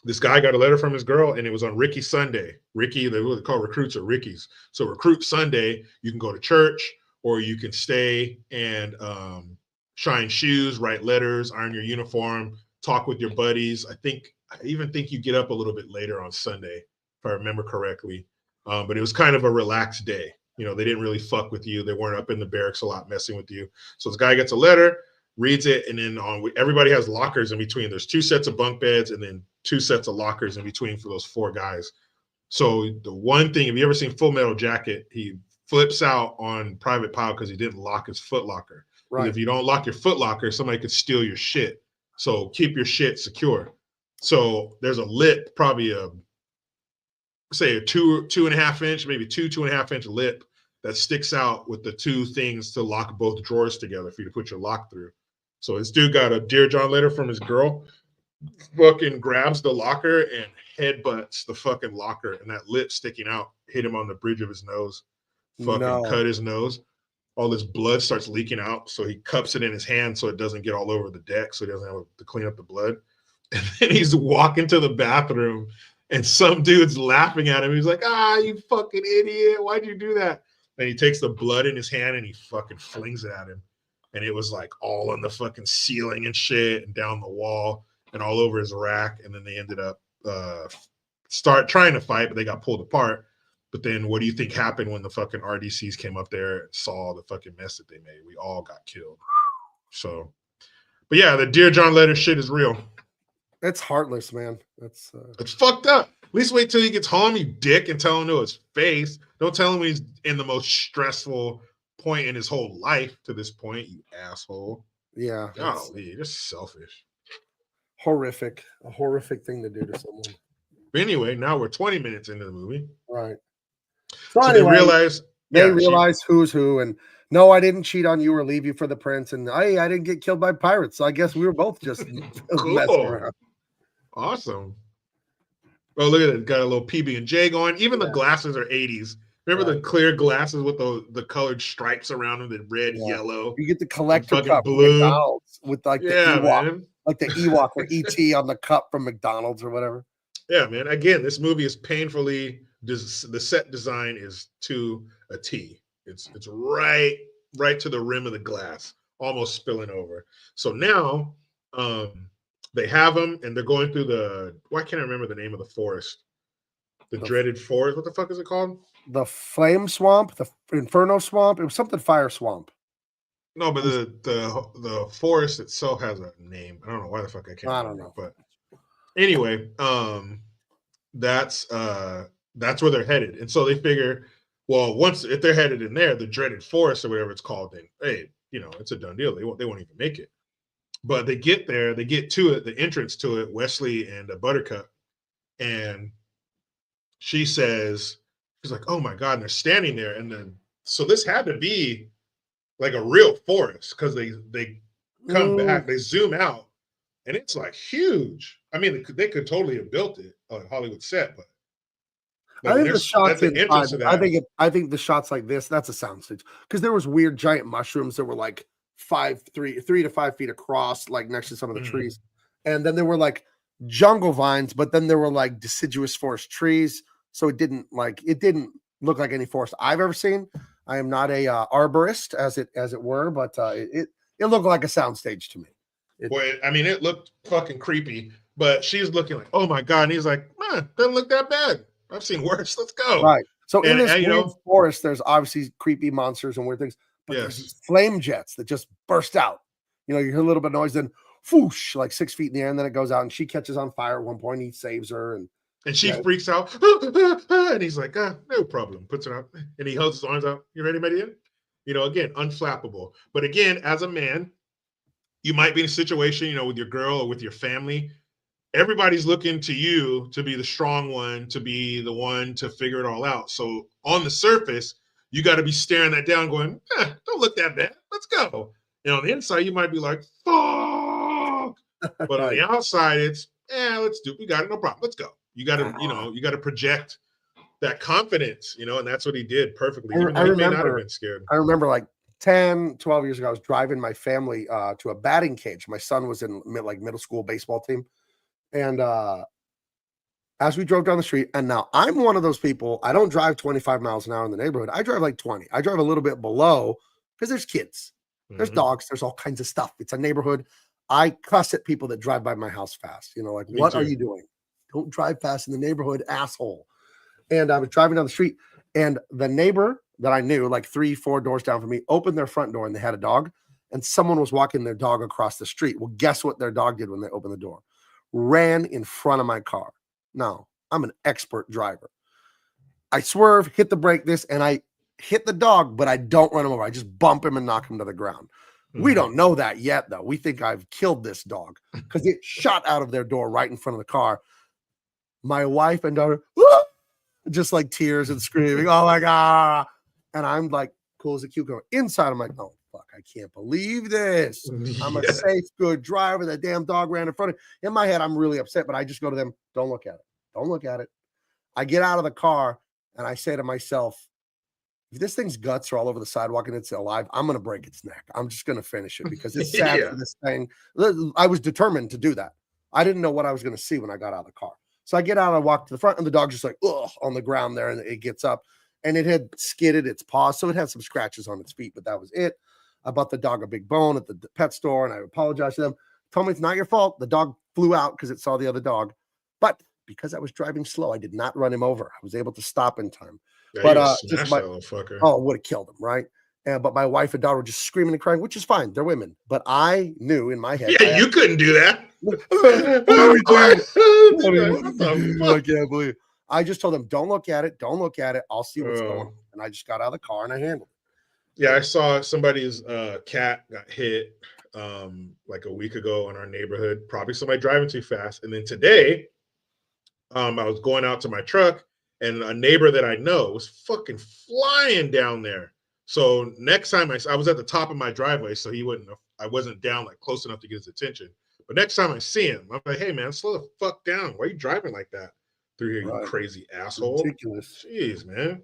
[SPEAKER 1] this guy got a letter from his girl, and it was on Ricky Sunday. Ricky, they what they call recruits or Rickies. So Recruit Sunday, you can go to church, or you can stay and shine shoes, write letters, iron your uniform, talk with your buddies. I even think you get up a little bit later on Sunday, if I remember correctly. But it was kind of a relaxed day. You know, they didn't really fuck with you. They weren't up in the barracks a lot messing with you. So this guy gets a letter, reads it, and then everybody has lockers in between. There's 2 sets of bunk beds and then 2 sets of lockers in between for those 4 guys. So the one thing, have you ever seen Full Metal Jacket? He flips out on Private Pile because he didn't lock his foot locker. Right. If you don't lock your foot locker, somebody could steal your shit. So keep your shit secure. So there's a lip, probably say a 2.5 inch, maybe 2.5 inch lip that sticks out with the 2 things to lock both drawers together for you to put your lock through. So this dude got a Dear John letter from his girl, fucking grabs the locker and headbutts the fucking locker, and that lip sticking out hit him on the bridge of his nose, cut his nose. All this blood starts leaking out, so he cups it in his hand so it doesn't get all over the deck, so he doesn't have to clean up the blood. And then he's walking to the bathroom, and some dude's laughing at him. He's like, you fucking idiot. Why'd you do that? And he takes the blood in his hand and he fucking flings it at him. And it was like all on the fucking ceiling and shit and down the wall and all over his rack. And then they ended up trying to fight, but they got pulled apart. But then what do you think happened when the fucking RDCs came up there and saw the fucking mess that they made? We all got killed. So, but yeah, the Dear John letter shit is real.
[SPEAKER 3] It's heartless, man. It's
[SPEAKER 1] fucked up. At least wait till he gets home, you dick, and tell him to his face. Don't tell him he's in the most stressful point in his whole life to this point, you asshole.
[SPEAKER 3] Yeah.
[SPEAKER 1] Golly, you're just selfish.
[SPEAKER 3] Horrific. A horrific thing to do to someone.
[SPEAKER 1] But anyway, now we're 20 minutes into the movie.
[SPEAKER 3] Right.
[SPEAKER 1] So anyway, they realize
[SPEAKER 3] who's who, and no, I didn't cheat on you or leave you for the prince, and I didn't get killed by pirates, so I guess we were both just messing around.
[SPEAKER 1] Awesome. Oh, look at it. Got a little PB&J going. Even the glasses are 80s. Remember the clear glasses with the colored stripes around them, the red, yellow.
[SPEAKER 3] You get the collector cup blue McDonald's with like the Ewok,
[SPEAKER 1] man.
[SPEAKER 3] Like the Ewok or ET on the cup from McDonald's or whatever.
[SPEAKER 1] Yeah, man. Again, this movie is painfully the set design is to a T. It's right to the rim of the glass, almost spilling over. So now they have them and they're going through why can't I remember the name of the forest? The dreaded forest. What the fuck is it called?
[SPEAKER 3] The Flame Swamp, the Inferno Swamp. It was something Fire Swamp.
[SPEAKER 1] No, but the forest itself has a name. I don't know why the fuck I can't.
[SPEAKER 3] I don't know.
[SPEAKER 1] But anyway, that's where they're headed, and so they figure, well, if they're headed in there, the dreaded forest or whatever it's called, then hey, it's a done deal. They won't even make it. But they get there, they get to it, the entrance to it, Wesley and Buttercup, and she says, she's like, oh my God, and they're standing there. And then, so this had to be like a real forest because they come back, they zoom out, and it's like huge. I mean, they could totally have built it on a Hollywood set, but
[SPEAKER 3] I think the shots I think the shots like this, that's a soundstage because there was weird giant mushrooms that were like 3 to 5 feet across, like next to some of the trees. And then there were like jungle vines, but then there were like deciduous forest trees. So it didn't look like any forest I've ever seen. I am not a arborist as it were, but it looked like a soundstage to me.
[SPEAKER 1] It looked fucking creepy, but she's looking like, oh my God. And he's like, doesn't look that bad. I've seen worse. Let's go.
[SPEAKER 3] Right. So in this weird forest, there's obviously creepy monsters and weird things, but there's these flame jets that just burst out. You hear a little bit of noise, then whoosh, like 6 feet in the air, and then it goes out, and she catches on fire at one point. He saves her, and
[SPEAKER 1] she freaks out, and he's like, no problem. Puts it out, and he holds his arms out. You ready, my dear? Again, unflappable. But again, as a man, you might be in a situation, with your girl or with your family. Everybody's looking to you to be the strong one, to be the one to figure it all out. So on the surface, you got to be staring that down going, don't look that bad. Let's go. On the inside, you might be like, fuck. But on the outside, it's, we got it. No problem. Let's go. You got to, you got to project that confidence, and that's what he did perfectly.
[SPEAKER 3] I
[SPEAKER 1] Even though he may not have
[SPEAKER 3] remember,
[SPEAKER 1] been scared.
[SPEAKER 3] I remember like 10, 12 years ago, I was driving my family to a batting cage. My son was in middle school baseball team. And as we drove down the street, and now I'm one of those people, I don't drive 25 miles an hour in the neighborhood. I drive like 20. I drive a little bit below because there's kids, there's dogs, there's all kinds of stuff. It's a neighborhood. I cuss at people that drive by my house fast. Like, what are you doing? Don't drive fast in the neighborhood, asshole. And I was driving down the street, and the neighbor that I knew, like 3-4 doors down from me, opened their front door, and they had a dog, and someone was walking their dog across the street. Well, guess what their dog did when they opened the door? Ran in front of my car. Now, I'm an expert driver. I swerve, hit the brake, and I hit the dog, but I don't run him over. I just bump him and knock him to the ground. We don't know that yet, though. We think I've killed this dog because it shot out of their door right in front of the car. My wife and daughter, just like tears and screaming, oh my God. And I'm like, cool as a cucumber. Inside, I'm like, oh, fuck, I can't believe this. I'm a safe, good driver. That damn dog ran in front of me. In my head, I'm really upset, but I just go to them, don't look at it. Don't look at it. I get out of the car and I say to myself, if this thing's guts are all over the sidewalk and it's alive, I'm going to break its neck. I'm just going to finish it because it's sad for this thing. I was determined to do that. I didn't know what I was going to see when I got out of the car. So I get out, I walk to the front, and the dog's just like, ugh, on the ground there, and it gets up. And it had skidded its paws, so it had some scratches on its feet, but that was it. I bought the dog a big bone at the pet store, and I apologized to them. Told me it's not your fault. The dog flew out because it saw the other dog. But because I was driving slow, I did not run him over. I was able to stop in time.
[SPEAKER 1] Yeah,
[SPEAKER 3] but
[SPEAKER 1] it
[SPEAKER 3] would have killed him, right? But my wife and daughter were just screaming and crying, which is fine. They're women. But I knew in my head.
[SPEAKER 1] Yeah, you couldn't do that.
[SPEAKER 3] I can't believe it. I just told them, don't look at it. Don't look at it. I'll see what's going on. And I just got out of the car and I handled it.
[SPEAKER 1] Yeah, I saw somebody's cat got hit like a week ago in our neighborhood. Probably somebody driving too fast. And then today, I was going out to my truck, and a neighbor that I know was fucking flying down there. So next time I was at the top of my driveway, so I wasn't down like close enough to get his attention. But next time I see him, I'm like, hey man, slow the fuck down. Why are you driving like that through here, you crazy asshole?
[SPEAKER 3] Ridiculous.
[SPEAKER 1] Jeez, man.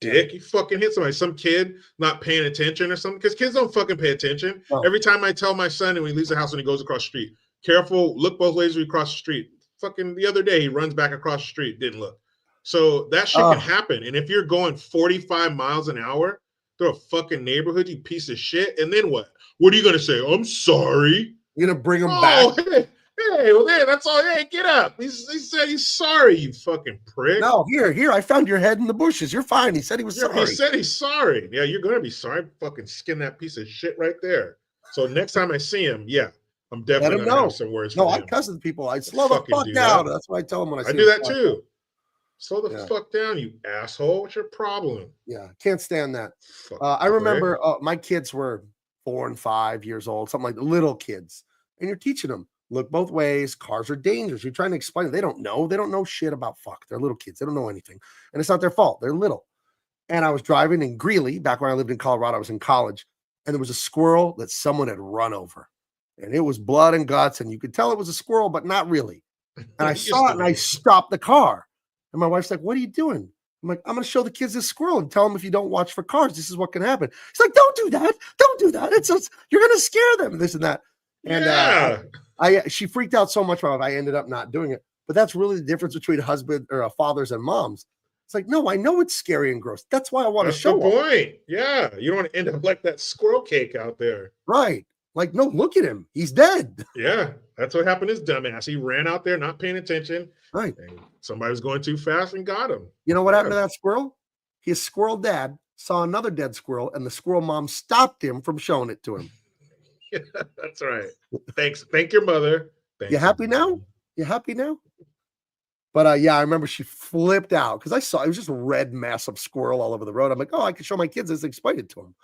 [SPEAKER 1] Dick, you fucking hit somebody, some kid not paying attention or something, because kids don't fucking pay attention. Every time I tell my son when he leaves the house, when he goes across the street, careful, look both ways when you cross the street. Fucking the other day, he runs back across the street, didn't look. So that shit can happen. And if you're going 45 miles an hour through a fucking neighborhood, you piece of shit, and then what? What are you going to say? I'm sorry.
[SPEAKER 3] You're going to bring him back?
[SPEAKER 1] Hey, well, there, that's all. Hey, get up. He said he's sorry, you fucking prick.
[SPEAKER 3] No, here, I found your head in the bushes. You're fine. He said he was sorry.
[SPEAKER 1] He said he's sorry. Yeah, you're going to be sorry. Fucking skin that piece of shit right there. So next time I see him, yeah, I'm definitely going to have some words for him.
[SPEAKER 3] No, I cuss at people. I slow the fuck down. That's what I tell them when I see
[SPEAKER 1] I do that too. Slow the fuck down, you asshole. What's your problem?
[SPEAKER 3] Yeah, can't stand that. I remember my kids were 4 and 5 years old, something like little kids. And you're teaching them, look both ways. Cars are dangerous. You're trying to explain it. They don't know. They don't know shit about fuck. They're little kids. They don't know anything. And it's not their fault. They're little. And I was driving in Greeley, back when I lived in Colorado. I was in college. And there was a squirrel that someone had run over. And it was blood and guts. And you could tell it was a squirrel, but not really. And I saw it and I stopped the car. And my wife's like, what are you doing? I'm like, I'm going to show the kids this squirrel and tell them if you don't watch for cars, this is what can happen. She's like, don't do that. Don't do that. You're going to scare them, this and that. And she freaked out so much, I ended up not doing it. But that's really the difference between husband or fathers and moms. It's like, no, I know it's scary and gross. That's why I want to show
[SPEAKER 1] the point. Yeah. You don't want to end up like that squirrel cake out there.
[SPEAKER 3] Right. Like, no, look at him. He's dead.
[SPEAKER 1] Yeah. That's what happened to his dumbass. He ran out there not paying attention.
[SPEAKER 3] Right.
[SPEAKER 1] And somebody was going too fast and got him.
[SPEAKER 3] You know what happened to that squirrel? His squirrel dad saw another dead squirrel, and the squirrel mom stopped him from showing it to him.
[SPEAKER 1] Yeah, that's right. Thanks. Thank your mother.
[SPEAKER 3] You happy now? You happy now? But yeah, I remember she flipped out because I saw it was just a red massive squirrel all over the road. I'm like, oh, I can show my kids this, explain it to them.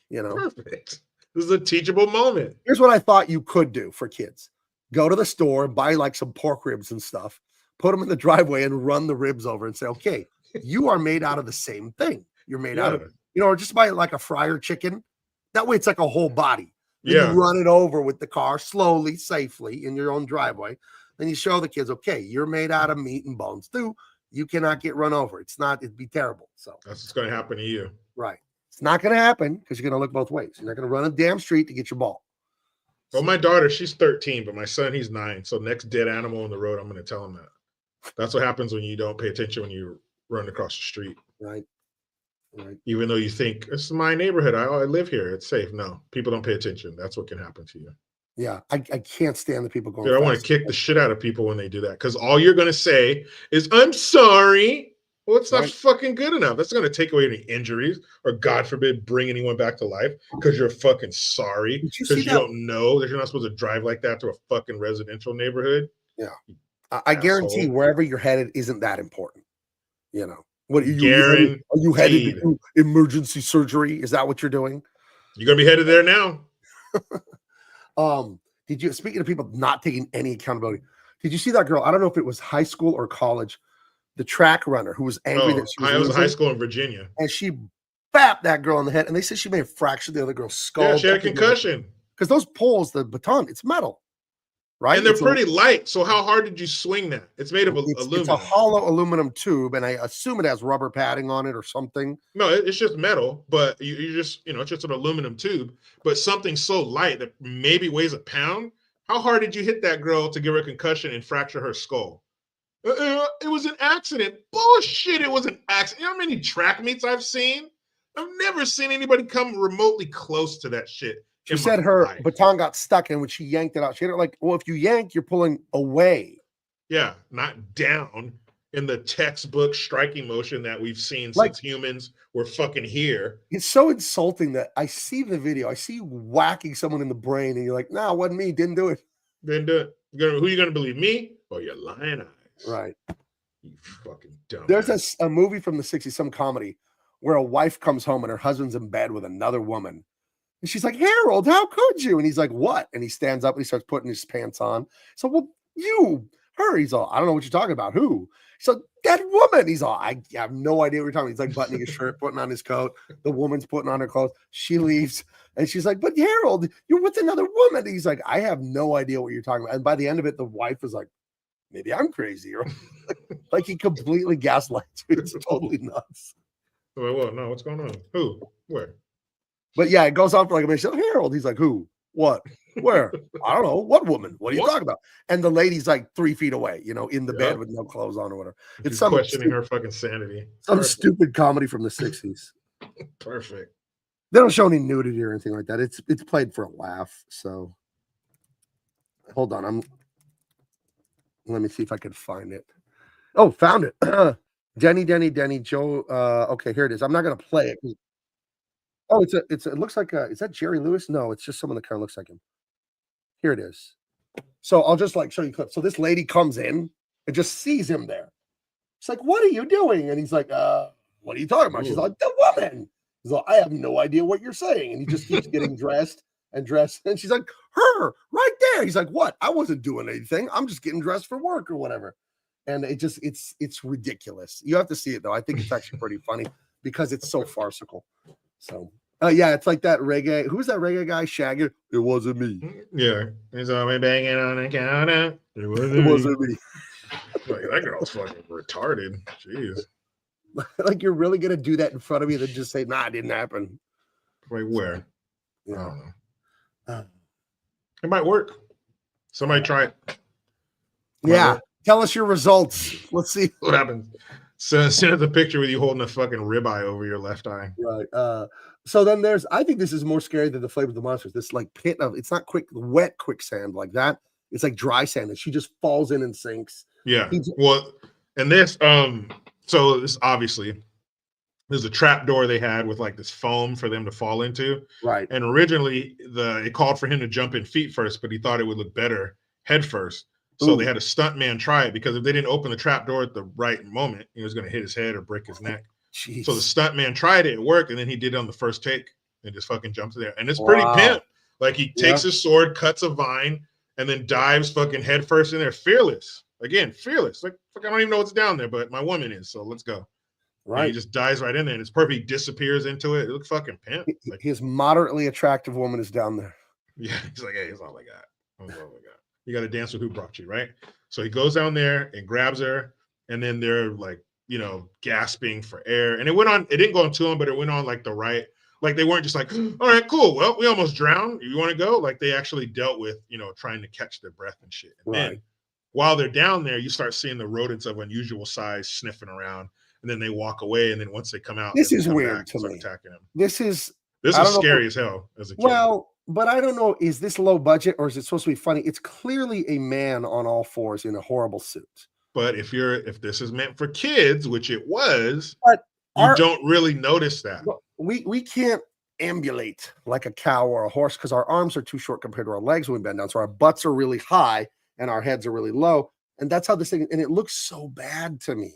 [SPEAKER 3] You know,
[SPEAKER 1] perfect. This is a teachable moment.
[SPEAKER 3] Here's what I thought you could do for kids. Go to the store and buy like some pork ribs and stuff, put them in the driveway and run the ribs over and say, okay, you are made out of the same thing. You're made out of it. You know, or just buy like a fryer chicken. That way it's like a whole body. Then you run it over with the car slowly, safely in your own driveway. Then you show the kids, okay, you're made out of meat and bones too. You cannot get run over. It'd be terrible. So
[SPEAKER 1] that's what's going to happen to you.
[SPEAKER 3] Right. It's not going to happen because you're going to look both ways. You're not going to run a damn street to get your ball.
[SPEAKER 1] Well, my daughter, she's 13, but my son, he's 9. So next dead animal on the road, I'm going to tell him that. That's what happens when you don't pay attention when you run across the street.
[SPEAKER 3] Right. Right.
[SPEAKER 1] Even though you think, this is my neighborhood. I live here. It's safe. No, people don't pay attention. That's what can happen to you.
[SPEAKER 3] Yeah. I can't stand the people going.
[SPEAKER 1] Dude, I want to kick the shit out of people when they do that because all you're going to say is, I'm sorry. Well, it's not fucking good enough. That's going to take away any injuries or, God forbid, bring anyone back to life because you're fucking sorry because you don't know that you're not supposed to drive like that to a fucking residential neighborhood.
[SPEAKER 3] Yeah. I guarantee wherever you're headed isn't that important. You know, what are you headed to do emergency surgery? Is that what you're doing?
[SPEAKER 1] You're going to be headed there now.
[SPEAKER 3] Speaking of people not taking any accountability, did you see that girl? I don't know if it was high school or college. The track runner who was angry that she was
[SPEAKER 1] I was in high school in Virginia.
[SPEAKER 3] And she bapped that girl in the head. And they said she may have fractured the other girl's skull.
[SPEAKER 1] Yeah, she had a concussion.
[SPEAKER 3] Because those poles, the baton, it's metal. Right?
[SPEAKER 1] And they're pretty light. So how hard did you swing that? It's made of aluminum.
[SPEAKER 3] It's a hollow aluminum tube, and I assume it has rubber padding on it or something.
[SPEAKER 1] No, it's just metal, but you just, it's just an aluminum tube. But something so light that maybe weighs a pound. How hard did you hit that girl to give her a concussion and fracture her skull? It was an accident. Bullshit, it was an accident. You know how many track meets I've seen? I've never seen anybody come remotely close to that shit.
[SPEAKER 3] She said her baton got stuck, and when she yanked it out, she had it like, well, if you yank, you're pulling away.
[SPEAKER 1] Yeah, not down in the textbook striking motion that we've seen since humans were fucking here.
[SPEAKER 3] It's so insulting that I see the video. I see you whacking someone in the brain, and you're like, no, it wasn't me. Didn't do it.
[SPEAKER 1] Didn't do it. Who are you going to believe, me or your lying eyes?
[SPEAKER 3] Right.
[SPEAKER 1] You fucking dumb.
[SPEAKER 3] There's a movie from the 60s, some comedy, where a wife comes home and her husband's in bed with another woman. And she's like, Harold, how could you? And he's like, what? And he stands up and he starts putting his pants on. So, well, her. He's all, I don't know what you're talking about. Who? So that woman. He's all, I have no idea what you're talking about. He's like buttoning his shirt, putting on his coat. The woman's putting on her clothes. She leaves. And she's like, but Harold, you're with another woman. And he's like, I have no idea what you're talking about. And by the end of it, the wife is like, maybe I'm crazy. Or like he completely gaslights her. It's totally nuts.
[SPEAKER 1] Well, no, what's going on? Who? Where?
[SPEAKER 3] But yeah, it goes on for like a minute. She's like, Harold. He's like, who? What? Where? I don't know. What woman? What are you talking about? And the lady's like 3 feet away, in the bed with no clothes on or whatever. It's some
[SPEAKER 1] questioning her fucking sanity.
[SPEAKER 3] Some stupid comedy from the 60s.
[SPEAKER 1] Perfect.
[SPEAKER 3] They don't show any nudity or anything like that. It's played for a laugh. So hold on. Let me see if I can find it. Oh, found it. Denny, Joe. Okay, here it is. I'm not gonna play it. Oh, it looks like is that Jerry Lewis? No, it's just someone that kind of looks like him. Here it is. So I'll just show you clips. So this lady comes in and just sees him there. She's like, what are you doing? And he's like, what are you talking about? She's like, the woman. He's like, I have no idea what you're saying. And he just keeps getting dressed. And she's like, her right there. He's like, what? I wasn't doing anything. I'm just getting dressed for work or whatever. And it's ridiculous. You have to see it though. I think it's actually pretty funny because it's so farcical. So, yeah, it's like that reggae. Who's that reggae guy? Shaggy. It wasn't me.
[SPEAKER 1] Yeah, he's always banging on the counter. It wasn't me. Like, that girl's fucking retarded. Jeez.
[SPEAKER 3] Like you're really gonna do that in front of me, then just say, "Nah, it didn't happen."
[SPEAKER 1] Wait, where?
[SPEAKER 3] Yeah.
[SPEAKER 1] I don't know. It might work. Somebody try it.
[SPEAKER 3] Yeah. Tell us your results. Let's see
[SPEAKER 1] what happens. So send us a picture with you holding a fucking ribeye over your left eye.
[SPEAKER 3] Right. So then I think this is more scary than the Flavor of the Monsters. This like pit of, it's not wet quicksand like that. It's like dry sand and she just falls in and sinks.
[SPEAKER 1] Yeah. Well, and this, so this obviously there's a trap door they had with like this foam for them to fall into.
[SPEAKER 3] Right.
[SPEAKER 1] And originally it called for him to jump in feet first, but he thought it would look better head first. So they had a stunt man try it because if they didn't open the trap door at the right moment, he was going to hit his head or break his neck.
[SPEAKER 3] Jeez.
[SPEAKER 1] So the stunt man tried it, it worked, and then he did it on the first take and just fucking jumps there. And it's pretty pimp. Like he takes his sword, cuts a vine, and then dives fucking head first in there. Fearless. Again, fearless. Like, fuck, I don't even know what's down there, but my woman is, so let's go. Right. And he just dives right in there, and it's perfect. He disappears into it. It looks fucking pimp. Like,
[SPEAKER 3] his moderately attractive woman is down there.
[SPEAKER 1] Yeah, he's like, hey, it's all I got. That's all I got. You got to dance with who brought you, right? So he goes down there and grabs her, and then they're like, you know, gasping for air. And it went on, it didn't go on too long, but it went on like the right, like they weren't just like, all right, cool. Well, we almost drowned. You want to go? Like they actually dealt with, you know, trying to catch their breath and shit. And then while they're down there, you start seeing the rodents of unusual size sniffing around, and then they walk away. And then once they come out,
[SPEAKER 3] this is
[SPEAKER 1] come
[SPEAKER 3] weird to me.
[SPEAKER 1] attacking them.
[SPEAKER 3] This is
[SPEAKER 1] scary as hell as a kid.
[SPEAKER 3] Well, but I don't know. Is this low budget or is it supposed to be funny? It's clearly a man on all fours in a horrible suit.
[SPEAKER 1] But if this is meant for kids, which it was,
[SPEAKER 3] but
[SPEAKER 1] you don't really notice that.
[SPEAKER 3] We can't ambulate like a cow or a horse because our arms are too short compared to our legs when we bend down. So our butts are really high and our heads are really low. And that's how this thing, and it looks so bad to me.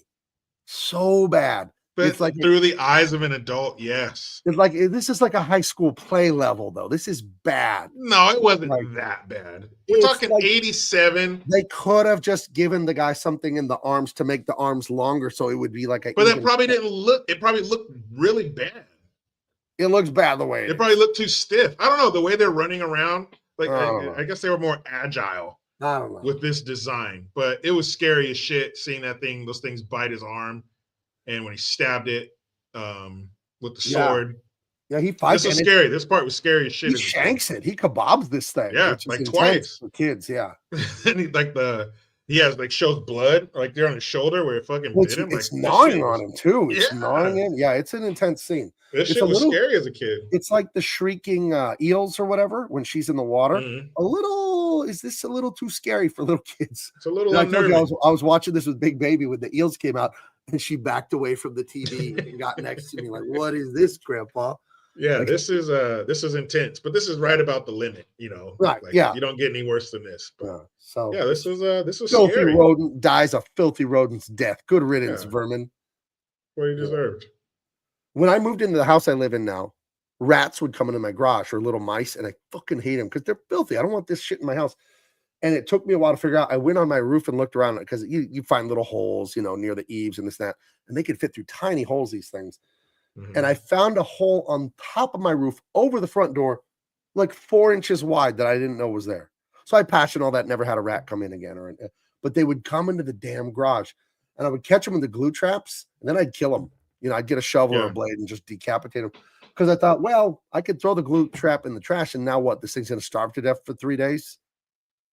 [SPEAKER 3] So bad.
[SPEAKER 1] But
[SPEAKER 3] it's like
[SPEAKER 1] through the eyes of an adult, yes.
[SPEAKER 3] It's like this is like a high school play level, though. This is bad.
[SPEAKER 1] No, it wasn't that bad. We're talking like 87.
[SPEAKER 3] They could have just given the guy something in the arms to make the arms longer, so it would be like a.
[SPEAKER 1] But that probably didn't look. It probably looked really bad.
[SPEAKER 3] It looks bad the way
[SPEAKER 1] it probably looked too stiff. I don't know the way they're running around. Like I guess they were more agile.
[SPEAKER 3] I don't know
[SPEAKER 1] with this design, but it was scary as shit seeing those things bite his arm. And when he stabbed it with the sword,
[SPEAKER 3] he fights.
[SPEAKER 1] This was scary. This part was scary as shit.
[SPEAKER 3] He shanks it. He kebabs this thing.
[SPEAKER 1] Yeah, like twice
[SPEAKER 3] for kids. Yeah,
[SPEAKER 1] and he shows blood like there on his shoulder where it fucking bit him.
[SPEAKER 3] It's gnawing on him too. It's gnawing him. Yeah, it's an intense scene.
[SPEAKER 1] This shit was scary as a kid.
[SPEAKER 3] It's like the shrieking eels or whatever when she's in the water. Is this a little too scary for little kids?
[SPEAKER 1] It's a little unnerving.
[SPEAKER 3] I was watching this with Big Baby when the eels came out. And she backed away from the TV and got next to me like, "What is this, Grandpa?"
[SPEAKER 1] Yeah,
[SPEAKER 3] like,
[SPEAKER 1] this is intense, but this is right about the limit, you know.
[SPEAKER 3] Right?
[SPEAKER 1] Like,
[SPEAKER 3] yeah,
[SPEAKER 1] you don't get any worse than this. But this was
[SPEAKER 3] filthy
[SPEAKER 1] scary.
[SPEAKER 3] rodent dies a filthy rodent's death. Good riddance, vermin.
[SPEAKER 1] What he deserved.
[SPEAKER 3] When I moved into the house I live in now, rats would come into my garage or little mice, and I fucking hate them because they're filthy. I don't want this shit in my house. And it took me a while to figure out. I went on my roof and looked around because you find little holes, you know, near the eaves and this and that, and they could fit through tiny holes, these things. And I found a hole on top of my roof over the front door, like 4 inches wide that I didn't know was there. So I patched and all that, never had a rat come in again. But they would come into the damn garage and I would catch them in the glue traps and then I'd kill them. You know, I'd get a shovel or a blade and just decapitate them. Because I thought, well, I could throw the glue trap in the trash and now what? This thing's going to starve to death for 3 days?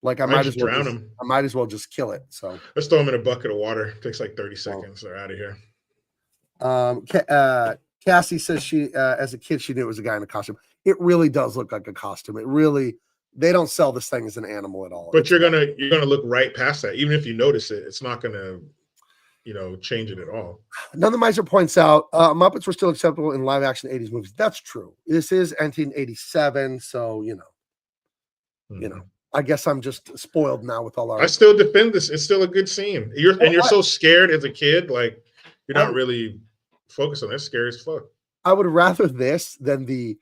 [SPEAKER 3] Like I might as well drown him. I might as well just kill it. So
[SPEAKER 1] let's throw him in a bucket of water. It takes like 30 seconds. They're out of
[SPEAKER 3] here. Cassie says she, as a kid, she knew it was a guy in a costume. It really does look like a costume. They don't sell this thing as an animal at all.
[SPEAKER 1] But you're gonna look right past that. Even if you notice it, it's not gonna, change it at all.
[SPEAKER 3] Another Miser points out Muppets were still acceptable in live action 80s movies. That's true. This is 1987, so I guess I'm just spoiled now with all our.
[SPEAKER 1] I still defend this. It's still a good scene. You're so scared as a kid, like you're not really focused on it. It's scary as fuck.
[SPEAKER 3] I would rather this than the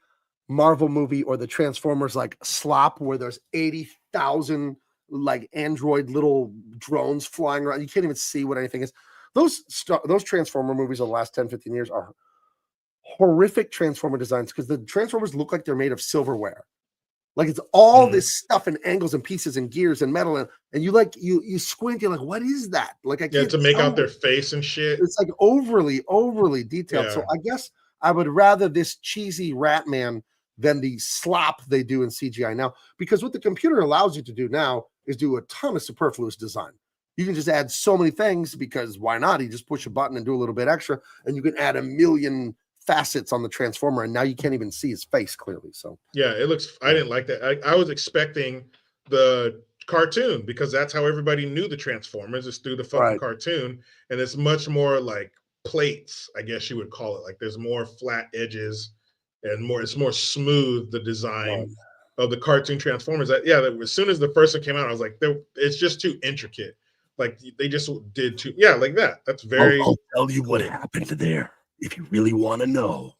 [SPEAKER 3] Marvel movie or the Transformers like slop where there's 80,000 like android little drones flying around. You can't even see what anything is. Those Transformer movies of the last 10, 15 years are horrific Transformer designs because the Transformers look like they're made of silverware. Like it's all this stuff and angles and pieces and gears and metal and you squint, you're like, what is that? Like I can't
[SPEAKER 1] to make out their face and shit.
[SPEAKER 3] It's like overly detailed. Yeah. So I guess I would rather this cheesy rat man than the slop they do in CGI now, because what the computer allows you to do now is do a ton of superfluous design. You can just add so many things because why not? You just push a button and do a little bit extra, and you can add a million facets on the Transformer, and now you can't even see his face clearly. So
[SPEAKER 1] yeah, it looks. I didn't like that. I was expecting the cartoon because that's how everybody knew the Transformers is through the fucking cartoon, and it's much more like plates, I guess you would call it. Like there's more flat edges and it's more smooth, the design of the cartoon Transformers. As soon as the first one came out, I was like, it's just too intricate. Like they just did too, like that. That's very.
[SPEAKER 7] I'll tell you what happened there if you really want to know.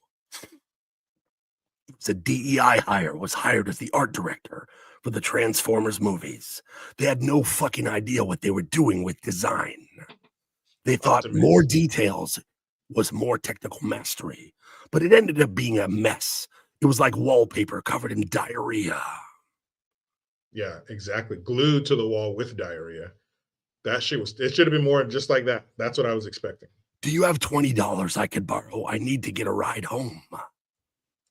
[SPEAKER 7] The DEI was hired as the art director for the Transformers movies. They had no fucking idea what they were doing with design. They thought more details was more technical mastery, but it ended up being a mess. It was like wallpaper covered in diarrhea.
[SPEAKER 1] Yeah, exactly. Glued to the wall with diarrhea. That shit was. It should have been more just like that. That's what I was expecting.
[SPEAKER 7] Do you have $20 I could borrow? I need to get a ride home.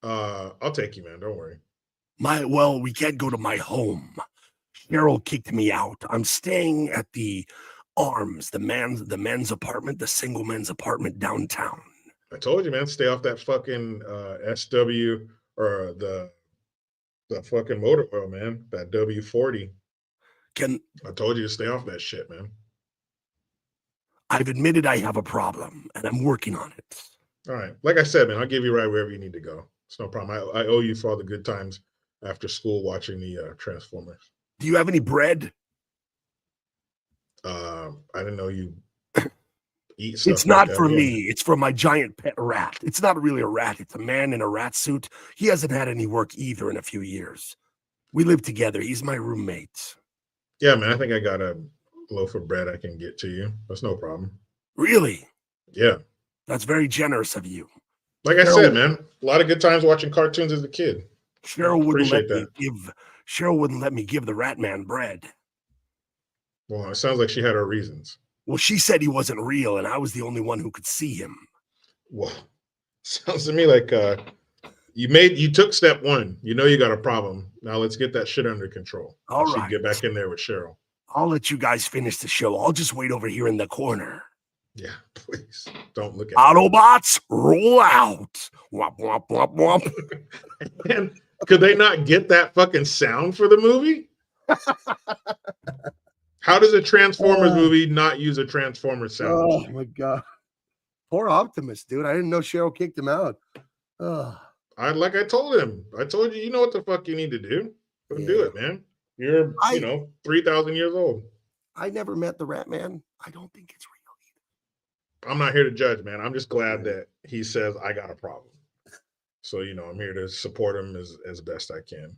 [SPEAKER 1] I'll take you, man. Don't worry.
[SPEAKER 7] Well, we can't go to my home. Cheryl kicked me out. I'm staying at the Arms, the men's apartment, the single men's apartment downtown.
[SPEAKER 1] I told you, man. Stay off that fucking SW or the fucking motor oil, man. That W40. I told you to stay off that shit, man.
[SPEAKER 7] I've admitted I have a problem, and I'm working on it.
[SPEAKER 1] All right. Like I said, man, I'll give you a ride wherever you need to go. It's no problem. I owe you for all the good times after school watching the Transformers.
[SPEAKER 7] Do you have any bread?
[SPEAKER 1] I didn't know you eat stuff.
[SPEAKER 7] It's not for me. It's for my giant pet rat. It's not really a rat. It's a man in a rat suit. He hasn't had any work either in a few years. We live together. He's my roommate.
[SPEAKER 1] Yeah, man. I think I got a loaf of bread I can get to you. That's no problem.
[SPEAKER 7] Really?
[SPEAKER 1] Yeah.
[SPEAKER 7] That's very generous of you.
[SPEAKER 1] Like I said, man, a lot of good times watching cartoons as a kid.
[SPEAKER 7] Cheryl wouldn't let me give the rat man bread.
[SPEAKER 1] Well, it sounds like she had her reasons.
[SPEAKER 7] Well, she said he wasn't real, and I was the only one who could see him.
[SPEAKER 1] Well, sounds to me like you took step one. You know you got a problem. Now let's get that shit under control.
[SPEAKER 7] All right.
[SPEAKER 1] Get back in there with Cheryl.
[SPEAKER 7] I'll let you guys finish the show. I'll just wait over here in the corner.
[SPEAKER 1] Yeah, please. Don't look at
[SPEAKER 7] Autobots, roll out. Womp, womp, womp, womp.
[SPEAKER 1] And could they not get that fucking sound for the movie? How does a Transformers movie not use a Transformers sound?
[SPEAKER 3] Oh my god. Poor Optimus, dude. I didn't know Cheryl kicked him out.
[SPEAKER 1] I told him. I told you, you know what the fuck you need to do. Go do it, man. You're 3,000 years old.
[SPEAKER 3] I never met the Rat Man. I don't think it's real either.
[SPEAKER 1] I'm not here to judge, man. I'm just glad that he says I got a problem. So, I'm here to support him as best I can.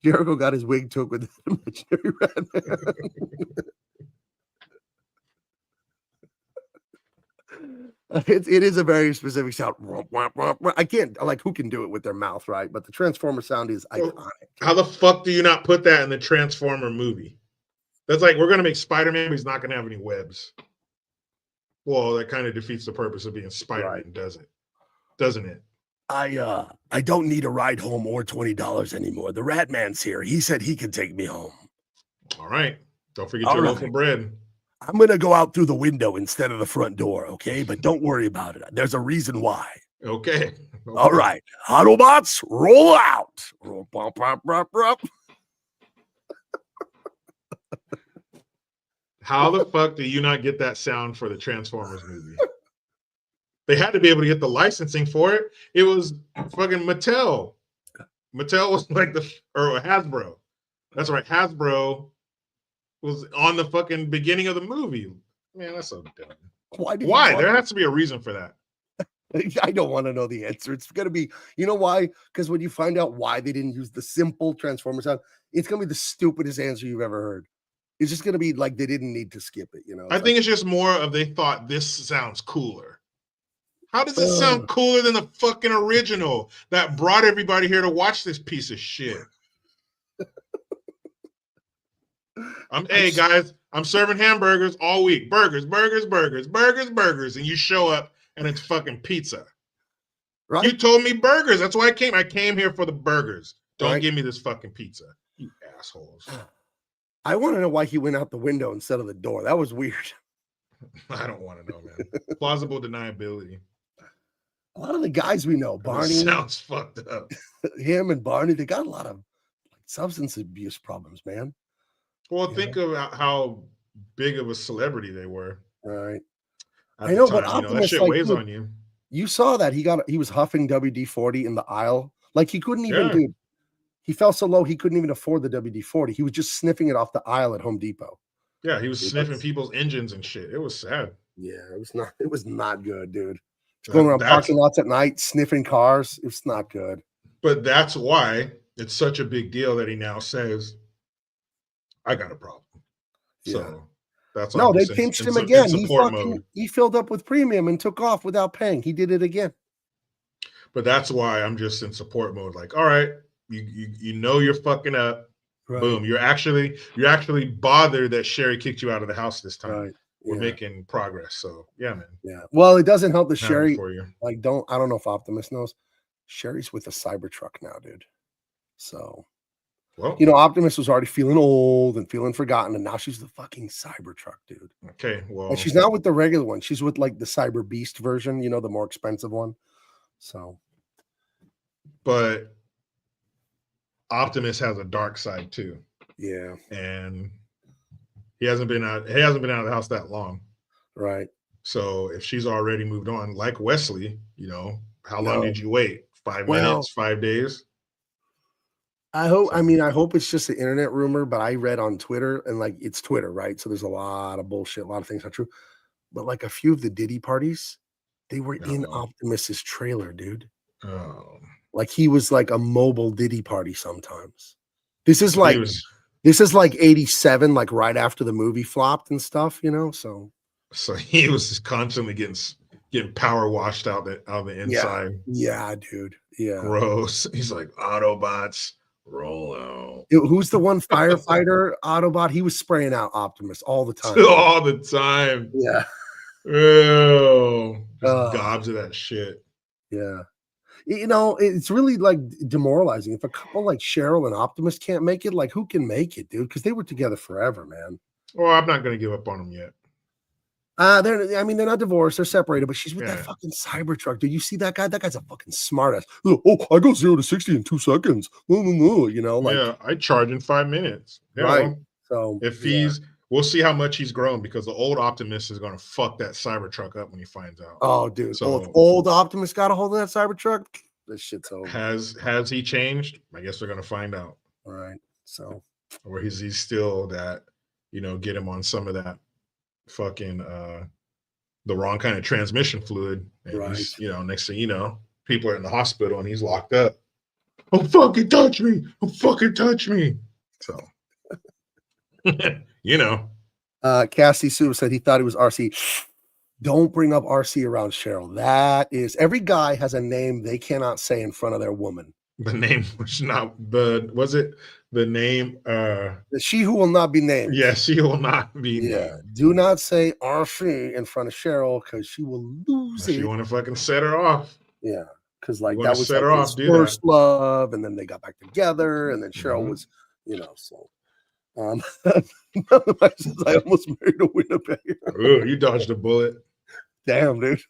[SPEAKER 3] Jericho got his wig took with the imaginary Rat Man. It is a very specific sound. I can't, who can do it with their mouth, right? But the Transformer sound is iconic.
[SPEAKER 1] How the fuck do you not put that in the Transformer movie? That's like, we're going to make Spider-Man, but he's not going to have any webs. Well, that kind of defeats the purpose of being Spider-Man, doesn't it?
[SPEAKER 7] I don't need a ride home or $20 anymore. The Rat Man's here. He said he could take me home.
[SPEAKER 1] All right. Don't forget your loaf of bread.
[SPEAKER 7] I'm going to go out through the window instead of the front door, okay? But don't worry about it. There's a reason why.
[SPEAKER 1] Okay.
[SPEAKER 7] All right. Autobots, roll out.
[SPEAKER 1] How the fuck do you not get that sound for the Transformers movie? They had to be able to get the licensing for it. It was fucking Mattel. Mattel was or Hasbro. That's right. Hasbro was on the fucking beginning of the movie. Man, that's so dumb. Why? There has to be a reason for that.
[SPEAKER 3] I don't want to know the answer. It's going to be, you know why? Because when you find out why they didn't use the simple Transformer sound, it's going to be the stupidest answer you've ever heard. It's just going to be like they didn't need to skip it,
[SPEAKER 1] I think it's just more of they thought this sounds cooler. How does it sound cooler than the fucking original that brought everybody here to watch this piece of shit? Hey guys, I'm serving hamburgers all week. Burgers, and you show up and it's fucking pizza. Right? You told me burgers. That's why I came. I came here for the burgers. Don't give me this fucking pizza, you assholes.
[SPEAKER 3] I want to know why he went out the window instead of the door. That was weird.
[SPEAKER 1] I don't want to know, man. Plausible deniability.
[SPEAKER 3] A lot of the guys we know, Barney,
[SPEAKER 1] sounds fucked up.
[SPEAKER 3] Him and Barney, they got a lot of substance abuse problems, man.
[SPEAKER 1] Well, think about how big of a celebrity they were.
[SPEAKER 3] Right.
[SPEAKER 1] I know, but that shit weighs on you.
[SPEAKER 3] You saw that he was huffing WD-40 in the aisle. Like he couldn't even he fell so low he couldn't even afford the WD-40. He was just sniffing it off the aisle at Home Depot.
[SPEAKER 1] Yeah, he was sniffing people's engines and shit. It was sad.
[SPEAKER 3] Yeah, it was not good, dude. Going around parking lots at night, sniffing cars. It's not good.
[SPEAKER 1] But that's why it's such a big deal that he now says, I got a problem. Yeah. So that's
[SPEAKER 3] no, they pinched him again. He filled up with premium and took off without paying. He did it again.
[SPEAKER 1] But that's why I'm just in support mode. Like, all right, you know you're fucking up. Boom. You're actually bothered that Sherry kicked you out of the house this time.
[SPEAKER 3] Right.
[SPEAKER 1] We're
[SPEAKER 3] Yeah.
[SPEAKER 1] making progress. So yeah, man.
[SPEAKER 3] Yeah. Well, it doesn't help that
[SPEAKER 1] Happy
[SPEAKER 3] Sherry,
[SPEAKER 1] for you.
[SPEAKER 3] like, I don't know if Optimus knows. Sherry's with a Cybertruck now, dude. So,
[SPEAKER 1] Well,
[SPEAKER 3] you know, Optimus was already feeling old and feeling forgotten, and now she's the fucking Cybertruck, dude.
[SPEAKER 1] okay. Well,
[SPEAKER 3] And she's not with the regular one. She's with like the Cyber Beast version, you know, the more expensive one. So,
[SPEAKER 1] but Optimus has a dark side too.
[SPEAKER 3] yeah.
[SPEAKER 1] And he hasn't been out of the house that long.
[SPEAKER 3] Right.
[SPEAKER 1] So if she's already moved on, like Wesley, you know, how long
[SPEAKER 3] No.
[SPEAKER 1] did you wait? 5
[SPEAKER 3] Well,
[SPEAKER 1] minutes, 5 days?
[SPEAKER 3] I hope it's just an internet rumor, but I read on Twitter, and like it's Twitter, right? So there's a lot of bullshit, a lot of things not true. But like a few of the Diddy parties, they were in Optimus's trailer, dude.
[SPEAKER 1] Oh.
[SPEAKER 3] Like he was like a mobile Diddy party sometimes. This is like
[SPEAKER 1] was,
[SPEAKER 3] this is like 87, like right after the movie flopped and stuff, you know. So
[SPEAKER 1] he was just constantly getting power washed out the inside.
[SPEAKER 3] Yeah, dude. Yeah.
[SPEAKER 1] Gross. He's like, Autobots, roll out.
[SPEAKER 3] Who's the one firefighter Autobot? He was spraying out Optimus all the time.
[SPEAKER 1] All the time.
[SPEAKER 3] Yeah.
[SPEAKER 1] Ew. Just gobs of that shit.
[SPEAKER 3] Yeah. You know, it's really like demoralizing. If a couple like Cheryl and Optimus can't make it, like who can make it, dude? Because they were together forever, man.
[SPEAKER 1] Well, I'm not gonna give up on them yet.
[SPEAKER 3] They're not divorced, they're separated, but she's with that fucking Cybertruck. Do you see that guy? That guy's a fucking smartass. Oh, I go 0 to 60 in 2 seconds. You know, like
[SPEAKER 1] yeah, I charge in 5 minutes. Yeah,
[SPEAKER 3] right. So
[SPEAKER 1] if we'll see how much he's grown, because the old Optimus is gonna fuck that Cybertruck up when he finds out.
[SPEAKER 3] Oh, dude.
[SPEAKER 1] So
[SPEAKER 3] if old Optimus got a hold of that Cybertruck, this shit's over.
[SPEAKER 1] Has he changed? I guess we're gonna find out.
[SPEAKER 3] All right. So,
[SPEAKER 1] or he's still that, get him on some of that fucking the wrong kind of transmission fluid. And
[SPEAKER 3] right.
[SPEAKER 1] he's, next thing you know, people are in the hospital and he's locked up. Don't fucking touch me. Don't fucking touch me. So
[SPEAKER 3] Cassie Sue said he thought it was RC. Don't bring up RC around Cheryl. That is, every guy has a name they cannot say in front of their woman.
[SPEAKER 1] The name was not the name
[SPEAKER 3] she who will not be named.
[SPEAKER 1] Yeah, she will not be named.
[SPEAKER 3] Do not say RC in front of Cheryl because she will lose it.
[SPEAKER 1] You want to fucking set her off.
[SPEAKER 3] Yeah, because like that was
[SPEAKER 1] set her off,
[SPEAKER 3] first love, and then they got back together, and then Cheryl was, so I almost married a Winnebago.
[SPEAKER 1] Ooh, you dodged a bullet.
[SPEAKER 3] Damn, dude.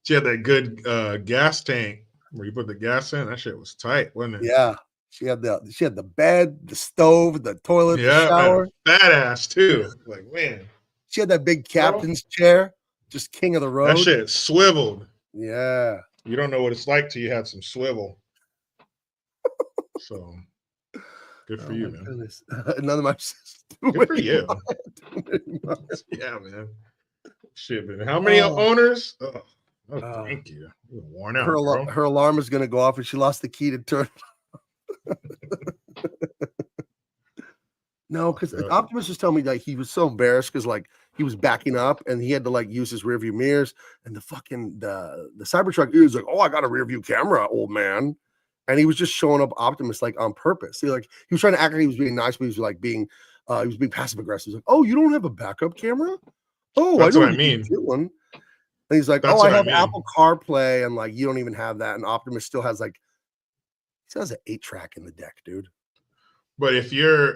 [SPEAKER 1] She had that good gas tank where you put the gas in. That shit was tight, wasn't it?
[SPEAKER 3] Yeah. She had the bed, the stove, the toilet, the shower.
[SPEAKER 1] Fat ass too. Like, man.
[SPEAKER 3] She had that big captain's chair, just king of the road.
[SPEAKER 1] That shit swiveled.
[SPEAKER 3] Yeah.
[SPEAKER 1] You don't know what it's like till you have some swivel. So good for you, man.
[SPEAKER 3] Goodness. None of my
[SPEAKER 1] good for you. Yeah, man. Shit, man. How many owners? Thank you. You're worn out.
[SPEAKER 3] Her alarm is gonna go off, and she lost the key to turn. No, because Optimus was telling me like he was so embarrassed because like he was backing up and he had to like use his rearview mirrors, and the Cybertruck is like, oh, I got a rearview camera, old man, and he was just showing up Optimus like on purpose. He was trying to act like he was being nice, but he was like being passive aggressive. He's like, oh, you don't have a backup camera? Oh,
[SPEAKER 1] that's
[SPEAKER 3] I know
[SPEAKER 1] what I mean.
[SPEAKER 3] And he's like, I have Apple CarPlay, and like you don't even have that. And Optimus still has like. He has an 8-track in the deck, dude.
[SPEAKER 1] But if you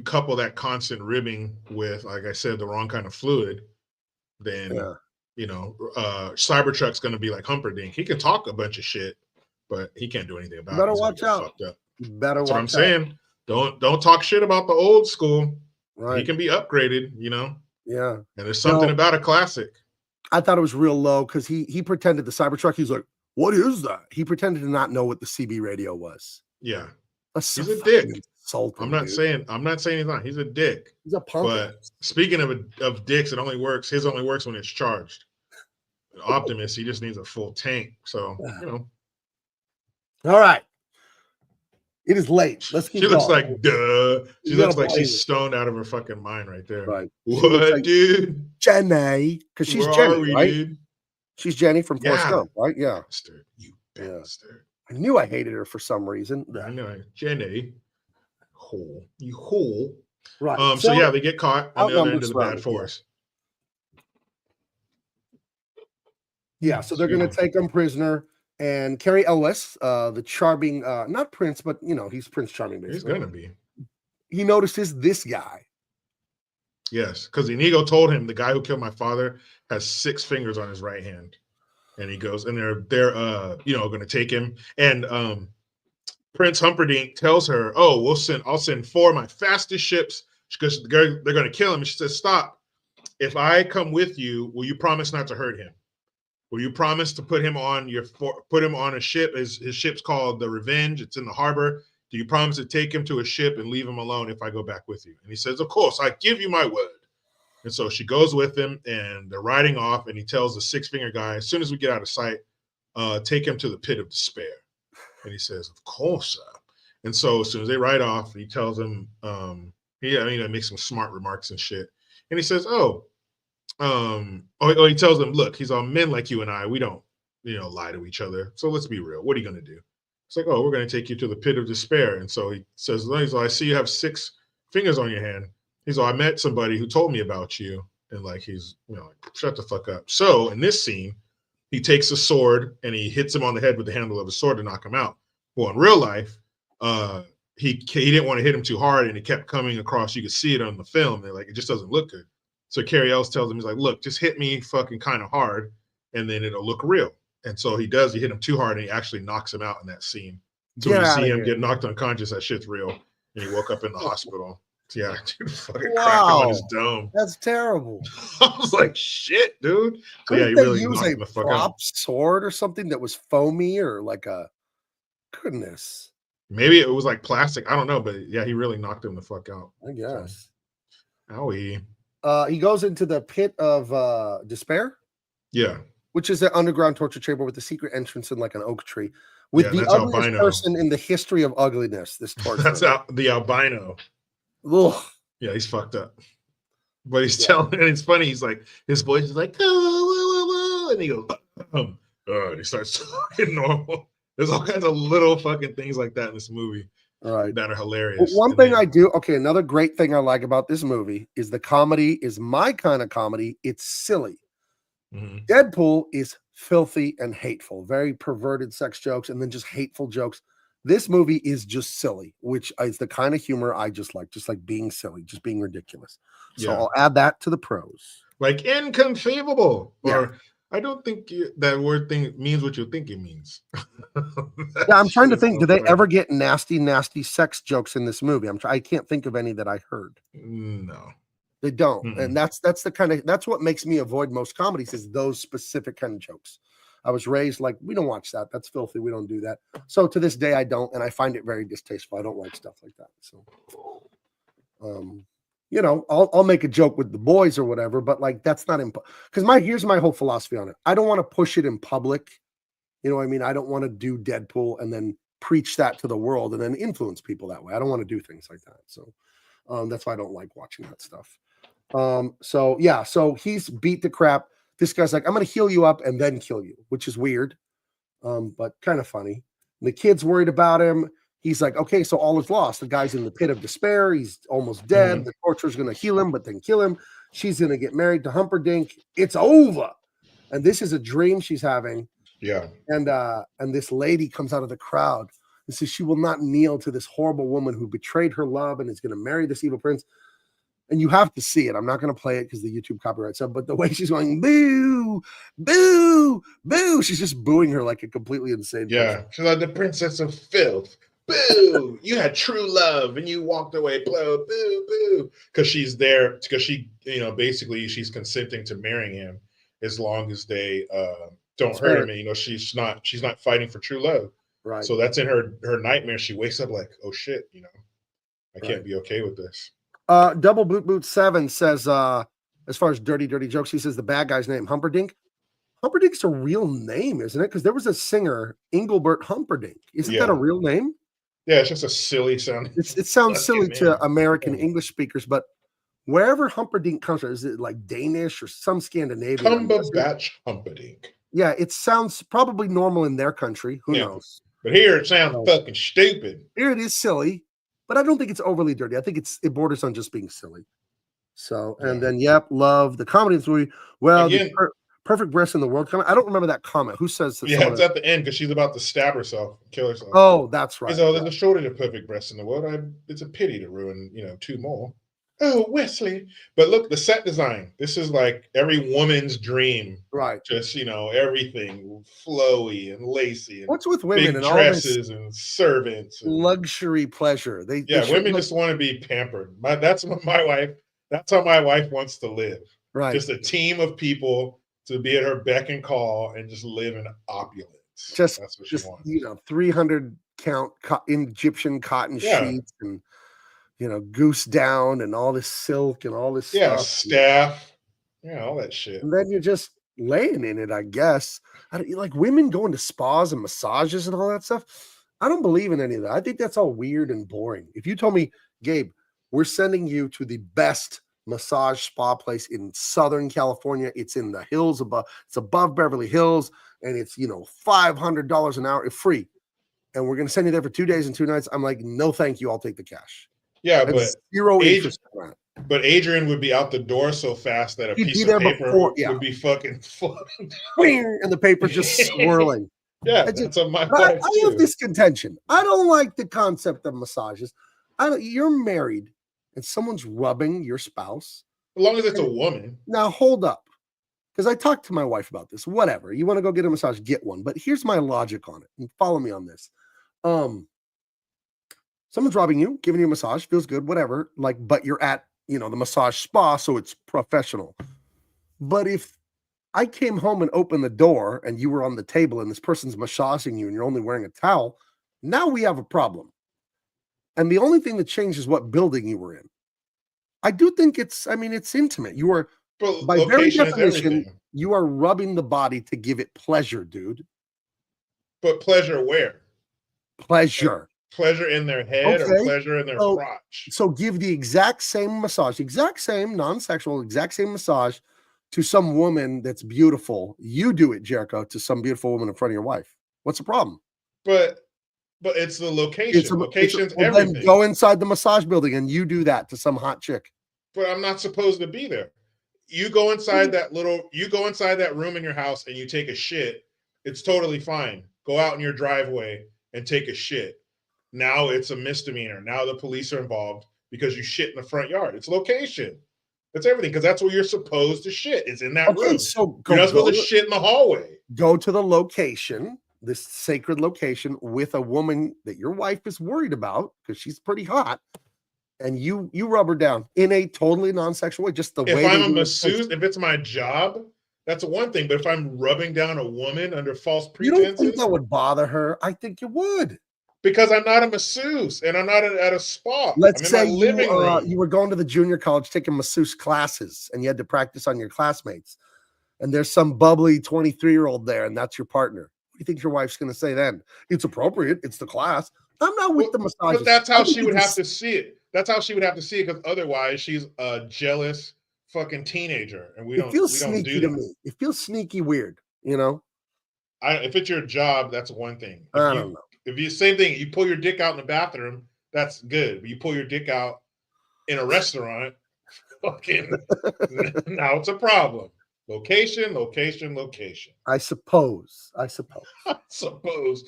[SPEAKER 1] couple that constant ribbing with, like I said, the wrong kind of fluid, then Cybertruck's gonna be like Humperdinck. He can talk a bunch of shit, but he can't do anything about it.
[SPEAKER 3] Better watch out.
[SPEAKER 1] That's what I'm saying. Don't talk shit about the old school.
[SPEAKER 3] Right.
[SPEAKER 1] He can be upgraded,
[SPEAKER 3] Yeah.
[SPEAKER 1] And there's something about a classic.
[SPEAKER 3] I thought it was real low because he pretended the Cybertruck. He's like, what is that? He pretended to not know what the CB radio was.
[SPEAKER 1] Yeah.
[SPEAKER 3] He's
[SPEAKER 1] a dick.
[SPEAKER 3] I'm
[SPEAKER 1] not saying he's not. He's a dick.
[SPEAKER 3] He's a punk.
[SPEAKER 1] But speaking of dicks, his only works when it's charged. Optimus, he just needs a full tank. So,
[SPEAKER 3] All right. It is late. Let's keep going.
[SPEAKER 1] Looks like duh. She looks like she's stoned out of her fucking mind right there.
[SPEAKER 3] Right.
[SPEAKER 1] What, like dude?
[SPEAKER 3] Jenny. Because she's Jenny, right? Dude? She's Jenny from Forrest Gump, right? Yeah.
[SPEAKER 1] You bastard.
[SPEAKER 3] I knew I hated her for some reason.
[SPEAKER 1] I know. Jenny. hole. You hole.
[SPEAKER 3] Right.
[SPEAKER 1] So yeah, they get caught on the other end of the bad
[SPEAKER 3] outnumbered,
[SPEAKER 1] force.
[SPEAKER 3] Yeah, so they're going to take him prisoner. And Carrie Ellis, the charming, not Prince, but he's Prince Charming. Basically,
[SPEAKER 1] He's gonna be.
[SPEAKER 3] He notices this guy.
[SPEAKER 1] Yes, because Inigo told him the guy who killed my father has 6 fingers on his right hand, and he goes, and they're going to take him. And Prince Humperdinck tells her, "Oh, I'll send 4 of my fastest ships because they're going to kill him." And she says, "Stop! If I come with you, will you promise not to hurt him? Will you promise to put him on a ship? His ship's called the Revenge. It's in the harbor. Do you promise to take him to a ship and leave him alone if I go back with you?" And he says, "Of course, I give you my word." And so she goes with him, and they're riding off. And he tells the 6-finger guy, "As soon as we get out of sight, take him to the pit of despair." And he says, "Of course, sir." And so as soon as they ride off, he tells him, he makes some smart remarks and shit. And he says, he tells them, "Look, he's all men like you and I. We don't, lie to each other. So let's be real. What are you going to do?" It's like, "Oh, we're going to take you to the pit of despair." And so he says, "I see you have 6 fingers on your hand." He's all, "I met somebody who told me about you." And like, he's, shut the fuck up. So in this scene, he takes a sword and he hits him on the head with the handle of a sword to knock him out. Well, in real life, he didn't want to hit him too hard, and it kept coming across. You could see it on the film. And like, it just doesn't look good. So Carrie Ellis tells him, he's like, "Look, just hit me fucking kind of hard, and then it'll look real." And so he does. He hit him too hard, and he actually knocks him out in that scene. So when you see him get knocked unconscious, that shit's real. And he woke up in the hospital. Yeah, dude, fucking cracked him on his dome.
[SPEAKER 3] That's terrible.
[SPEAKER 1] I was like, shit, dude. So yeah,
[SPEAKER 3] Couldn't
[SPEAKER 1] he
[SPEAKER 3] they
[SPEAKER 1] really
[SPEAKER 3] use
[SPEAKER 1] knocked him the
[SPEAKER 3] a
[SPEAKER 1] fuck
[SPEAKER 3] prop
[SPEAKER 1] out.
[SPEAKER 3] sword or something that was foamy or like a goodness?
[SPEAKER 1] Maybe it was like plastic. I don't know, but yeah, he really knocked him the fuck out.
[SPEAKER 3] I guess.
[SPEAKER 1] So, owie.
[SPEAKER 3] He goes into the pit of despair.
[SPEAKER 1] Yeah.
[SPEAKER 3] Which is an underground torture chamber with a secret entrance in like an oak tree, with the ugliest
[SPEAKER 1] albino
[SPEAKER 3] person in the history of ugliness. This torture.
[SPEAKER 1] That's the albino.
[SPEAKER 3] Ugh.
[SPEAKER 1] Yeah, he's fucked up. But he's telling, and it's funny. He's like, his voice is like, and he goes, and he starts talking normal. There's all kinds of little fucking things like that in this movie,
[SPEAKER 3] right?
[SPEAKER 1] That are hilarious.
[SPEAKER 3] But one thing I do, another great thing I like about this movie is the comedy is my kind of comedy. It's silly. Mm-hmm. Deadpool is filthy and hateful, very perverted sex jokes, and then just hateful jokes. This movie is just silly, which is the kind of humor I just like being silly, just being ridiculous. So I'll add that to the pros.
[SPEAKER 1] Like inconceivable, or I don't think that word thing means what you think it means.
[SPEAKER 3] Yeah, I'm trying to think. Do they ever get nasty sex jokes in this movie? I can't think of any that I heard.
[SPEAKER 1] No.
[SPEAKER 3] They don't. Mm-hmm. And that's what makes me avoid most comedies is those specific kind of jokes. I was raised like, we don't watch that. That's filthy. We don't do that. So to this day, I don't. And I find it very distasteful. I don't like stuff like that. So, I'll make a joke with the boys or whatever, but like, that's not because here's my whole philosophy on it. I don't want to push it in public. You know what I mean? I don't want to do Deadpool and then preach that to the world and then influence people that way. I don't want to do things like that. So that's why I don't like watching that stuff. So he's beat the crap. This guy's like, "I'm going to heal you up and then kill you," which is weird, but kind of funny. And the kid's worried about him. He's like, "Okay, so all is lost." The guy's in the pit of despair. He's almost dead. Mm-hmm. The torturer's going to heal him, but then kill him. She's going to get married to Humperdinck. It's over. And this is a dream she's having.
[SPEAKER 1] Yeah.
[SPEAKER 3] And this lady comes out of the crowd and says she will not kneel to this horrible woman who betrayed her love and is going to marry this evil prince. And you have to see it. I'm not going to play it because the YouTube copyrights up, but the way she's going, boo, boo, boo. She's just booing her like a completely insane person.
[SPEAKER 1] She's like the princess of filth. Boo. You had true love and you walked away. Boo, boo, boo. Because she's there, because she, basically she's consenting to marrying him as long as they don't hurt him. And, she's not fighting for true love.
[SPEAKER 3] Right.
[SPEAKER 1] So that's in her nightmare. She wakes up like, oh shit, I can't be okay with this.
[SPEAKER 3] Double Boot 7 says, as far as dirty jokes, he says the bad guy's name, Humperdinck. Humperdinck's a real name, isn't it? Because there was a singer, Engelbert Humperdinck. Isn't that a real name?
[SPEAKER 1] Yeah, it's just a silly sound.
[SPEAKER 3] It sounds silly to American English speakers, but wherever Humperdinck comes from, is it like Danish or some Scandinavian?
[SPEAKER 1] Cumberbatch Humperdinck.
[SPEAKER 3] Yeah, it sounds probably normal in their country. Who knows?
[SPEAKER 1] But here it sounds fucking stupid.
[SPEAKER 3] Here it is silly. but I don't think it's overly dirty. I think it borders on just being silly. So, and
[SPEAKER 1] Yeah.
[SPEAKER 3] then, yep, love the comedy of this movie. Well,
[SPEAKER 1] Again,
[SPEAKER 3] perfect breast in the world comment. I don't remember that comment. Who says that?
[SPEAKER 1] yeah, it's at the end because she's about to stab herself, kill herself.
[SPEAKER 3] Oh, that's right.
[SPEAKER 1] So there's a shortage of perfect breasts in the world. It's a pity to ruin, 2 more. Oh, Wesley. But look, the set design. This is like every woman's dream.
[SPEAKER 3] Right.
[SPEAKER 1] Just, everything flowy and lacy and
[SPEAKER 3] What's with women
[SPEAKER 1] big
[SPEAKER 3] and all this
[SPEAKER 1] dresses and servants. And,
[SPEAKER 3] luxury pleasure? They
[SPEAKER 1] women just want to be pampered. That's how my wife wants to live.
[SPEAKER 3] right.
[SPEAKER 1] Just a team of people to be at her beck and call and just live in opulence.
[SPEAKER 3] That's what
[SPEAKER 1] she wants.
[SPEAKER 3] 300 count Egyptian cotton
[SPEAKER 1] Yeah.
[SPEAKER 3] sheets and goose down and all this silk and all this stuff.
[SPEAKER 1] Staff. Yeah, all that shit.
[SPEAKER 3] And then you're just laying in it, I guess. Like women going to spas and massages and all that stuff. I don't believe in any of that. I think that's all weird and boring. If you told me, Gabe, we're sending you to the best massage spa place in Southern California. It's in the hills it's above Beverly Hills, and it's $500 an hour, free. And we're gonna send you there for 2 days and 2 nights. I'm like, no, thank you. I'll take the cash.
[SPEAKER 1] Yeah, but
[SPEAKER 3] zero interest in that.
[SPEAKER 1] But Adrian would be out the door so fast that
[SPEAKER 3] He'd
[SPEAKER 1] piece
[SPEAKER 3] be there
[SPEAKER 1] of paper
[SPEAKER 3] before,
[SPEAKER 1] would be fucking floating.
[SPEAKER 3] And the paper's just swirling.
[SPEAKER 1] Yeah,
[SPEAKER 3] that's
[SPEAKER 1] what my
[SPEAKER 3] I
[SPEAKER 1] wife
[SPEAKER 3] have this contention. I don't like the concept of massages. You're married and someone's rubbing your spouse.
[SPEAKER 1] As long as it's a woman.
[SPEAKER 3] Now hold up. Because I talked to my wife about this. Whatever. You want to go get a massage, get one. But here's my logic on it. And follow me on this. Someone's robbing you, giving you a massage, feels good, whatever. But you're at, the massage spa, so it's professional. But if I came home and opened the door and you were on the table and this person's massaging you and you're only wearing a towel, now we have a problem. And the only thing that changes what building you were in. I do think it's intimate. You are, by very definition, you are rubbing the body to give it pleasure, dude.
[SPEAKER 1] But pleasure where?
[SPEAKER 3] Pleasure.
[SPEAKER 1] Pleasure in their head or pleasure in their crotch?
[SPEAKER 3] So give the exact same massage, exact same non-sexual, exact same massage to some woman that's beautiful. You do it, Jericho, to some beautiful woman in front of your wife. What's the problem?
[SPEAKER 1] But it's the location. Location's
[SPEAKER 3] well,
[SPEAKER 1] everything.
[SPEAKER 3] Then go inside the massage building and you do that to some hot chick.
[SPEAKER 1] But I'm not supposed to be there. You go inside that room in your house and you take a shit. It's totally fine. Go out in your driveway and take a shit. Now it's a misdemeanor. Now the police are involved because you shit in the front yard. It's location. That's everything, because that's where you're supposed to shit. It's in that room.
[SPEAKER 3] So
[SPEAKER 1] you're not supposed to shit in the hallway.
[SPEAKER 3] Go to the location, this sacred location, with a woman that your wife is worried about because she's pretty hot, and you rub her down in a totally non-sexual way. Just the way.
[SPEAKER 1] If I'm a masseuse, if it's my job, that's one thing. But if I'm rubbing down a woman under false pretenses,
[SPEAKER 3] you don't think that would bother her? I think it would.
[SPEAKER 1] Because I'm not a masseuse and I'm not at a spa.
[SPEAKER 3] Let's say you were going to the junior college taking masseuse classes and you had to practice on your classmates. And there's some bubbly 23-year-old there and that's your partner. What do you think your wife's going to say then? It's appropriate. It's the class. I'm not with the massage.
[SPEAKER 1] But that's how she would have to see it. That's how she would have to see it, because otherwise she's a jealous fucking teenager. And we don't do that.
[SPEAKER 3] It feels sneaky weird,
[SPEAKER 1] If it's your job, that's one thing.
[SPEAKER 3] I don't know.
[SPEAKER 1] If you same thing, you pull your dick out in the bathroom, that's good. But you pull your dick out in a restaurant, fucking now it's a problem. Location.
[SPEAKER 3] I suppose
[SPEAKER 1] I suppose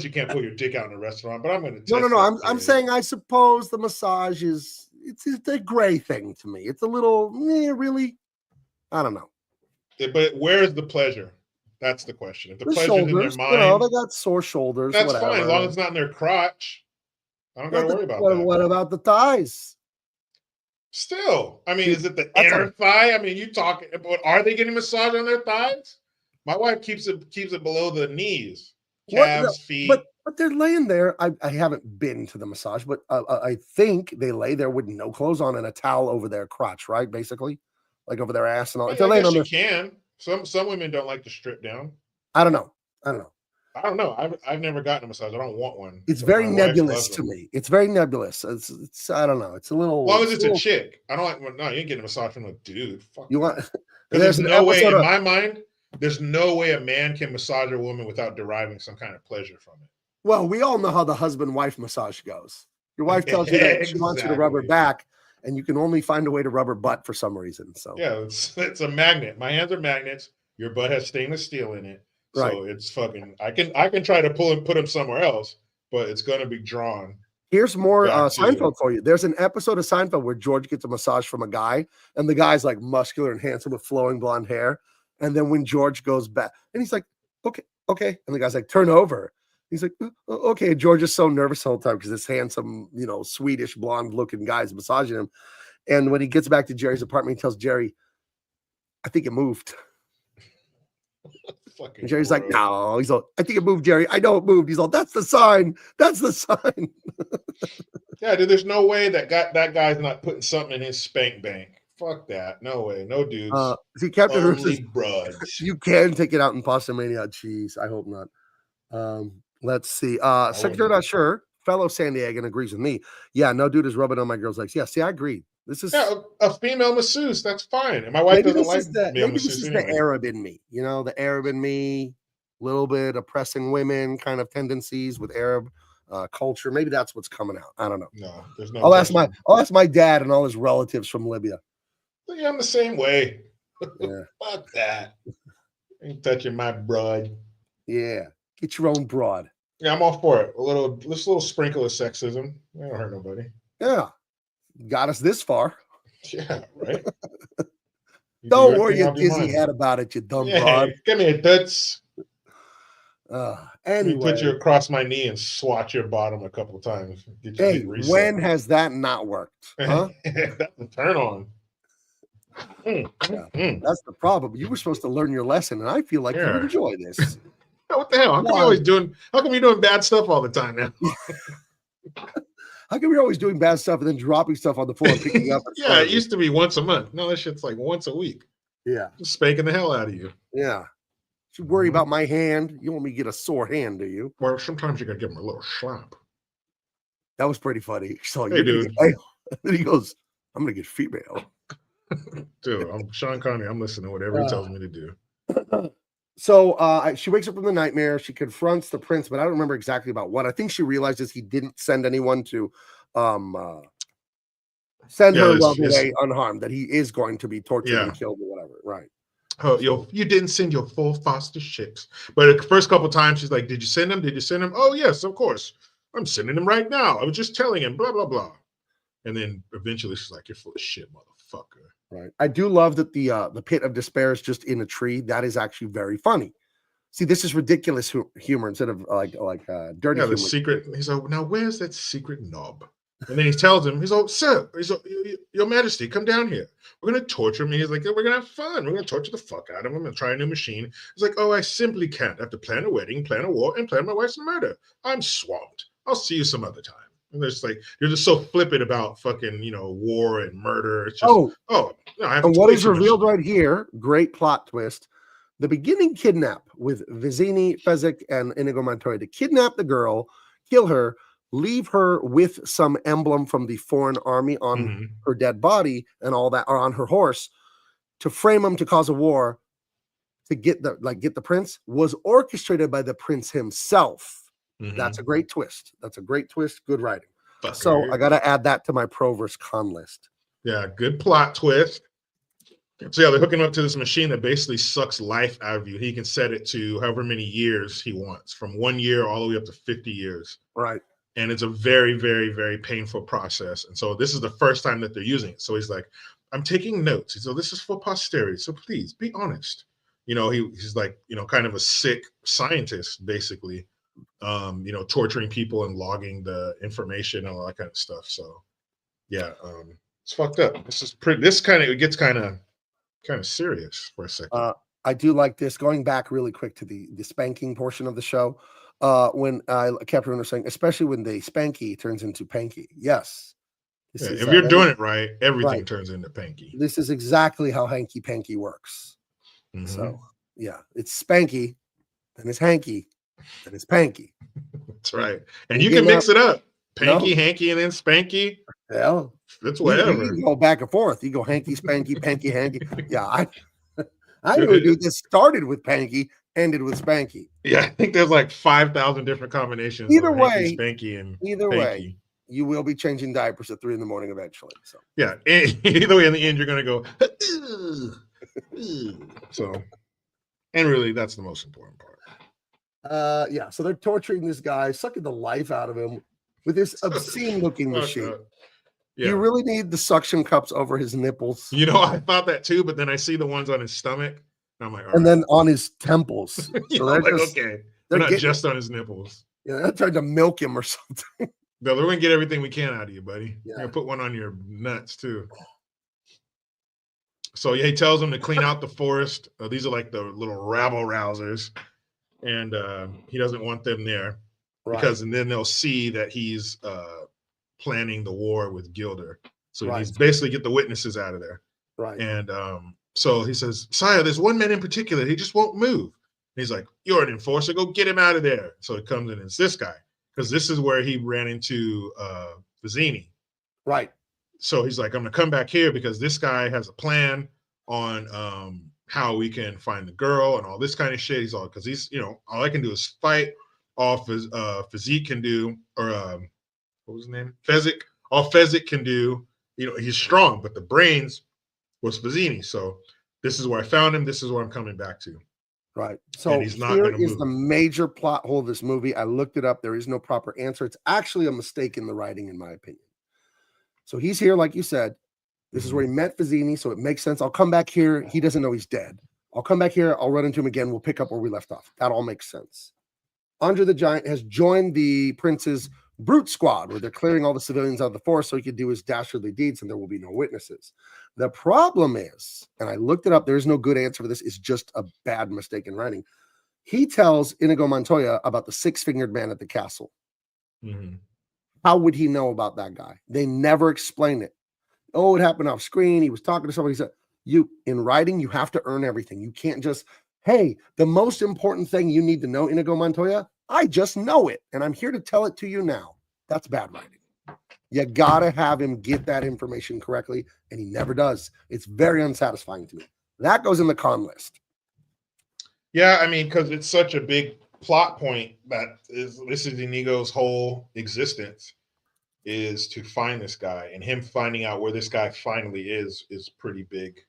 [SPEAKER 1] you can't pull your dick out in a restaurant, but I'm going to.
[SPEAKER 3] No. I'm saying I suppose the massage it's a gray thing to me. It's a little really. I don't know.
[SPEAKER 1] But where is the pleasure? That's the question. If the pleasure's
[SPEAKER 3] shoulders,
[SPEAKER 1] in their mind,
[SPEAKER 3] they got sore shoulders.
[SPEAKER 1] That's
[SPEAKER 3] whatever.
[SPEAKER 1] fine, as long as it's not in their crotch. I don't got to worry about that.
[SPEAKER 3] What about the thighs?
[SPEAKER 1] Still, is it the inner thigh? You talking about? Are they getting massage on their thighs? My wife keeps it below the knees, calves, feet.
[SPEAKER 3] But they're laying there. I haven't been to the massage, but I think they lay there with no clothes on and a towel over their crotch, right? Basically, like over their ass and all.
[SPEAKER 1] I guess you can. Some women don't like to strip down.
[SPEAKER 3] I don't know.
[SPEAKER 1] I've never gotten a massage. I don't want one.
[SPEAKER 3] It's very nebulous to me. It's very nebulous. It's I don't know. It's a little.
[SPEAKER 1] As long as it's a chick. I don't like. No, you ain't getting a massage from a dude. Fuck
[SPEAKER 3] you want?
[SPEAKER 1] There's no way in my mind. There's no way a man can massage a woman without deriving some kind of pleasure from it.
[SPEAKER 3] Well, we all know how the husband-wife massage goes. Your wife tells you that she wants you to rub her
[SPEAKER 1] Exactly.
[SPEAKER 3] back, and you can only find a way to rub her butt for some reason. So
[SPEAKER 1] Yeah, it's a magnet. My hands are magnets. Your butt has stainless steel in it.
[SPEAKER 3] Right.
[SPEAKER 1] So it's fucking I can try to pull and put him somewhere else, but it's gonna be drawn.
[SPEAKER 3] here's more
[SPEAKER 1] Back to-
[SPEAKER 3] Seinfeld for you. There's an episode of Seinfeld where George gets a massage from a guy, and the guy's like muscular and handsome with flowing blonde hair. And then when George goes back, and he's like, okay. And the guy's like, turn over. He's like, okay. And George is so nervous the whole time because this handsome, Swedish blonde looking guy is massaging him. And when he gets back to Jerry's apartment, he tells Jerry, I think it moved.
[SPEAKER 1] Fucking
[SPEAKER 3] And Jerry's like,
[SPEAKER 1] gross.
[SPEAKER 3] no. He's like, I think it moved, Jerry. I know it moved. He's like, that's the sign. That's the sign.
[SPEAKER 1] Yeah, dude, there's no way that guy's not putting something in his spank bank. Fuck that. No way. No dudes.
[SPEAKER 3] See, Captain Hook says,
[SPEAKER 1] Only broads.
[SPEAKER 3] you can take it out in Pasta Mania. Jeez, I hope not. Let's see. Secretary not sure. Fellow San Diegan agrees with me. Yeah, no dude is rubbing on my girl's legs. Yeah, see, I agree. This is
[SPEAKER 1] Yeah, a female masseuse, that's fine. And my wife doesn't like male
[SPEAKER 3] maybe this
[SPEAKER 1] masseuse
[SPEAKER 3] is
[SPEAKER 1] anyway.
[SPEAKER 3] the Arab in me. The Arab in me, little bit oppressing women kind of tendencies with Arab culture. Maybe that's what's coming out. I don't know.
[SPEAKER 1] No, there's no.
[SPEAKER 3] I'll ask my dad and all his relatives from Libya.
[SPEAKER 1] Yeah, I'm the same way.
[SPEAKER 3] Yeah.
[SPEAKER 1] Fuck that. Ain't touching my broad.
[SPEAKER 3] Yeah. Get your own broad.
[SPEAKER 1] Yeah, I'm all for it. This little sprinkle of sexism. I don't hurt nobody.
[SPEAKER 3] Yeah. Got us this far.
[SPEAKER 1] Yeah, right. You
[SPEAKER 3] Don't
[SPEAKER 1] do
[SPEAKER 3] worry
[SPEAKER 1] everything
[SPEAKER 3] your
[SPEAKER 1] off your
[SPEAKER 3] dizzy
[SPEAKER 1] mind.
[SPEAKER 3] head about it, you dumb
[SPEAKER 1] Yeah,
[SPEAKER 3] broad.
[SPEAKER 1] give me a toots. Let me put you
[SPEAKER 3] Anyway.
[SPEAKER 1] across my knee and swat your bottom a couple of times. Get you
[SPEAKER 3] Hey,
[SPEAKER 1] reset.
[SPEAKER 3] when has that not worked? Huh?
[SPEAKER 1] That's a turn on.
[SPEAKER 3] That's the problem. You were supposed to learn your lesson, and I feel like you
[SPEAKER 1] Yeah.
[SPEAKER 3] enjoy this.
[SPEAKER 1] What the hell? How come you're doing bad stuff all the time now?
[SPEAKER 3] How come you're always doing bad stuff and then dropping stuff on the floor and picking up?
[SPEAKER 1] Yeah, it used to be once a month. No, that shit's like once a week.
[SPEAKER 3] Yeah.
[SPEAKER 1] Just spanking the hell out of you.
[SPEAKER 3] Yeah. You worry about my hand. You want me to get a sore hand, do you?
[SPEAKER 1] Well, sometimes you gotta give him a little slap.
[SPEAKER 3] That was pretty funny. So
[SPEAKER 1] Hey, dude.
[SPEAKER 3] Then he goes, I'm gonna get female.
[SPEAKER 1] Dude, I'm Sean Connery. I'm listening to whatever he tells me to do.
[SPEAKER 3] So she wakes up from the nightmare. She confronts the prince, but I don't remember exactly about what. I think she realizes he didn't send anyone to send her love away unharmed, that he is going to be tortured and killed or whatever. Right.
[SPEAKER 1] Oh, you didn't send your full foster ships. But the first couple times she's like, did you send him? Did you send him? Oh, yes, of course. I'm sending him right now. I was just telling him, blah, blah, blah. And then eventually she's like, you're full of shit, motherfucker.
[SPEAKER 3] Right. I do love that the pit of despair is just in a tree. That is actually very funny. See, this is ridiculous humor instead of like dirty humor.
[SPEAKER 1] The secret. He's like, now where's that secret knob? And then he tells him, he's like, sir, your majesty, come down here. We're going to torture him. He's like, we're going to have fun. We're going to torture the fuck out of him and try a new machine. He's like, oh, I simply can't. I have to plan a wedding, plan a war, and plan my wife's murder. I'm swamped. I'll see you some other time. And they're just like, you're just so flippant about fucking, war and murder. It's just, no, I have
[SPEAKER 3] and
[SPEAKER 1] to
[SPEAKER 3] what
[SPEAKER 1] wait
[SPEAKER 3] is
[SPEAKER 1] too much.
[SPEAKER 3] revealed right here, great plot twist. The beginning kidnap with Vizzini, Fezzik, and Inigo Montoya to kidnap the girl, kill her, leave her with some emblem from the foreign army on her dead body and all that, or on her horse, to frame him to cause a war, to get the prince, was orchestrated by the prince himself. That's a great twist. That's a great twist. Good writing. So I got to add that to my pro versus con list.
[SPEAKER 1] Yeah, good plot twist. So yeah, they're hooking up to this machine that basically sucks life out of you. He can set it to however many years he wants, from 1 year all the way up to 50 years.
[SPEAKER 3] Right.
[SPEAKER 1] And it's a very, very, very painful process. And so this is the first time that they're using it. So he's like, I'm taking notes. So this is for posterity. So please be honest. He's like, kind of a sick scientist, basically, torturing people and logging the information and all that kind of stuff. So yeah, it's fucked up. It gets kind of serious for a second.
[SPEAKER 3] I do like this. Going back really quick to the spanking portion of the show, when Captain was saying, especially when the spanky turns into panky. Yes.
[SPEAKER 1] If you're doing it right, everything turns into panky.
[SPEAKER 3] This is exactly how hanky panky works. So yeah, it's spanky, then it's hanky, then it's panky.
[SPEAKER 1] That's right. And you can mix it up. Panky, hanky, and then spanky.
[SPEAKER 3] Well,
[SPEAKER 1] it's whatever.
[SPEAKER 3] You go back and forth. You go hanky, spanky, panky, hanky. Yeah, I knew a dude that started with panky, ended with spanky.
[SPEAKER 1] Yeah, I think there's like 5,000 different combinations.
[SPEAKER 3] Either
[SPEAKER 1] of
[SPEAKER 3] way,
[SPEAKER 1] hanky, spanky, and
[SPEAKER 3] either
[SPEAKER 1] panky.
[SPEAKER 3] way, you will be changing diapers at 3 in the morning eventually. So
[SPEAKER 1] yeah, either way, in the end, you're gonna go. So, and really, that's the most important part.
[SPEAKER 3] yeah, so they're torturing this guy, sucking the life out of him with this obscene looking machine.
[SPEAKER 1] Yeah.
[SPEAKER 3] Do you really need the suction cups over his nipples?
[SPEAKER 1] You know, I thought that too, but then I see the ones on his stomach, and I'm like, all
[SPEAKER 3] and
[SPEAKER 1] right.
[SPEAKER 3] then on his temples.
[SPEAKER 1] You
[SPEAKER 3] So
[SPEAKER 1] know,
[SPEAKER 3] they're
[SPEAKER 1] like,
[SPEAKER 3] just,
[SPEAKER 1] okay,
[SPEAKER 3] they're
[SPEAKER 1] not
[SPEAKER 3] getting,
[SPEAKER 1] just on his nipples.
[SPEAKER 3] yeah, they're trying to milk him or something.
[SPEAKER 1] No, we're gonna get everything we can out of you, buddy.
[SPEAKER 3] Yeah.
[SPEAKER 1] We're gonna put one on your nuts too. So yeah, he tells them to clean out the forest. These are like the little rabble rousers, and he doesn't want them there because, and then they'll see that he's planning the war with Gilder. So he needs to basically get the witnesses out of there.
[SPEAKER 3] Right.
[SPEAKER 1] And so he says, Sire, there's one man in particular. He just won't move. And he's like, you're an enforcer. Go get him out of there. So it comes in. It's this guy, because this is where he ran into Vizzini.
[SPEAKER 3] Right.
[SPEAKER 1] So he's like, I'm going to come back here because this guy has a plan on how we can find the girl and all this kind of shit. He's all, because he's, you know, all I can do is fight. All Physique can do, or what was his name? Fezzik. All Fezzik can do, you know, he's strong, but the brains was Vizzini. So this is where I found him. This is where I'm coming back to.
[SPEAKER 3] Right. So
[SPEAKER 1] he's not
[SPEAKER 3] here
[SPEAKER 1] gonna
[SPEAKER 3] is
[SPEAKER 1] move.
[SPEAKER 3] the major plot hole of this movie. I looked it up. There is no proper answer. It's actually a mistake in the writing, in my opinion. So he's here, like you said. This is where he met Vizzini, so it makes sense. I'll come back here. He doesn't know he's dead. I'll come back here. I'll run into him again. We'll pick up where we left off. That all makes sense. Andre the Giant has joined the Prince's brute squad, where they're clearing all the civilians out of the forest so he could do his dastardly deeds and there will be no witnesses. The problem is, and I looked it up, there's no good answer for this. It's just a bad mistake in writing. He tells Inigo Montoya about the six-fingered man at the castle.
[SPEAKER 1] Mm-hmm.
[SPEAKER 3] How would he know about that guy? They never explain it. Oh, it happened off screen. He was talking to somebody. He said, in writing, you have to earn everything. You can't just, hey, the most important thing you need to know, Inigo Montoya, I just know it, and I'm here to tell it to you now. That's bad writing. You got to have him get that information correctly, and he never does. It's very unsatisfying to me. That goes in the con list.
[SPEAKER 1] Yeah, I mean, because it's such a big plot point that this is Inigo's whole existence, is to find this guy, and him finding out where this guy finally is pretty big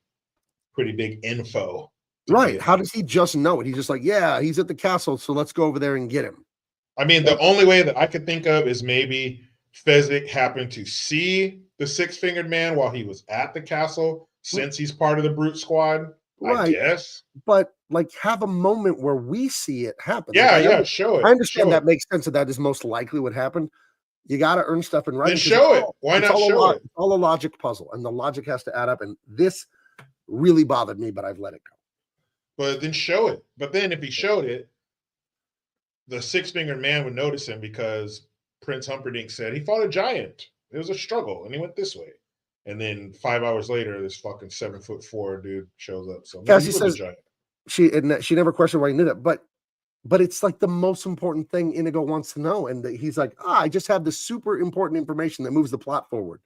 [SPEAKER 1] info.
[SPEAKER 3] Right. How does he just know it? He's just like, yeah, he's at the castle, so let's go over there and get him.
[SPEAKER 1] I mean, the only way that I could think of is maybe Fezzik happened to see the six-fingered man while he was at the castle, since he's part of the brute squad,
[SPEAKER 3] right.
[SPEAKER 1] I guess.
[SPEAKER 3] But like, have a moment where we see it happen.
[SPEAKER 1] Yeah,
[SPEAKER 3] like,
[SPEAKER 1] show it.
[SPEAKER 3] I understand that
[SPEAKER 1] it.
[SPEAKER 3] makes sense, that is most likely what happened. You got to earn stuff in writing.
[SPEAKER 1] Then show it. Why not show it?
[SPEAKER 3] It's all a logic puzzle, and the logic has to add up. And this really bothered me, but I've let it go.
[SPEAKER 1] But then show it. But then if he showed it, the six-fingered man would notice him, because Prince Humperdinck said he fought a giant. It was a struggle, and he went this way. And then 5 hours later, this fucking 7'4" dude shows up. So
[SPEAKER 3] Cassie says she never questioned why he knew that, but it's like the most important thing Inigo wants to know, and he's like, I just have the super important information that moves the plot forward.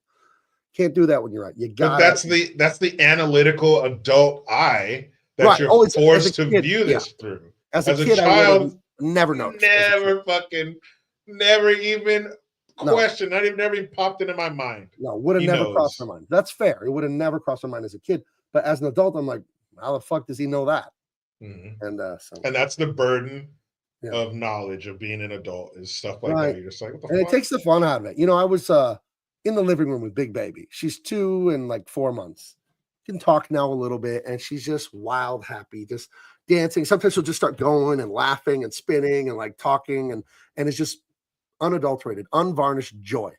[SPEAKER 3] Can't do that when you're right. You got.
[SPEAKER 1] That's the analytical adult eye that you're forced to view this through.
[SPEAKER 3] As a kid,
[SPEAKER 1] child,
[SPEAKER 3] I never noticed.
[SPEAKER 1] Never even questioned. Never even popped into my mind.
[SPEAKER 3] No, would have never crossed my mind. That's fair. It would have never crossed my mind as a kid. But as an adult, I'm like, how the fuck does he know that?
[SPEAKER 1] Mm-hmm.
[SPEAKER 3] And
[SPEAKER 1] that's the burden of knowledge of being an adult, is stuff like that. You're just like, what the fuck?
[SPEAKER 3] It takes the fun out of it. You know, I was in the living room with Big Baby. She's 2 and like 4 months. Can talk now a little bit, and she's just wild, happy, just dancing. Sometimes she'll just start going and laughing and spinning and like talking, and it's just unadulterated, unvarnished joy.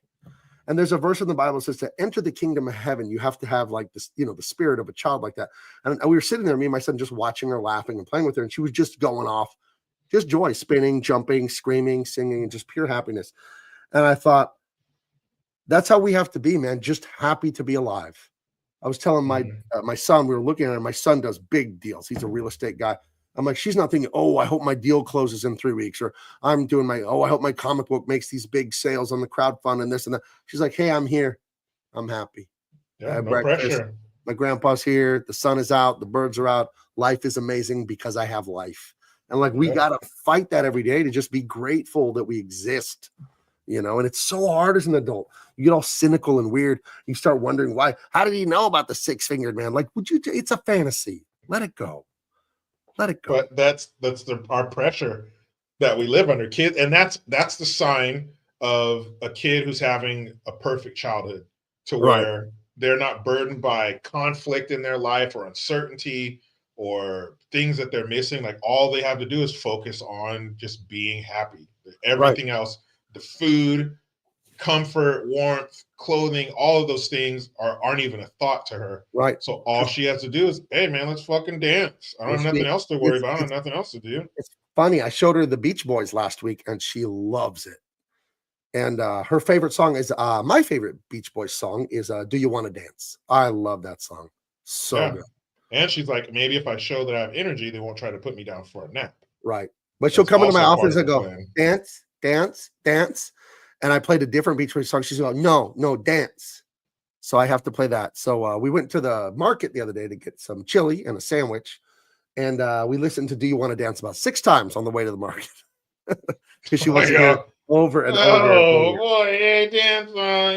[SPEAKER 3] And there's a verse in the Bible that says to enter the kingdom of heaven, you have to have like this, you know, the spirit of a child like that. And we were sitting there, me and my son, just watching her, laughing and playing with her, and she was just going off, just joy, spinning, jumping, screaming, singing, and just pure happiness. And I thought, that's how we have to be, man. Just happy to be alive. I was telling my son, we were looking at her. My son does big deals. He's a real estate guy. I'm like, she's not thinking, oh, I hope my deal closes in 3 weeks, or I'm doing I hope my comic book makes these big sales on the crowdfund and this and that. She's like, hey, I'm here. I'm happy.
[SPEAKER 1] Yeah, no pressure.
[SPEAKER 3] My grandpa's here. The sun is out. The birds are out. Life is amazing because I have life. And like, we got to fight that every day to just be grateful that we exist. you know, and it's so hard as an adult. You get all cynical and weird. You start wondering why. How did he know about the 6-fingered man? Like, would you? It's a fantasy. Let it go. Let it go.
[SPEAKER 1] But that's our pressure that we live under, kid, and that's the sign of a kid who's having a perfect childhood, to where they're not burdened by conflict in their life or uncertainty or things that they're missing. Like, all they have to do is focus on just being happy. Everything else, the food, comfort, warmth, clothing, all of those things aren't even a thought to her.
[SPEAKER 3] Right.
[SPEAKER 1] So all she has to do is, hey man, let's fucking dance. I don't have nothing else to worry about. I don't have nothing else to do.
[SPEAKER 3] It's funny. I showed her the Beach Boys last week and she loves it. And her favorite song is my favorite Beach Boys song is Do You Want to Dance? I love that song. So good.
[SPEAKER 1] And she's like, maybe if I show that I have energy, they won't try to put me down for a nap.
[SPEAKER 3] Right. But she'll come into my office and go, dance, dance, dance. And I played a different Beach Boys song. She's like, no, dance. So I have to play that. So we went to the market the other day to get some chili and a sandwich. And we listened to Do You Want to Dance about 6 times on the way to the market. Because she wants to hear it over and over.
[SPEAKER 1] Oh, boy, yeah, dance.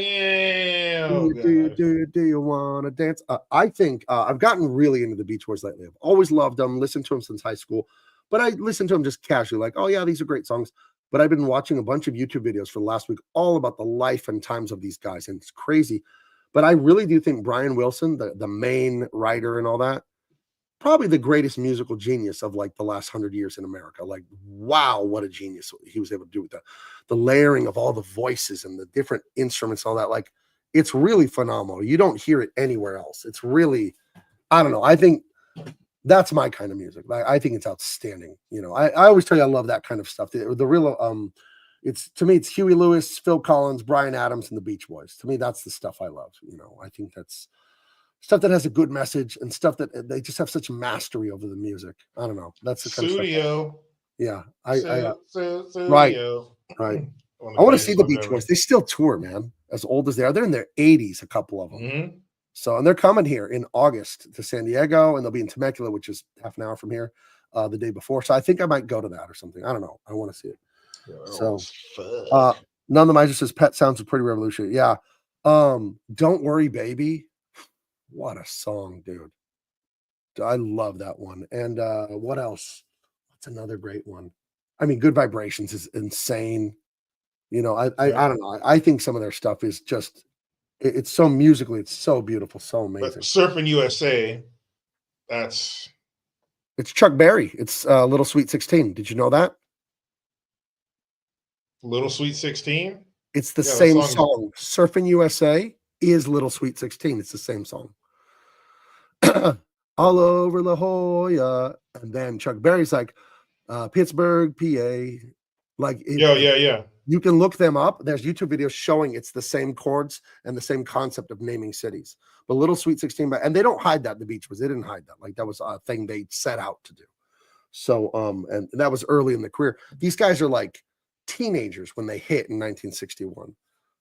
[SPEAKER 1] Yeah.
[SPEAKER 3] Do you want to dance? I think I've gotten really into the Beach Boys lately. I've always loved them, listened to them since high school. But I listen to them just casually, like, oh, yeah, these are great songs. But I've been watching a bunch of YouTube videos for the last week, all about the life and times of these guys. And it's crazy. But I really do think Brian Wilson, the main writer and all that, probably the greatest musical genius of like the last 100 years in America. Like, wow, what a genius he was able to do with the layering of all the voices and the different instruments, all that. Like, it's really phenomenal. You don't hear it anywhere else. It's really, I don't know. I think that's my kind of music. I think it's outstanding. You know, I always tell you I love that kind of stuff. The real it's, to me, it's Huey Lewis, Phil Collins, Bryan Adams, and the Beach Boys. To me, that's the stuff I love. You know, I think that's stuff that has a good message and stuff that they just have such mastery over the music. I don't know. That's the kind of stuff. Yeah, right. I want to see the Beach Boys. They still tour, man. As old as they are, they're in their 80s. A couple of them.
[SPEAKER 1] Mm-hmm.
[SPEAKER 3] So, and they're coming here in August to San Diego, and they'll be in Temecula, which is half an hour from here, the day before. So I think I might go to that or something. I don't know. I want to see it. So, None of the Miser says Pet sounds pretty revolutionary. Yeah. Don't Worry, Baby. What a song, dude. I love that one. And what else? What's another great one? I mean, Good Vibrations is insane. You know, I don't know. I think some of their stuff is just, it's so musically, it's so beautiful, so amazing.
[SPEAKER 1] But Surfing USA, it's
[SPEAKER 3] Chuck Berry. It's Little Sweet 16. Did you know that?
[SPEAKER 1] Little Sweet 16?
[SPEAKER 3] It's the same song. Surfing USA is Little Sweet 16. It's the same song. All over La Jolla. And then Chuck Berry's like, Pittsburgh, PA. Like,
[SPEAKER 1] yeah.
[SPEAKER 3] You can look them up. There's YouTube videos showing it's the same chords and the same concept of naming cities. But Little Sweet 16, and they don't hide that. The Beach Boys, they didn't hide that. Like, that was a thing they set out to do. So, and that was early in the career. These guys are like teenagers when they hit in 1961.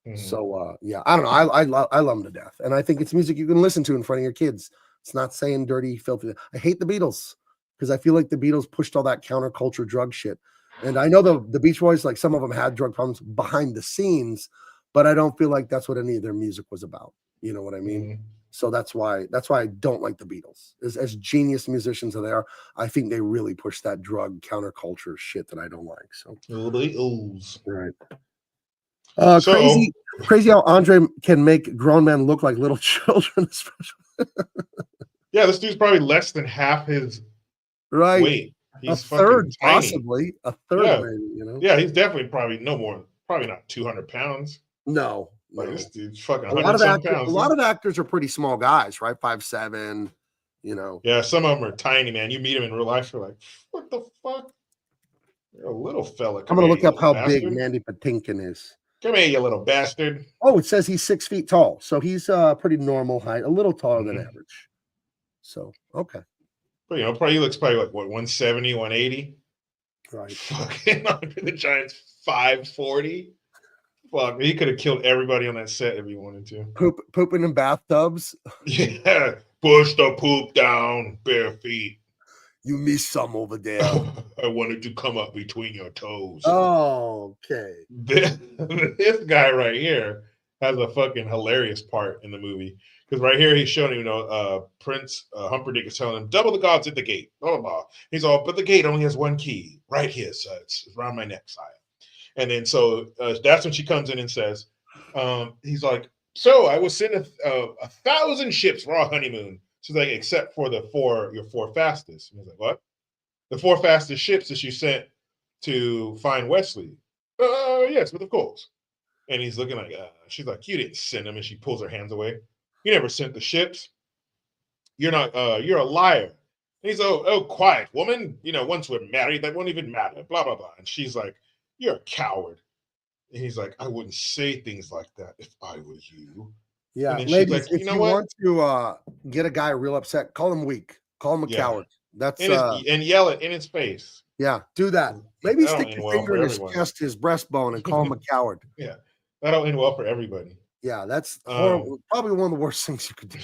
[SPEAKER 3] Mm-hmm. So, yeah, I don't know. I love them to death. And I think it's music you can listen to in front of your kids. It's not saying dirty, filthy. I hate the Beatles because I feel like the Beatles pushed all that counterculture drug shit. And I know the Beach Boys, like some of them had drug problems behind the scenes, but I don't feel like that's what any of their music was about. You know what I mean? Mm-hmm. So that's why I don't like the Beatles. As genius musicians as they are, I think they really push that drug counterculture shit that I don't like. So right. Crazy how Andre can make grown men look like little children.
[SPEAKER 1] Yeah, this dude's probably less than half his weight. He's
[SPEAKER 3] a third,
[SPEAKER 1] tiny.
[SPEAKER 3] Possibly a third.
[SPEAKER 1] Yeah.
[SPEAKER 3] Maybe, you know.
[SPEAKER 1] Yeah, he's definitely probably not 200 pounds.
[SPEAKER 3] No,
[SPEAKER 1] like this dude's fucking.
[SPEAKER 3] A lot of actors are pretty small guys, right? 5'7", you know.
[SPEAKER 1] Yeah, some of them are tiny, man. You meet them in real life, you're like, what the fuck? You're a little fella.
[SPEAKER 3] I'm gonna look up how big Mandy Patinkin is.
[SPEAKER 1] Come here, you little bastard.
[SPEAKER 3] Oh, it says he's 6 feet tall, so he's pretty normal height, a little taller than average. So okay.
[SPEAKER 1] But, you know, he looks probably like, what, 170, 180?
[SPEAKER 3] Right.
[SPEAKER 1] Fucking Andre the Giant's 540. Fuck, he could have killed everybody on that set if he wanted to.
[SPEAKER 3] Pooping in bathtubs.
[SPEAKER 1] Yeah. Push the poop down, bare feet.
[SPEAKER 7] You missed some over there.
[SPEAKER 1] I wanted to come up between your toes.
[SPEAKER 3] Oh, okay.
[SPEAKER 1] This guy right here has a fucking hilarious part in the movie. Because right here he's showing him, Prince Humperdinck is telling him, double the guards at the gate. Blah, blah, blah. He's all, but the gate only has one key. Right here, so it's around my neck, sire. And then so that's when she comes in and says, he's like, so I will send 1,000 ships for our honeymoon. She's like, except for your four fastest. And he's like, what? The 4 fastest ships that you sent to find Wesley. Yes, but of course. And he's looking like, she's like, you didn't send them. And she pulls her hands away. You never sent the ships. You're not, you're a liar. And he's, oh, quiet, woman. Once we're married, that won't even matter. Blah, blah, blah. And she's like, you're a coward. And he's like, I wouldn't say things like that if I were you.
[SPEAKER 3] Yeah,
[SPEAKER 1] And
[SPEAKER 3] ladies,
[SPEAKER 1] like,
[SPEAKER 3] if you want to get a guy real upset, call him weak. Call him a coward. That's
[SPEAKER 1] and yell it in his face.
[SPEAKER 3] Yeah, do that. Maybe
[SPEAKER 1] That'll
[SPEAKER 3] stick
[SPEAKER 1] end
[SPEAKER 3] your
[SPEAKER 1] well
[SPEAKER 3] finger
[SPEAKER 1] for
[SPEAKER 3] in his
[SPEAKER 1] everyone.
[SPEAKER 3] chest, his breastbone, and call him a coward.
[SPEAKER 1] Yeah, that'll end well for everybody.
[SPEAKER 3] Yeah, that's horrible. Probably one of the worst things you could do.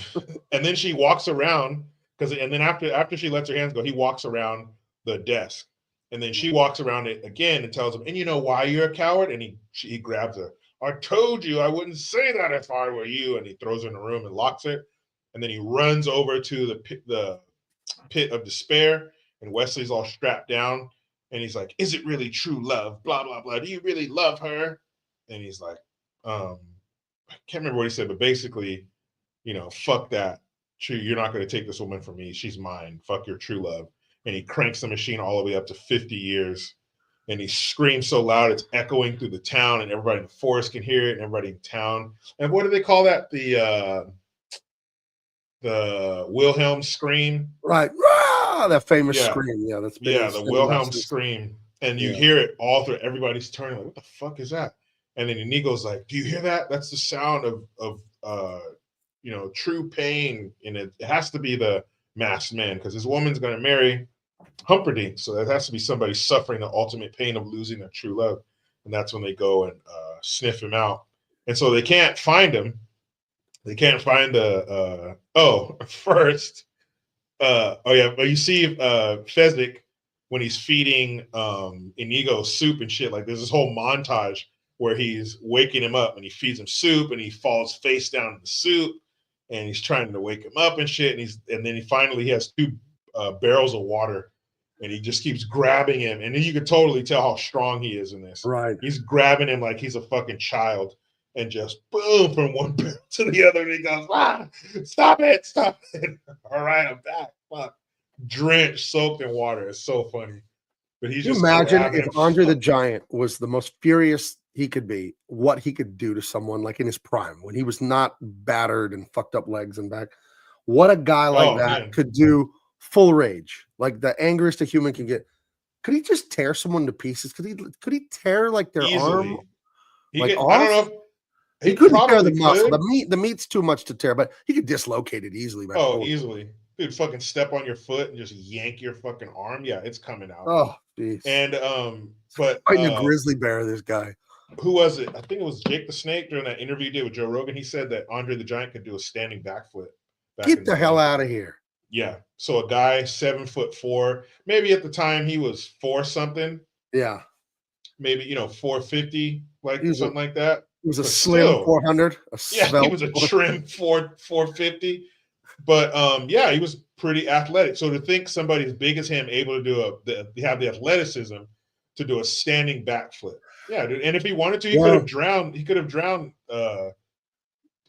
[SPEAKER 1] And then she walks around and then after she lets her hands go, he walks around the desk, and then she walks around it again and tells him, and you know why you're a coward? And he grabs her. I told you I wouldn't say that if I were you. And he throws her in the room and locks it. And then he runs over to the pit of despair. And Wesley's all strapped down. And he's like, is it really true love? Blah, blah, blah. Do you really love her? And he's like, I can't remember what he said, but basically, fuck that. You're not going to take this woman from me. She's mine. Fuck your true love. And he cranks the machine all the way up to 50 years. And he screams so loud it's echoing through the town, and everybody in the forest can hear it, and everybody in town. And what do they call that? The Wilhelm scream,
[SPEAKER 3] right? Rah! That famous scream. Yeah, that's
[SPEAKER 1] the Wilhelm scream, and you hear it all through. Everybody's turning like, what the fuck is that? And then Inigo's like, do you hear that? That's the sound of true pain, and it has to be the masked man because this woman's going to marry Humperdinck, so that has to be somebody suffering the ultimate pain of losing their true love. And that's when they go and sniff him out. And so they can't find him. They can't find but you see Fezzik when he's feeding Inigo soup and shit. Like there's this whole montage where he's waking him up and he feeds him soup and he falls face down in the soup and he's trying to wake him up and shit. And then he has 2 barrels of water. And he just keeps grabbing him. And then you can totally tell how strong he is in this.
[SPEAKER 3] Right.
[SPEAKER 1] He's grabbing him like he's a fucking child. And just boom from one barrel to the other. And he goes, stop it. All right, I'm back. Fuck. Drenched, soaked in water. It's so funny. But he's just
[SPEAKER 3] imagine if Andre the Giant was the most furious he could be, what he could do to someone like in his prime, when he was not battered and fucked up legs and back. What a guy like that could do. Full rage, like the angriest a human can get. Could he just tear someone to pieces? Could he tear like their arm?
[SPEAKER 1] I don't know.
[SPEAKER 3] He couldn't tear the muscle. The meat's too much to tear, but he could dislocate it easily.
[SPEAKER 1] Easily. Dude, fucking step on your foot and just yank your fucking arm. Yeah, it's coming out.
[SPEAKER 3] Oh, jeez.
[SPEAKER 1] And but
[SPEAKER 3] fighting a grizzly bear, this guy.
[SPEAKER 1] Who was it? I think it was Jake the Snake during that interview he did with Joe Rogan. He said that Andre the Giant could do a standing backflip.
[SPEAKER 3] Get the hell out of here.
[SPEAKER 1] Yeah. So a guy 7'4", maybe at the time he was 4 something.
[SPEAKER 3] Yeah.
[SPEAKER 1] Maybe 450, something like that.
[SPEAKER 3] He was a slim 400.
[SPEAKER 1] He was a trim 450. But he was pretty athletic. So to think somebody as big as him able to have the athleticism to do a standing backflip. Yeah, dude. And if he wanted to, he could have drowned. He could have drowned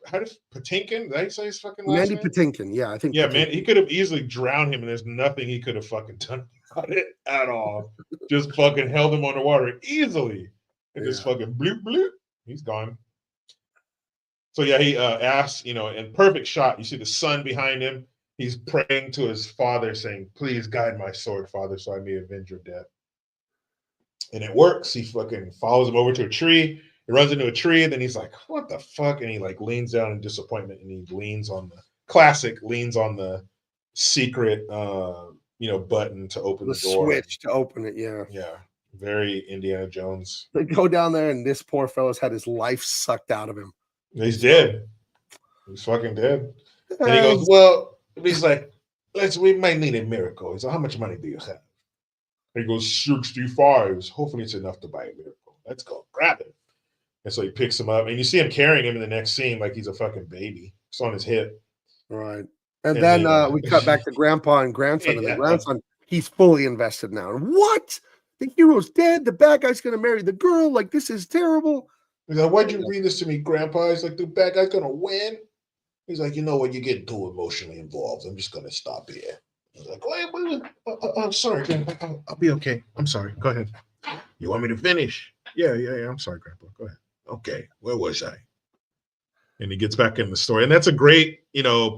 [SPEAKER 1] how does Patinkin? Did I say his fucking last name?
[SPEAKER 3] Mandy Patinkin. Yeah, I think.
[SPEAKER 1] Yeah, man, he could have easily drowned him, and there's nothing he could have fucking done about it at all. Just fucking held him underwater easily, and just fucking bloop bloop. He's gone. So yeah, he asks, in perfect shot. You see the sun behind him. He's praying to his father, saying, "Please guide my sword, Father, so I may avenge your death." And it works. He fucking follows him over to a tree. He runs into a tree, and then he's like, what the fuck? And he leans down in disappointment, and he leans on the secret, button to open the door.
[SPEAKER 3] Switch to open it, yeah.
[SPEAKER 1] Yeah, very Indiana Jones.
[SPEAKER 3] They go down there, and this poor fellow's had his life sucked out of him.
[SPEAKER 1] He's dead. He's fucking dead. And he goes, well, he's like, we might need a miracle. He's like, how much money do you have? He goes, 65. Hopefully it's enough to buy a miracle. Let's go grab it. And so he picks him up, and you see him carrying him in the next scene like he's a fucking baby. It's on his hip.
[SPEAKER 3] Right. And
[SPEAKER 1] And
[SPEAKER 3] then
[SPEAKER 1] then,
[SPEAKER 3] we cut back to grandpa and grandson, and the
[SPEAKER 1] Yeah.
[SPEAKER 3] grandson, he's fully invested now. What? The hero's dead. The bad guy's going to marry the girl. Like, this is terrible.
[SPEAKER 1] He's like, why'd you read this to me, Grandpa? He's like, the bad guy's going to win. He's like, you know what? You're getting too emotionally involved. I'm just going to stop here. He's like, wait. I'm sorry, Grandpa. I'll be okay. I'm sorry. Go ahead. You want me to finish? Yeah. I'm sorry, Grandpa. Go ahead. Okay. Where was I? And he gets back in the story. And that's a great,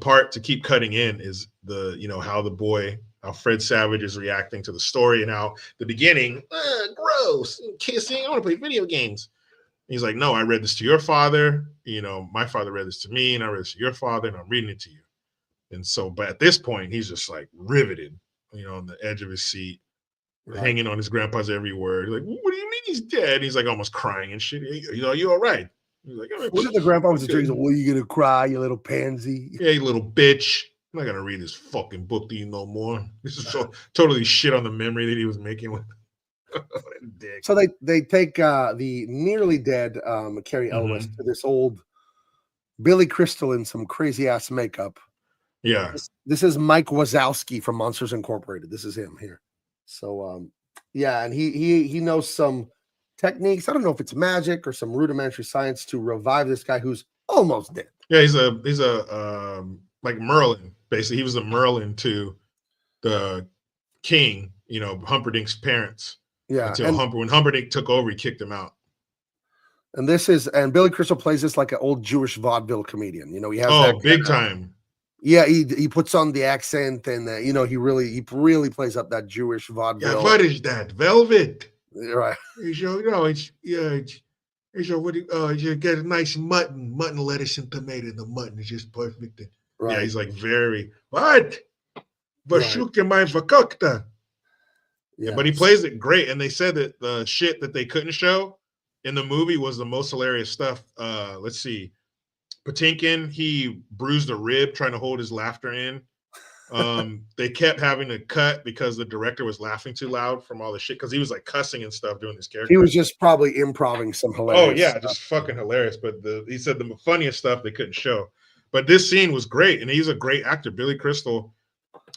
[SPEAKER 1] part to keep cutting in is how Fred Savage is reacting to the story and how the beginning, gross, kissing. I want to play video games. And he's like, no, I read this to your father. My father read this to me, and I read this to your father, and I'm reading it to you. And so, but at this point, he's just like riveted, on the edge of his seat, hanging on his grandpa's every word. Like, what do you mean he's dead? He's like almost crying and shit. You all right? He's like,
[SPEAKER 3] What if the grandpa was a drink? Well, you going to cry, you little pansy?
[SPEAKER 1] Yeah, you little bitch. I'm not going to read this fucking book to you no more. This is so totally shit on the memory that he was making with. Dick.
[SPEAKER 3] So they take the nearly dead Carrie Elwes to this old Billy Crystal in some crazy ass makeup.
[SPEAKER 1] Yeah.
[SPEAKER 3] This is Mike Wazowski from Monsters Incorporated. This is him here. So and he knows some techniques. I don't know if it's magic or some rudimentary science to revive this guy who's almost dead.
[SPEAKER 1] Yeah, he's a like Merlin, basically. He was a Merlin to the king, Humperdinck's parents.
[SPEAKER 3] Yeah.
[SPEAKER 1] Until when Humperdinck took over, he kicked him out.
[SPEAKER 3] And Billy Crystal plays this like an old Jewish vaudeville comedian. He has
[SPEAKER 1] that big time.
[SPEAKER 3] Yeah, he puts on the accent, and he really plays up that Jewish vaudeville.
[SPEAKER 1] Yeah, what is that? Velvet.
[SPEAKER 3] Right.
[SPEAKER 1] You get a nice mutton lettuce and tomato. The mutton is just perfect.
[SPEAKER 3] Right.
[SPEAKER 1] Yeah, he's like very what? Vashuka my vakokta. Yeah, but he plays it great, and they said that the shit that they couldn't show in the movie was the most hilarious stuff. Let's see. Patinkin, he bruised a rib trying to hold his laughter in. They kept having to cut because the director was laughing too loud from all the shit because he was like cussing and stuff doing this character.
[SPEAKER 3] He was just probably improving some hilarious.
[SPEAKER 1] Oh yeah, just fucking hilarious. But he said the funniest stuff they couldn't show. But this scene was great, and he's a great actor. Billy Crystal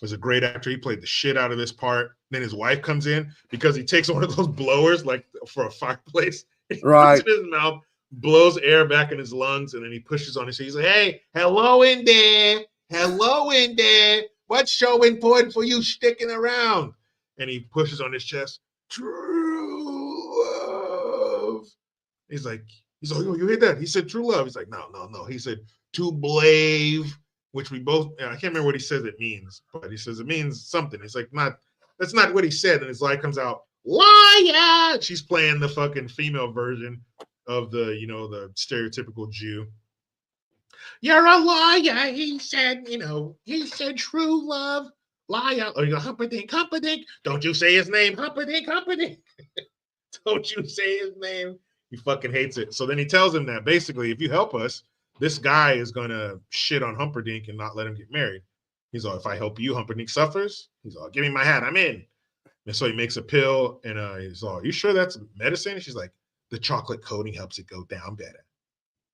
[SPEAKER 1] was a great actor. He played the shit out of this part. Then his wife comes in because he takes one of those blowers like for a fireplace.
[SPEAKER 3] Right.
[SPEAKER 1] Puts it in his mouth, blows air back in his lungs, and then he pushes on his he's like, hey, hello in there. Hello in there. What's so important for you sticking around? And he pushes on his chest. True love. He's like, oh, you hear that? He said true love. He's like, no. He said to blave, which we both, I can't remember what he says it means, but he says it means something. It's like, that's not what he said. And his lie comes out, liar. She's playing the fucking female version of the, the stereotypical Jew. You're a liar. He said true love. Liar. Oh, you go, Humperdinck. Don't you say his name. Humperdinck. Don't you say his name. He fucking hates it. So then he tells him that basically, if you help us, this guy is going to shit on Humperdinck and not let him get married. He's all, if I help you, Humperdinck suffers. He's all, give me my hat. I'm in. And so he makes a pill and he's all, you sure that's medicine? And she's like, the chocolate coating helps it go down better.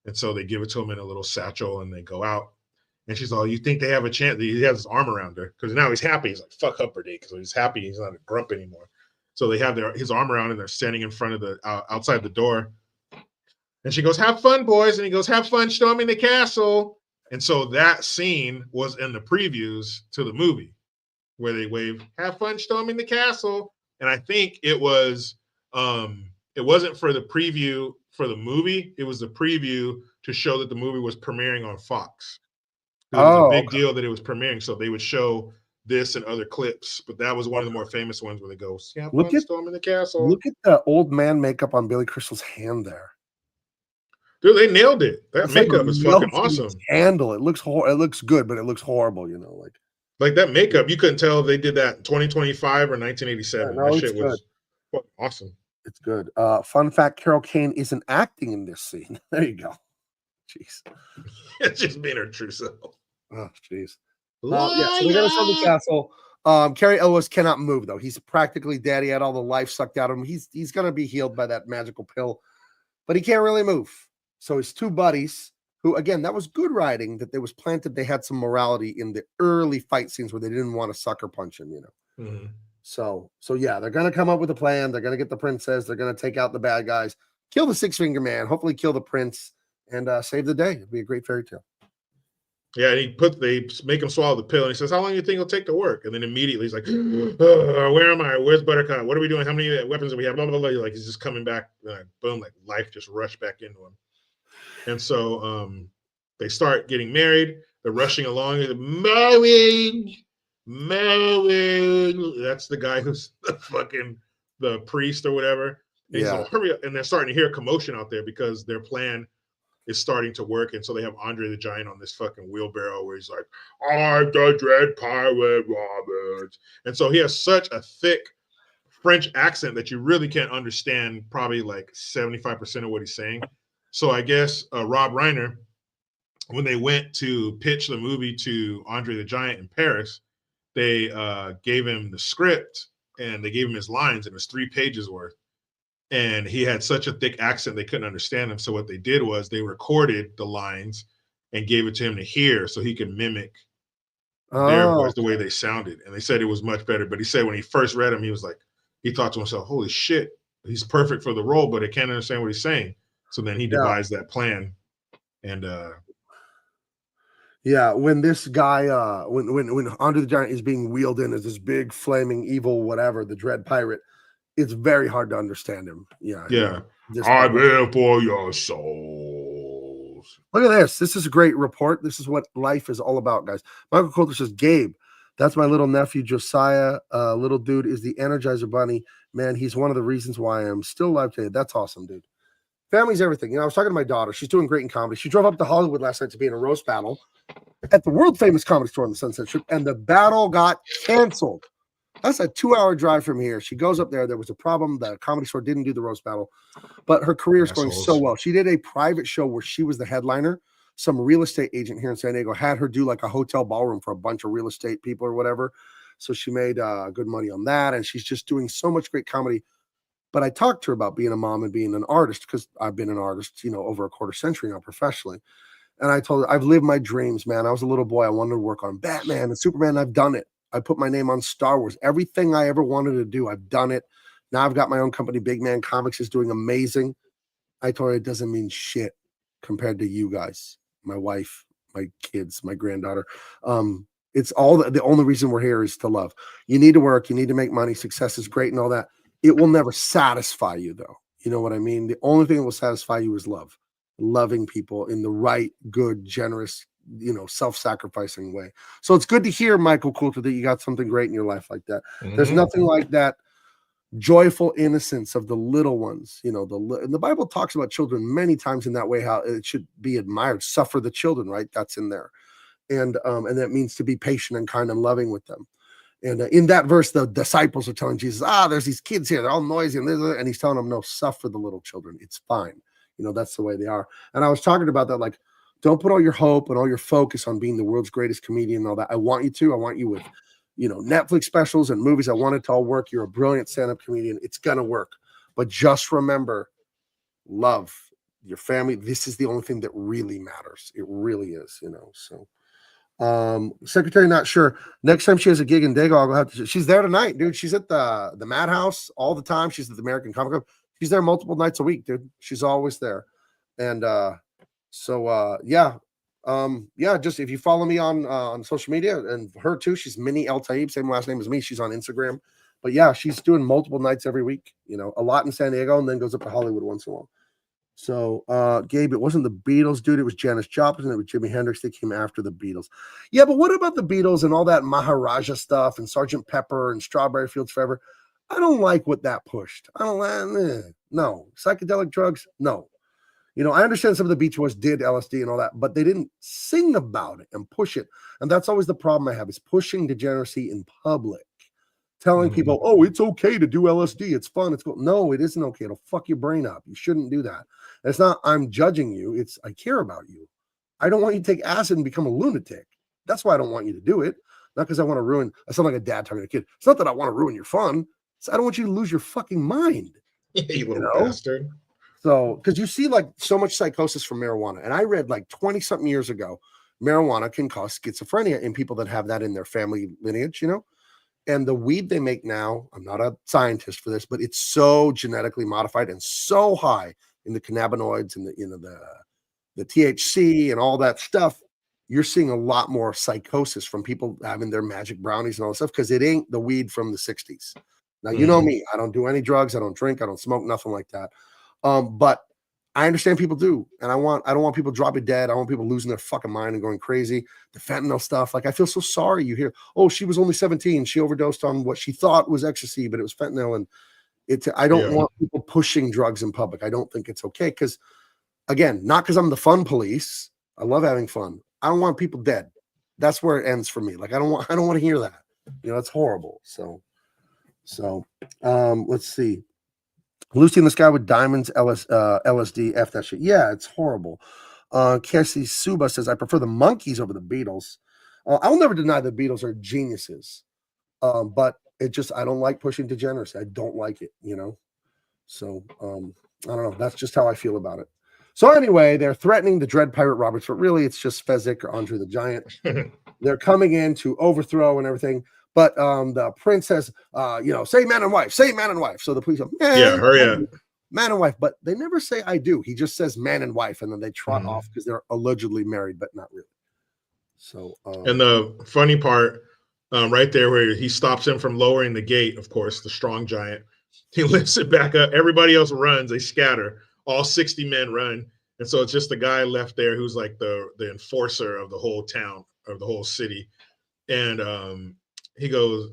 [SPEAKER 1] And so they give it to him in a little satchel and they go out. And she's all, you think they have a chance? He has his arm around her because now he's happy. He's like, fuck Humperdinck. So he's happy. He's not a grump anymore. So they have his arm around and they're standing in front of the outside the door. And she goes, have fun, boys. And he goes, have fun storming the castle. And so that scene was in the previews to the movie where they wave, have fun storming the castle. And I think it was, it wasn't for the preview for the movie. It was the preview to show that the movie was premiering on Fox. It was a big deal that it was premiering. So they would show this and other clips, but that was one of the more famous ones where they go, yeah,
[SPEAKER 3] look at
[SPEAKER 1] storming the castle.
[SPEAKER 3] Look at the old man makeup on Billy Crystal's hand there.
[SPEAKER 1] Dude, they nailed it. That makeup is fucking awesome.
[SPEAKER 3] Handle it looks good, but it looks horrible.
[SPEAKER 1] Like that makeup. You couldn't tell if they did that in 2025 or 1987. That shit was fucking awesome.
[SPEAKER 3] It's good. Fun fact: Carol Kane isn't acting in this scene. There you go. Jeez,
[SPEAKER 1] It's just being her true self.
[SPEAKER 3] Oh, jeez. So they're gonna sell the castle. Carrie Elwes cannot move though. He's practically dead. He had all the life sucked out of him. He's gonna be healed by that magical pill, but he can't really move. So his two buddies, who again, that was good writing, that there was planted. They had some morality in the early fight scenes where they didn't want to sucker punch him,
[SPEAKER 1] Mhm.
[SPEAKER 3] So yeah, they're gonna come up with a plan. They're gonna get the princess. They're gonna take out the bad guys, kill the six-finger man, hopefully kill the prince, and save the day. It'll be a great fairy tale.
[SPEAKER 1] Yeah, and they make him swallow the pill, and he says, "How long do you think it'll take to work?" And then immediately he's like, "Where am I? Where's Buttercup? What are we doing? How many weapons do we have?" Blah blah blah. Like he's just coming back. Boom! Like life just rushed back into him. And so they start getting married. They're rushing along. Marriage. That's the guy who's the priest or whatever. And he's like, hurry up. And they're starting to hear commotion out there because their plan is starting to work. And so they have Andre the Giant on this fucking wheelbarrow where he's like, "I'm the Dread Pirate Roberts." And so he has such a thick French accent that you really can't understand probably like 75% of what he's saying. So I guess Rob Reiner, when they went to pitch the movie to Andre the Giant in Paris, they gave him the script and they gave him his lines, and it was 3 pages worth. And he had such a thick accent they couldn't understand him. So what they did was they recorded the lines and gave it to him to hear so he could mimic their voice, the way they sounded. And they said it was much better. But he said when he first read them, he was like, he thought to himself, "Holy shit, he's perfect for the role, but I can't understand what he's saying." So then he devised that plan. And
[SPEAKER 3] when this guy, when Andre the Giant is being wheeled in as this big flaming evil whatever, the Dread Pirate, it's very hard to understand him.
[SPEAKER 1] Yeah. I'm here for your souls.
[SPEAKER 3] Look at this. This is a great report. This is what life is all about, guys. Michael Coulter says, "Gabe, that's my little nephew, Josiah. Little dude is the Energizer Bunny. Man, he's one of the reasons why I'm still alive today." That's awesome, dude. Family's everything. I was talking to my daughter. She's doing great in comedy. She drove up to Hollywood last night to be in a roast battle at the world famous comedy store on the Sunset Strip, and the battle got canceled. That's a 2-hour drive from here. She goes up there. There was a problem. The comedy store didn't do the roast battle, but her career is going so well. She did a private show where she was the headliner. Some real estate agent here in San Diego had her do like a hotel ballroom for a bunch of real estate people or whatever. So she made good money on that. And she's just doing so much great comedy. But I talked to her about being a mom and being an artist because I've been an artist, over a quarter century now professionally. And I told her, I've lived my dreams, man. I was a little boy. I wanted to work on Batman and Superman. I've done it. I put my name on Star Wars. Everything I ever wanted to do, I've done it. Now I've got my own company. Big Man Comics is doing amazing. I told her it doesn't mean shit compared to you guys, my wife, my kids, my granddaughter. It's all the only reason we're here is to love. You need to work. You need to make money. Success is great and all that. It will never satisfy you, though. You know what I mean? The only thing that will satisfy you is love. Loving people in the right, good, generous, self-sacrificing way. So it's good to hear, Michael Coulter, that you got something great in your life like that. Mm-hmm. There's nothing like that joyful innocence of the little ones. And the Bible talks about children many times in that way, how it should be admired. Suffer the children, right? That's in there. And that means to be patient and kind and loving with them. And in that verse, the disciples are telling Jesus, there's these kids here. They're all noisy. And he's telling them, no, suffer the little children. It's fine. That's the way they are. And I was talking about that, like, don't put all your hope and all your focus on being the world's greatest comedian and all that. I want you with, Netflix specials and movies. I want it to all work. You're a brilliant stand-up comedian. It's going to work. But just remember, love your family. This is the only thing that really matters. It really is, so. Secretary, not sure. Next time she has a gig in Dago, I'll have to. She's there tonight, dude. She's at the Madhouse all the time. She's at the American Comic Con. She's there multiple nights a week, dude. She's always there. And just if you follow me on social media, and her too, she's Mini Eltaeb, same last name as me. She's on Instagram. But yeah, she's doing multiple nights every week, a lot in San Diego, and then goes up to Hollywood once in a while. So, Gabe, it wasn't the Beatles, dude. It was Janis Joplin. It was Jimi Hendrix. They came after the Beatles. Yeah, but what about the Beatles and all that Maharaja stuff and Sgt. Pepper and Strawberry Fields Forever? I don't like what that pushed. I don't like, no. Psychedelic drugs, no. I understand some of the Beach Boys did LSD and all that, but they didn't sing about it and push it. And that's always the problem I have, is pushing degeneracy in public. Telling people, oh, it's okay to do LSD. It's fun. It's cool. No, it isn't okay. It'll fuck your brain up. You shouldn't do that. It's not, I'm judging you. It's, I care about you. I don't want you to take acid and become a lunatic. That's why I don't want you to do it. Not because I want to ruin. I sound like a dad talking to a kid. It's not that I want to ruin your fun. It's I don't want you to lose your fucking mind.
[SPEAKER 1] You little bastard.
[SPEAKER 3] So, because you see like so much psychosis from marijuana, and I read like 20 something years ago, marijuana can cause schizophrenia in people that have that in their family lineage, and the weed they make now, I'm not a scientist for this, but it's so genetically modified and so high in the cannabinoids and the THC and all that stuff. You're seeing a lot more psychosis from people having their magic brownies and all that stuff because it ain't the weed from the 60s. Now, you know me, I don't do any drugs, I don't drink, I don't smoke, nothing like that. But I understand people do, and I don't want people dropping dead. I want people losing their fucking mind and going crazy. The fentanyl stuff, like I feel so sorry. You hear, oh, she was only 17. She overdosed on what she thought was ecstasy, but it was fentanyl. And I don't want people pushing drugs in public. I don't think it's okay. Because again, not because I'm the fun police. I love having fun. I don't want people dead. That's where it ends for me. Like I don't want to hear that. It's horrible. So let's see. Lucy in the Sky with Diamonds, LSD, F that shit. Yeah, it's horrible. Cassie Suba says, I prefer the Monkees over the Beatles. I'll never deny the Beatles are geniuses. But I don't like pushing degeneracy. I don't like it, So, I don't know. That's just how I feel about it. So anyway, they're threatening the Dread Pirate Roberts, but really it's just Fezzik or Andre the Giant. They're coming in to overthrow and everything. But the prince says, say man and wife, say man and wife. So the police go,
[SPEAKER 1] hurry up.
[SPEAKER 3] Man and wife. But they never say I do. He just says man and wife. And then they trot off because they're allegedly married, but not really. So,
[SPEAKER 1] and the funny part right there where he stops him from lowering the gate, of course, the strong giant, he lifts it back up. Everybody else runs. They scatter. All 60 men run. And so it's just the guy left there who's like the enforcer of the whole town, of the whole city. And he goes,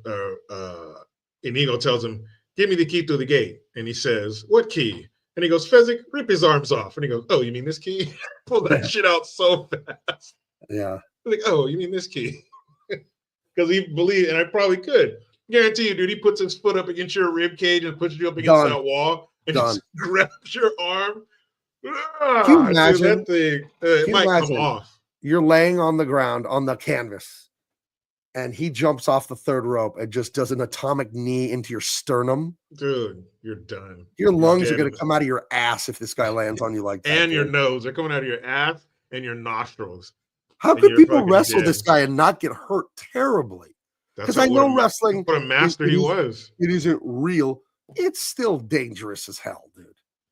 [SPEAKER 1] Inigo tells him, give me the key through the gate. And he says, what key? And he goes, Fezzik, rip his arms off. And he goes, oh, you mean this key? Pull that shit out so fast.
[SPEAKER 3] Yeah.
[SPEAKER 1] Like, oh, you mean this key? Because he believed, and I probably could. Guarantee you, dude, he puts his foot up against your rib cage and pushes you up against that wall and just grabs your arm.
[SPEAKER 3] Can you imagine?
[SPEAKER 1] Dude, that thing, it might come off.
[SPEAKER 3] You're laying on the ground on the canvas, and he jumps off the third rope and just does an atomic knee into your sternum.
[SPEAKER 1] Dude, you're done.
[SPEAKER 3] Your lungs are going to come out of your ass if this guy lands on you like that.
[SPEAKER 1] And your nose. They're coming out of your ass and your nostrils.
[SPEAKER 3] How could people wrestle this guy and not get hurt terribly? Because I know wrestling.
[SPEAKER 1] What a master he was.
[SPEAKER 3] It isn't real. It's still dangerous as hell, dude.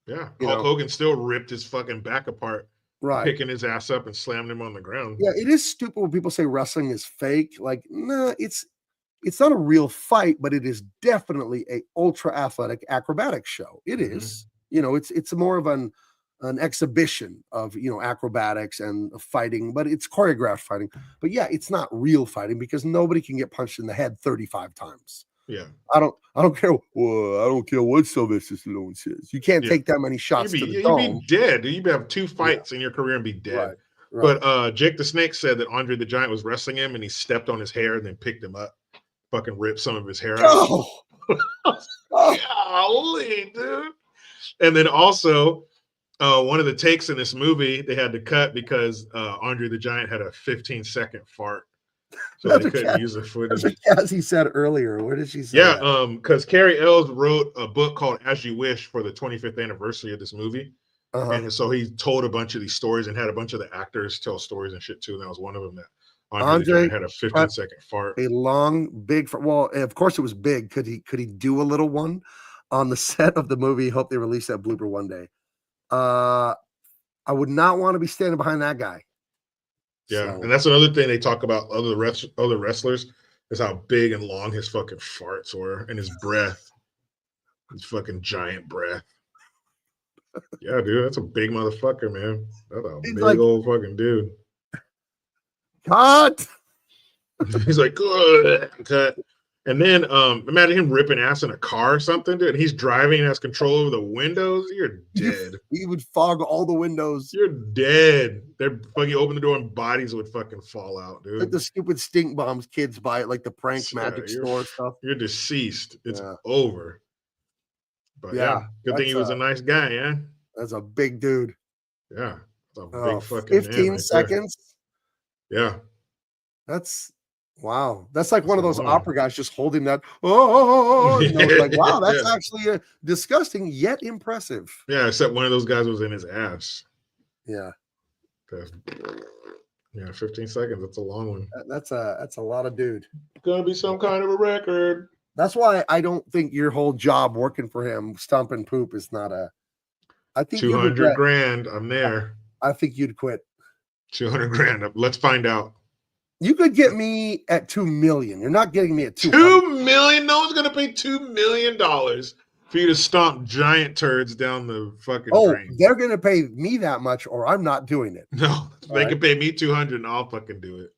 [SPEAKER 1] Yeah. Hulk Hogan still ripped his fucking back apart.
[SPEAKER 3] Right.
[SPEAKER 1] Picking his ass up and slammed him on the ground.
[SPEAKER 3] Yeah, it is stupid when people say wrestling is fake. Like, nah, it's not a real fight, but it is definitely a ultra athletic acrobatic show. It is. It's more of an exhibition of acrobatics and fighting, but it's choreographed fighting. But yeah, it's not real fighting because nobody can get punched in the head 35 times.
[SPEAKER 1] Yeah,
[SPEAKER 3] I don't care. Well, I don't care what Sylvester Stallone says. You can't take that many shots to the dome.
[SPEAKER 1] You'd be dead. You'd have 2 fights in your career and be dead. Right. But Jake the Snake said that Andre the Giant was wrestling him and he stepped on his hair and then picked him up, fucking ripped some of his hair out. Golly, dude. And then also, one of the takes in this movie they had to cut because Andre the Giant had a 15-second fart. So they couldn't use the footage.
[SPEAKER 3] As he said earlier. What did she say?
[SPEAKER 1] Yeah, because Carrie Ells wrote a book called As You Wish for the 25th anniversary of this movie. And so he told a bunch of these stories and had a bunch of the actors tell stories and shit too. And that was one of them that Andre had a 15-second fart.
[SPEAKER 3] A long, big fart. Well, of course it was big. Could he do a little one on the set of the movie? Hope they release that blooper one day. I would not want to be standing behind that guy.
[SPEAKER 1] Yeah, and that's another thing they talk about other wrestlers is how big and long his fucking farts were and his breath, his fucking giant breath. Yeah, dude, that's a big motherfucker, man. That's a big old fucking dude.
[SPEAKER 3] Cut.
[SPEAKER 1] He's like, good, cut. And then imagine him ripping ass in a car or something, dude. And he's driving and has control over the windows. You're dead.
[SPEAKER 3] He would fog all the windows.
[SPEAKER 1] You're dead. They're fucking open the door and bodies would fucking fall out, dude.
[SPEAKER 3] Like the stupid stink bombs kids buy at like the prank magic store stuff.
[SPEAKER 1] You're deceased. It's over. But yeah, good thing he was a nice guy, yeah.
[SPEAKER 3] That's a big dude.
[SPEAKER 1] Yeah. That's a big fucking
[SPEAKER 3] 15 seconds.
[SPEAKER 1] Yeah.
[SPEAKER 3] That's wow. That's like one of
[SPEAKER 1] a
[SPEAKER 3] those
[SPEAKER 1] long
[SPEAKER 3] opera guys just holding that. Oh, you know, like wow, that's
[SPEAKER 1] Yeah.
[SPEAKER 3] actually disgusting yet impressive.
[SPEAKER 1] Yeah, except one of those guys was in his ass.
[SPEAKER 3] Yeah,
[SPEAKER 1] Yeah, 15 seconds. That's a long one.
[SPEAKER 3] that's a lot of dude.
[SPEAKER 1] It's gonna be some kind of a record.
[SPEAKER 3] That's why I don't think your whole job working for him, stomping poop, is not a. I think you'd
[SPEAKER 1] 200
[SPEAKER 3] regret.
[SPEAKER 1] grand. I'm there.
[SPEAKER 3] I think you'd quit.
[SPEAKER 1] 200 grand. Let's find out.
[SPEAKER 3] You could get me at 2 million. You're not getting me at 200.
[SPEAKER 1] 2 million? No one's gonna pay $2 million for you to stomp giant turds down the fucking drain.
[SPEAKER 3] They're gonna pay me that much, or I'm not doing it.
[SPEAKER 1] No, they can pay me 200 and I'll fucking do it.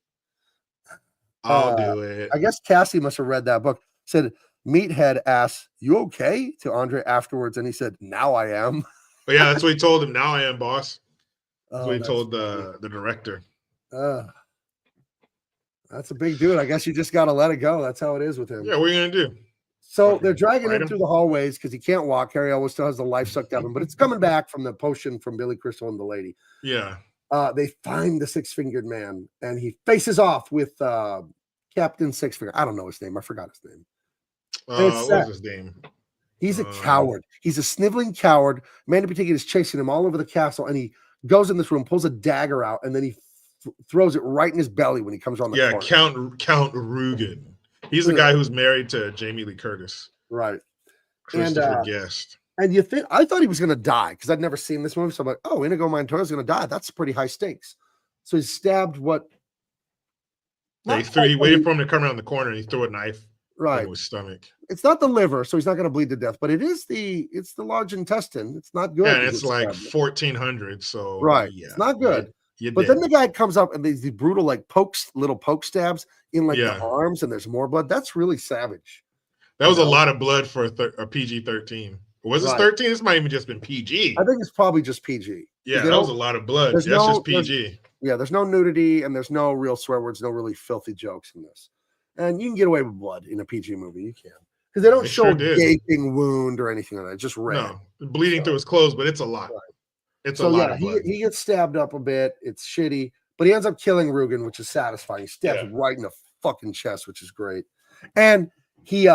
[SPEAKER 1] I'll do it.
[SPEAKER 3] I guess Cassie must have read that book. Said Meathead asked, "You okay?" to Andre afterwards, and he said, "Now I am."
[SPEAKER 1] But yeah, that's what he told him. Now I am, boss. That's what he told
[SPEAKER 3] funny.
[SPEAKER 1] the director.
[SPEAKER 3] That's a big dude. I guess you just got to let it go. That's how it is with him.
[SPEAKER 1] Yeah, what are you gonna do?
[SPEAKER 3] So they're dragging
[SPEAKER 1] fight
[SPEAKER 3] him
[SPEAKER 1] him?
[SPEAKER 3] through the hallways because he can't walk. Harry always still has the life sucked out of him, but it's coming back from the potion from Billy Crystal and the lady.
[SPEAKER 1] Yeah.
[SPEAKER 3] They find the six-fingered man, and he faces off with Captain Sixfinger. I don't know his name. I forgot his name.
[SPEAKER 1] What was his name?
[SPEAKER 3] He's a coward. He's a sniveling coward. Mandy Patinkin is chasing him all over the castle, and he goes in this room, pulls a dagger out, and then he throws it right in his belly when he comes around the corner.
[SPEAKER 1] Count Rugen. He's the guy who's married to Jamie Lee Curtis.
[SPEAKER 3] Right.
[SPEAKER 1] Christopher Guest.
[SPEAKER 3] And you think I thought he was going to die because I'd never seen this movie. So I'm like, oh, Inigo Montoya's going to die. That's pretty high stakes. So he's stabbed what?
[SPEAKER 1] Yeah, he waited for him to come around the corner and he threw a knife
[SPEAKER 3] right
[SPEAKER 1] in his stomach.
[SPEAKER 3] It's not the liver, so he's not going to bleed to death, but it's the large intestine. It's not good.
[SPEAKER 1] Yeah, and it's like 1400. So
[SPEAKER 3] right.
[SPEAKER 1] Yeah,
[SPEAKER 3] it's not good.
[SPEAKER 1] But
[SPEAKER 3] then the guy comes up and these brutal like little poke stabs in like
[SPEAKER 1] Yeah.
[SPEAKER 3] the arms, and there's more blood. That's really savage.
[SPEAKER 1] That was a lot of blood for a PG-13. Was this 13? This might even just been PG.
[SPEAKER 3] I think it's probably just PG.
[SPEAKER 1] Yeah, that was a lot of blood. That's just PG.
[SPEAKER 3] There's no nudity and there's no real swear words, no really filthy jokes in this. And you can get away with blood in a PG movie. You can. Because they don't show gaping wound or anything like that. It's just red.
[SPEAKER 1] No, bleeding through his clothes, but it's a lot. Right. It's a lot of blood.
[SPEAKER 3] He gets stabbed up a bit. It's shitty. But he ends up killing Rugen, which is satisfying. He stabs right in the fucking chest, which is great. And he's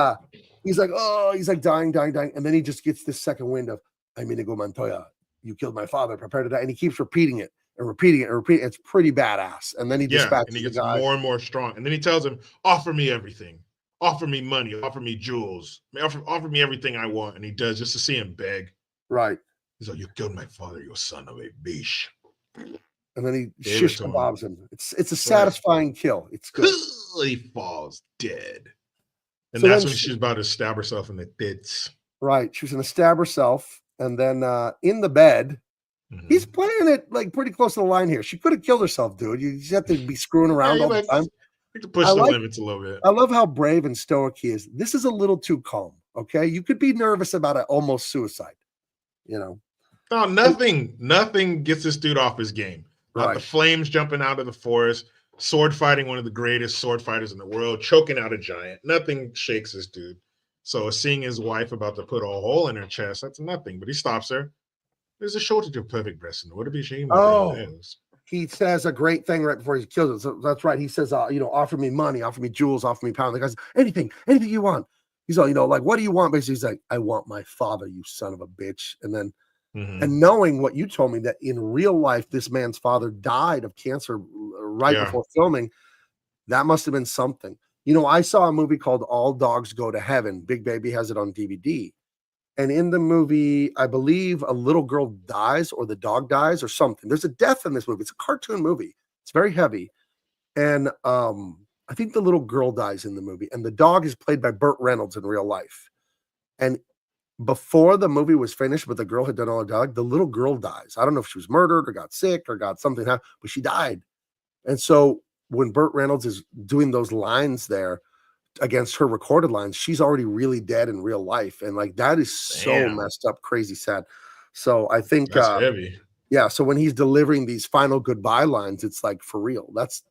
[SPEAKER 3] like, oh, he's like dying. And then he just gets this second wind of, I'm Inigo Montoya. You killed my father. Prepare to die. And he keeps repeating it and repeating it and repeating it. It's pretty badass. And then he dispatches
[SPEAKER 1] and he gets more and more strong. And then he tells him, offer me everything. Offer me money. Offer me jewels. Offer me everything I want. And he does just to see him beg.
[SPEAKER 3] Right.
[SPEAKER 1] He's like, you killed my father, you son of a bitch.
[SPEAKER 3] And then he shish kebabs him. It's a satisfying kill. It's good.
[SPEAKER 1] He falls dead. And so that's when she's about to stab herself in the tits.
[SPEAKER 3] Right. She's going to stab herself. And then in the bed, he's playing it like pretty close to the line here. She could have killed herself, dude. You just have to be screwing around all the time.
[SPEAKER 1] You can push the limits a little bit.
[SPEAKER 3] I love how brave and stoic he is. This is a little too calm. Okay. You could be nervous about it, almost suicide. You know.
[SPEAKER 1] No, nothing gets this dude off his game. Not the flames jumping out of the forest, sword fighting one of the greatest sword fighters in the world, choking out a giant. Nothing shakes this dude. So seeing his wife about to put a hole in her chest, that's nothing. But he stops her. There's a shortage of perfect breasts in the world. To be ashamed of
[SPEAKER 3] he says a great thing right before he kills it. So that's right. He says, offer me money, offer me jewels, offer me pounds. The guy says, anything you want. He's all, like, what do you want? Basically, he's like, I want my father, you son of a bitch. And then, and knowing what you told me, that in real life, this man's father died of cancer before filming, that must have been something. I saw a movie called All Dogs Go to Heaven. Big Baby has it on DVD. And in the movie, I believe a little girl dies or the dog dies or something. There's a death in this movie. It's a cartoon movie. It's very heavy. And I think the little girl dies in the movie. And the dog is played by Burt Reynolds in real life. And before the movie was finished, but the girl had done all her dog, the little girl dies. I don't know if she was murdered or got sick or got something, but she died. And so when Burt Reynolds is doing those lines there against her recorded lines, she's already really dead in real life. And like, that is so messed up, crazy sad. So I think
[SPEAKER 1] that's heavy.
[SPEAKER 3] Yeah. So when he's delivering these final goodbye lines, it's like, for real. That's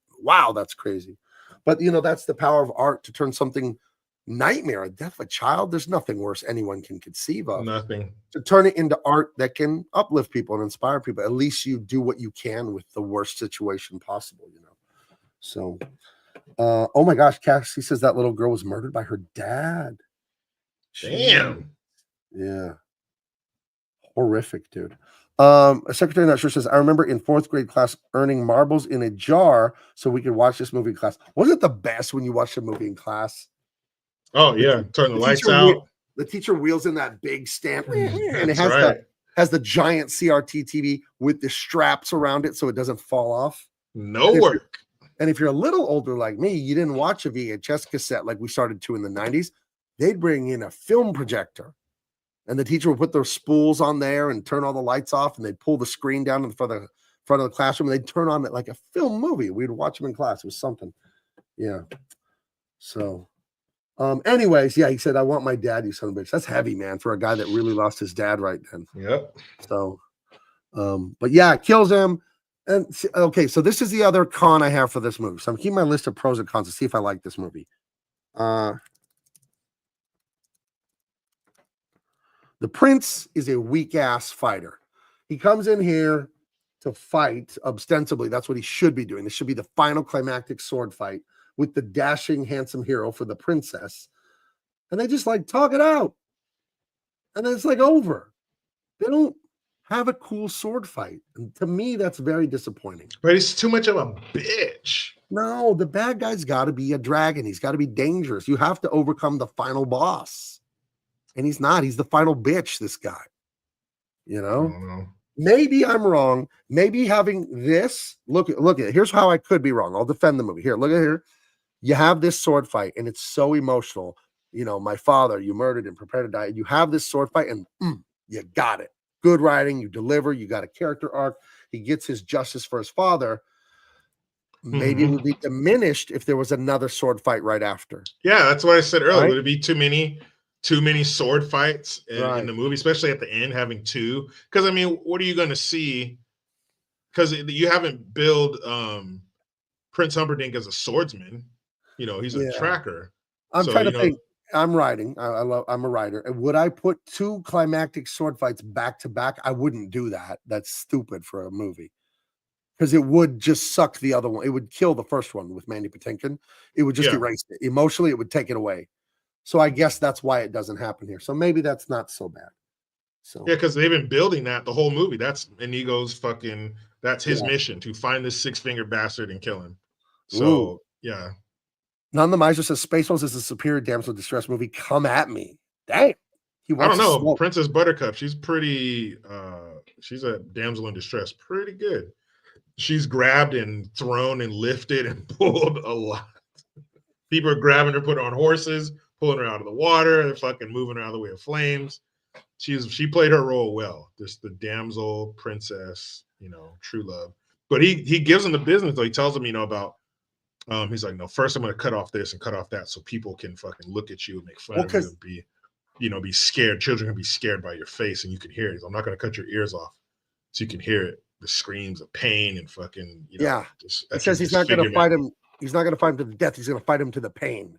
[SPEAKER 3] crazy. But that's the power of art to turn something nightmare, a death of a child. There's nothing worse anyone can conceive of.
[SPEAKER 1] Nothing.
[SPEAKER 3] To turn it into art that can uplift people and inspire people. At least you do what you can with the worst situation possible, So Oh my gosh, Cassie says that little girl was murdered by her dad.
[SPEAKER 1] Damn.
[SPEAKER 3] Yeah. Horrific, dude. A secretary not sure says, I remember in 4th grade class earning marbles in a jar so we could watch this movie in class. Wasn't it the best when you watched a movie in class?
[SPEAKER 1] Oh yeah, turn the lights
[SPEAKER 3] teacher
[SPEAKER 1] out.
[SPEAKER 3] The teacher wheels in that big stand, and it
[SPEAKER 1] That's
[SPEAKER 3] has the giant CRT TV with the straps around it so it doesn't fall off.
[SPEAKER 1] No work.
[SPEAKER 3] And if you're a little older like me, you didn't watch a VHS cassette like we started to in the 90s. They'd bring in a film projector. And the teacher would put their spools on there and turn all the lights off, and they'd pull the screen down in front of the classroom, and they'd turn on it like a film movie. We'd watch them in class. It was something. Yeah. So, anyways, yeah, he said, I want my dad, you son of a bitch. That's heavy, man, for a guy that really lost his dad right then.
[SPEAKER 1] Yep.
[SPEAKER 3] So, but yeah, it kills him. And okay, so this is the other con I have for this movie. So I'm keeping my list of pros and cons to see if I like this movie. The prince is a weak-ass fighter. He comes in here to fight ostensibly. That's what he should be doing. This should be the final climactic sword fight with the dashing, handsome hero for the princess. And they just like talk it out. And then it's like over. They don't have a cool sword fight. And to me, that's very disappointing.
[SPEAKER 1] But he's too much of a bitch.
[SPEAKER 3] No, the bad guy's got to be a dragon. He's got to be dangerous. You have to overcome the final boss. And he's not. He's the final bitch, this guy. You know? Maybe I'm wrong. Maybe having this, look at it. Here's how I could be wrong. I'll defend the movie. Here, look at here. You have this sword fight, and it's so emotional. You know, my father, you murdered and prepared to die. And you have this sword fight, and you got it. Good writing. You deliver. You got a character arc. He gets his justice for his father. Maybe it would be diminished if there was another sword fight right after.
[SPEAKER 1] Yeah, that's what I said earlier.
[SPEAKER 3] Right?
[SPEAKER 1] Would it be too many sword fights in the movie, especially at the end, having two? Because I mean, what are you going to see? Because you haven't billed Prince Humperdinck as a swordsman. You know, he's a tracker.
[SPEAKER 3] I'm trying to think. I'm writing. I'm a writer. And would I put 2 climactic sword fights back to back? I wouldn't do that. That's stupid for a movie. Because it would just suck the other one. It would kill the first one with Mandy Patinkin. It would just erase it. Emotionally, it would take it away. So I guess that's why it doesn't happen here. So maybe that's not so bad. So
[SPEAKER 1] yeah, because they've been building that the whole movie. That's Inigo's fucking. That's his mission, to find this 6-fingered bastard and kill him. So yeah.
[SPEAKER 3] None the Miser says Spaceballs is a superior damsel in distress movie. Come at me. Dang.
[SPEAKER 1] I don't know. Princess Buttercup. She's pretty. She's a damsel in distress. Pretty good. She's grabbed and thrown and lifted and pulled a lot. People are grabbing her, put her on horses, pulling her out of the water, and fucking moving her out of the way of flames. She played her role well. Just the damsel, princess, you know, true love. But he gives them the business though. He tells them, you know, about he's like, no, first I'm gonna cut off this and cut off that so people can fucking look at you and make fun of you and be, you know, be scared. Children can be scared by your face and you can hear it. I'm not gonna cut your ears off so you can hear it. The screams of pain and fucking, you know.
[SPEAKER 3] He says he's not going to fight him. He's not going to fight him to the death. He's going to fight him to the pain.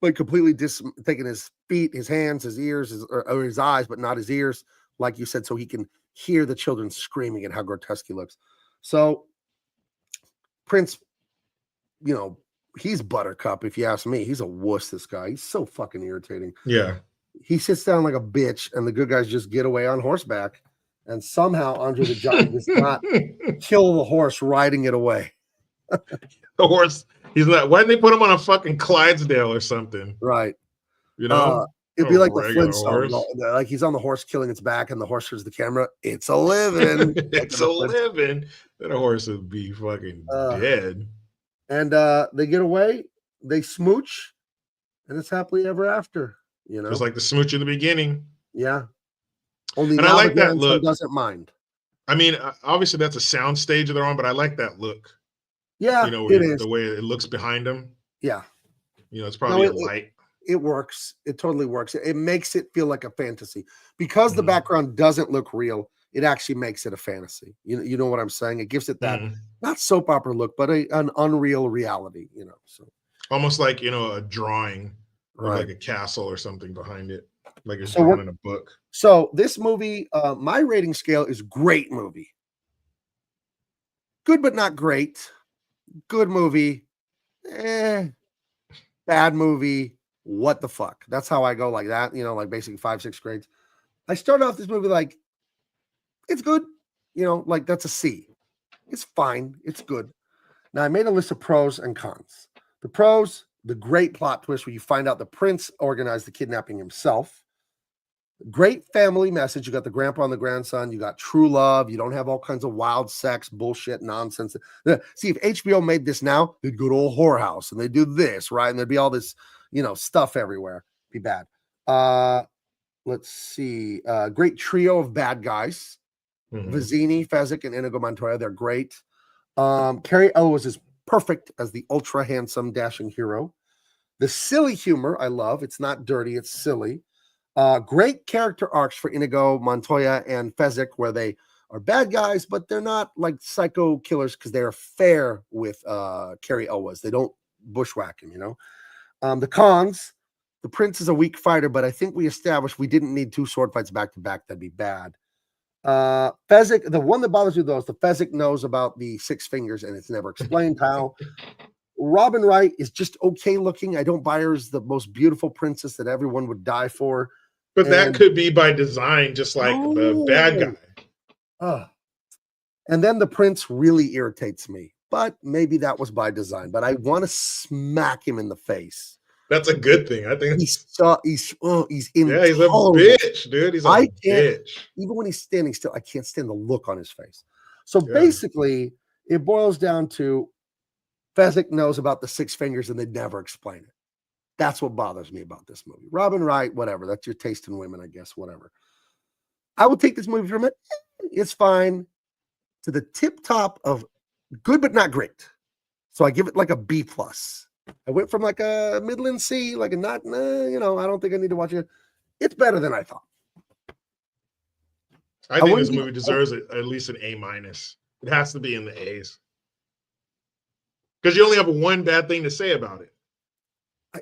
[SPEAKER 3] Like completely taking his feet, his hands, his ears, or his eyes, but not his ears, like you said, so he can hear the children screaming and how grotesque he looks. So Prince, you know, he's Buttercup, if you ask me. He's a wuss, this guy. He's so fucking irritating.
[SPEAKER 1] Yeah.
[SPEAKER 3] He sits down like a bitch, and the good guys just get away on horseback. And somehow Andre the Giant does not kill the horse riding it away.
[SPEAKER 1] The horse, he's not. Why didn't they put him on a fucking Clydesdale or something?
[SPEAKER 3] Right.
[SPEAKER 1] You know,
[SPEAKER 3] it'd be like the Flintstones. Like he's on the horse killing its back, and the horse turns the camera. It's a living.
[SPEAKER 1] It's a living. That horse would be fucking dead.
[SPEAKER 3] And they get away. They smooch, and it's happily ever after. You know,
[SPEAKER 1] just like the smooch in the beginning.
[SPEAKER 3] Yeah. Only
[SPEAKER 1] and I like that look.
[SPEAKER 3] Doesn't mind.
[SPEAKER 1] I mean, obviously that's a sound stage they're on, but I like that look.
[SPEAKER 3] Yeah,
[SPEAKER 1] you know,
[SPEAKER 3] it is
[SPEAKER 1] the way it looks behind them.
[SPEAKER 3] Yeah,
[SPEAKER 1] you know, it's probably a light.
[SPEAKER 3] It works. It totally works. It makes it feel like a fantasy because the background doesn't look real. It actually makes it a fantasy. You know what I'm saying? It gives it that not soap opera look, but an unreal reality. You know, so
[SPEAKER 1] almost like, you know, a drawing, or like a castle or something behind it. Like it's drawn in a book.
[SPEAKER 3] So this movie, my rating scale is great movie. Good but not great. Good movie. bad movie. What the fuck? That's how I go like that, you know, like basically 5, 6 grades. I started off this movie like, it's good, you know, like that's a C. It's fine. It's good. Now I made a list of pros and cons. The pros, the great plot twist where you find out the prince organized the kidnapping himself. Great family message. You got the grandpa and the grandson. You got true love. You don't have all kinds of wild sex, bullshit, nonsense. See, if HBO made this now, they'd go to a whorehouse and they do this, right? And there'd be all this, you know, stuff everywhere. Be bad. Let's see. Great trio of bad guys. Vizzini, Fezzik, and Inigo Montoya. They're great. Carrie Elwes is perfect as the ultra handsome, dashing hero. The silly humor I love. It's not dirty. It's silly. Great character arcs for Inigo Montoya and Fezzik, where they are bad guys, but they're not like psycho killers because they're fair with Carrie Elwes. They don't bushwhack him, you know. The cons, the prince is a weak fighter, but I think we established we didn't need 2 sword fights back to back. That'd be bad. Fezzik, the one that bothers you though is the Fezzik knows about the 6 fingers and it's never explained how. Robin Wright is just okay looking. I don't buy her as the most beautiful princess that everyone would die for.
[SPEAKER 1] But that could be by design, just like the bad guy.
[SPEAKER 3] And then the prince really irritates me, but maybe that was by design. But I want to smack him in the face.
[SPEAKER 1] That's a good thing. I think
[SPEAKER 3] he's
[SPEAKER 1] he's a bitch, dude. He's a bitch.
[SPEAKER 3] Even when he's standing still, I can't stand the look on his face. So basically, it boils down to Fezzik knows about the 6 fingers and they never explain it. That's what bothers me about this movie. Robin Wright, whatever. That's your taste in women, I guess. Whatever. I would take this movie from it. It's fine to the tip top of good, but not great. So I give it like a B plus. I went from like a Midland C, like a not, you know, I don't think I need to watch it. It's better than I thought.
[SPEAKER 1] I think this movie deserves at least an A minus. It has to be in the A's. Because you only have one bad thing to say about it.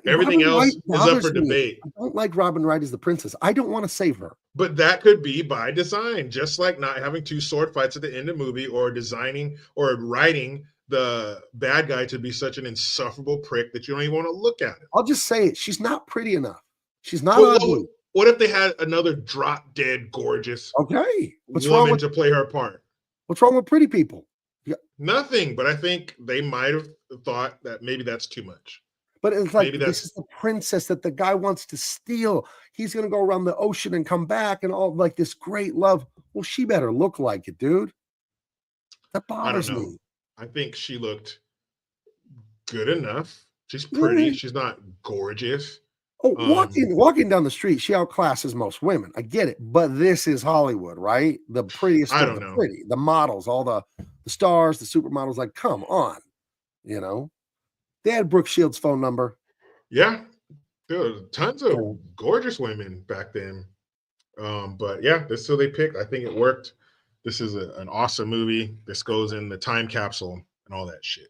[SPEAKER 1] Everything else is up for debate.
[SPEAKER 3] I don't like Robin Wright as the princess. I don't want to save her.
[SPEAKER 1] But that could be by design, just like not having 2 sword fights at the end of the movie or designing or writing the bad guy to be such an insufferable prick that you don't even want to look at it.
[SPEAKER 3] I'll just say it. She's not pretty enough. She's not ugly.
[SPEAKER 1] What if they had another drop dead gorgeous woman to play her part?
[SPEAKER 3] What's wrong with pretty people?
[SPEAKER 1] Nothing, but I think they might have thought that maybe that's too much.
[SPEAKER 3] But it's like, this is the princess that the guy wants to steal. He's going to go around the ocean and come back and all like this great love. Well, she better look like it, dude. That bothers me.
[SPEAKER 1] I think she looked good enough. She's pretty. Yeah. She's not gorgeous.
[SPEAKER 3] Oh, walking down the street, she outclasses most women. I get it. But this is Hollywood, right? The prettiest of the pretty. The models, all the stars, the supermodels, like, come on. You know? They had Brooke Shields' phone number.
[SPEAKER 1] Yeah. There were tons of gorgeous women back then. But yeah, this is who they picked. I think it worked. This is an awesome movie. This goes in the time capsule and all that shit.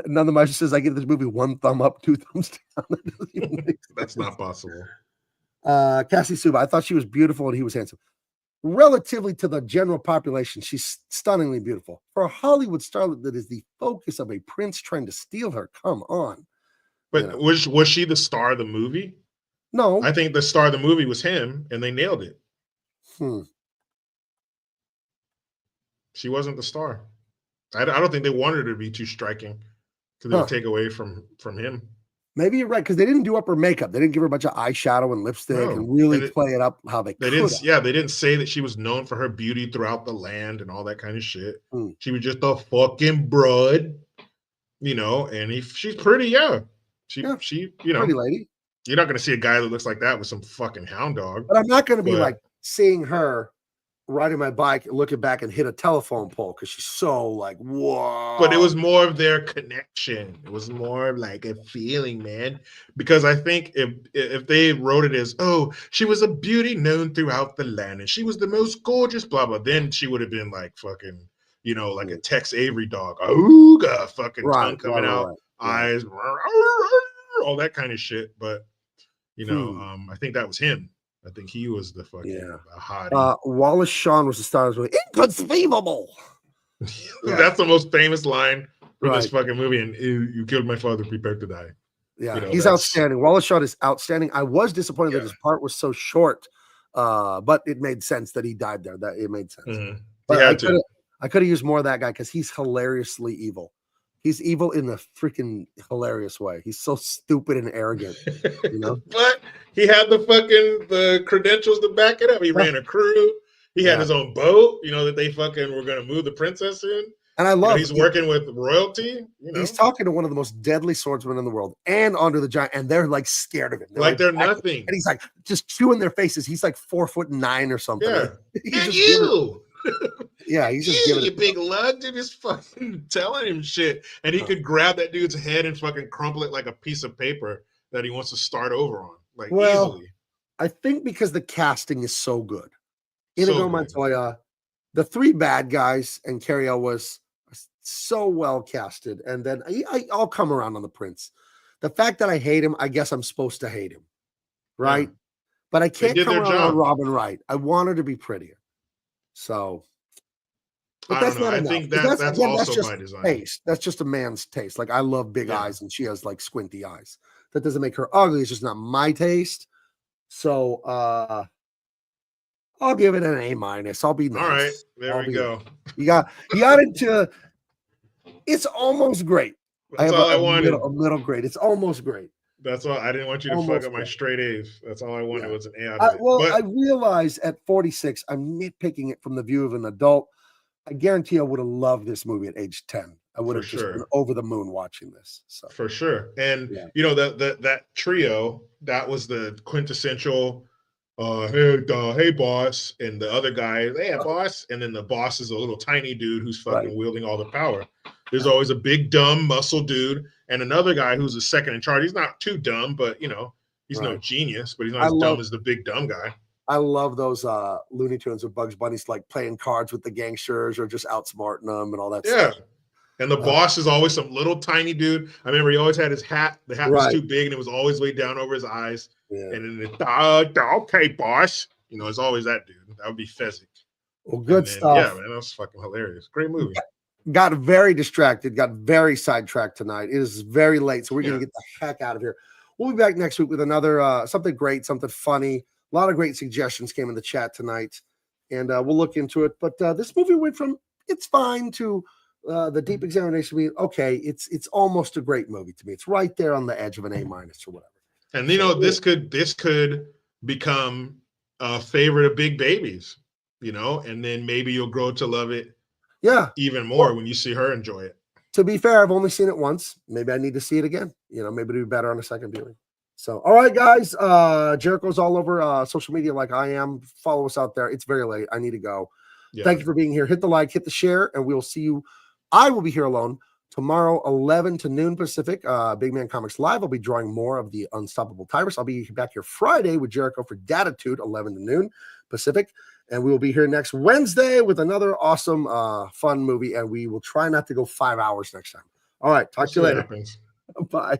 [SPEAKER 3] None of my says I give this movie 1 thumb up, 2 thumbs down.
[SPEAKER 1] That's not possible.
[SPEAKER 3] Cassie Suba, I thought she was beautiful and he was handsome. Relatively to the general population, she's stunningly beautiful. For a Hollywood starlet that is the focus of a prince trying to steal her, come on.
[SPEAKER 1] But was she the star of the movie?
[SPEAKER 3] No.
[SPEAKER 1] I think the star of the movie was him, and they nailed it. She wasn't the star. I don't think they wanted her to be too striking because they would take away from him.
[SPEAKER 3] Maybe you're right, because they didn't do up her makeup. They didn't give her a bunch of eyeshadow and lipstick and really play it up how they could.
[SPEAKER 1] Yeah, they didn't say that she was known for her beauty throughout the land and all that kind of shit. She was just a fucking broad, you know, and she's pretty, She, you know,
[SPEAKER 3] pretty lady.
[SPEAKER 1] You're not going to see a guy that looks like that with some fucking hound dog.
[SPEAKER 3] But I'm not going to be like seeing her riding my bike, looking back and hit a telephone pole because she's so like, whoa.
[SPEAKER 1] But it was more of their connection. It was more like a feeling, man. Because I think if they wrote it as, oh, she was a beauty known throughout the land and she was the most gorgeous, blah, blah, then she would have been like fucking, you know, like a Tex Avery dog. Ooga, fucking tongue coming out, eyes, all that kind of shit. But, you know, I think that was him. I think he was the fucking hottie.
[SPEAKER 3] Wallace Shawn was the star of the movie. Inconceivable.
[SPEAKER 1] That's the most famous line in this fucking movie, and you killed my father, prepare to die.
[SPEAKER 3] Yeah,
[SPEAKER 1] You know,
[SPEAKER 3] he's outstanding. Wallace Shawn is outstanding. I was disappointed that his part was so short, but it made sense that he died there. That it made sense.
[SPEAKER 1] Mm-hmm.
[SPEAKER 3] But I could have used more of that guy because he's hilariously evil. He's evil in a freaking hilarious way. He's so stupid and arrogant, you know.
[SPEAKER 1] But he had the credentials to back it up. He ran a crew. He had his own boat, you know, that they fucking were going to move the princess in.
[SPEAKER 3] And I love
[SPEAKER 1] he's working with royalty. You know?
[SPEAKER 3] He's talking to one of the most deadly swordsmen in the world and Andre the Giant, and they're like scared of him.
[SPEAKER 1] They're nothing.
[SPEAKER 3] And he's like just chewing their faces. He's like 4'9" or something.
[SPEAKER 1] Yeah.
[SPEAKER 3] And
[SPEAKER 1] you.
[SPEAKER 3] Yeah, he's just giving
[SPEAKER 1] you
[SPEAKER 3] it
[SPEAKER 1] big lug, dude, just fucking telling him shit. And he could grab that dude's head and fucking crumple it like a piece of paper that he wants to start over on. Like easily.
[SPEAKER 3] I think because the casting is so good. Inigo Montoya, the three bad guys, and Cariel was so well casted. And then I'll come around on the prince. The fact that I hate him, I guess I'm supposed to hate him. Right? Yeah. But I can't come around on Robin Wright. I want her to be prettier. So, but that's not enough. I think that's also just by design. Taste. That's just a man's taste. Like I love big eyes, and she has like squinty eyes. That doesn't make her ugly. It's just not my taste. So, I'll give it an A-. I'll be nice.
[SPEAKER 1] All right, there we go.
[SPEAKER 3] You got into. It's almost great.
[SPEAKER 1] That's all I wanted.
[SPEAKER 3] A middle grade. It's almost great.
[SPEAKER 1] That's all. I didn't want you to fuck up my straight A's. That's all I wanted was an A out of it.
[SPEAKER 3] I realized at 46, I'm nitpicking it from the view of an adult. I guarantee I would have loved this movie at age 10. I would have just been over the moon watching this. So
[SPEAKER 1] for sure. And you know that trio, that was the quintessential hey boss, and the other guy, hey boss, and then the boss is a little tiny dude who's fucking wielding all the power. There's always a big dumb muscle dude and another guy who's a second in charge. He's not too dumb, but you know, he's no genius, but he's not as dumb as the big dumb guy.
[SPEAKER 3] I love those Looney Tunes with Bugs Bunny's like playing cards with the gangsters or just outsmarting them and all that stuff.
[SPEAKER 1] And the boss is always some little tiny dude. I remember he always had his hat. The hat was too big and it was always way down over his eyes. Yeah. And then okay, boss. You know, it's always that dude. That would be Fezzik.
[SPEAKER 3] Well, good stuff.
[SPEAKER 1] Yeah, man, that was fucking hilarious. Great movie.
[SPEAKER 3] Got very distracted, got very sidetracked tonight. It is very late, so we're going to get the heck out of here. We'll be back next week with another something great, something funny. A lot of great suggestions came in the chat tonight, and we'll look into it. But this movie went from it's fine to the deep examination. Okay, it's almost a great movie to me. It's right there on the edge of an A- or whatever.
[SPEAKER 1] And you know, this could become a favorite of big babies, you know, and then maybe you'll grow to love it.
[SPEAKER 3] Yeah,
[SPEAKER 1] even more when you see her enjoy it.
[SPEAKER 3] To be fair, I've only seen it once. Maybe I need to see it again. You know, maybe it'd be better on a second viewing. So, all right, guys. Jericho's all over social media like I am. Follow us out there. It's very late. I need to go. Yeah. Thank you for being here. Hit the like, hit the share, and we'll see you. I will be here alone tomorrow, 11 to noon Pacific. Big Man Comics Live. I'll be drawing more of the Unstoppable Tyrus. I'll be back here Friday with Jericho for Datitude, 11 to noon Pacific. And we will be here next Wednesday with another awesome, fun movie. And we will try not to go 5 hours next time. All right. Talk to you later. Bye.